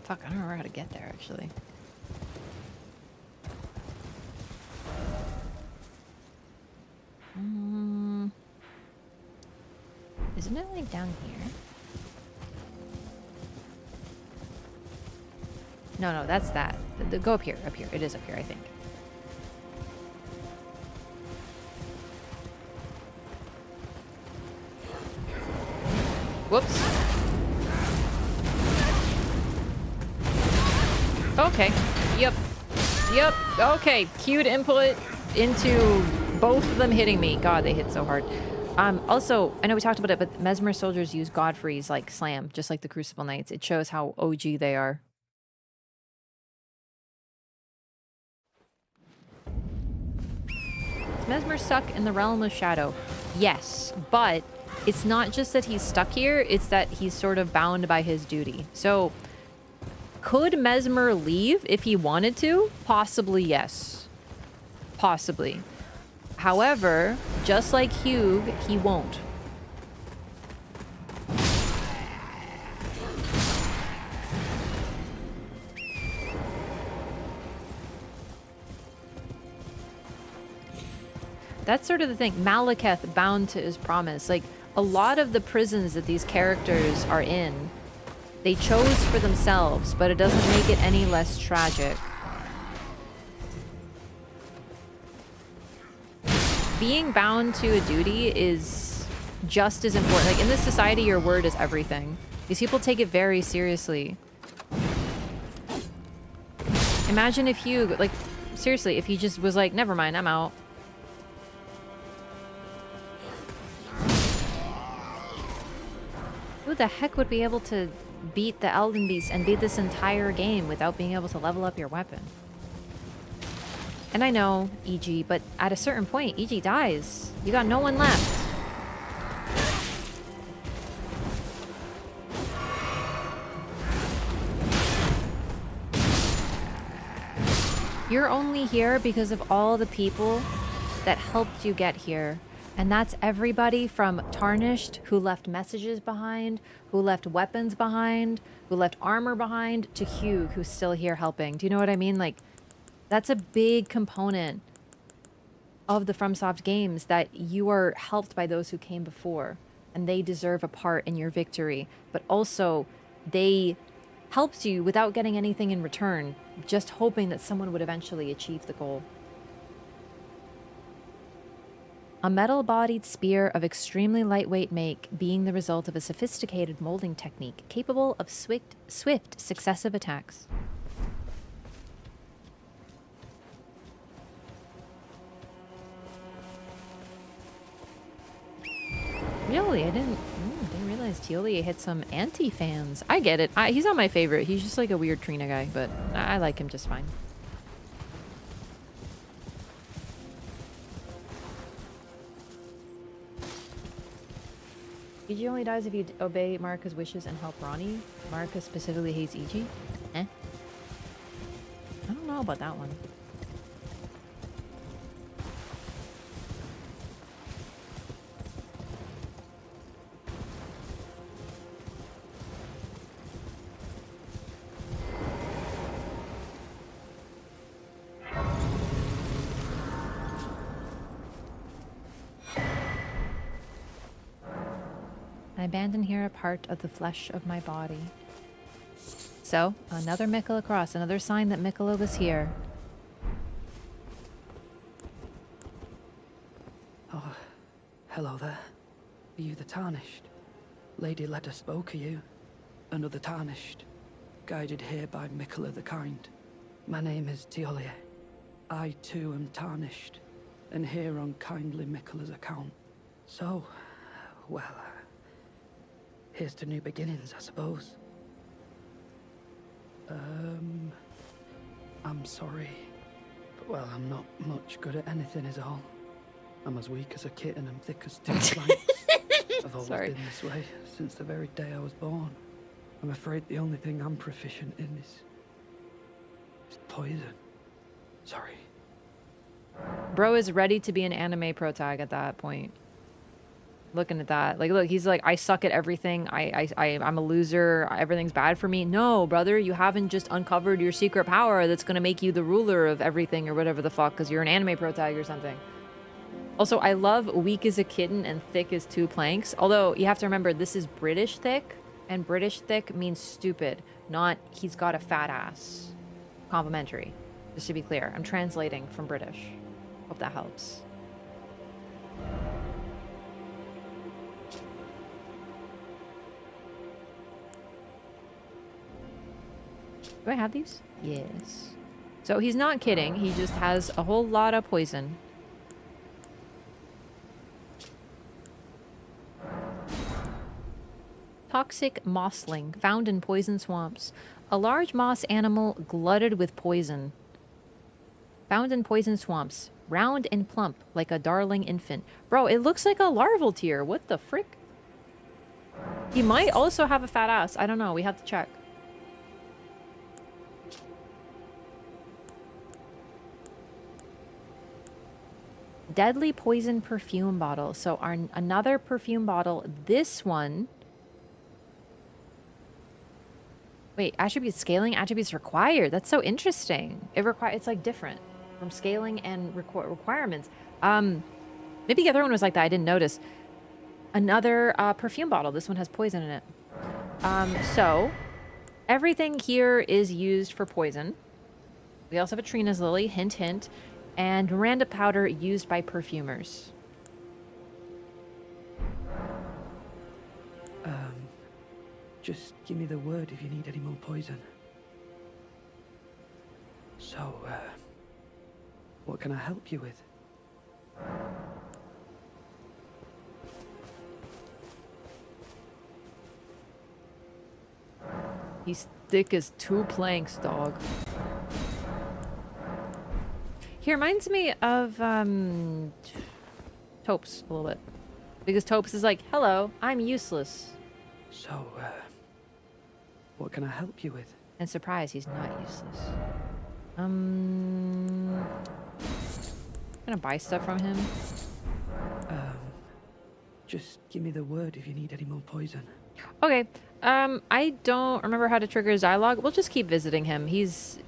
Fuck, I don't remember how to get there, actually. Isn't it, like, down here? No, that's that. Go up here, up here. It is up here, I think. Whoops. Okay. Yep. Okay. Cued input into both of them hitting me. God, they hit so hard. Also, I know we talked about it, but Mesmer soldiers use Godfrey's, like, slam, just like the Crucible Knights. It shows how OG they are. Does Mesmer suck in the realm of shadow? Yes, but it's not just that he's stuck here, it's that he's sort of bound by his duty. So, could Mesmer leave if he wanted to? Possibly, yes. Possibly. However, just like Hugh, he won't. That's sort of the thing. Malekith bound to his promise. Like, a lot of the prisons that these characters are in, they chose for themselves, but it doesn't make it any less tragic. Being bound to a duty is just as important. Like, in this society, your word is everything. These people take it very seriously. Imagine if Hugh, like, seriously, if he just was like, never mind, I'm out. Who the heck would be able to beat the Elden Beast and beat this entire game without being able to level up your weapon? And I know, EG, but at a certain point, EG dies. You got no one left. You're only here because of all the people that helped you get here. And that's everybody from Tarnished, who left messages behind, who left weapons behind, who left armor behind, to Hugh, who's still here helping. Do you know what I mean? Like, that's a big component of the FromSoft games, that you are helped by those who came before, and they deserve a part in your victory. But also, they helped you without getting anything in return, just hoping that someone would eventually achieve the goal. A metal-bodied spear of extremely lightweight make, being the result of a sophisticated molding technique capable of swift successive attacks. Really? I didn't realize Teolia hit some anti-fans. I get it. He's not my favorite. He's just like a weird Trina guy, but I like him just fine. EG only dies if you obey Marica's wishes and help Ronnie. Marica specifically hates EG. Eh? I don't know about that one. I abandon here a part of the flesh of my body. So, another Miquella cross, another sign that Miquella was here. Oh, hello there. Are you the Tarnished? Lady Leda spoke of you. Another Tarnished. Guided here by Miquella the Kind. My name is Teolia. I too am Tarnished, and here on kindly Miquella's account. So, well, here's to new beginnings, I suppose. I'm sorry. But, well, I'm not much good at anything is all. I'm as weak as a kitten and thick as two planks. I've always been this way, since the very day I was born. I'm afraid the only thing I'm proficient in is poison. Sorry. Bro is ready to be an anime protag at that point. Looking at that, like, look, he's like, I suck at everything. I'm a loser. Everything's bad for me. No, brother, you haven't just uncovered your secret power that's gonna make you the ruler of everything or whatever the fuck, because you're an anime protag or something. Also, I love weak as a kitten and thick as two planks. Although you have to remember, this is British thick, and British thick means stupid, not he's got a fat ass. Complimentary, just to be clear. I'm translating from British. Hope that helps. Do I have these? Yes. So he's not kidding. He just has a whole lot of poison. Toxic mossling found in poison swamps. A large moss animal glutted with poison. Found in poison swamps. Round and plump like a darling infant. Bro, it looks like a larval tear. What the frick? He might also have a fat ass. I don't know. We have to check. Deadly poison perfume bottle. So another perfume bottle. This one. Wait, attributes scaling, attributes required. That's so interesting. It's like different from scaling and requirements. Maybe the other one was like that. I didn't notice. Another perfume bottle. This one has poison in it. So everything here is used for poison. We also have a Trina's lily. Hint, hint. And Miranda powder used by perfumers. Just give me the word if you need any more poison. So, what can I help you with? He's thick as two planks, dog. He reminds me of Topes a little bit. Because Topes is like, hello, I'm useless. So, what can I help you with? And surprise, he's not useless. Gonna buy stuff from him. Just give me the word if you need any more poison. Okay. I don't remember how to trigger his dialogue. We'll just keep visiting him. He's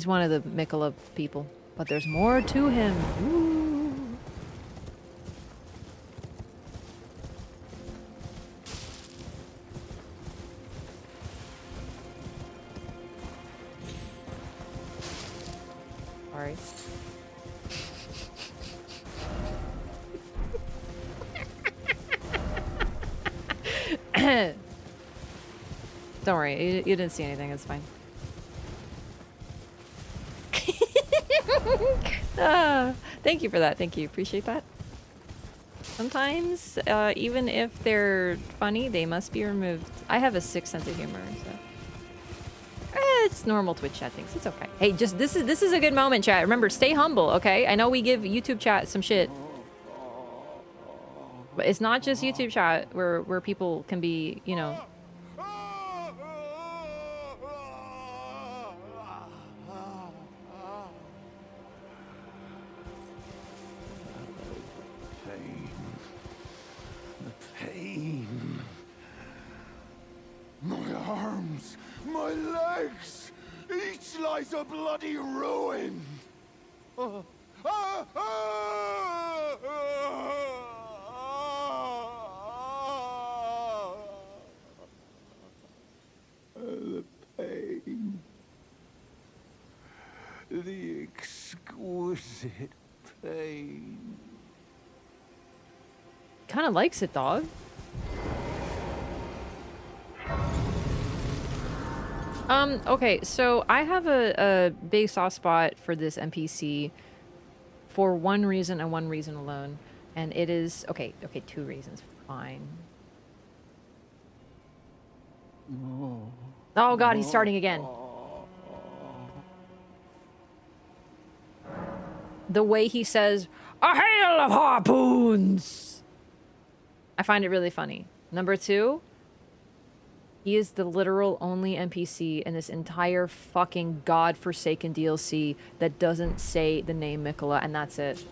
one of the Miquella people. But there's more to him. Ooh. Sorry. Don't worry, you didn't see anything, it's fine. Thank you for that, thank you, appreciate that. Sometimes, even if they're funny, they must be removed. I have a sick sense of humor, so. It's normal Twitch chat things, it's okay. Hey, just, this is a good moment, chat. Remember, stay humble, okay? I know we give YouTube chat some shit. But it's not just YouTube chat where people can be, you know. My legs! Each lies a bloody ruin! The pain. The exquisite pain. Kind of likes it, dog. Okay, so I have a big soft spot for this NPC for one reason and one reason alone. And it is, okay, two reasons. Fine. Oh god, he's starting again. The way he says, "A hail of harpoons!" I find it really funny. Number two, he is the literal only NPC in this entire fucking godforsaken DLC that doesn't say the name Mikola, and that's it.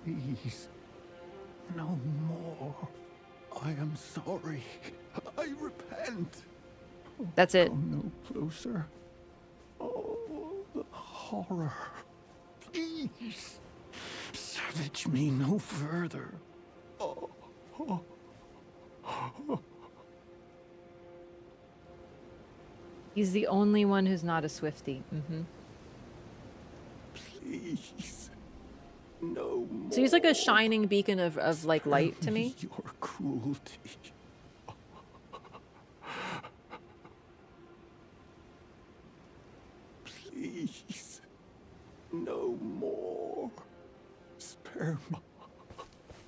Please, no more. I am sorry. I repent. That's it. Come no closer. Oh, the horror. Please, savage me no further. Oh. He's the only one who's not a Swiftie. Please, no more. So he's like a shining beacon of like light to me. Your cruelty. Please, no more. Spare my...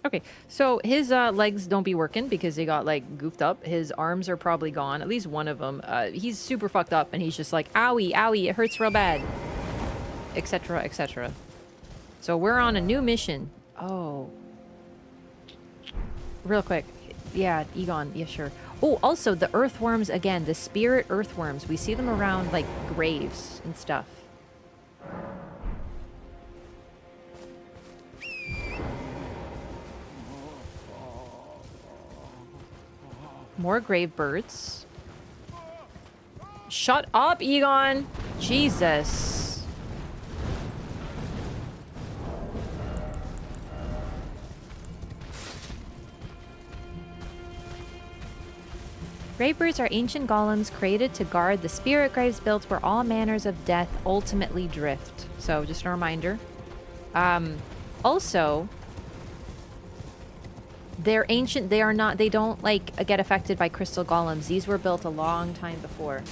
Okay, so his legs don't be working because they got like goofed up. His arms are probably gone, at least one of them. He's super fucked up and he's just like, owie, owie, it hurts real bad. Etc, etc. So we're on a new mission. Oh. Real quick. Yeah, Egon, yeah, sure. Oh, also the earthworms again, the spirit earthworms. We see them around like graves and stuff. More grave birds. Shut up, Egon! Jesus. Grave birds are ancient golems created to guard the spirit graves built where all manners of death ultimately drift. So, just a reminder. Also, they're ancient. They are not. They don't like get affected by crystal golems. These were built a long time before.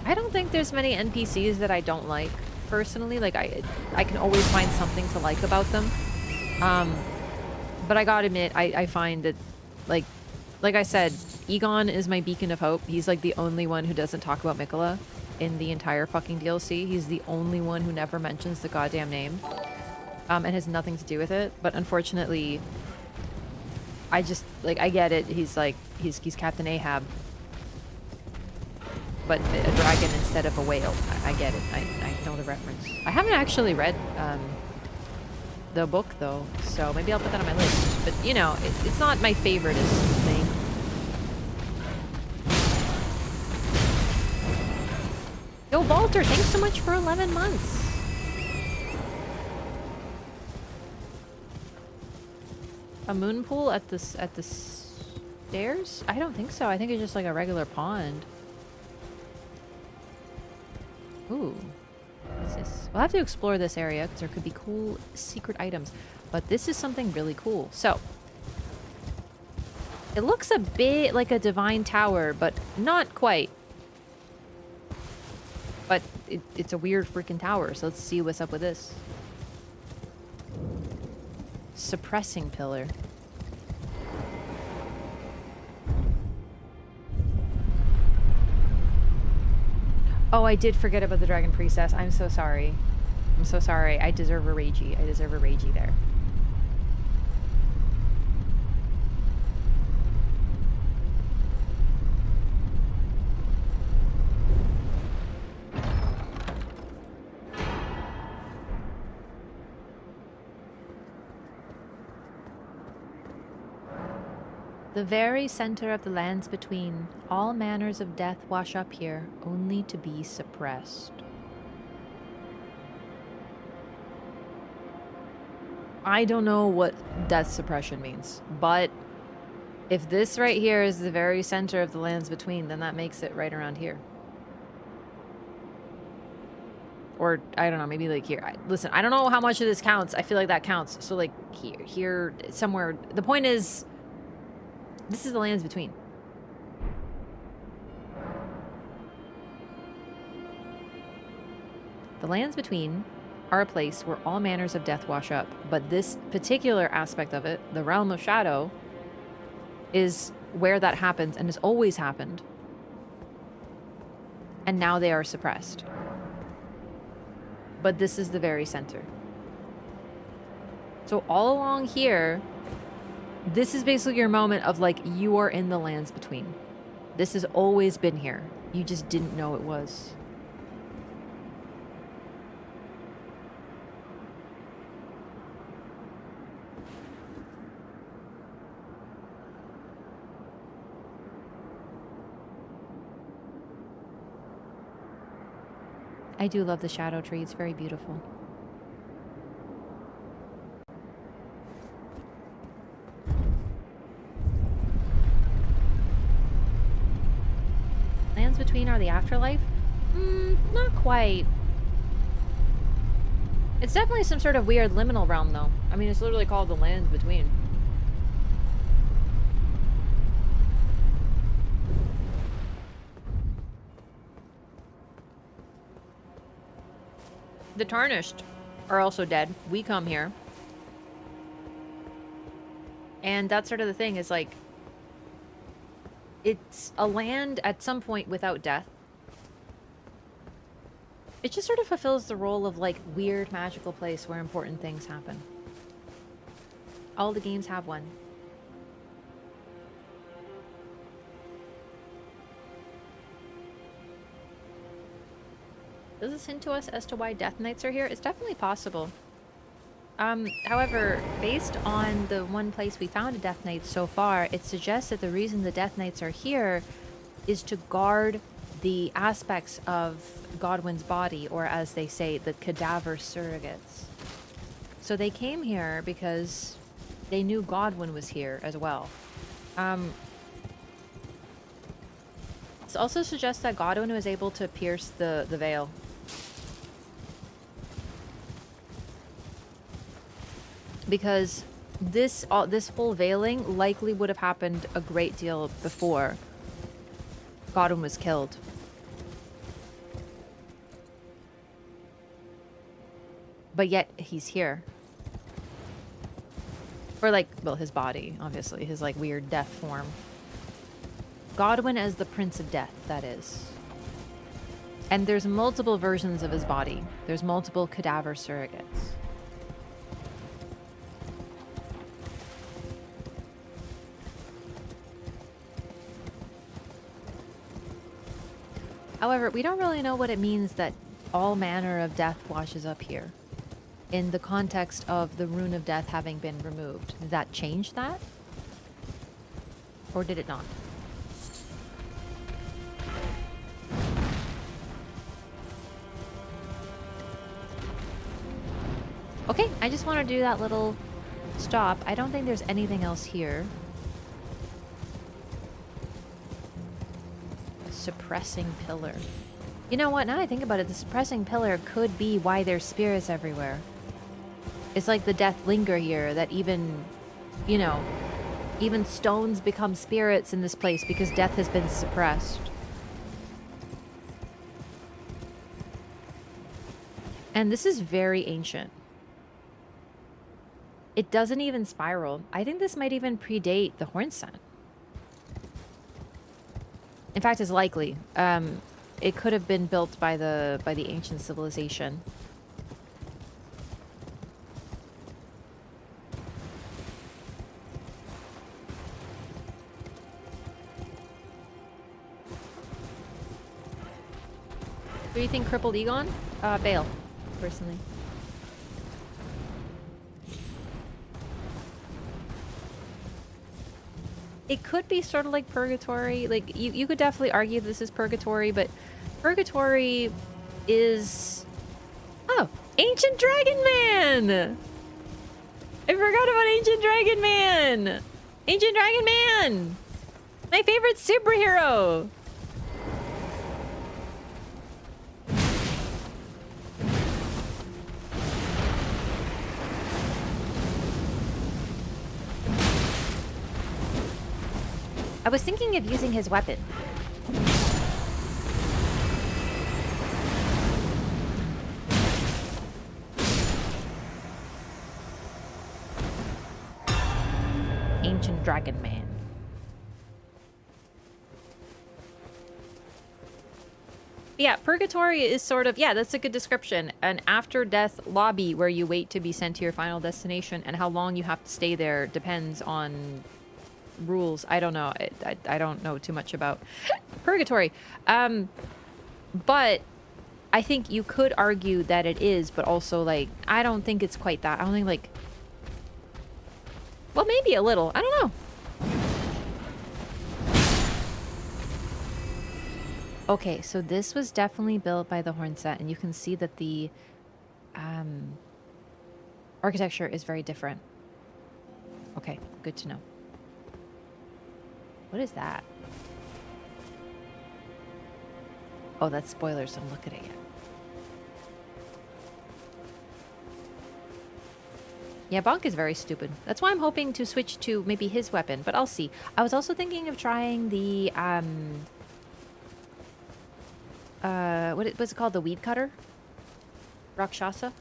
I don't think there's many NPCs that I don't like, personally. Like, I can always find something to like about them. But I gotta admit, I find that, like I said, Egon is my beacon of hope. He's, like, the only one who doesn't talk about Mikola in the entire fucking DLC. He's the only one who never mentions the goddamn name. And has nothing to do with it. But unfortunately, I just, like, I get it. He's, like, he's Captain Ahab. But a dragon instead of a whale. I get it. I know the reference. I haven't actually read the book, though, so maybe I'll put that on my list. But, you know, it's not my favorite thing. Yo, Walter, thanks so much for 11 months. A moon pool at the stairs? I don't think so. I think it's just like a regular pond. Ooh, what's this? We'll have to explore this area because there could be cool secret items. But this is something really cool. So, it looks a bit like a divine tower, but not quite. But it's a weird freaking tower, so let's see what's up with this. Suppressing pillar. Oh, I did forget about the Dragon Priestess. I'm so sorry. I'm so sorry. I deserve a ragey. I deserve a ragey there. The very center of the lands between. All manners of death wash up here, only to be suppressed. I don't know what death suppression means, but if this right here is the very center of the lands between, then that makes it right around here. Or, I don't know, maybe like here. Listen, I don't know how much of this counts. I feel like that counts. So like here, somewhere. The point is, this is the lands between. The lands between are a place where all manners of death wash up. But this particular aspect of it, the realm of shadow, is where that happens and has always happened. And now they are suppressed. But this is the very center. So all along here, this is basically your moment of like, you are in the lands between. This has always been here. You just didn't know it was. I do love the shadow tree. It's very beautiful. Lands between are the afterlife? Not quite. It's definitely some sort of weird liminal realm, though. I mean, it's literally called the lands between. The Tarnished are also dead. We come here. And that's sort of the thing, is like, it's a land at some point without death. It just sort of fulfills the role of like weird magical place where important things happen. All the games have one. Does this hint to us as to why Death Knights are here? It's definitely possible. However, based on the one place we found a Death Knight so far, it suggests that the reason the Death Knights are here is to guard the aspects of Godwin's body, or as they say, the cadaver surrogates. So they came here because they knew Godwin was here as well. This also suggests that Godwin was able to pierce the veil. Because this whole veiling likely would have happened a great deal before Godwin was killed. But yet he's here. Or like, well, his body, obviously, his like weird death form. Godwin as the Prince of Death, that is. And there's multiple versions of his body. There's multiple cadaver surrogates. However, we don't really know what it means that all manner of death washes up here in the context of the rune of death having been removed. Did that change that? Or did it not? Okay, I just want to do that little stop. I don't think there's anything else here. Suppressing pillar. You know what? Now I think about it, the suppressing pillar could be why there's spirits everywhere. It's like the death linger here, that even, you know, even stones become spirits in this place because death has been suppressed. And this is very ancient. It doesn't even spiral. I think this might even predate the Hornset. In fact, it's likely. It could have been built by the ancient civilization. What do you think, crippled Egon? Bale, personally. it could be sort of like purgatory. Like you could definitely argue this is purgatory, but purgatory is Ancient Dragon Man. I forgot about Ancient Dragon Man. Ancient Dragon Man, my favorite superhero. I was thinking of using his weapon. Ancient Dragon Man. Yeah, purgatory is sort of, yeah, that's a good description. An after-death lobby where you wait to be sent to your final destination, and how long you have to stay there depends on rules. I don't know. I don't know too much about purgatory. But I think you could argue that it is, but also, like, I don't think it's quite that. I don't think, like, well, maybe a little. I don't know. Okay, so this was definitely built by the Hornset, and you can see that the architecture is very different. Okay, good to know. What is that? Oh, that's spoilers. Don't look at it yet. Yeah, Bonk is very stupid. That's why I'm hoping to switch to maybe his weapon, but I'll see. I was also thinking of trying the, what's it called? The weed cutter? Rakshasa?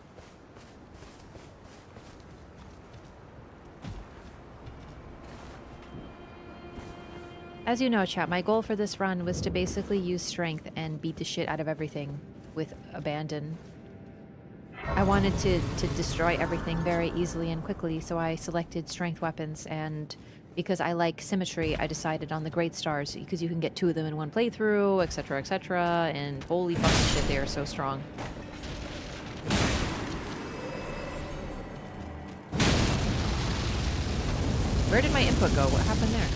As you know, chat, my goal for this run was to basically use strength and beat the shit out of everything with abandon. I wanted to destroy everything very easily and quickly, so I selected strength weapons, and because I like symmetry, I decided on the Great Stars, because you can get 2 of them in one playthrough, etc., and holy fucking shit, they are so strong. Where did my input go? What happened there?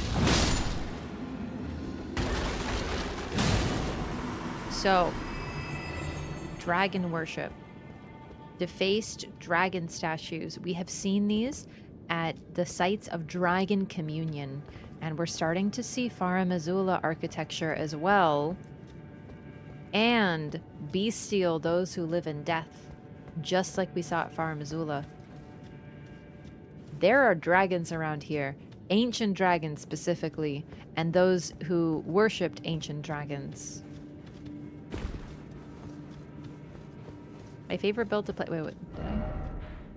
So, dragon worship. Defaced dragon statues. We have seen these at the sites of Dragon Communion, and we're starting to see Farum Azula architecture as well. And bestial those who live in death, just like we saw at Farum Azula. There are dragons around here, ancient dragons specifically, and those who worshipped ancient dragons. My favorite build to play. Wait, did I? I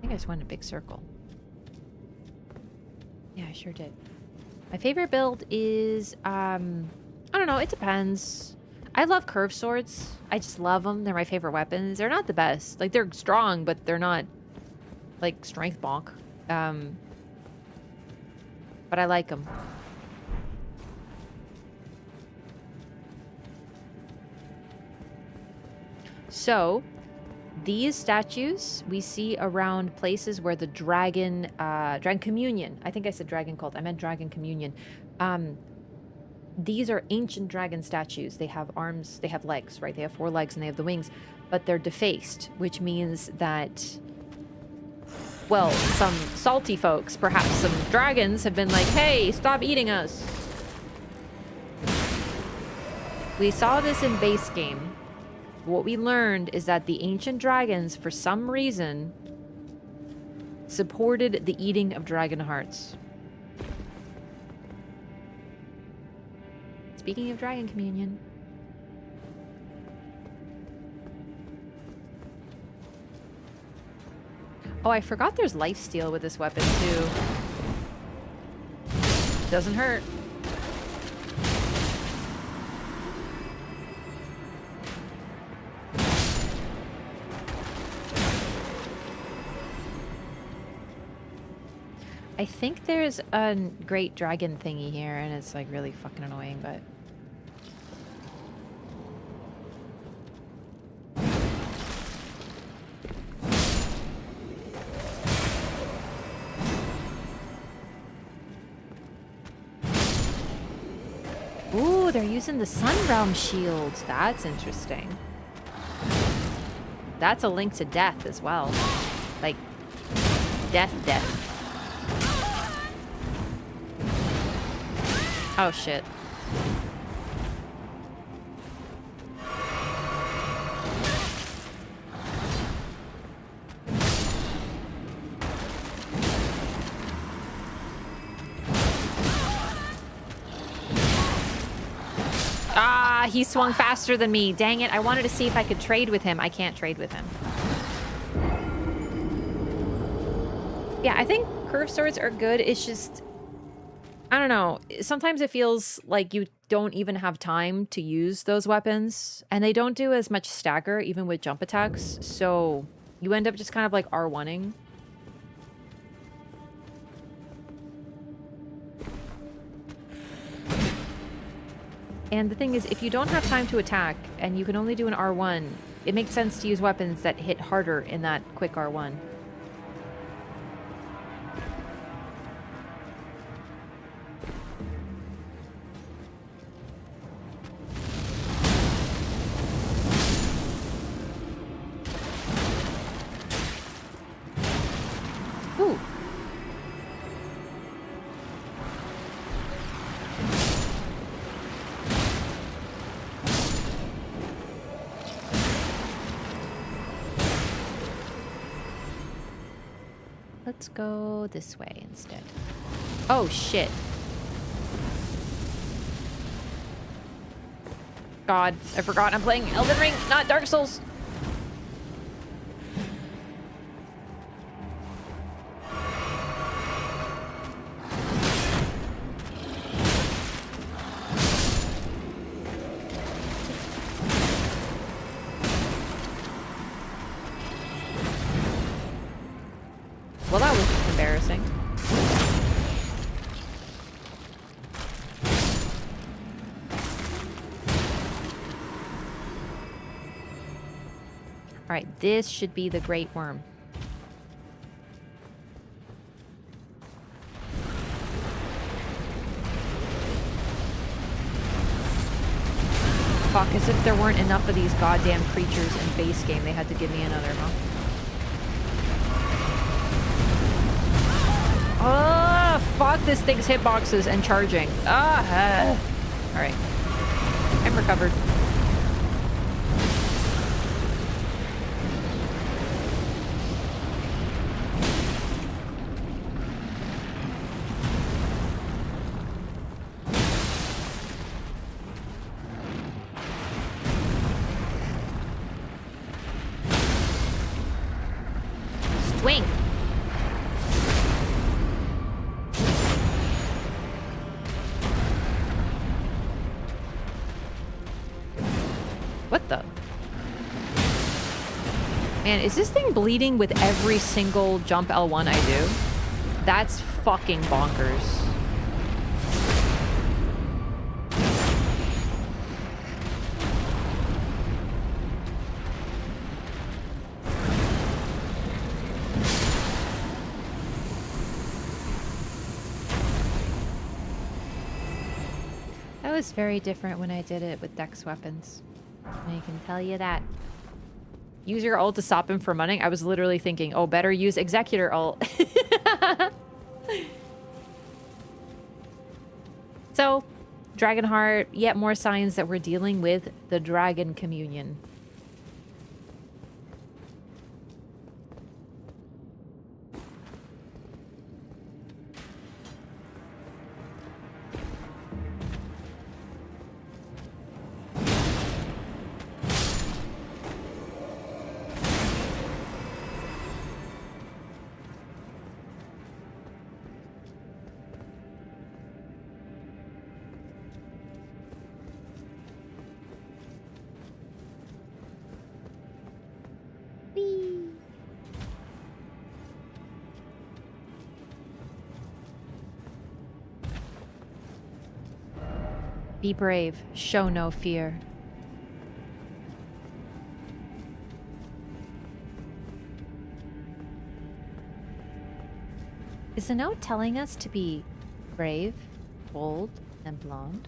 think I just went in a big circle. Yeah, I sure did. My favorite build is, I don't know, it depends. I love curved swords. I just love them. They're my favorite weapons. They're not the best. Like, they're strong, but they're not, like, strength bonk. But I like them. So, these statues we see around places where the dragon communion. I think I said dragon cult. I meant dragon communion. These are ancient dragon statues. They have arms, they have legs, right? They have 4 legs and they have the wings, but they're defaced, which means that, well, some salty folks, perhaps some dragons, have been like, hey, stop eating us. We saw this in base game. What we learned is that the ancient dragons, for some reason, supported the eating of dragon hearts. Speaking of dragon communion. Oh, I forgot there's lifesteal with this weapon, too. Doesn't hurt. I think there's a great dragon thingy here, and it's like really fucking annoying, but... Ooh, they're using the Sun Realm shield. That's interesting. That's a link to death as well. Like, death. Oh, shit. Ah, he swung faster than me. Dang it. I wanted to see if I could trade with him. I can't trade with him. Yeah, I think curved swords are good. It's just, I don't know. Sometimes it feels like you don't even have time to use those weapons. And they don't do as much stagger, even with jump attacks. So you end up just kind of like R1ing. And the thing is, if you don't have time to attack and you can only do an R1, it makes sense to use weapons that hit harder in that quick R1. Ooh. Let's go this way instead. Oh, shit. God, I forgot I'm playing Elden Ring, not Dark Souls. Well, that was just embarrassing. All right, this should be the Great Worm. Fuck, as if there weren't enough of these goddamn creatures in base game. They had to give me another, huh? Oh, fuck this thing's hitboxes and charging. All right. I'm recovered. Swing. What the? Man, is this thing bleeding with every single jump L1 I do? That's fucking bonkers. That was very different when I did it with Dex weapons. I can tell you that. Use your ult to stop him from running. I was literally thinking, oh, better use Executor ult. So, Dragonheart, yet more signs that we're dealing with the Dragon Communion. Be brave, show no fear. Is the note telling us to be brave, bold, and blonde?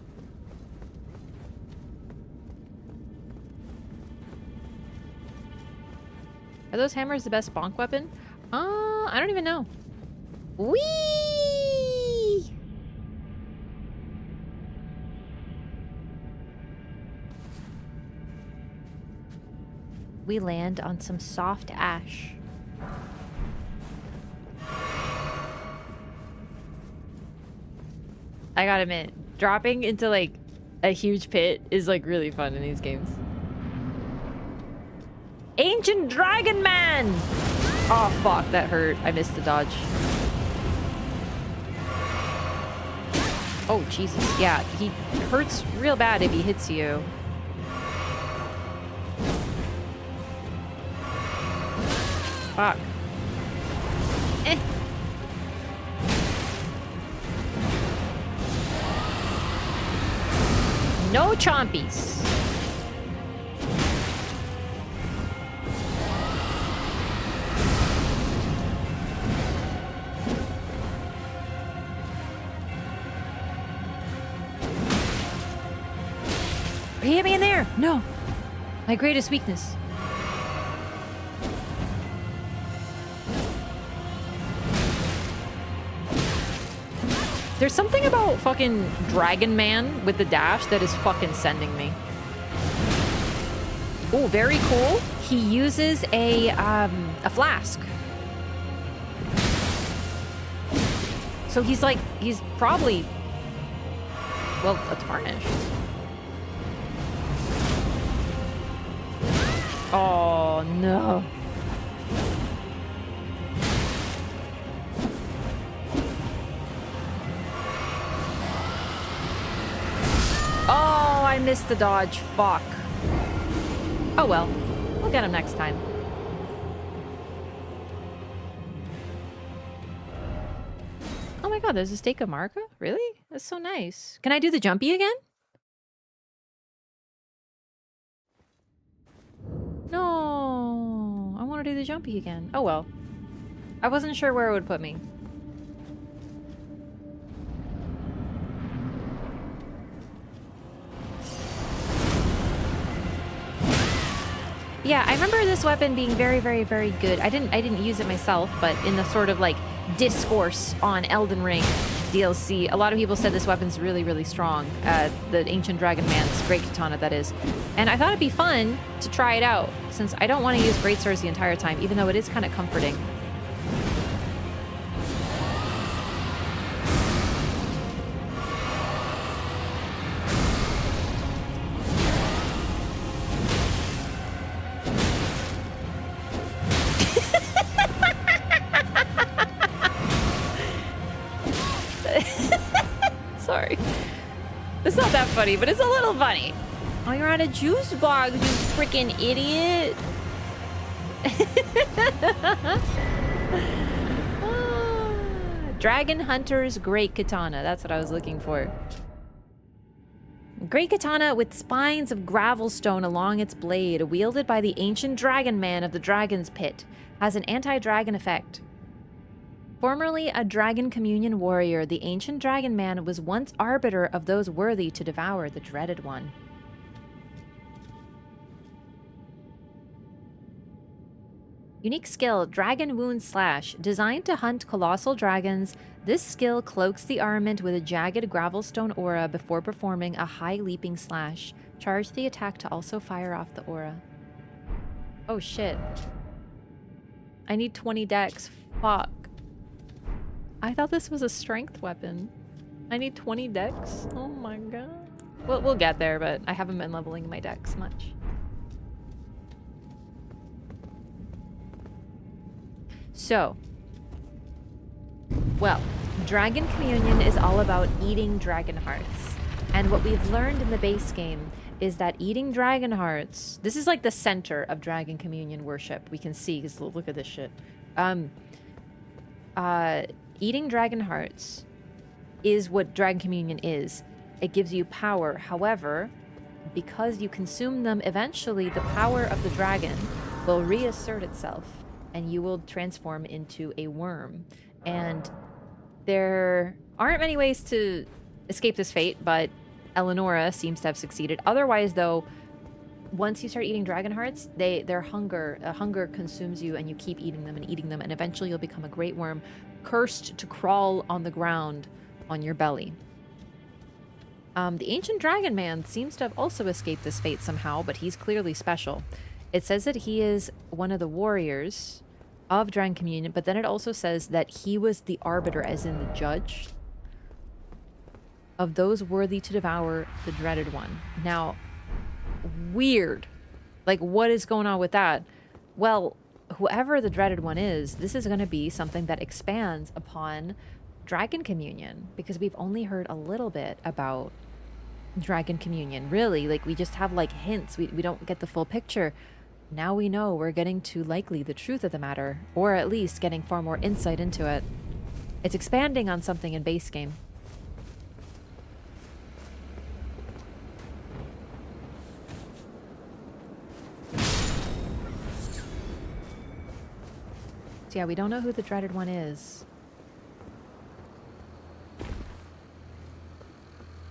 Are those hammers the best bonk weapon? I don't even know. Whee! We land on some soft ash. I gotta admit, dropping into like a huge pit is like really fun in these games. Ancient Dragon Man! Oh fuck, that hurt. I missed the dodge. Oh Jesus, yeah, he hurts real bad if he hits you. Fuck. Eh. No chompies. He hit me in there. No. My greatest weakness. There's something about fucking Dragon Man with the dash that is fucking sending me. Oh, very cool. He uses a flask. So he's probably, well, a tarnished. Oh, no. Oh, I missed the dodge. Fuck. Oh well. We'll get him next time. Oh my god, there's a stake of Marica? Really? That's so nice. Can I do the jumpy again? No. I want to do the jumpy again. Oh well. I wasn't sure where it would put me. Yeah, I remember this weapon being very, very, very good. I didn't use it myself, but in the sort of like discourse on Elden Ring DLC, a lot of people said this weapon's really, really strong. The Ancient Dragon Man's Great Katana, that is. And I thought it'd be fun to try it out, since I don't want to use greatswords the entire time, even though it is kind of comforting. Sorry. It's not that funny, but it's a little funny. Oh, you're on a juice box, you freaking idiot. Dragon Hunter's Great Katana. That's what I was looking for. Great Katana with spines of gravelstone along its blade, wielded by the ancient dragon man of the Dragon's Pit, has an anti-dragon effect. Formerly a dragon communion warrior, the ancient dragon man was once arbiter of those worthy to devour the dreaded one. Unique skill, Dragon Wound Slash. Designed to hunt colossal dragons, this skill cloaks the armament with a jagged gravelstone aura before performing a high leaping slash. Charge the attack to also fire off the aura. Oh shit. I need 20 dex. Fuck. I thought this was a strength weapon. I need 20 dex? Oh my god. Well, we'll get there, but I haven't been leveling my dex much. So, well, Dragon Communion is all about eating dragon hearts. And what we've learned in the base game is that eating dragon hearts, this is like the center of Dragon Communion worship. We can see, because look at this shit. Eating dragon hearts is what Dragon Communion is. It gives you power. However, because you consume them, eventually the power of the dragon will reassert itself and you will transform into a worm. And there aren't many ways to escape this fate, but Eleonora seems to have succeeded. Otherwise, though, once you start eating dragon hearts, their hunger consumes you, and you keep eating them, and eventually you'll become a great worm, cursed to crawl on the ground on your belly. The ancient dragon man seems to have also escaped this fate somehow, but he's clearly special. It says that he is one of the warriors of Dragon Communion, but then it also says that he was the arbiter, as in the judge, of those worthy to devour the dreaded one. Now, weird. Like, what is going on with that? Well, whoever the dreaded one is, this is going to be something that expands upon Dragon Communion, because we've only heard a little bit about Dragon Communion. Really, like, we just have like hints. We don't get the full picture. Now we know we're getting to likely the truth of the matter, or at least getting far more insight into it. It's expanding on something in base game. So yeah, we don't know who the dreaded one is.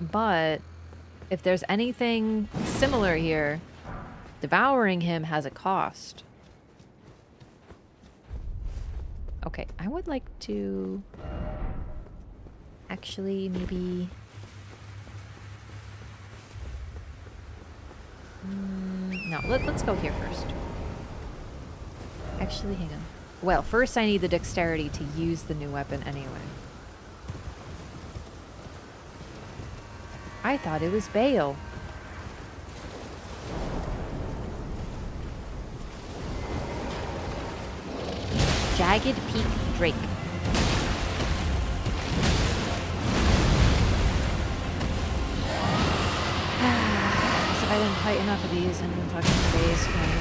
But if there's anything similar here, devouring him has a cost. Okay, I would like to actually maybe... no, let's go here first. Actually, hang on. Well, first I need the dexterity to use the new weapon anyway. I thought it was Bale. Jagged Peak Drake. If I didn't fight enough of these in fucking base game.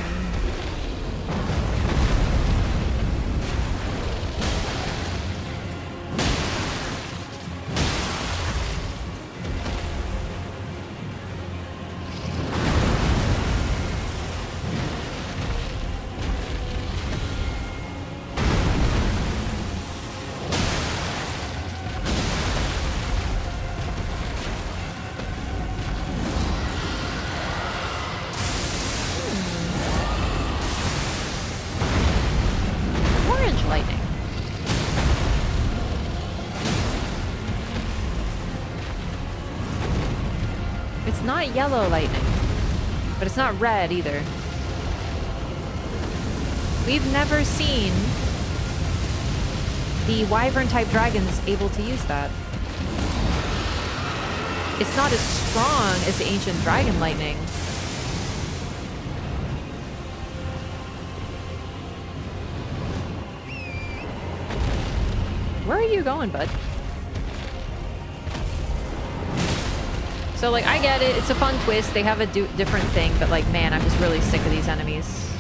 Not yellow lightning, but it's not red either. We've never seen the wyvern type dragons able to use that. It's not as strong as the ancient dragon lightning. Where are you going, bud? So, like, I get it. It's a fun twist. They have a different thing, but, like, man, I'm just really sick of these enemies.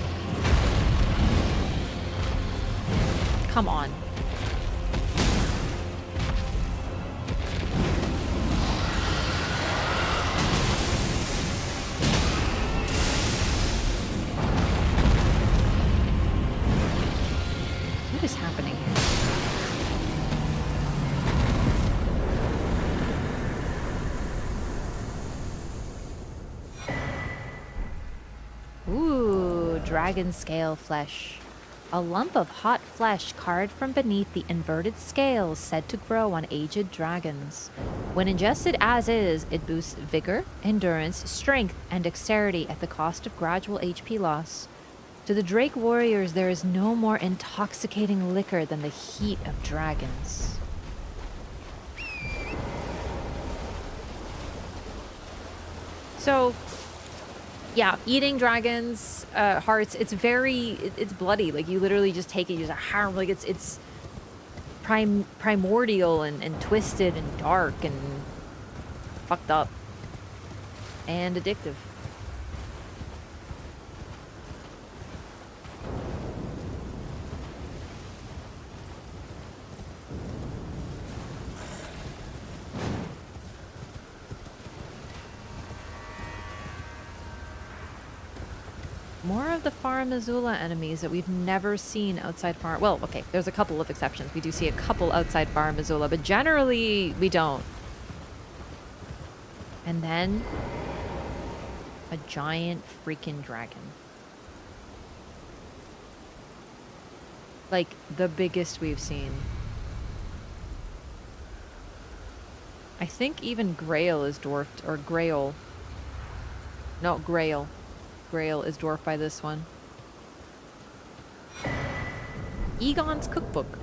Come on. What is happening here? Dragon scale flesh. A lump of hot flesh carved from beneath the inverted scales said to grow on aged dragons. When ingested as is, it boosts vigor, endurance, strength, and dexterity at the cost of gradual HP loss. To the Drake warriors, there is no more intoxicating liquor than the heat of dragons. So, yeah, eating dragons' hearts, it's bloody. Like, you literally just take it, you just harm, like, it's primordial and twisted and dark and fucked up. And addictive. More of the Farum Azula enemies that we've never seen outside Farum. Well, okay, there's a couple of exceptions. We do see a couple outside Farum Azula, but generally we don't. And then A giant freaking dragon. Like, the biggest we've seen. I think even Grail is dwarfed, or Grail. No, Grail. Grail is dwarfed by this one. Egon's Cookbook.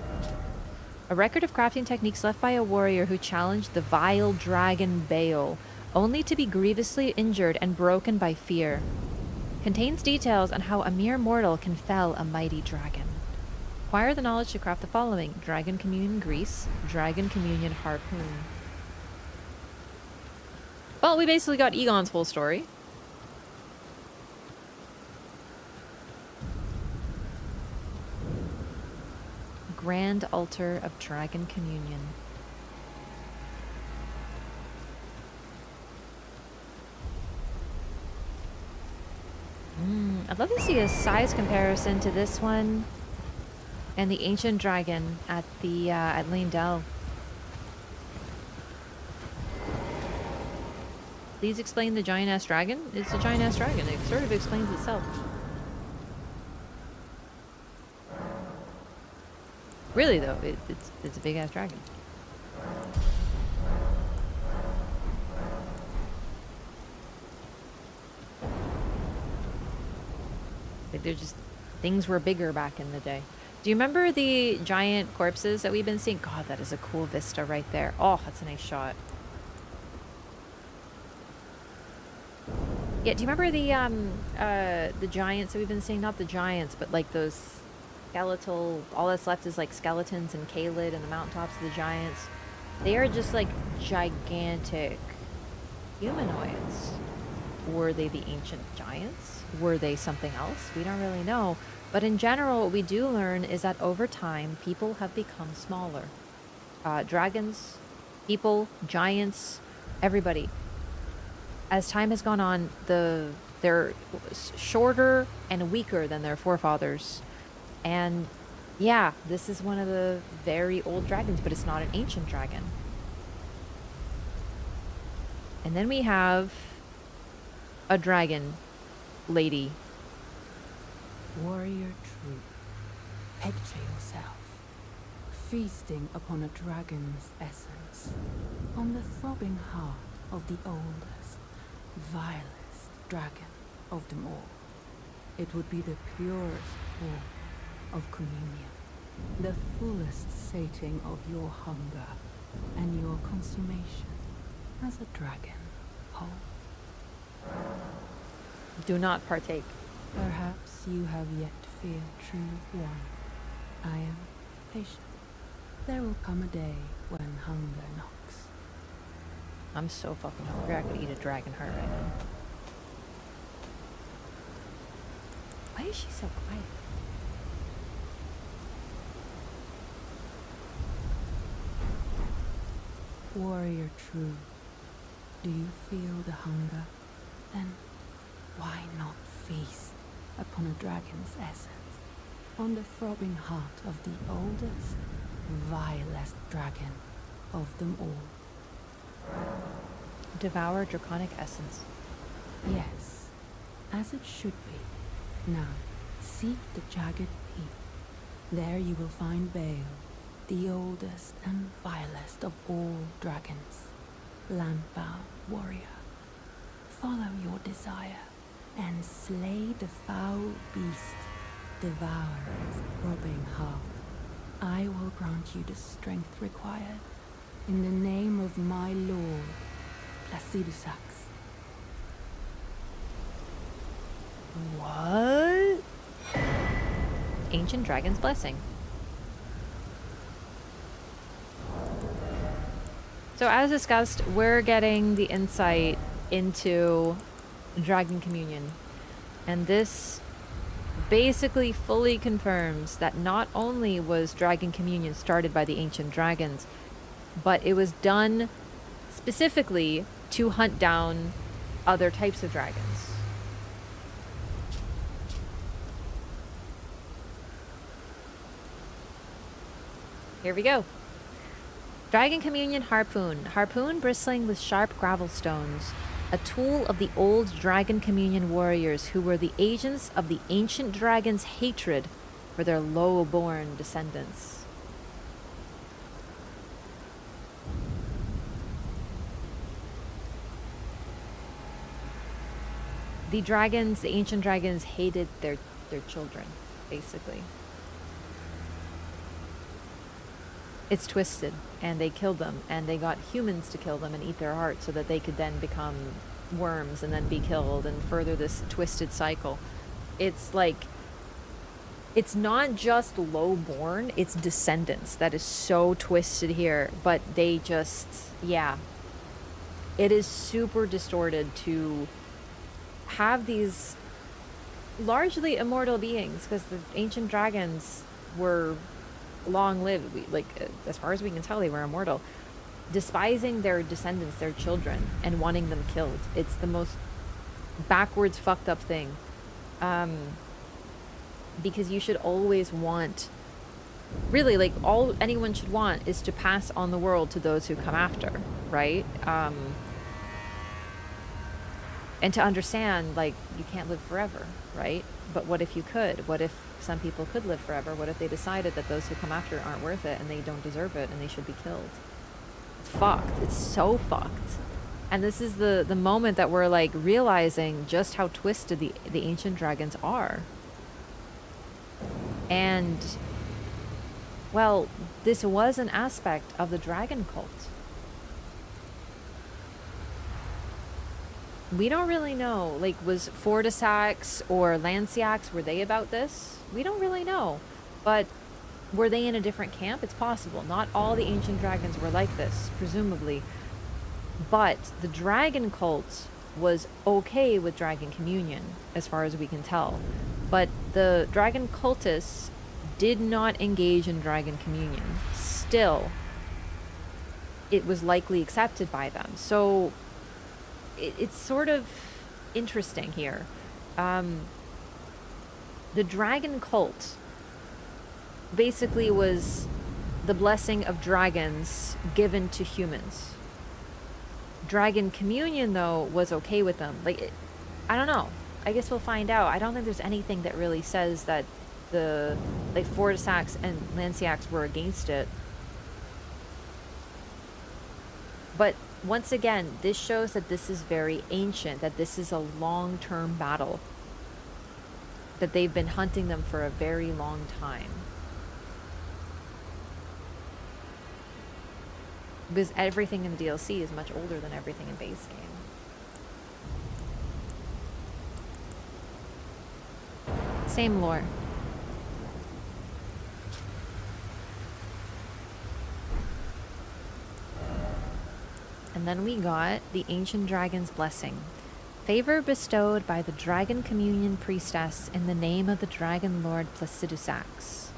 A record of crafting techniques left by a warrior who challenged the vile dragon Baal, only to be grievously injured and broken by fear. Contains details on how a mere mortal can fell a mighty dragon. Acquire the knowledge to craft the following: Dragon Communion Grease, Dragon Communion Harpoon. Well, we basically got Egon's whole story. Grand Altar of Dragon Communion. I'd love to see a size comparison to this one and the Ancient Dragon at the at Lane Dell. Please explain the giant-ass dragon. It's a giant-ass dragon. It sort of explains itself. Really though, it's a big-ass dragon. Like, they're just, things were bigger back in the day. Do you remember the giant corpses that we've been seeing? God, that is a cool vista right there. Oh, that's a nice shot. Yeah, do you remember the giants that we've been seeing? Not the giants, but like those skeletal, all that's left is like skeletons and Kaled and the mountaintops of the giants. They are just like gigantic humanoids. Were they the ancient giants? Were they something else? We don't really know. But in general, what we do learn is that over time, people have become smaller. Dragons, people, giants, everybody. As time has gone on, they're shorter and weaker than their forefathers. And yeah, this is one of the very old dragons, but it's not an ancient dragon. And then we have a dragon lady. Warrior true, picture yourself feasting upon a dragon's essence, on the throbbing heart of the oldest, vilest dragon of them all. It would be the purest form of communion, the fullest sating of your hunger and your consummation as a dragon whole. Do not partake. Perhaps you have yet to feel true warmth. I am patient. There will come a day when hunger knocks. I'm so fucking hungry. I could eat a dragon heart right now. Why is she so quiet? Warrior true, do you feel the hunger? Then why not feast upon a dragon's essence, on the throbbing heart of the oldest, vilest dragon of them all? Devour draconic essence. Yes, as it should be. Now, seek the jagged peak. There you will find Baal, the oldest and vilest of all dragons, land-bound warrior. Follow your desire and slay the foul beast. Devour its throbbing heart. I will grant you the strength required. In the name of my lord, Placidusax. What? Ancient Dragon's Blessing. So as discussed, we're getting the insight into Dragon Communion. And this basically fully confirms that not only was Dragon Communion started by the ancient dragons, but it was done specifically to hunt down other types of dragons. Here we go. Dragon Communion Harpoon. Harpoon bristling with sharp gravel stones. a tool of the old Dragon Communion warriors who were the agents of the ancient dragon's hatred for their low-born descendants. The ancient dragons hated their children, basically. It's twisted, and they killed them, and they got humans to kill them and eat their hearts so that they could then become worms and then be killed and further this twisted cycle. It's like, it's not just low-born, it's descendants that is so twisted here, but they just, yeah. It is super distorted to have these largely immortal beings, because the ancient dragons were long-lived. As far as we can tell, they were immortal. Despising their descendants, their children, and wanting them killed. It's the most backwards, fucked up thing. Because you should always want, really, like, all anyone should want is to pass on the world to those who come after, right? And to understand, like, you can't live forever, right? But what if you could? What if some people could live forever? What if they decided that those who come after aren't worth it and they don't deserve it and they should be killed? It's fucked. It's so fucked. And this is the moment that we're, like, realizing just how twisted the ancient dragons are. And, well, this was an aspect of the dragon cult. We don't really know. Like, was Fortisax or Lanciax, were they about this? We don't really know. But were they in a different camp? It's possible. Not all the ancient dragons were like this, presumably. But the dragon cult was okay with dragon communion, as far as we can tell. But the dragon cultists did not engage in dragon communion. Still, it was likely accepted by them. So it's sort of interesting here. The dragon cult basically was the blessing of dragons given to humans. Dragon communion, though, was okay with them. Like, I don't know. I guess we'll find out. I don't think there's anything that really says that the, like, Fortisax and Lanciax were against it. But once again, this shows that this is very ancient, that this is a long-term battle, that they've been hunting them for a very long time. Because everything in the DLC is much older than everything in base game. Same lore. And then we got the Ancient Dragon's Blessing. Favor bestowed by the Dragon Communion Priestess in the name of the Dragon Lord Placidusax.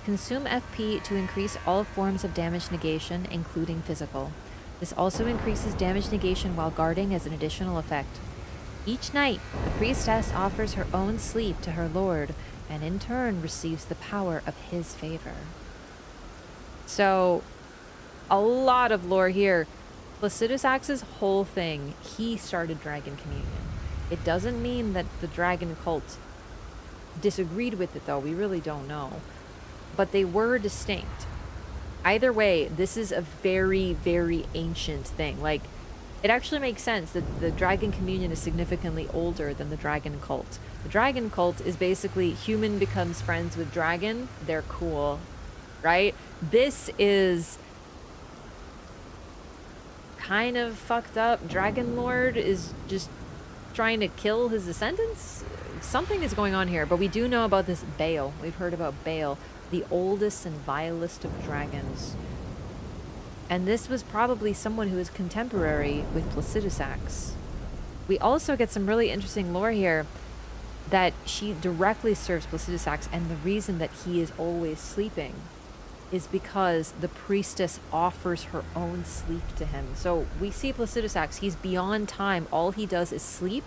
Consume FP to increase all forms of damage negation, including physical. This also increases damage negation while guarding as an additional effect. Each night, the priestess offers her own sleep to her lord, and in turn receives the power of his favor. So, a lot of lore here. Placidusax's whole thing, he started Dragon Communion. It doesn't mean that the dragon cult disagreed with it, though. We really don't know. But they were distinct. Either way, this is a very, very ancient thing. Like, it actually makes sense that the Dragon Communion is significantly older than the dragon cult. The dragon cult is basically human becomes friends with dragon, they're cool, right? This is kind of fucked up. Dragon Lord is just trying to kill his descendants? Something is going on here, but we do know about this Baal. We've heard about Baal, the oldest and vilest of dragons. And this was probably someone who was contemporary with Placidusax. We also get some really interesting lore here that she directly serves Placidusax, and the reason that he is always sleeping is because the priestess offers her own sleep to him. So we see Placidusax, he's beyond time. All he does is sleep,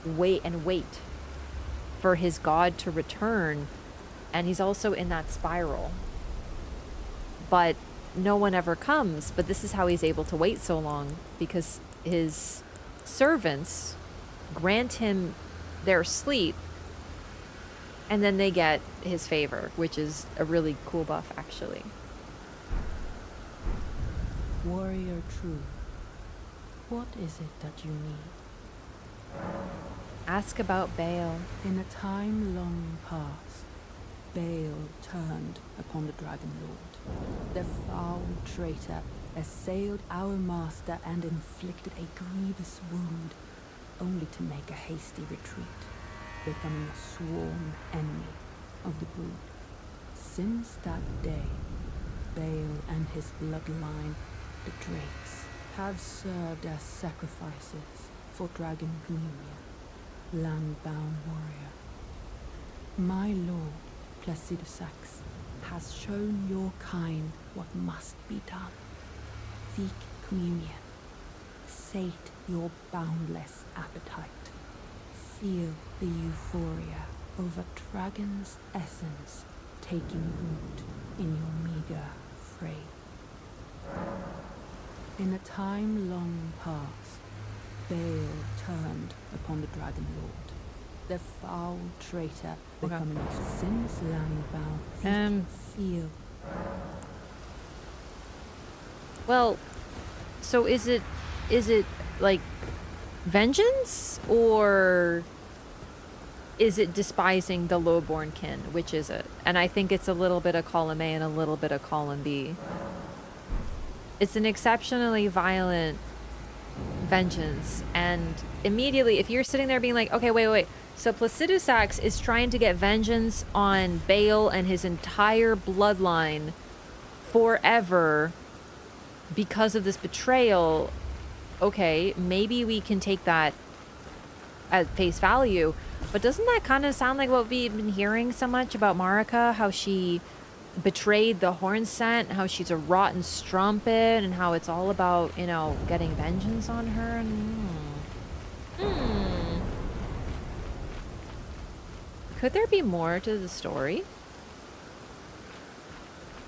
wait for his god to return, and he's also in that spiral. But no one ever comes, but this is how he's able to wait so long, because his servants grant him their sleep, and then they get his favor, which is a really cool buff, actually. Warrior true, what is it that you need? Ask about Baal. In a time long past, Baal turned upon the Dragon Lord. The foul traitor assailed our master and inflicted a grievous wound, only to make a hasty retreat, becoming a sworn enemy of the brood. Since that day, Baal and his bloodline, the Drakes, have served as sacrifices for Dragon Communion, land-bound warrior. My lord, Placidusax, has shown your kind what must be done. Seek communion. Sate your boundless appetite. Feel the euphoria over Dragon's essence taking root in your meager frame. In a time long past, Baal turned upon the Dragon Lord. The foul traitor becoming a sin's land-bound. Feel. Well, so is it like vengeance, or is it despising the lowborn kin? Which is it? And I think it's a little bit of column A and a little bit of column B. It's an exceptionally violent vengeance, and immediately if you're sitting there being like, okay, wait, so Placidusax is trying to get vengeance on Baal and his entire bloodline forever because of this betrayal. Okay, maybe we can take that at face value, but doesn't that kind of sound like what we've been hearing so much about Marica, how she betrayed the horn scent, how she's a rotten strumpet, and how it's all about, you know, getting vengeance on her? Could there be more to the story?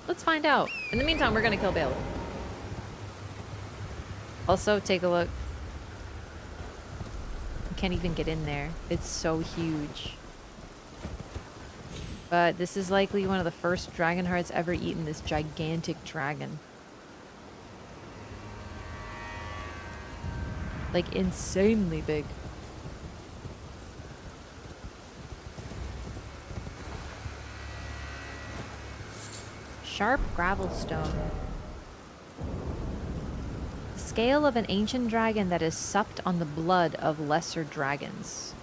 Let's find out. In the meantime, we're gonna kill Baal. Also, take a look. You can't even get in there. It's so huge. But this is likely one of the first dragon hearts ever eaten, this gigantic dragon. Like, insanely big. Sharp gravel stone. The scale of an ancient dragon that is supped on the blood of lesser dragons.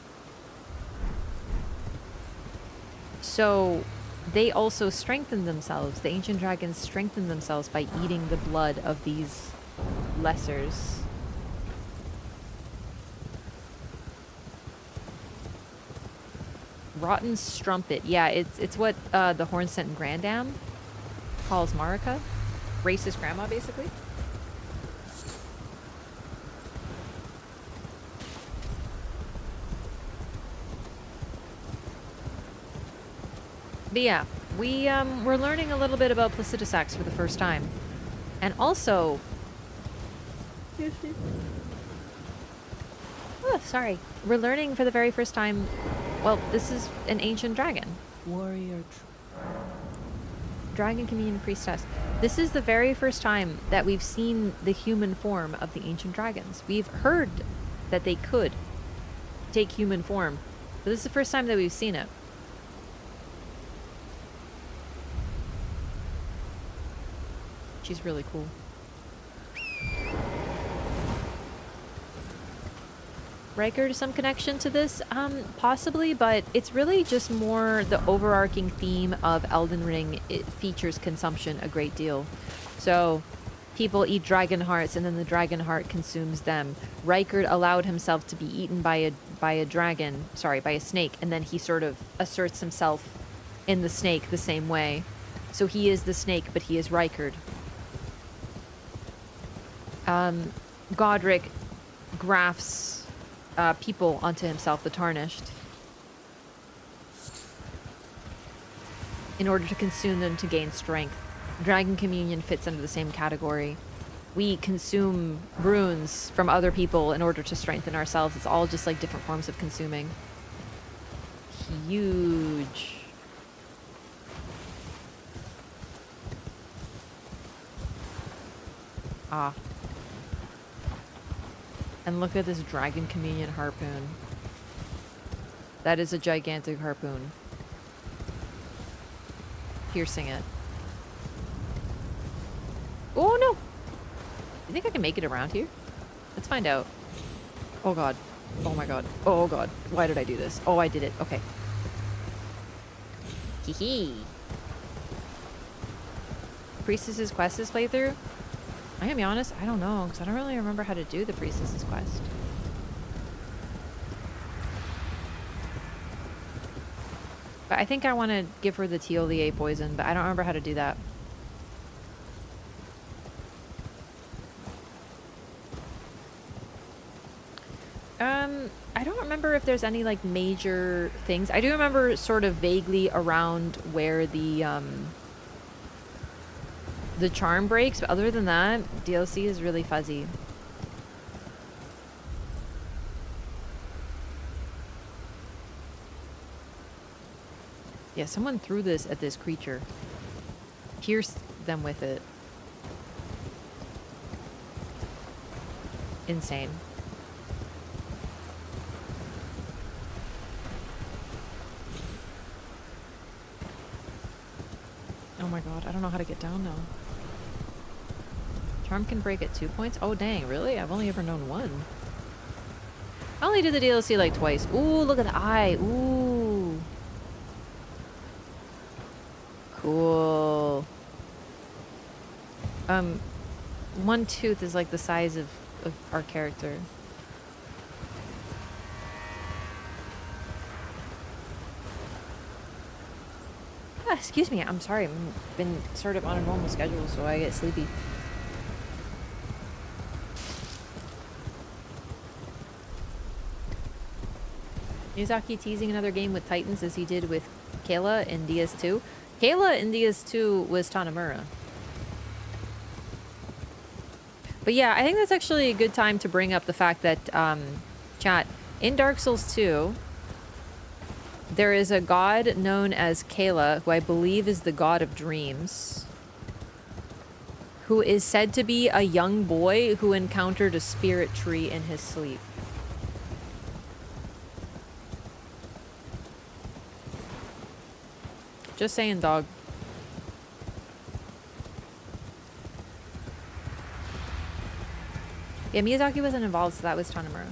So they also strengthen themselves. The ancient dragons strengthen themselves by eating the blood of these lessers. Rotten strumpet. Yeah, it's what the Hornsent Grandam calls Marica. Racist grandma, basically. But yeah, we're learning a little bit about Placidusax for the first time. And also... Oh, sorry. We're learning for the very first time... Well, this is an ancient dragon. Warrior. Dragon Communion Priestess. This is the very first time that we've seen the human form of the ancient dragons. We've heard that they could take human form, but this is the first time that we've seen it. She's really cool. Riker, some connection to this? Possibly, but it's really just more the overarching theme of Elden Ring. It features consumption a great deal. So, people eat dragon hearts and then the dragon heart consumes them. Riker allowed himself to be eaten by a dragon, sorry, by a snake, and then he sort of asserts himself in the snake the same way. So he is the snake, but he is Riker. Godric grafts people onto himself, the Tarnished, in order to consume them to gain strength. Dragon Communion fits under the same category. we consume runes from other people in order to strengthen ourselves. It's all just like different forms of consuming. Huge. Ah. And look at this dragon communion harpoon. That is a gigantic harpoon. Piercing it. Oh no! You think I can make it around here? Let's find out. Oh god. Oh my god. Oh god. Why did I do this? Oh, I did it. Okay. Hee hee. Priestess's quest is playthrough? I'm gonna be honest, I don't know, because I don't really remember how to do the priestess's quest. But I think I want to give her the Teolier poison, but I don't remember how to do that. I don't remember if there's any like major things. I do remember sort of vaguely around where the charm breaks, but other than that, DLC is really fuzzy. Yeah, someone threw this at this creature. Pierced them with it. Insane. Oh my god, I don't know how to get down now. Charm can break at 2 points? Oh dang, really? I've only ever known one. I only did the DLC like twice. Ooh, look at the eye. Ooh. Cool. One tooth is like the size of our character. Ah, excuse me, I'm sorry. I've been sort of on a normal schedule, so I get sleepy. Miyazaki teasing another game with Titans as he did with Kayla in DS2. Kayla in DS2 was Tanamura. But yeah, I think that's actually a good time to bring up the fact that, chat, in Dark Souls 2, there is a god known as Kayla, who I believe is the god of dreams, who is said to be a young boy who encountered a spirit tree in his sleep. Just saying, dog. Yeah, Miyazaki wasn't involved, so that was Tanamura.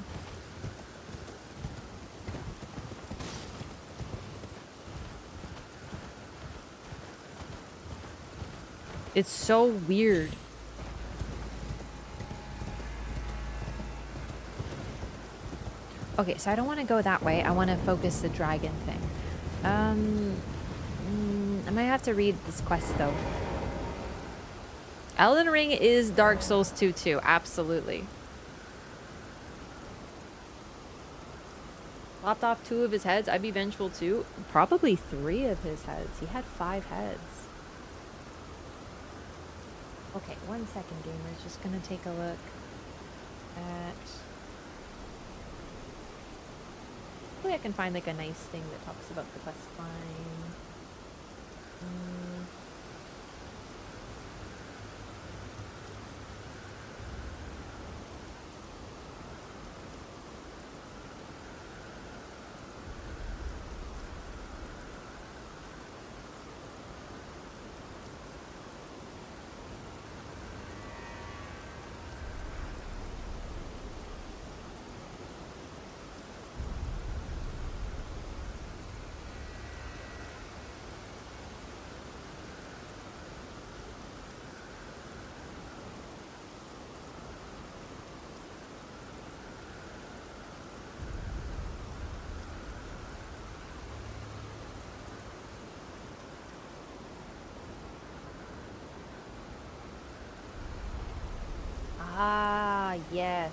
It's so weird. Okay, so I don't want to go that way. I want to focus the dragon thing. I might have to read this quest, though. Elden Ring is Dark Souls 2 too. Absolutely. Lopped off 2 of his heads. I'd be vengeful too. Probably 3 of his heads. He had 5 heads. Okay, 1 second, gamers. Just gonna take a look at... Hopefully I can find like a nice thing that talks about the quest line. Ah, yes.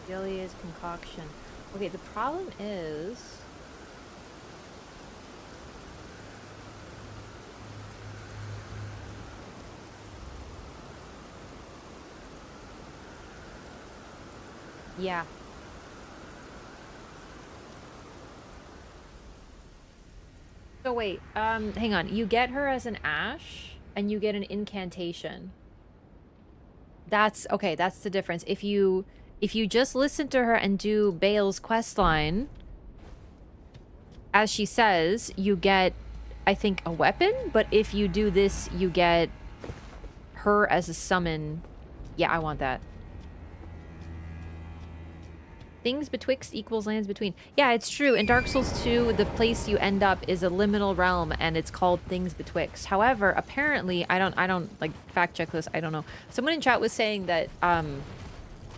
Delia's concoction. Okay, the problem is... Yeah. So wait, hang on. You get her as an ash, and you get an incantation. That's okay. That's the difference. If you just listen to her and do Bale's quest line, as she says, you get, I think, a weapon. But if you do this, you get her as a summon. Yeah, I want that. Things betwixt equals lands between. Yeah, it's true. In Dark Souls 2, the place you end up is a liminal realm, and it's called Things Betwixt. However, apparently, I don't like fact check this. I don't know. Someone in chat was saying that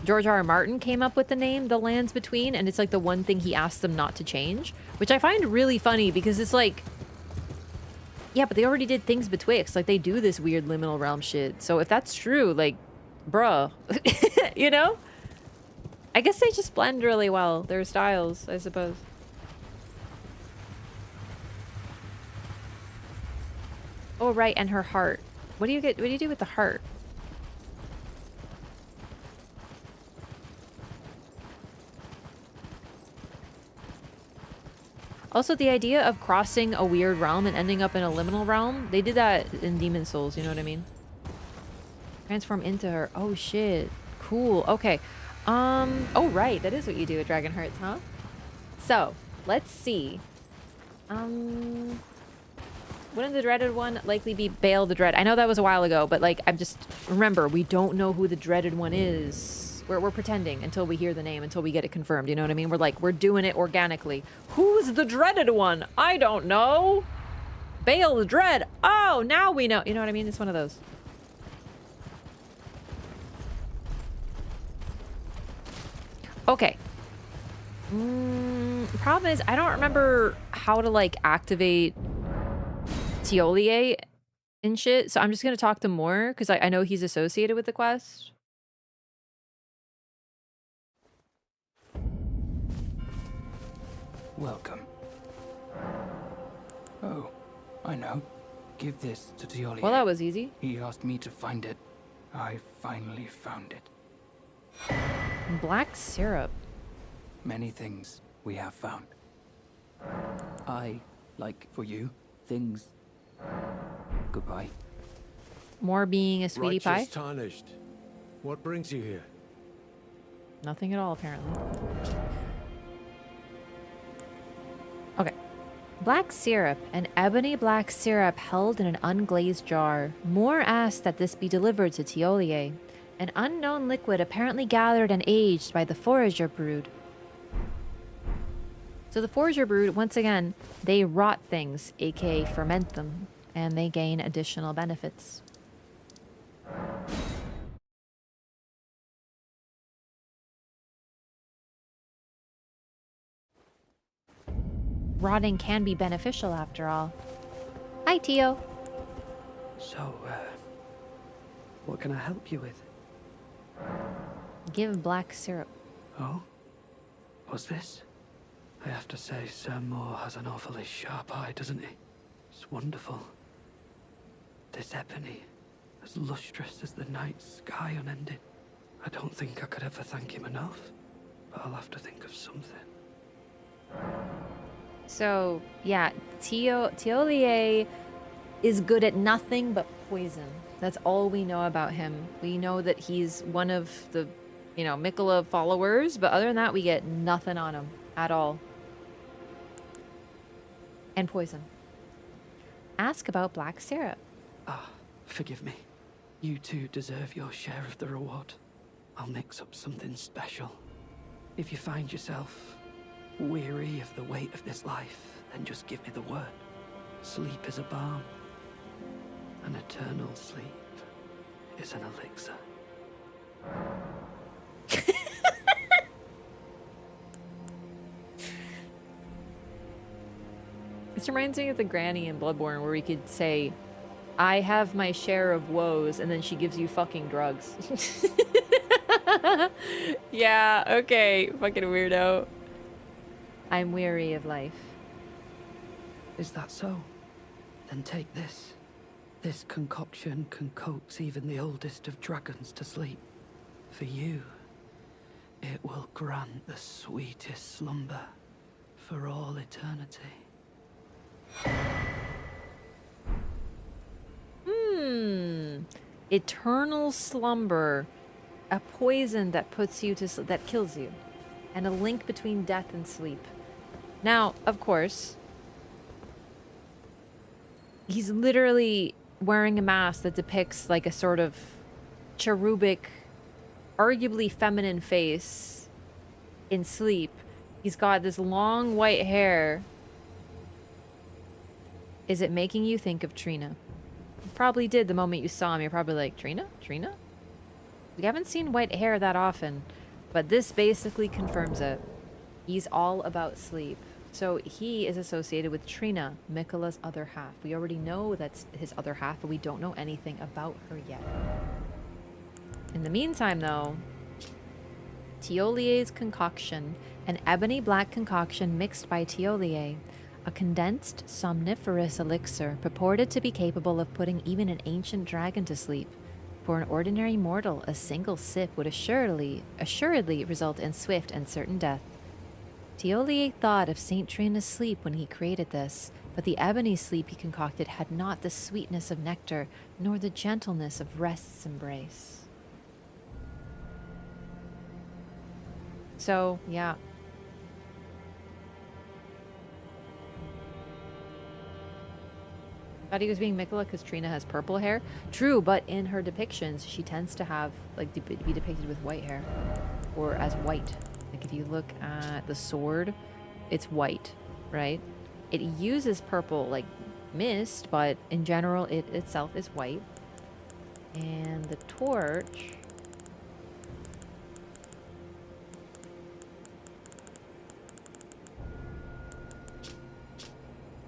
George R.R. Martin came up with the name The Lands Between, and it's like the one thing he asked them not to change, which I find really funny because it's like, yeah, but they already did Things Betwixt. Like, they do this weird liminal realm shit. So if that's true, like, bruh, you know? I guess they just blend really well, their styles, I suppose. Oh, right, and her heart. What do you get? What do you do with the heart? Also, the idea of crossing a weird realm and ending up in a liminal realm, they did that in Demon Souls, you know what I mean? Transform into her. Oh, shit. Cool. Okay. Oh, right. That is what you do at Dragon Hearts, huh? So, let's see. Wouldn't the dreaded one likely be Bale the Dread? I know that was a while ago, but, like, I'm just... Remember, we don't know who the dreaded one is. We're pretending until we hear the name, until we get it confirmed, you know what I mean? We're like, we're doing it organically. Who's the dreaded one? I don't know. Bale the Dread. Oh, now we know. You know what I mean? It's one of those. Okay. Problem is, I don't remember how to, like, activate Tiolier and shit, so I'm just gonna talk to Moore, because I know he's associated with the quest. Welcome. Oh, I know. Give this to Tiolier. Well, that was easy. He asked me to find it. I finally found it. Black syrup. Many things we have found. I, like for you, things. Goodbye. Moore being a sweetie pie? Righteous tarnished. What brings you here? Nothing at all, apparently. Okay. Black syrup, an ebony black syrup held in an unglazed jar. Moore asked that this be delivered to Tiolier. An unknown liquid apparently gathered and aged by the Forager brood. So the Forager brood, once again, they rot things, aka ferment them, and they gain additional benefits. Rotting can be beneficial after all. Hi, Tio. So, what can I help you with? Give black syrup. Oh? What's this? I have to say, Sir Moore has an awfully sharp eye, doesn't he? It's wonderful. This ebony, as lustrous as the night sky unending. I don't think I could ever thank him enough, but I'll have to think of something. So, yeah, Tiolier is good at nothing but poison. That's all we know about him. We know that he's one of the, you know, Mikola followers, but other than that, we get nothing on him at all. And poison. Ask about black syrup. Ah, forgive me. You two deserve your share of the reward. I'll mix up something special. If you find yourself weary of the weight of this life, then just give me the word. Sleep is a balm. An eternal sleep is an elixir. This reminds me of the granny in Bloodborne where we could say, I have my share of woes, and then she gives you fucking drugs. Yeah, okay, fucking weirdo. I'm weary of life. Is that so? Then take this. This concoction can coax even the oldest of dragons to sleep. For you. It will grant the sweetest slumber for all eternity. Eternal slumber. A poison that puts you to that kills you. And a link between death and sleep. Now, of course, he's literally wearing a mask that depicts like a sort of cherubic, arguably feminine face in sleep. He's got this long white hair. Is it making you think of Trina? You probably did the moment you saw him. You're probably like, Trina? Trina? We haven't seen white hair that often, but this basically confirms it. He's all about sleep. So he is associated with Trina, Miquella's other half. We already know that's his other half, but we don't know anything about her yet. In the meantime, though, Tiolier's concoction, an ebony black concoction mixed by Tiolier, a condensed, somniferous elixir purported to be capable of putting even an ancient dragon to sleep. For an ordinary mortal, a single sip would assuredly result in swift and certain death. Tiolier thought of Saint Trina's sleep when he created this, but the ebony sleep he concocted had not the sweetness of nectar, nor the gentleness of rest's embrace. So, yeah. Thought he was being Miquella because Trina has purple hair. True, but in her depictions, she tends to have, like, be depicted with white hair. Or as white. Like, if you look at the sword, it's white, right? It uses purple, like, mist, but in general, it itself is white. And the torch...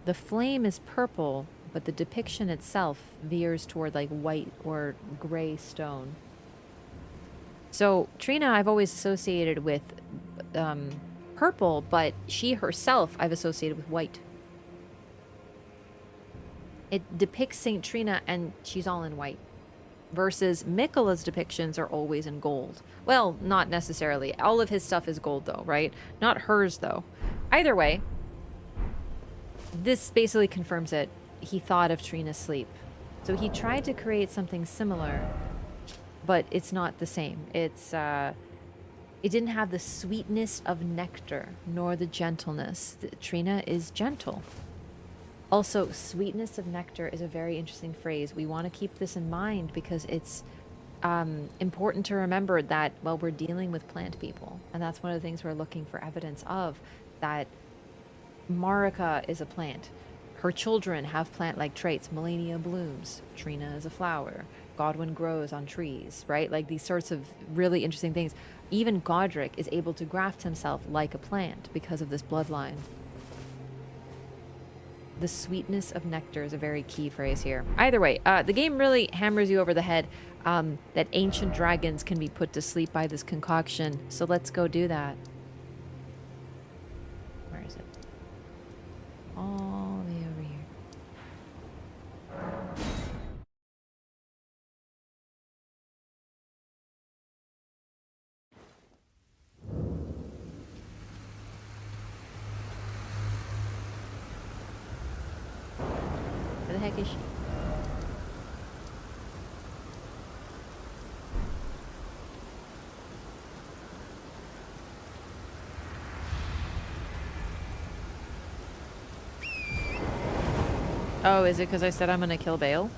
The flame is purple, but the depiction itself veers toward like white or gray stone. So Trina I've always associated with purple, but she herself I've associated with white. It depicts Saint Trina and she's all in white. Versus Miquella's depictions are always in gold. Well, not necessarily. All of his stuff is gold though, right? Not hers though. Either way, this basically confirms it. He thought of Trina's sleep. So he tried to create something similar, but it's not the same. It's, it didn't have the sweetness of nectar, nor the gentleness. Trina is gentle. Also, sweetness of nectar is a very interesting phrase. We want to keep this in mind because it's important to remember that, well, we're dealing with plant people. And that's one of the things we're looking for evidence of, that Marica is a plant. Her children have plant-like traits. Melania blooms. Trina is a flower. Godwin grows on trees, right? Like these sorts of really interesting things. Even Godric is able to graft himself like a plant because of this bloodline. The sweetness of nectar is a very key phrase here. Either way, the game really hammers you over the head that ancient dragons can be put to sleep by this concoction. So let's go do that. Where is it? All the way over here. Where the heck is she? Oh, is it because I said I'm gonna kill Bale?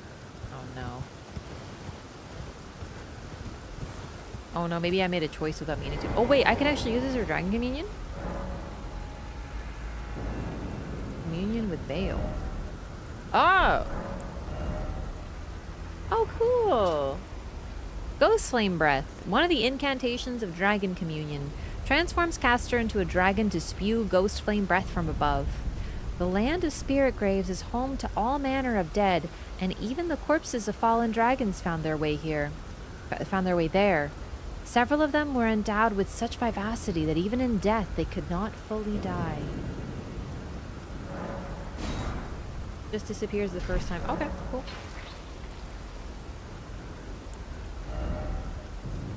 Oh no. Oh no, maybe I made a choice without meaning to. Oh wait, I can actually use this as a Dragon Communion? Communion with Bale. Oh! Oh, cool! Ghost Flame Breath, one of the incantations of Dragon Communion, transforms caster into a dragon to spew Ghost Flame Breath from above. The land of spirit graves is home to all manner of dead, and even the corpses of fallen dragons found their way there. Several of them were endowed with such vivacity that even in death they could not fully die. Just disappears the first time. Okay, cool.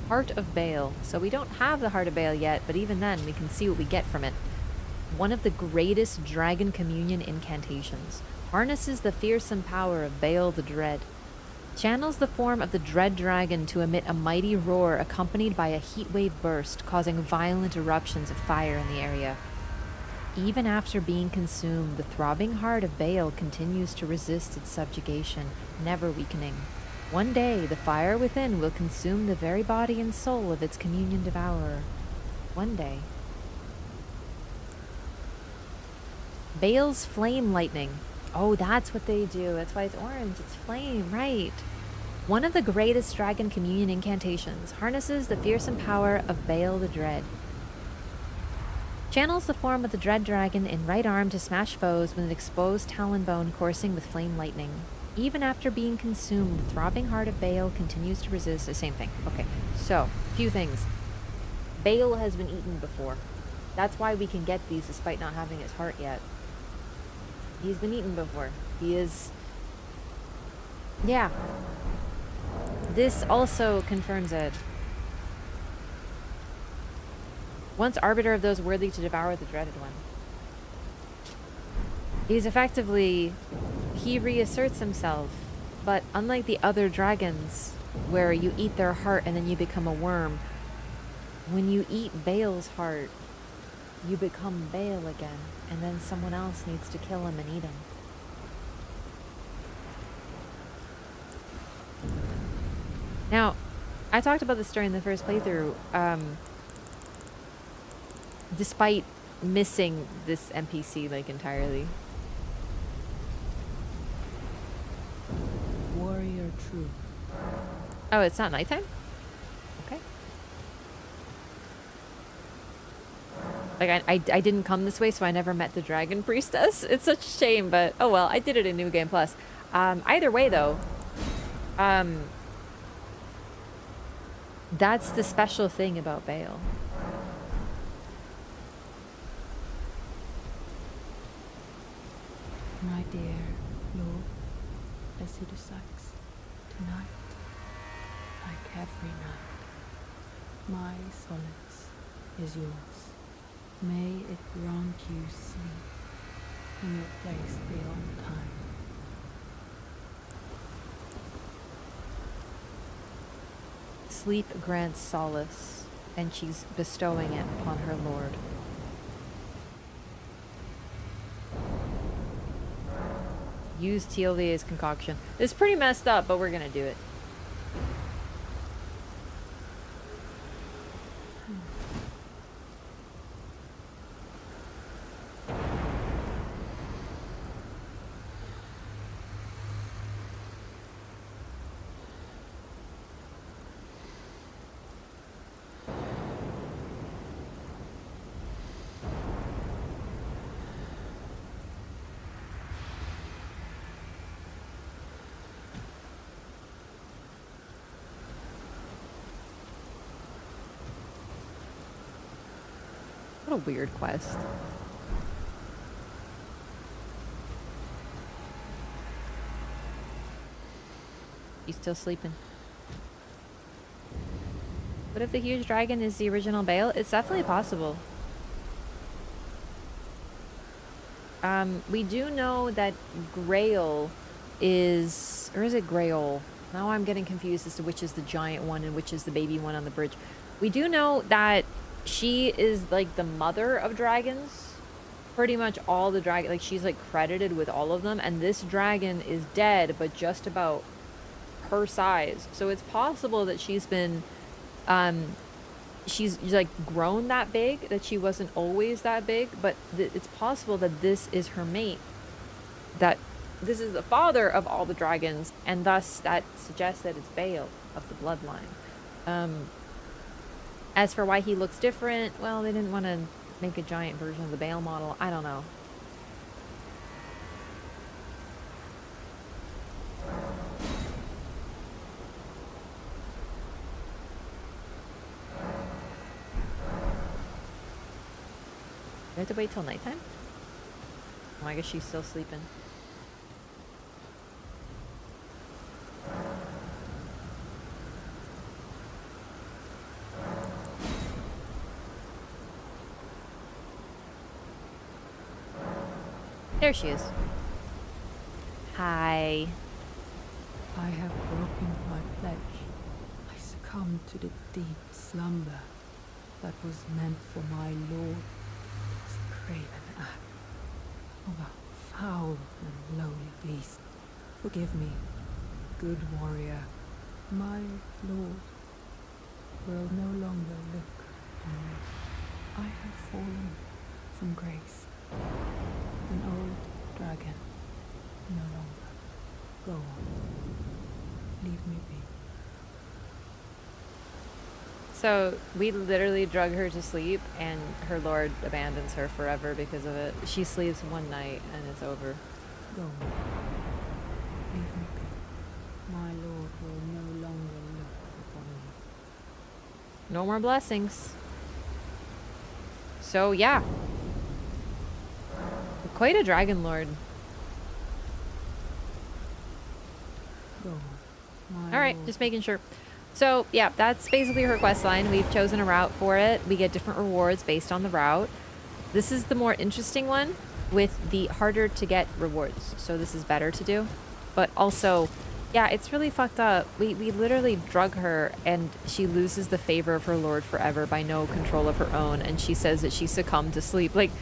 Heart of Bale. So we don't have the Heart of Bale yet, but even then we can see what we get from it. One of the greatest Dragon Communion incantations. Harnesses the fearsome power of Bale the Dread. Channels the form of the Dread Dragon to emit a mighty roar accompanied by a heatwave burst, causing violent eruptions of fire in the area. Even after being consumed, the throbbing heart of Bale continues to resist its subjugation, never weakening. One day, the fire within will consume the very body and soul of its communion devourer. One day. Bale's Flame Lightning. Oh, that's what they do. That's why it's orange. It's flame, right. One of the greatest Dragon Communion incantations. Harnesses the fearsome power of Bale the Dread. Channels the form of the Dread Dragon in right arm to smash foes with an exposed talon bone coursing with flame lightning. Even after being consumed, the throbbing heart of Bale continues to resist the same thing. Okay, so, few things. Bale has been eaten before. That's why we can get these despite not having his heart yet. He's been eaten before. He is... Yeah. This also confirms it. Once arbiter of those worthy to devour the dreaded one. He's effectively... He reasserts himself, but unlike the other dragons, where you eat their heart and then you become a worm, when you eat Bale's heart, you become Bale again, and then someone else needs to kill him and eat him. Now, I talked about this during the first playthrough, despite missing this NPC, like, entirely. Warrior true. Oh, it's not nighttime? Okay. Like, I didn't come this way, so I never met the Dragon Priestess. It's such a shame, but oh well, I did it in New Game Plus. Either way, though, that's the special thing about Bale. My dear Lord, Esidusax, tonight, like every night, my solace is yours. May it grant you sleep in your place beyond time. Sleep grants solace, and she's bestowing it upon her lord. Use Teal'Dia's concoction. It's pretty messed up, but we're gonna do it. What a weird quest. He's still sleeping. What if the huge dragon is the original Bale? It's definitely possible. We do know that Grail is... Or is it Grail? Now I'm getting confused as to which is the giant one and which is the baby one on the bridge. We do know that she is like the mother of dragons. Pretty much all the dragon, like she's like credited with all of them, and this dragon is dead but just about her size. So it's possible that she's been she's like grown that big, that she wasn't always that big, but it's possible that this is her mate, that this is the father of all the dragons, and thus that suggests that it's Bale of the bloodline. As for why he looks different, well, they didn't want to make a giant version of the Bale model. I don't know. Do I have to wait till nighttime? Oh, I guess she's still sleeping. There she is. Hi. I have broken my pledge. I succumbed to the deep slumber that was meant for my lord. As a craven act of a foul and lowly beast. Forgive me, good warrior. My lord will no longer look on me. I have fallen from grace. An old dragon. No longer. Go on. Leave me be. So we literally drug her to sleep and her lord abandons her forever because of it. She sleeps one night and it's over. Go on. Leave me be. My lord will no longer look upon me. No more blessings. So yeah. Quite a dragon lord. Go on. My All right, lord. just making sure. So yeah, that's basically her quest line. We've chosen a route for it. We get different rewards based on the route. This is the more interesting one with the harder to get rewards. So this is better to do. But also, yeah, it's really fucked up. We literally drug her and she loses the favor of her lord forever by no control of her own. And she says that she succumbed to sleep. Like,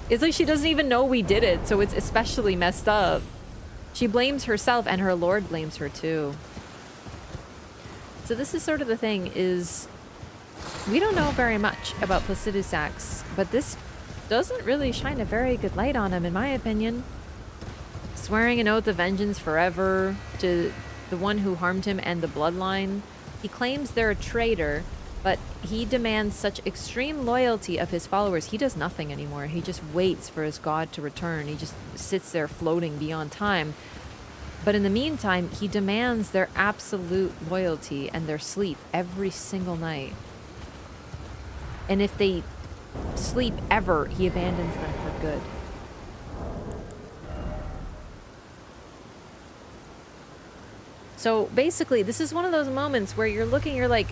it's like she doesn't even know we did it. So it's especially messed up. She blames herself and her lord blames her too. So this is sort of the thing is we don't know very much about Placidusax, but this doesn't really shine a very good light on him in my opinion. Swearing an oath of vengeance forever to the one who harmed him and the bloodline. He claims they're a traitor, but he demands such extreme loyalty of his followers. He does nothing anymore. He just waits for his god to return. He just sits there floating beyond time. But in the meantime, he demands their absolute loyalty and their sleep every single night. And if they sleep ever, he abandons them for good. So basically, this is one of those moments where you're looking, you're like,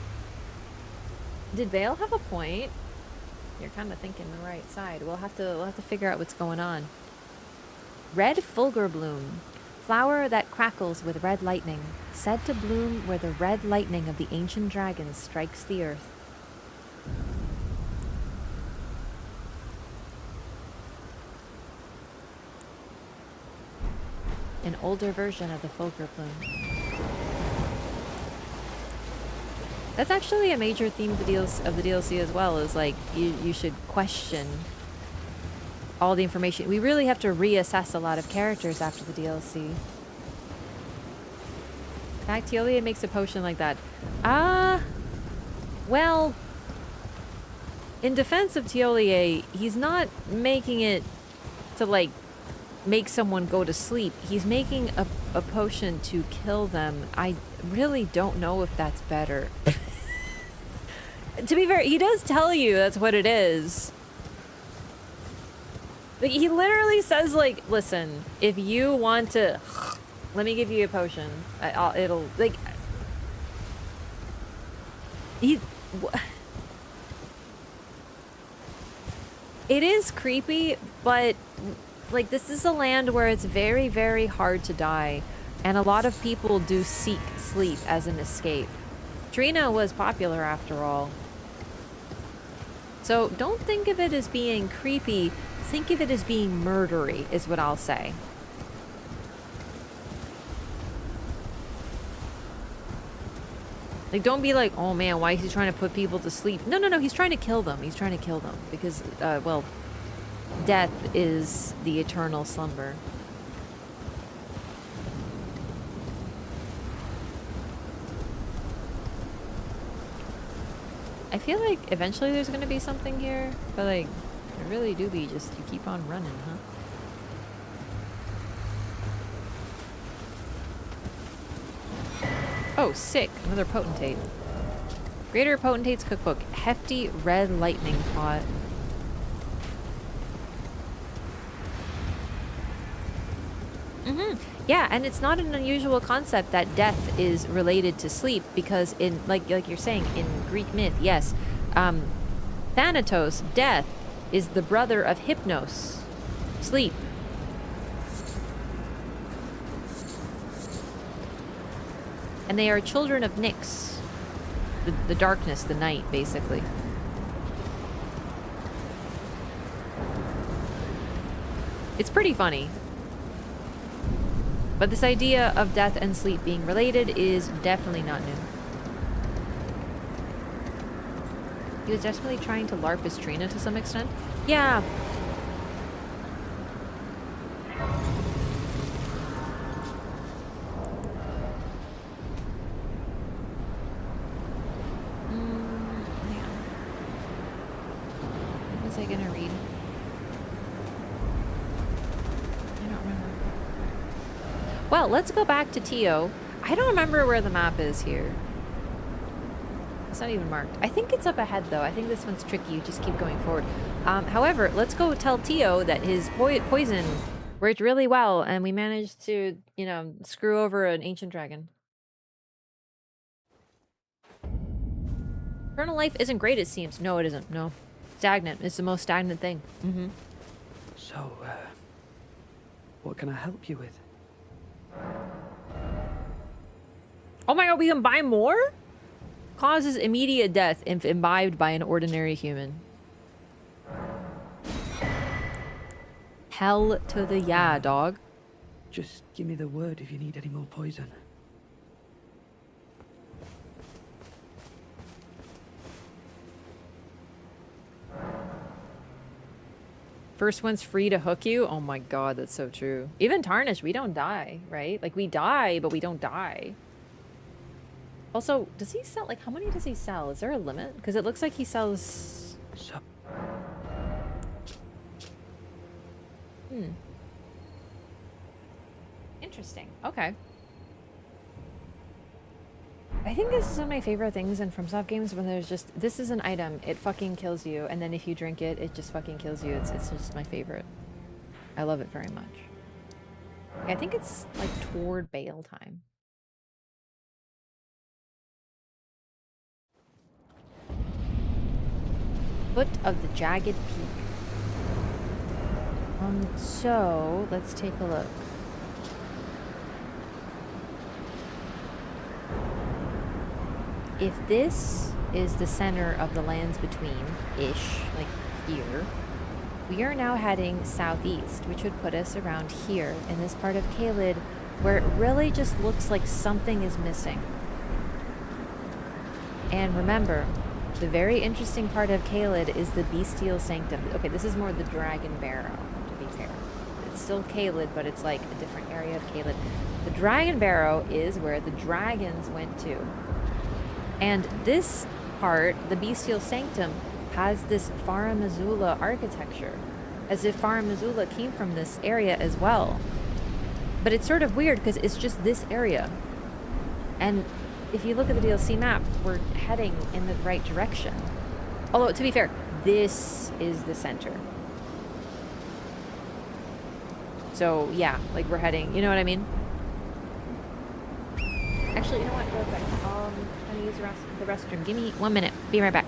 did Vale have a point? You're kind of thinking the right side. We'll have to figure out what's going on. Red Fulgur Bloom. Flower that crackles with red lightning, said to bloom where the red lightning of the ancient dragons strikes the earth. An older version of the Fulgur Bloom. That's actually a major theme of the DLC as well, is like you should question all the information. We really have to reassess a lot of characters after the DLC. In fact, Teolia makes a potion like that. Well, in defense of Teolia, he's not making it to like make someone go to sleep. He's making a potion to kill them. I really don't know if that's better. To be fair, he does tell you that's what it is. Like, he literally says, like, listen, if you want to, let me give you a potion. It'll, like, it is creepy, but, like, this is a land where it's very, very hard to die. And a lot of people do seek sleep as an escape. Trina was popular after all. So don't think of it as being creepy. Think of it as being murdery, is what I'll say. Like, don't be like, oh man, why is he trying to put people to sleep? No, he's trying to kill them. He's trying to kill them because, well, death is the eternal slumber. I feel like eventually there's gonna be something here, but like, it really do be just you keep on running, huh? Oh, sick. Another potentate. Greater Potentate's Cookbook. Hefty red lightning pot. Yeah, and it's not an unusual concept that death is related to sleep because in, like you're saying, in Greek myth, yes, Thanatos, death, is the brother of Hypnos, sleep. And they are children of Nyx. The darkness, the night, basically. It's pretty funny. But this idea of death and sleep being related is definitely not new. He was definitely trying to LARP his Trina to some extent. Yeah. Hang on. What was I gonna read? I don't remember. Well, let's go back to Tio. I don't remember where the map is here. It's not even marked. I think it's up ahead, though. I think this one's tricky. You just keep going forward. However, let's go tell Tio that his poison worked really well, and we managed to, you know, screw over an ancient dragon. Eternal life isn't great, it seems. No, it isn't. No. Stagnant. It's the most stagnant thing. Mm-hmm. So, what can I help you with? Oh my god, we can buy more? Causes immediate death if imbibed by an ordinary human. Hell to the yeah, dog. Just give me the word if you need any more poison. First one's free to hook you? Oh my god, that's so true. Even Tarnish, we don't die, right? Like, we die, but we don't die. Also, does he sell, like, how many does he sell? Is there a limit? Because it looks like he sells... So, Interesting. Okay. I think this is one of my favorite things in FromSoft games when there's just, this is an item, it fucking kills you, and then if you drink it, it just fucking kills you. It's just my favorite. I love it very much. I think it's, like, toward Bale time. Foot of the Jagged Peak. So, let's take a look. If this is the center of the lands between-ish, like here, we are now heading southeast, which would put us around here in this part of Caelid, where it really just looks like something is missing. And remember, the very interesting part of Caelid is the Bestial Sanctum. Okay, this is more the Dragon Barrow, to be fair. It's still Caelid, but it's like a different area of Caelid. The Dragon Barrow is where the dragons went to. And this part, the Bestial Sanctum, has this Farum Azula architecture, as if Farum Azula came from this area as well. But it's sort of weird because it's just this area. And if you look at the DLC map, we're heading in the right direction. Although, to be fair, this is the center. So, yeah, like we're heading, you know what I mean? Actually, you know what, real quick, I'm gonna use the restroom. Give me 1 minute, be right back.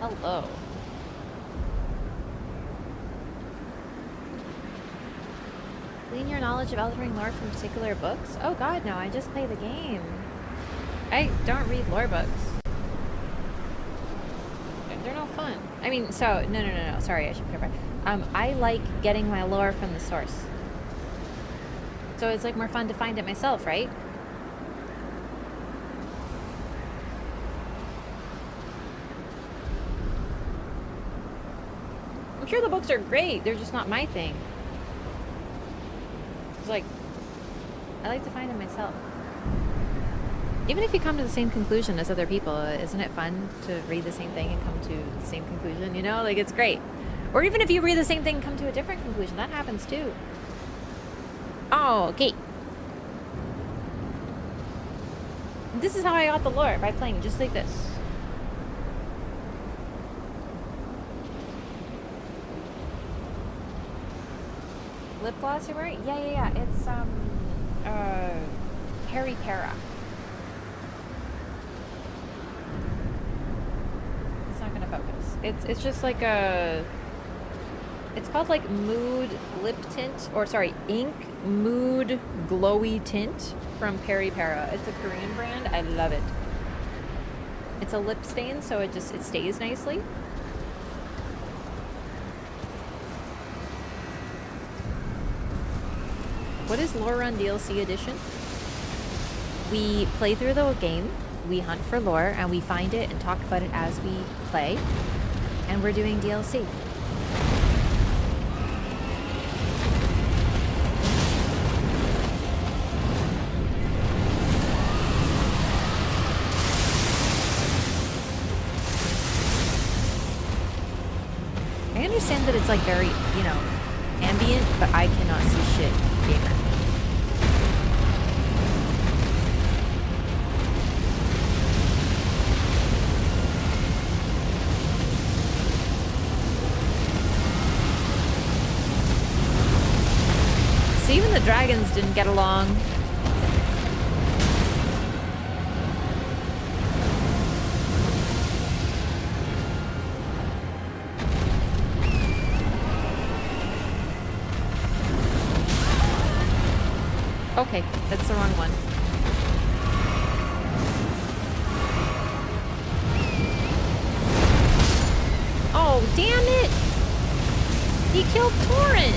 Hello. Glean your knowledge of Elden Ring lore from particular books? Oh god, no, I just play the game. I don't read lore books. They're no fun. I mean, so, no, sorry, I should clarify. I like getting my lore from the source. So it's like more fun to find it myself, right? I'm sure the books are great, they're just not my thing. It's like, I like to find them myself. Even if you come to the same conclusion as other people, isn't it fun to read the same thing and come to the same conclusion, you know? Like, it's great. Or even if you read the same thing and come to a different conclusion, that happens too. Oh, okay. This is how I got the lore, by playing just like this. Lip gloss you're wearing? Yeah. It's, Harry Para. It's not gonna focus. It's just like a... It's called like Mood Lip Tint, or sorry, Ink Mood Glowy Tint from Peri Para. It's a Korean brand. I love it. It's a lip stain, so it stays nicely. What is Lore Run DLC edition? We play through the game, we hunt for lore, and we find it and talk about it as we play. And we're doing DLC. I understand that it's like very, you know, ambient, but I cannot see shit, gamer. So even the dragons didn't get along. Okay, that's the wrong one. Oh, damn it! He killed Torrent!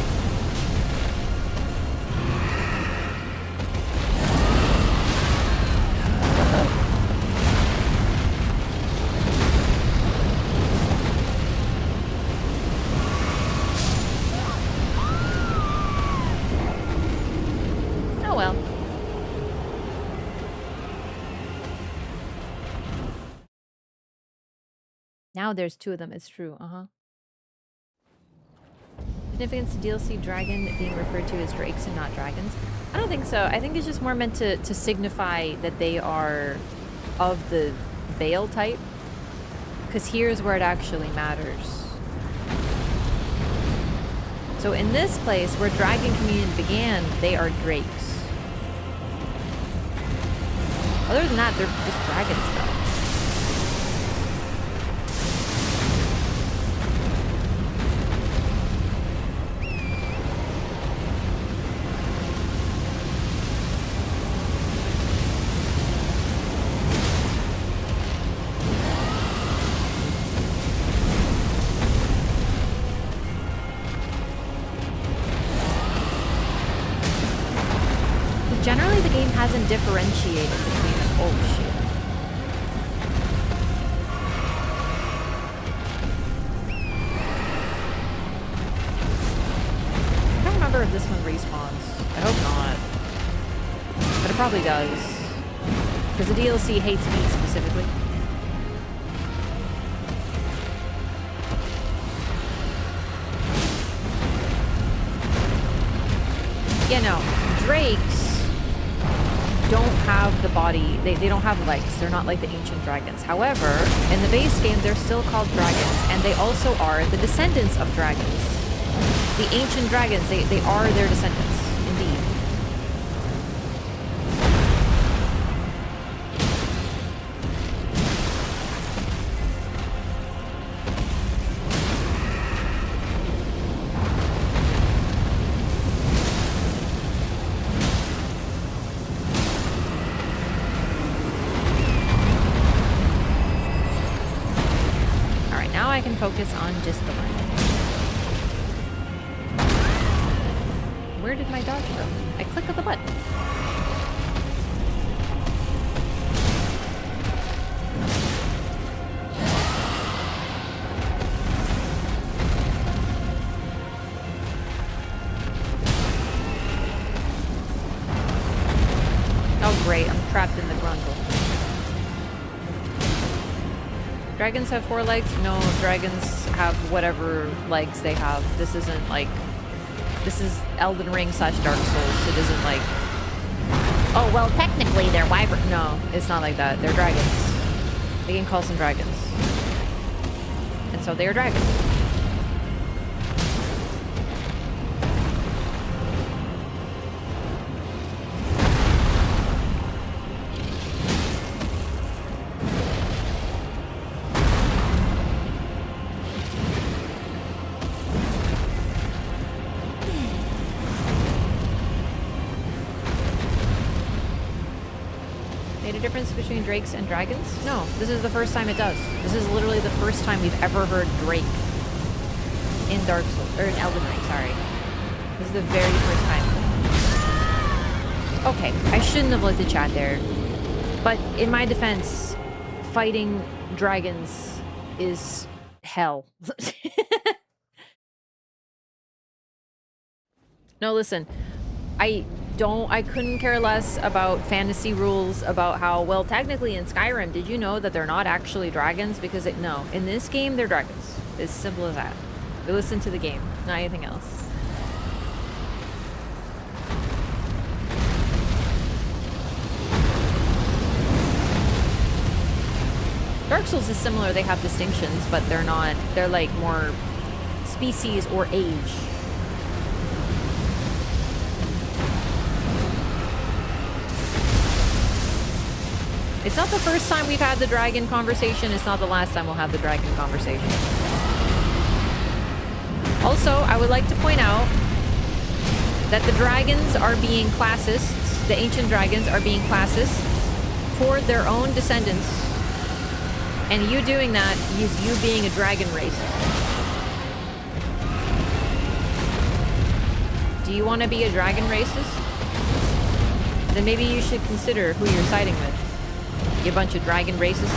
Oh well. Now there's two of them, it's true, Significance to DLC dragon being referred to as drakes and not dragons? I don't think so. I think it's just more meant to signify that they are of the Bale type. Because here's where it actually matters. So in this place, where Dragon Communion began, they are drakes. Other than that, they're just dragons, though. Generally, the game hasn't differentiated between them. Oh, shit. I don't remember if this one respawns. I hope not. But it probably does. Because the DLC hates me specifically. Yeah, no. Drakes don't have the body, they don't have legs, they're not like the ancient dragons. However, in the base game, they're still called dragons, and they also are the descendants of dragons. The ancient dragons, they are their descendants, indeed. focus on just the one. Where did my dodge go? I click on the button. Oh great, I'm trapped in the grundle. Dragons have 4 legs? No, dragons have whatever legs they have. This isn't like... This is Elden Ring / Dark Souls. It isn't like... Oh, well, technically they're wyvern. No, it's not like that. They're dragons. They can call some dragons. And so they are dragons. Difference between drakes and dragons? No, this is the first time it does. This is literally the first time we've ever heard drake in Dark Souls, or in Elden Ring, sorry. This is the very first time. Okay, I shouldn't have looked at chat there. But in my defense, fighting dragons is hell. No, listen. I couldn't care less about fantasy rules about how, well, technically in Skyrim, did you know that they're not actually dragons? Because no, in this game, they're dragons. As simple as that. We listen to the game, not anything else. Dark Souls is similar, they have distinctions, but they're not, they're like more species or age. It's not the first time we've had the dragon conversation. It's not the last time we'll have the dragon conversation. Also, I would like to point out that the dragons are being classists. The ancient dragons are being classists toward their own descendants. And you doing that is you being a dragon racist. Do you want to be a dragon racist? Then maybe you should consider who you're siding with. You bunch of dragon racists.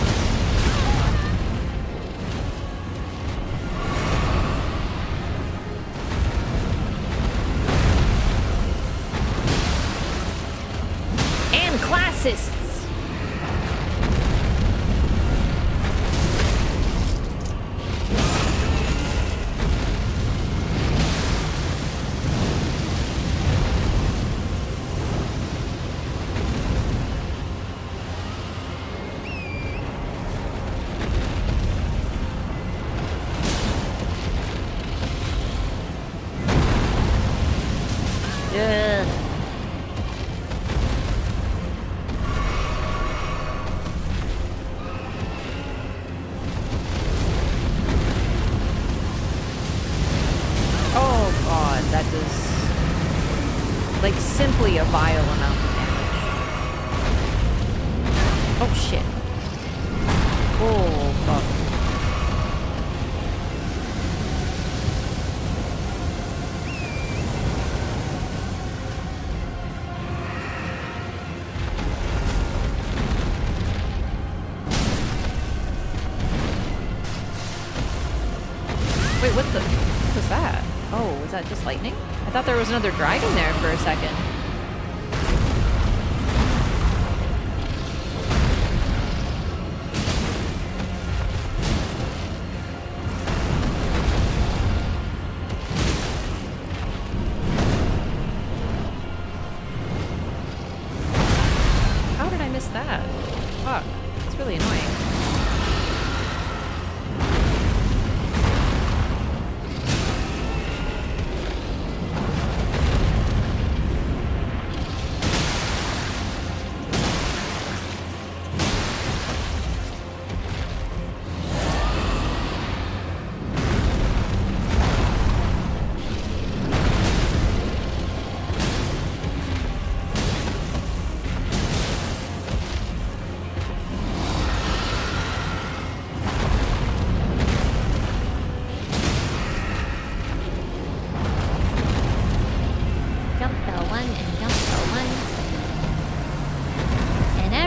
And classists. Simply a vile amount of damage. Oh shit. Oh fuck. Wait, what was that? Oh, was that just lightning? I thought there was another dragon there for a second. How did I miss that? Fuck, it's really annoying.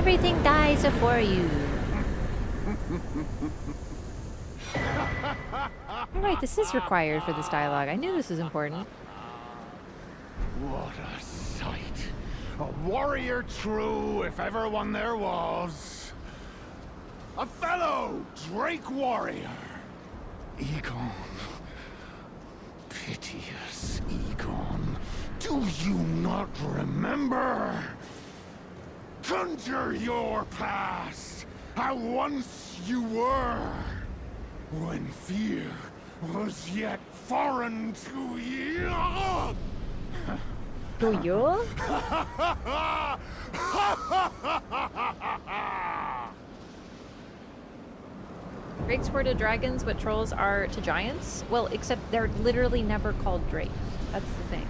everything dies before you. Alright, this is required for this dialogue. I knew this was important. What a sight. A warrior true, if ever one there was. A fellow Drake warrior. Egon. Piteous Egon. Do you not remember? Conjure your past. How once you were. When fear was yet foreign to you. To you? Drakes were to dragons what trolls are to giants? Well, except they're literally never called drakes. That's the thing.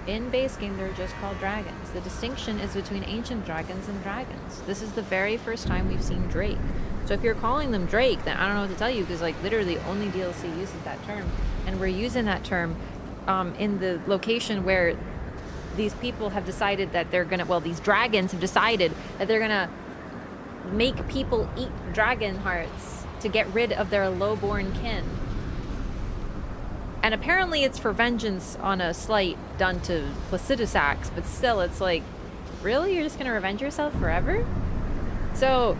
In base game, they're just called dragons. The distinction is between ancient dragons and dragons. This is the very first time we've seen Drake. So if you're calling them Drake, then I don't know what to tell you, because like literally only DLC uses that term. And we're using that term in the location where these people have decided that they're gonna, well, these dragons have decided that they're gonna make people eat dragon hearts to get rid of their lowborn kin. And apparently it's for vengeance on a slight done to Placidusax, but still it's like, really? You're just gonna revenge yourself forever? So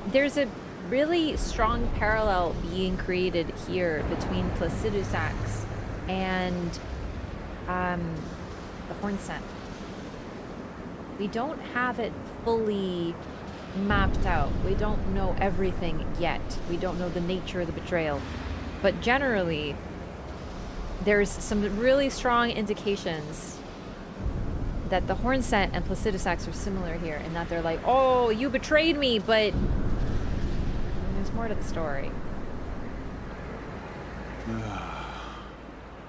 there's a really strong parallel being created here between Placidusax and the Hornsent. We don't have it fully mapped out. We don't know everything yet. We don't know the nature of the betrayal. But generally, there's some really strong indications that the Hornsent and Placidusax are similar here, in that they're like, oh, you betrayed me, but there's more to the story.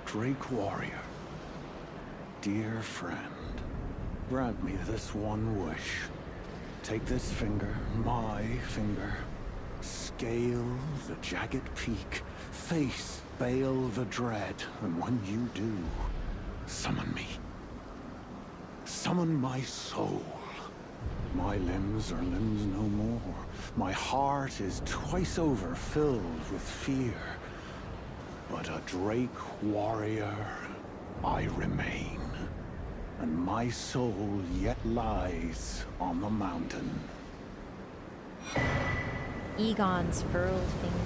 Drake warrior, dear friend, grant me this one wish. Take this finger, my finger, scale the jagged peak, face Bale the Dread, and when you do, summon me. Summon my soul. My limbs are limbs no more. My heart is twice over filled with fear. But a Drake warrior I remain, and my soul yet lies on the mountain. Egon's furled finger.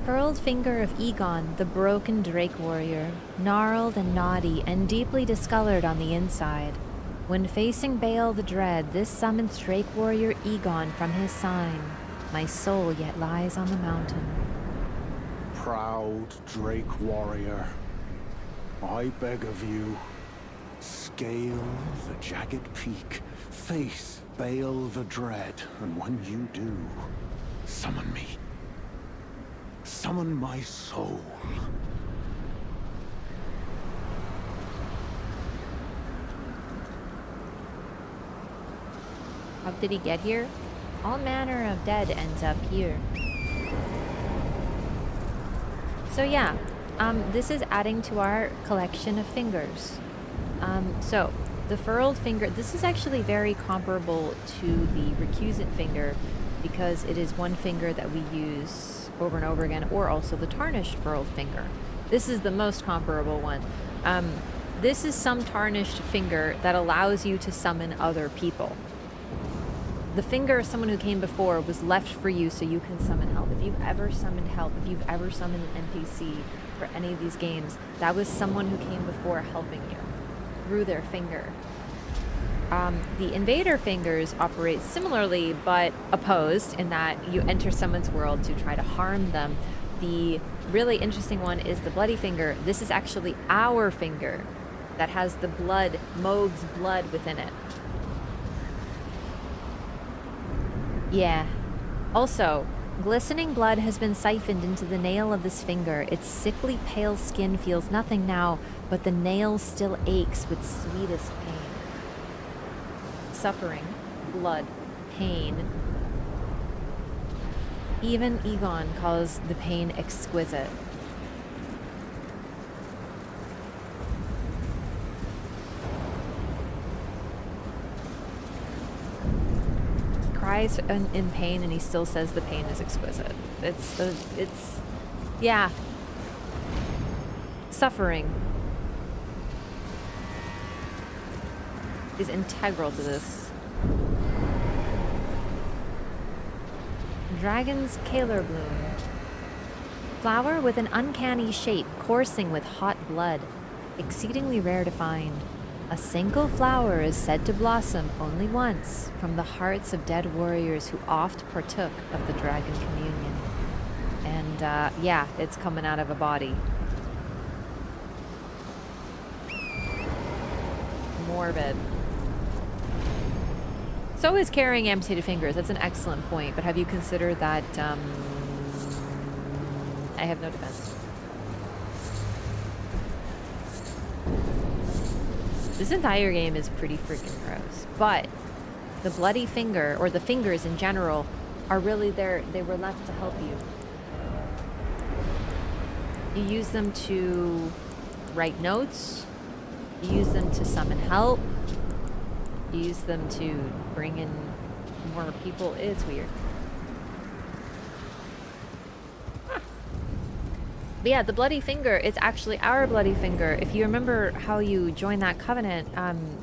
Furled finger of Egon, the broken Drake warrior, gnarled and knotty and deeply discolored on the inside. When facing Bale the Dread, this summons Drake warrior Egon from his sign. My soul yet lies on the mountain. Proud Drake warrior, I beg of you, scale the jagged peak, face Bale the Dread, and when you do, summon me. Summon my soul. How did he get here? All manner of dead ends up here. So yeah, this is adding to our collection of fingers. So the furled finger, this is actually very comparable to the recusant finger, because it is one finger that we use over and over again, or also the tarnished furled finger. This is the most comparable one. This is some tarnished finger that allows you to summon other people. The finger of someone who came before was left for you so you can summon help. If you've ever summoned help, if you've ever summoned an NPC for any of these games, that was someone who came before helping you through their finger. The invader fingers operate similarly, but opposed, in that you enter someone's world to try to harm them. The really interesting one is the bloody finger. This is actually our finger that has the blood, Moog's blood within it. Yeah. Also, glistening blood has been siphoned into the nail of this finger. Its sickly pale skin feels nothing now, but the nail still aches with sweetest pain. Suffering, blood, pain. Even Egon calls the pain exquisite. cries in pain and he still says the pain is exquisite. It's yeah. Suffering is integral to this. Dragon's Kaler Bloom. Flower with an uncanny shape, coursing with hot blood. Exceedingly rare to find. A single flower is said to blossom only once from the hearts of dead warriors who oft partook of the dragon communion. And yeah, it's coming out of a body. Morbid. So is carrying amputated fingers. That's an excellent point. But have you considered that? I have no defense. This entire game is pretty freaking gross. But the bloody finger, or the fingers in general, are really there. They were left to help you. You use them to write notes. You use them to summon help. You use them to bring in more people. It's weird. But yeah, the bloody finger, it's actually our bloody finger. If you remember how you join that covenant,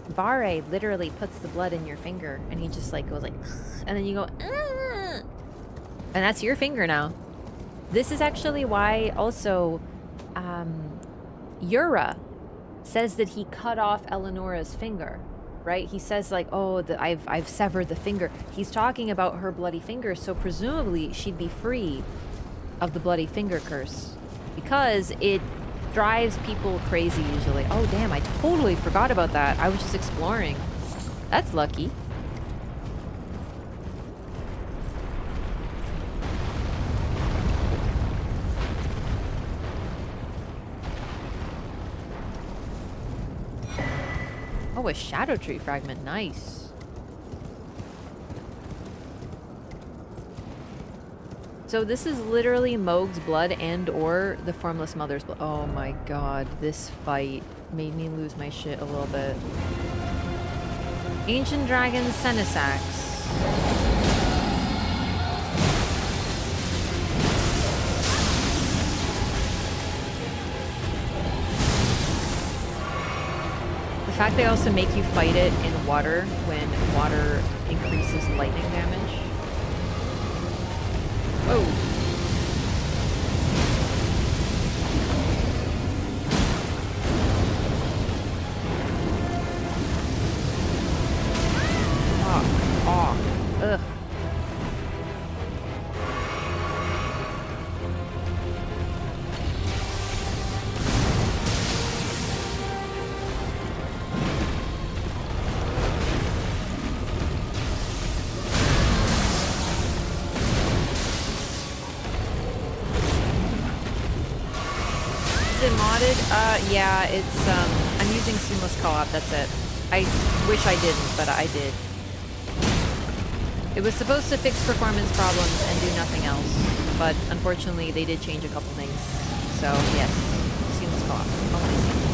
Vare literally puts the blood in your finger and he just like goes like, and then you go, and that's your finger now. This is actually why also Yura says that he cut off Eleonora's finger, right? He says like, oh, I've severed the finger. He's talking about her bloody finger, so presumably she'd be free of the bloody finger curse. Because it drives people crazy usually. Oh damn, I totally forgot about that. I was just exploring. That's lucky. Oh, a shadow tree fragment. Nice. So this is literally Mohg's blood and or the Formless Mother's blood. Oh my god, this fight made me lose my shit a little bit. Ancient Dragon Senisax. The fact they also make you fight it in water when water increases lightning damage. Oh. Fuck off. Ugh. Yeah, it's, I'm using seamless co-op, that's it. I wish I didn't, but I did. It was supposed to fix performance problems and do nothing else, but unfortunately they did change a couple things. So, yes, seamless co-op, only seamless.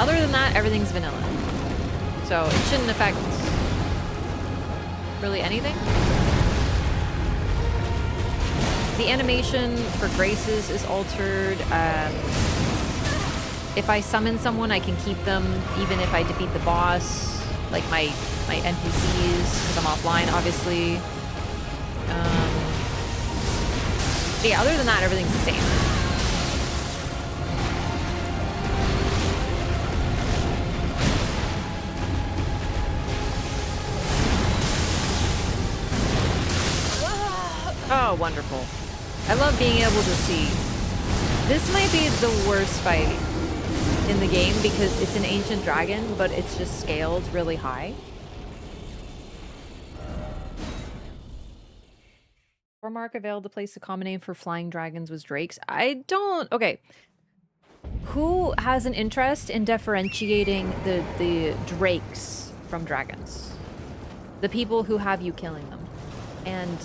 Other than that, everything's vanilla. So, it shouldn't affect really anything. The animation for Graces is altered. If I summon someone, I can keep them even if I defeat the boss, like my NPCs, because I'm offline, obviously. But yeah, other than that, everything's the same. Oh, wonderful. I love being able to see. This might be the worst fight in the game because it's an ancient dragon, but it's just scaled really high. Mark availed to place a common name for flying dragons was drakes. I don't... Okay. Who has an interest in differentiating the drakes from dragons? The people who have you killing them and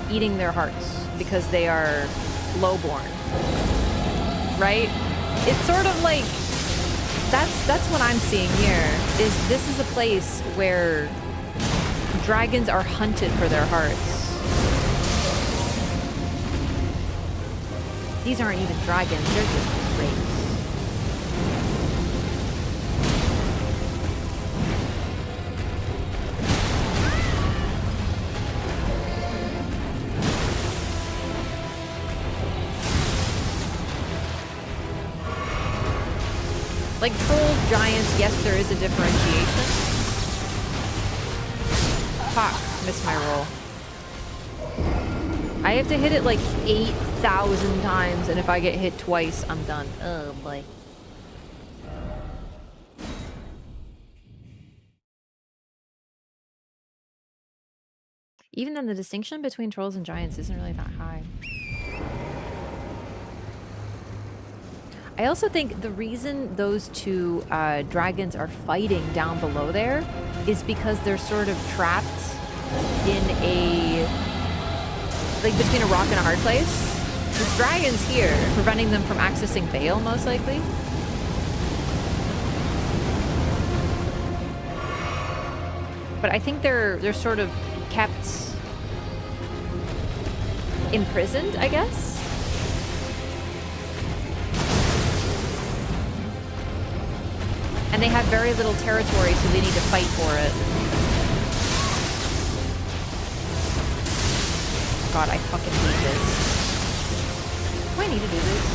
eating their hearts because they are lowborn, right? It's sort of like that's what I'm seeing here. Is this is a place where dragons are hunted for their hearts. These aren't even dragons, they're just wraiths. Like trolls, giants, yes, there is a differentiation. Fuck, missed my roll. I have to hit it like 8,000 times, and if I get hit twice, I'm done. Oh boy. Even then, the distinction between trolls and giants isn't really that high. I also think the reason those two dragons are fighting down below there is because they're sort of trapped in a... like between a rock and a hard place. This dragon's here, preventing them from accessing Vale, most likely. But I think they're sort of kept imprisoned, I guess. And they have very little territory, so they need to fight for it. God, I fucking hate this. Do I need to do this?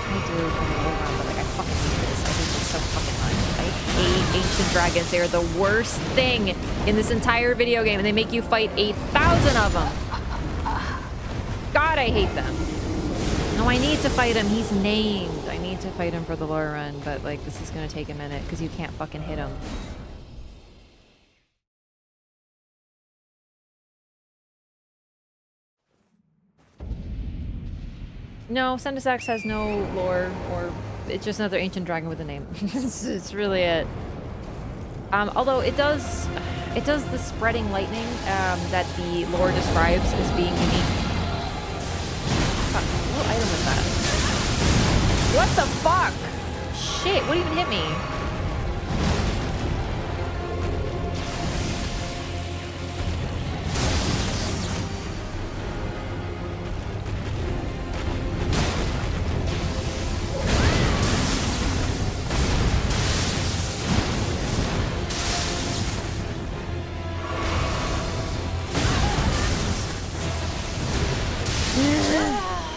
I do for the whole round, but like, I fucking hate this. I hate this so fucking much. I hate ancient dragons. They are the worst thing in this entire video game, and they make you fight 8,000 of them. God, I hate them. No, I need to fight him. He's named. I need to fight him for the lore run, but like, this is gonna take a minute because you can't fucking hit him. No, Sendisax has no lore, or it's just another ancient dragon with a name. It's really it. Although it does the spreading lightning that the lore describes as being unique. Fuck, what item was that? What the fuck? Shit, what even hit me?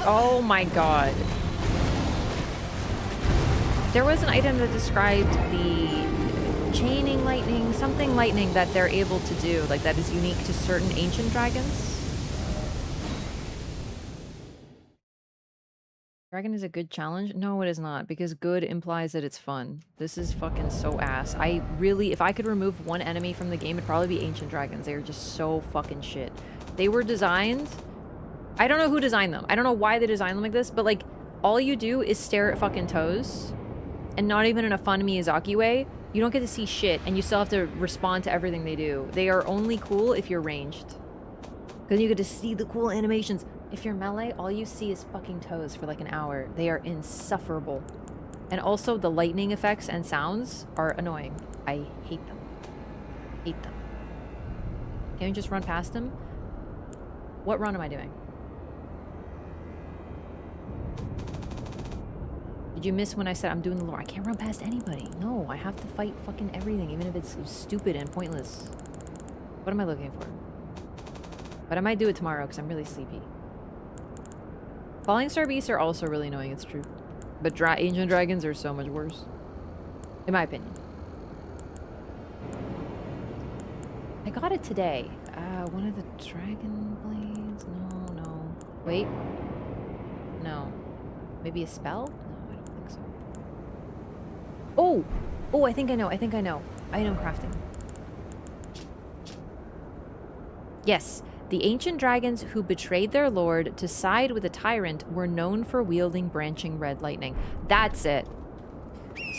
Oh my god. There was an item that described the chaining lightning, something lightning that they're able to do, like that is unique to certain ancient dragons. Dragon is a good challenge? No, it is not, because good implies that it's fun. This is fucking so ass. I really, if I could remove one enemy from the game, it'd probably be ancient dragons. They are just so fucking shit. They were designed... I don't know who designed them. I don't know why they designed them like this, but like, all you do is stare at fucking toes, and not even in a fun Miyazaki way. You don't get to see shit, and you still have to respond to everything they do. They are only cool if you're ranged, because you get to see the cool animations. If you're melee, all you see is fucking toes for like an hour. They are insufferable. And also, the lightning effects and sounds are annoying. I hate them. Hate them. Can you just run past them? What run am I doing? Did you miss when I said I'm doing the lore? I can't run past anybody. No, I have to fight fucking everything, even if it's stupid and pointless. What am I looking for? But I might do it tomorrow because I'm really sleepy. Falling Star Beasts are also really annoying, it's true. But ancient dragons are so much worse. In my opinion. I got it today. One of the dragon blades? No. Wait. No. Maybe a spell? Oh, I think I know. Item crafting. Yes, the ancient dragons who betrayed their lord to side with a tyrant were known for wielding branching red lightning. That's it.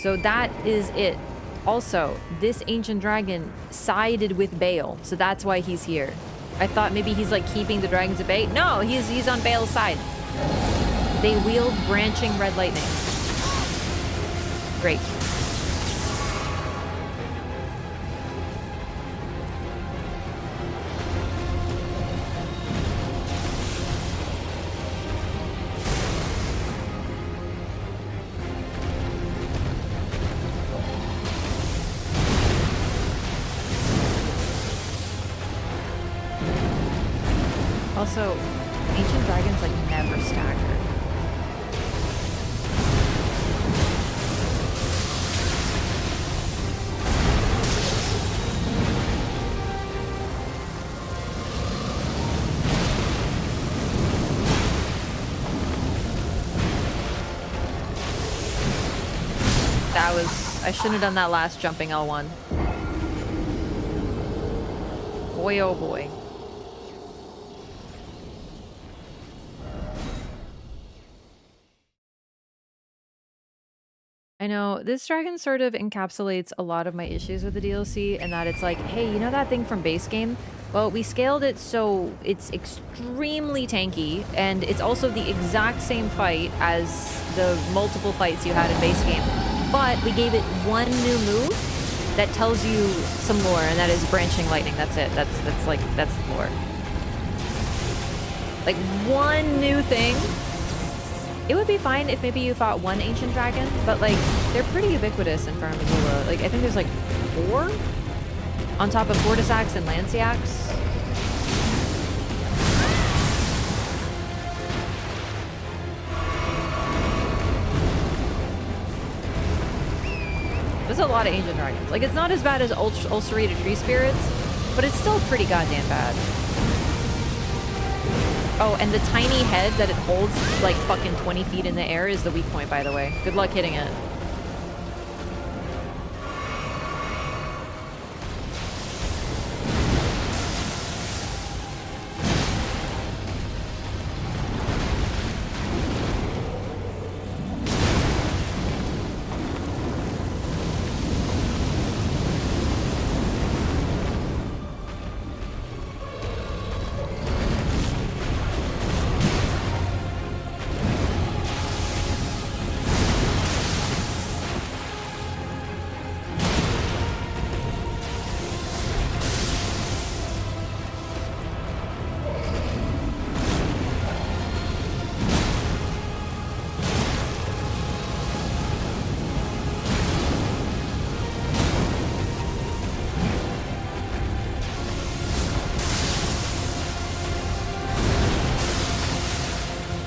So that is it. Also, this ancient dragon sided with Bale, so that's why he's here. I thought maybe he's like keeping the dragons at bay. No, he's on Bale's side. They wield branching red lightning. Great. Also, ancient dragons like never stagger. That was... I shouldn't have done that last jumping L1. Boy, oh boy. I know, this dragon sort of encapsulates a lot of my issues with the DLC, and that it's like, hey, you know that thing from base game? Well, we scaled it so it's extremely tanky, and it's also the exact same fight as the multiple fights you had in base game. But we gave it one new move that tells you some lore, and that is branching lightning. That's it. That's lore. Like, one new thing. It would be fine if maybe you fought one ancient dragon, but like, they're pretty ubiquitous in Farmagula. Like, I think there's like 4 on top of Fortisax and Lanciax. There's a lot of ancient dragons. Like, it's not as bad as ulcerated tree spirits, but it's still pretty goddamn bad. Oh, and the tiny head that it holds like fucking 20 feet in the air is the weak point, by the way. Good luck hitting it.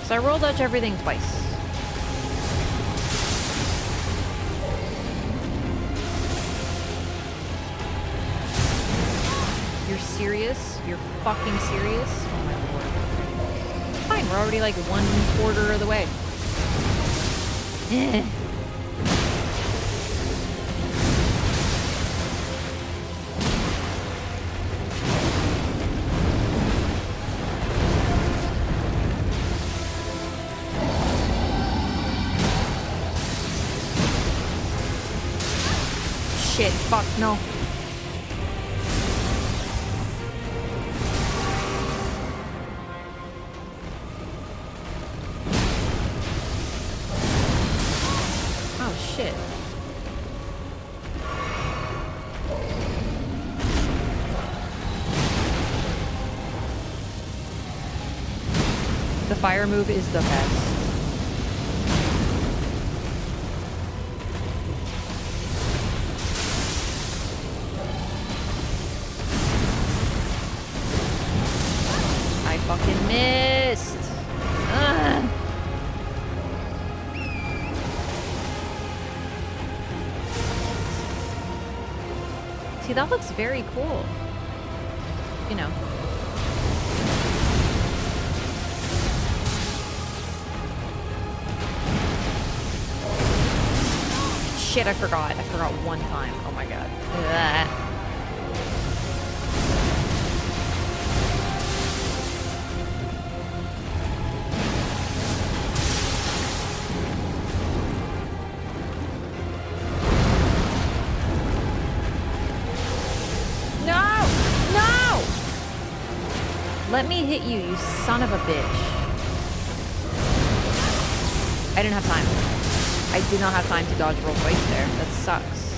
So I roll dodge everything twice. You're serious? You're fucking serious? Oh my lord. It's fine, we're already like 1/4 of the way. Shit, fuck, no. Oh, shit. The fire move is the best. Fucking missed. Ugh. See, that looks very cool. You know. Shit, I forgot. I forgot one time. Oh my god. Ugh. Let me hit you, you son of a bitch. I didn't have time. I did not have time to dodge roll twice there. That sucks.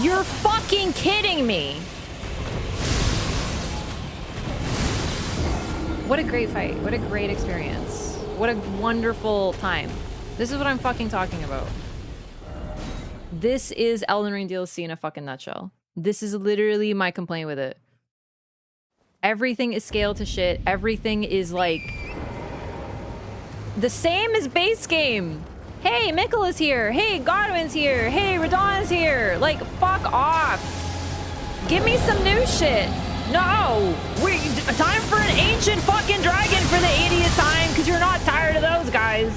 You're fucking kidding me. What a great fight. What a great experience. What a wonderful time. This is what I'm fucking talking about. This is Elden Ring DLC in a fucking nutshell. This is literally my complaint with it. Everything is scaled to shit. Everything is like the same as base game. Hey, Mikkela's here. Hey, Godwin's here. Hey, Radahn's here. Like, fuck off. Give me some new shit. No! Time for an ancient fucking dragon for the 80th time, because you're not tired of those guys.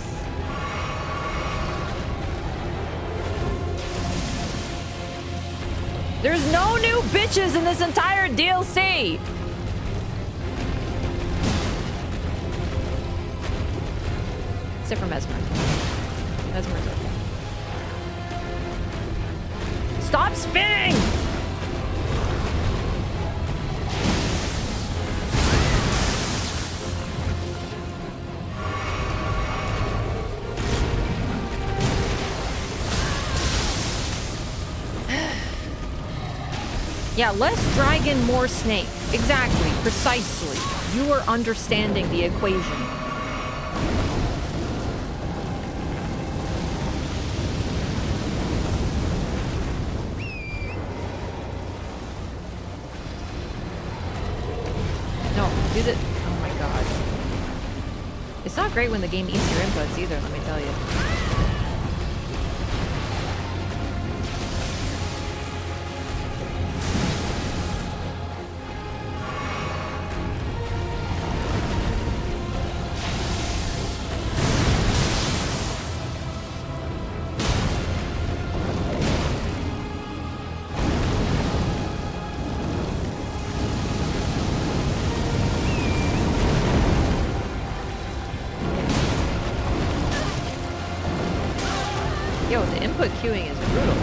There's no new bitches in this entire DLC. Except for Mesmer. Mesmer's okay. Stop spinning! Yeah, less dragon, more snake. Exactly, precisely. You are understanding the equation. No, do the... Oh my god. It's not great when the game eats your inputs either, let me tell you. Yo, the input queuing is brutal.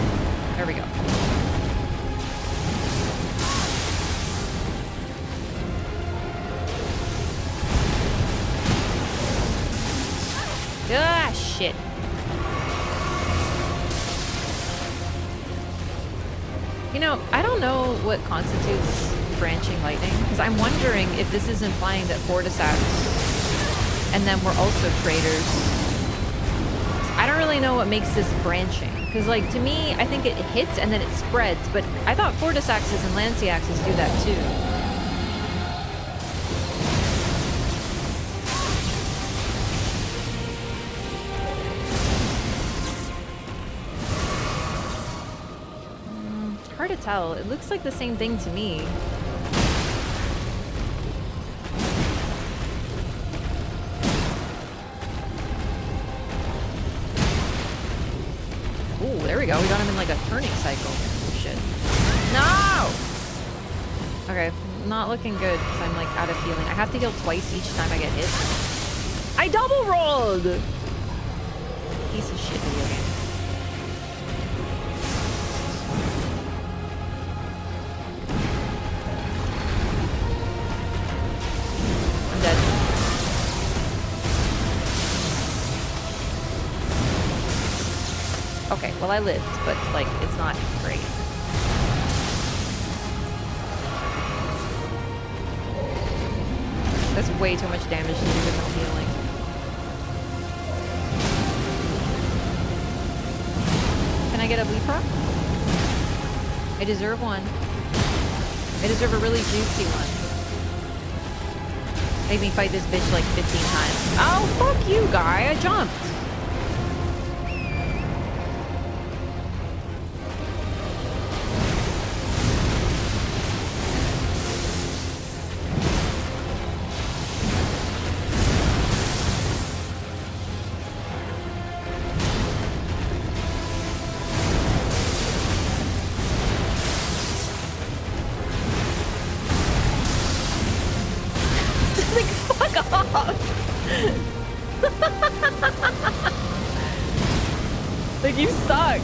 There we go. Ah, shit. You know, I don't know what constitutes branching lightning, because I'm wondering if this is implying that Fortisacks and then we're also traders. I don't really know what makes this branching, because like to me, I think it hits and then it spreads, but I thought Fortisaxes and Lanciaxes do that too. Hard to tell. It looks like the same thing to me. Ooh, there we go. We got him in like a turning cycle. Oh, shit. No! Okay, not looking good because I'm like out of healing. I have to heal twice each time I get hit. I double rolled! Piece of shit video game. I'm dead. Okay, well I lived, but like, it's not great. That's way too much damage to do with no healing. Can I get a bleed proc? I deserve one. I deserve a really juicy one. Made me fight this bitch like 15 times. Oh, fuck you, guy. I jumped. Like, you suck.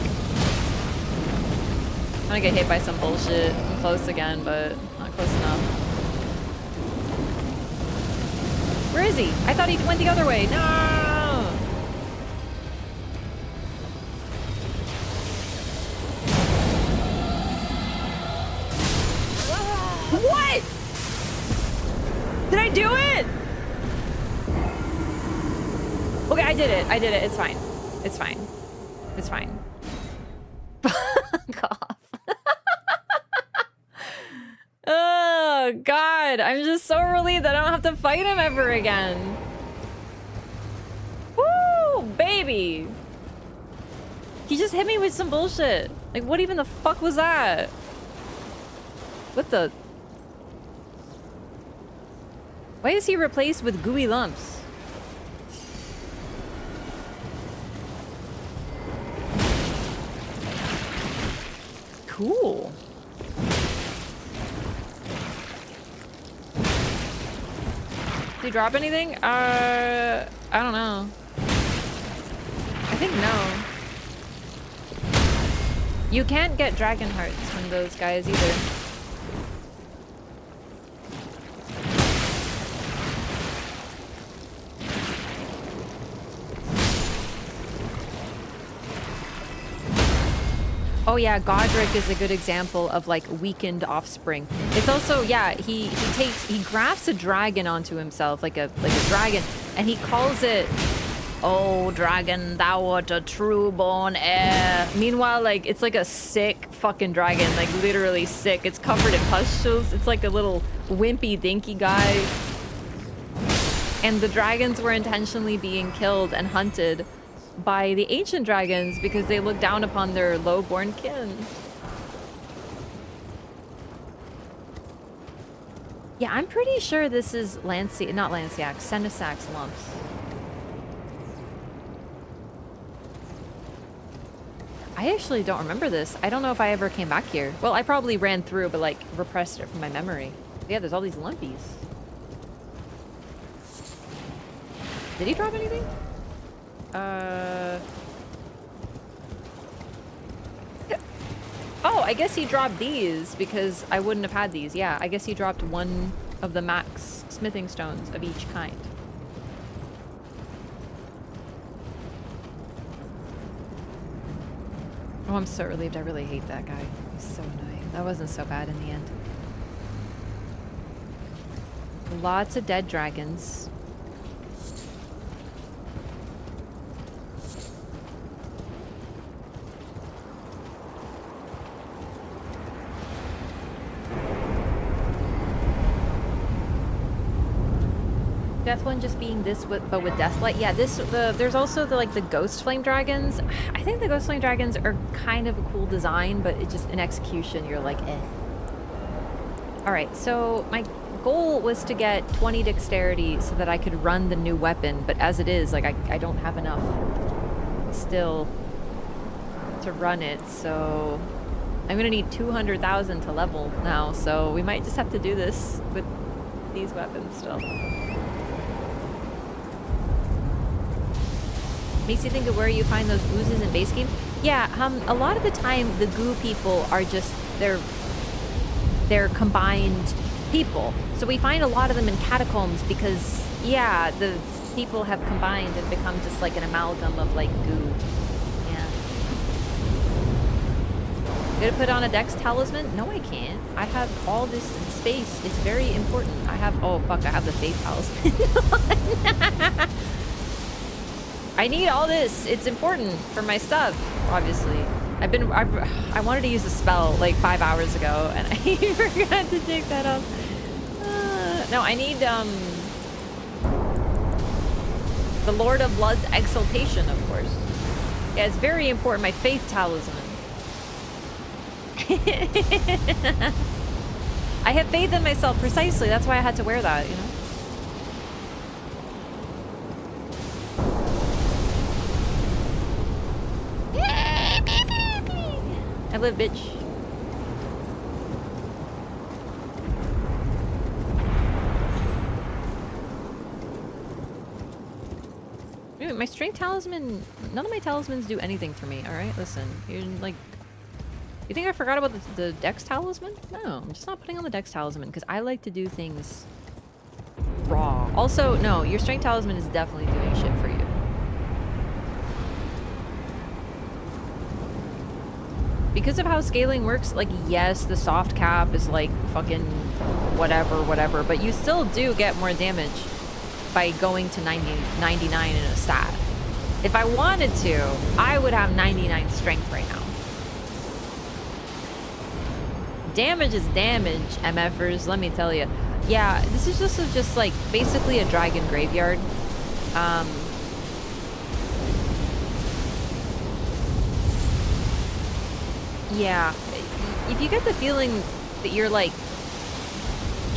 I'm gonna get hit by some bullshit. I'm close again, but not close enough. Where is he? I thought he went the other way. No! did it. I did it. It's fine. It's fine. It's fine. Fuck off. Oh, God. I'm just so relieved that I don't have to fight him ever again. Woo, baby. He just hit me with some bullshit. Like, what even the fuck was that? What the? Why is he replaced with gooey lumps? Cool. Did he drop anything? I don't know. I think no. You can't get dragon hearts from those guys either. Oh yeah, Godric is a good example of like weakened offspring. It's also, yeah, he grafts a dragon onto himself, like a dragon, and he calls it, "Oh dragon, thou art a true-born heir." Meanwhile, like, it's like a sick fucking dragon, like literally sick. It's covered in pustules. It's like a little wimpy dinky guy. And the dragons were intentionally being killed and hunted by the ancient dragons because they look down upon their low-born kin. Yeah, I'm pretty sure this is not Lanciac, Senisac's lumps. I actually don't remember this. I don't know if I ever came back here. Well, I probably ran through, but like repressed it from my memory. Yeah, there's all these lumpies. Did he drop anything? Oh, I guess he dropped these because I wouldn't have had these. Yeah, I guess he dropped one of the max smithing stones of each kind. Oh, I'm so relieved. I really hate that guy. He's so annoying. That wasn't so bad in the end. Lots of dead dragons. Death one just being this, but with Deathblight. Yeah, there's also the Ghost Flame Dragons. I think the Ghost Flame Dragons are kind of a cool design, but it just in execution you're like, eh. All right, so my goal was to get 20 dexterity so that I could run the new weapon, but as it is, like I don't have enough still to run it, so I'm gonna need 200,000 to level now. So we might just have to do this with these weapons still. Makes you think of where you find those oozes in base game. Yeah, a lot of the time the goo people are just they're combined people. So we find a lot of them in catacombs because yeah, the people have combined and become just like an amalgam of like goo. Yeah. Gonna put on a dex talisman? No, I can't. I have all this in space. It's very important. I have I have the faith talisman. I need all this. It's important for my stuff, obviously. I wanted to use a spell like 5 hours ago, and I forgot to take that off. No, I need the Lord of Blood's exaltation, of course. Yeah, it's very important. My faith talisman. I have faith in myself, precisely. That's why I had to wear that, you know? I live, bitch. Dude, my strength talisman, none of my talismans do anything for me, alright? Listen, you're like, you think I forgot about the dex talisman? No, I'm just not putting on the dex talisman because I like to do things raw. Also, no, your strength talisman is definitely doing shit for you. Because of how scaling works, like, yes, the soft cap is like fucking whatever, but you still do get more damage by going to 99 in a stat. If I wanted to, I would have 99 strength right now. Damage is damage, MFers, let me tell you. Yeah, this is just like basically a dragon graveyard. Yeah, if you get the feeling that you're like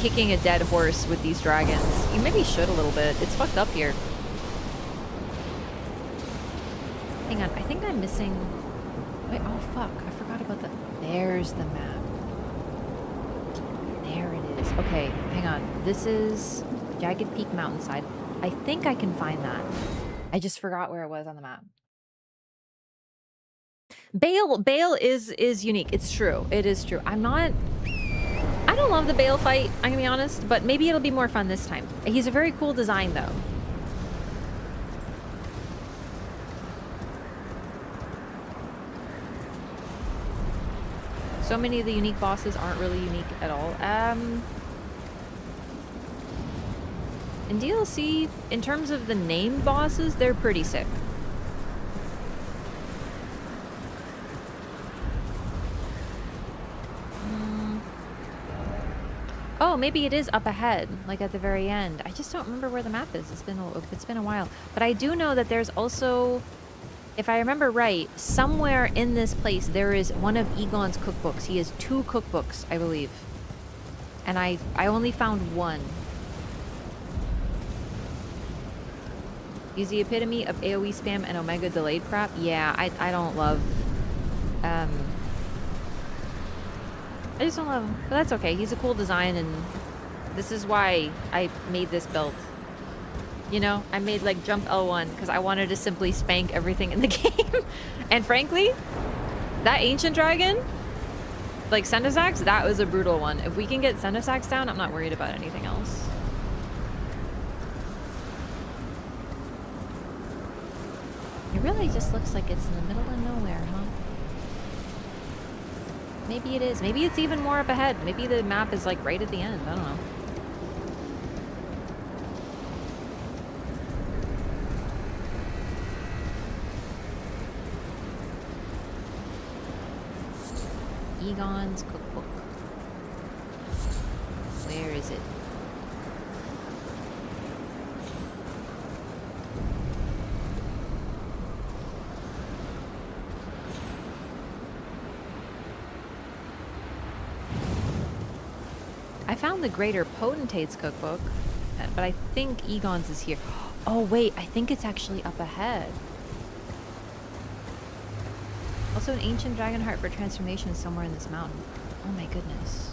kicking a dead horse with these dragons, you maybe should a little bit. It's fucked up here. Hang on, I think I'm missing... Wait, oh fuck, I forgot about the... There's the map. There it is. Okay, hang on. This is Jagged Peak Mountainside. I think I can find that. I just forgot where it was on the map. Bale is unique. It's true. It is true. I don't love the Bale fight, I'm gonna be honest, but maybe it'll be more fun this time. He's a very cool design though. So many of the unique bosses aren't really unique at all. In DLC, in terms of the named bosses, they're pretty sick. Oh, maybe it is up ahead, like at the very end. I just don't remember where the map is. It's been a while. But I do know that there's also, if I remember right, somewhere in this place there is one of Egon's cookbooks. He has 2 cookbooks, I believe. And I only found one. He's the epitome of AoE spam and Omega delayed crap. Yeah, I don't love... I just don't love him. But that's okay. He's a cool design, and this is why I made this build. You know, I made like jump L1 because I wanted to simply spank everything in the game. And frankly, that ancient dragon, like Sendisax, that was a brutal one. If we can get Sendisax down, I'm not worried about anything else. It really just looks like it's in the middle of nowhere, huh? Maybe it is. Maybe it's even more up ahead. Maybe the map is like right at the end. I don't know. Egon's cookbook. Where is it? I found the Greater Potentate's cookbook, but I think Egon's is here. Oh wait, I think it's actually up ahead. Also an ancient dragon heart for transformation somewhere in this mountain. Oh my goodness.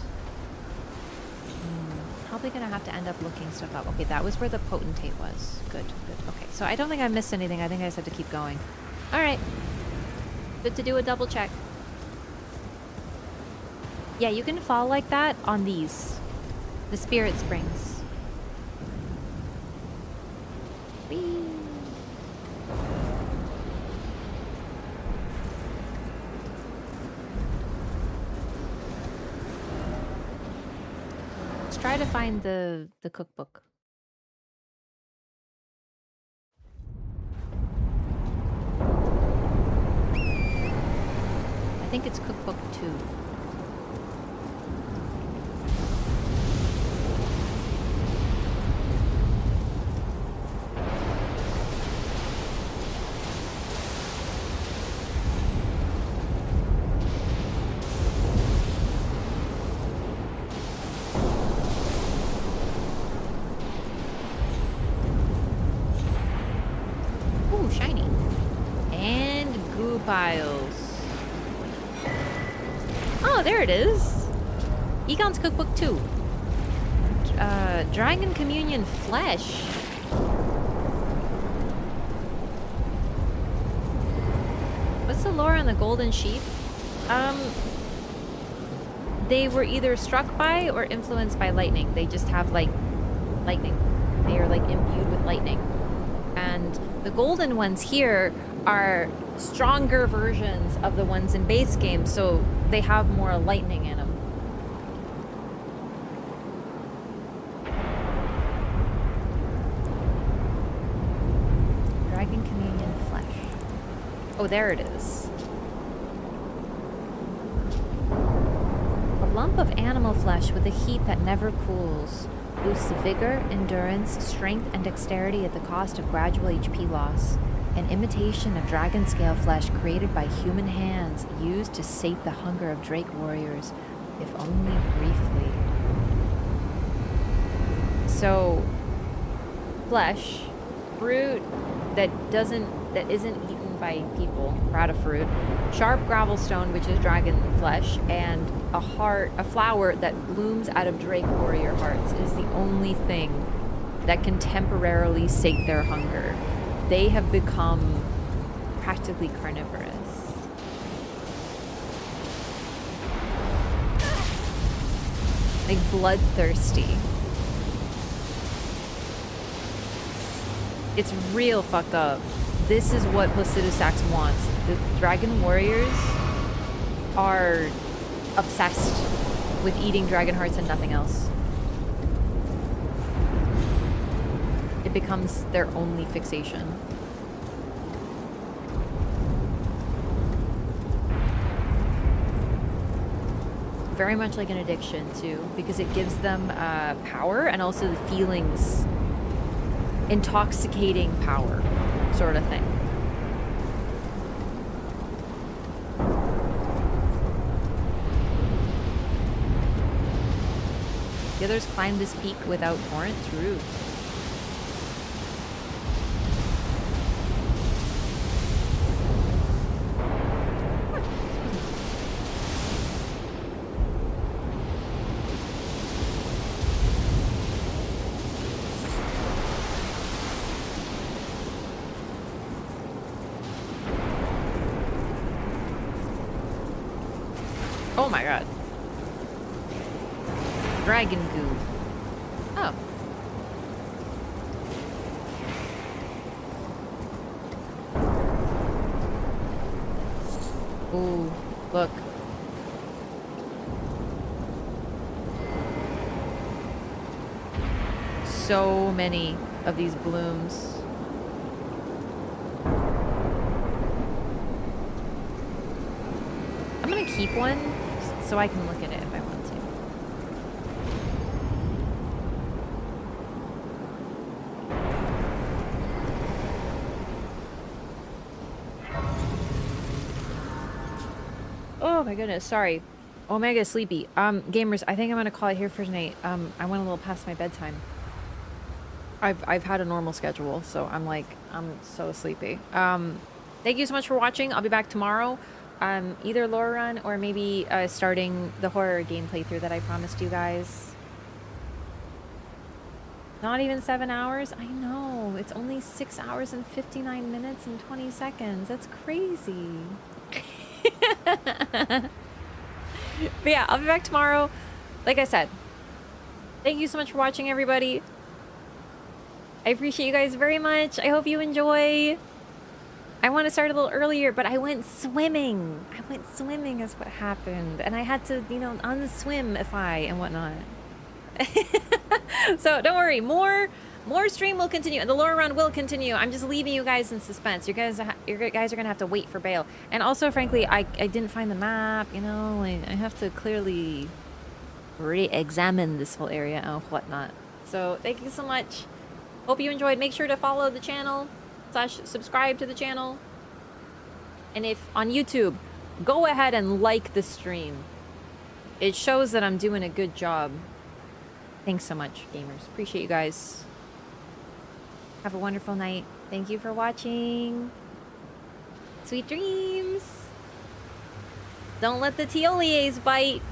Probably gonna have to end up looking stuff up. Okay, that was where the Potentate was. Good, good. Okay, so I don't think I missed anything. I think I just have to keep going. Alright. Good to do a double check. Yeah, you can fall like that on these. The Spirit Springs. Whee! Let's try to find the cookbook. I think it's cookbook 2. Piles. Oh, there it is. Egon's cookbook 2. Dragon Communion Flesh. What's the lore on the golden sheep? They were either struck by or influenced by lightning. They just have like lightning. They are like imbued with lightning. And the golden ones here are stronger versions of the ones in base game, so they have more lightning in them. Dragon Communion Flesh. Oh, there it is. A lump of animal flesh with a heat that never cools. Boosts vigor, endurance, strength, and dexterity at the cost of gradual HP loss. An imitation of dragon scale flesh created by human hands, used to sate the hunger of Drake warriors, if only briefly. So, flesh, fruit that isn't eaten by people, rata fruit, sharp gravel stone, which is dragon flesh, and a flower that blooms out of Drake warrior hearts is the only thing that can temporarily sate their hunger. They have become practically carnivorous. Like bloodthirsty. It's real fucked up. This is what Placidusax wants. The dragon warriors are obsessed with eating dragon hearts and nothing else. It becomes their only fixation. Very much like an addiction too, because it gives them power and also the feelings, intoxicating power sort of thing. The others climb this peak without torrent. True. Oh my god. Dragon goo. Oh. Ooh, look. So many of these blooms. I'm gonna keep one so I can look at it if I want to. Oh my goodness, sorry. Omega sleepy. Gamers, I think I'm gonna call it here for tonight. I went a little past my bedtime. I've had a normal schedule, so I'm so sleepy. Thank you so much for watching. I'll be back tomorrow. Either lore run or maybe starting the horror game playthrough that I promised you guys. Not even 7 hours? I know. It's only 6 hours and 59 minutes and 20 seconds. That's crazy. But yeah, I'll be back tomorrow. Like I said, thank you so much for watching, everybody. I appreciate you guys very much. I hope you enjoy. I want to start a little earlier, but I went swimming. I went swimming is what happened. And I had to, you know, unswimify and whatnot. So don't worry, more stream will continue and the lore run will continue. I'm just leaving you guys in suspense. You guys are gonna have to wait for Bale. And also, frankly, I didn't find the map, you know, I have to clearly re-examine this whole area and whatnot. So thank you so much. Hope you enjoyed. Make sure to follow the channel / subscribe to the channel. And if on YouTube, go ahead and like the stream. It shows that I'm doing a good job. Thanks so much, gamers. Appreciate you guys. Have a wonderful night. Thank you for watching. Sweet dreams. Don't let the Teoliers bite.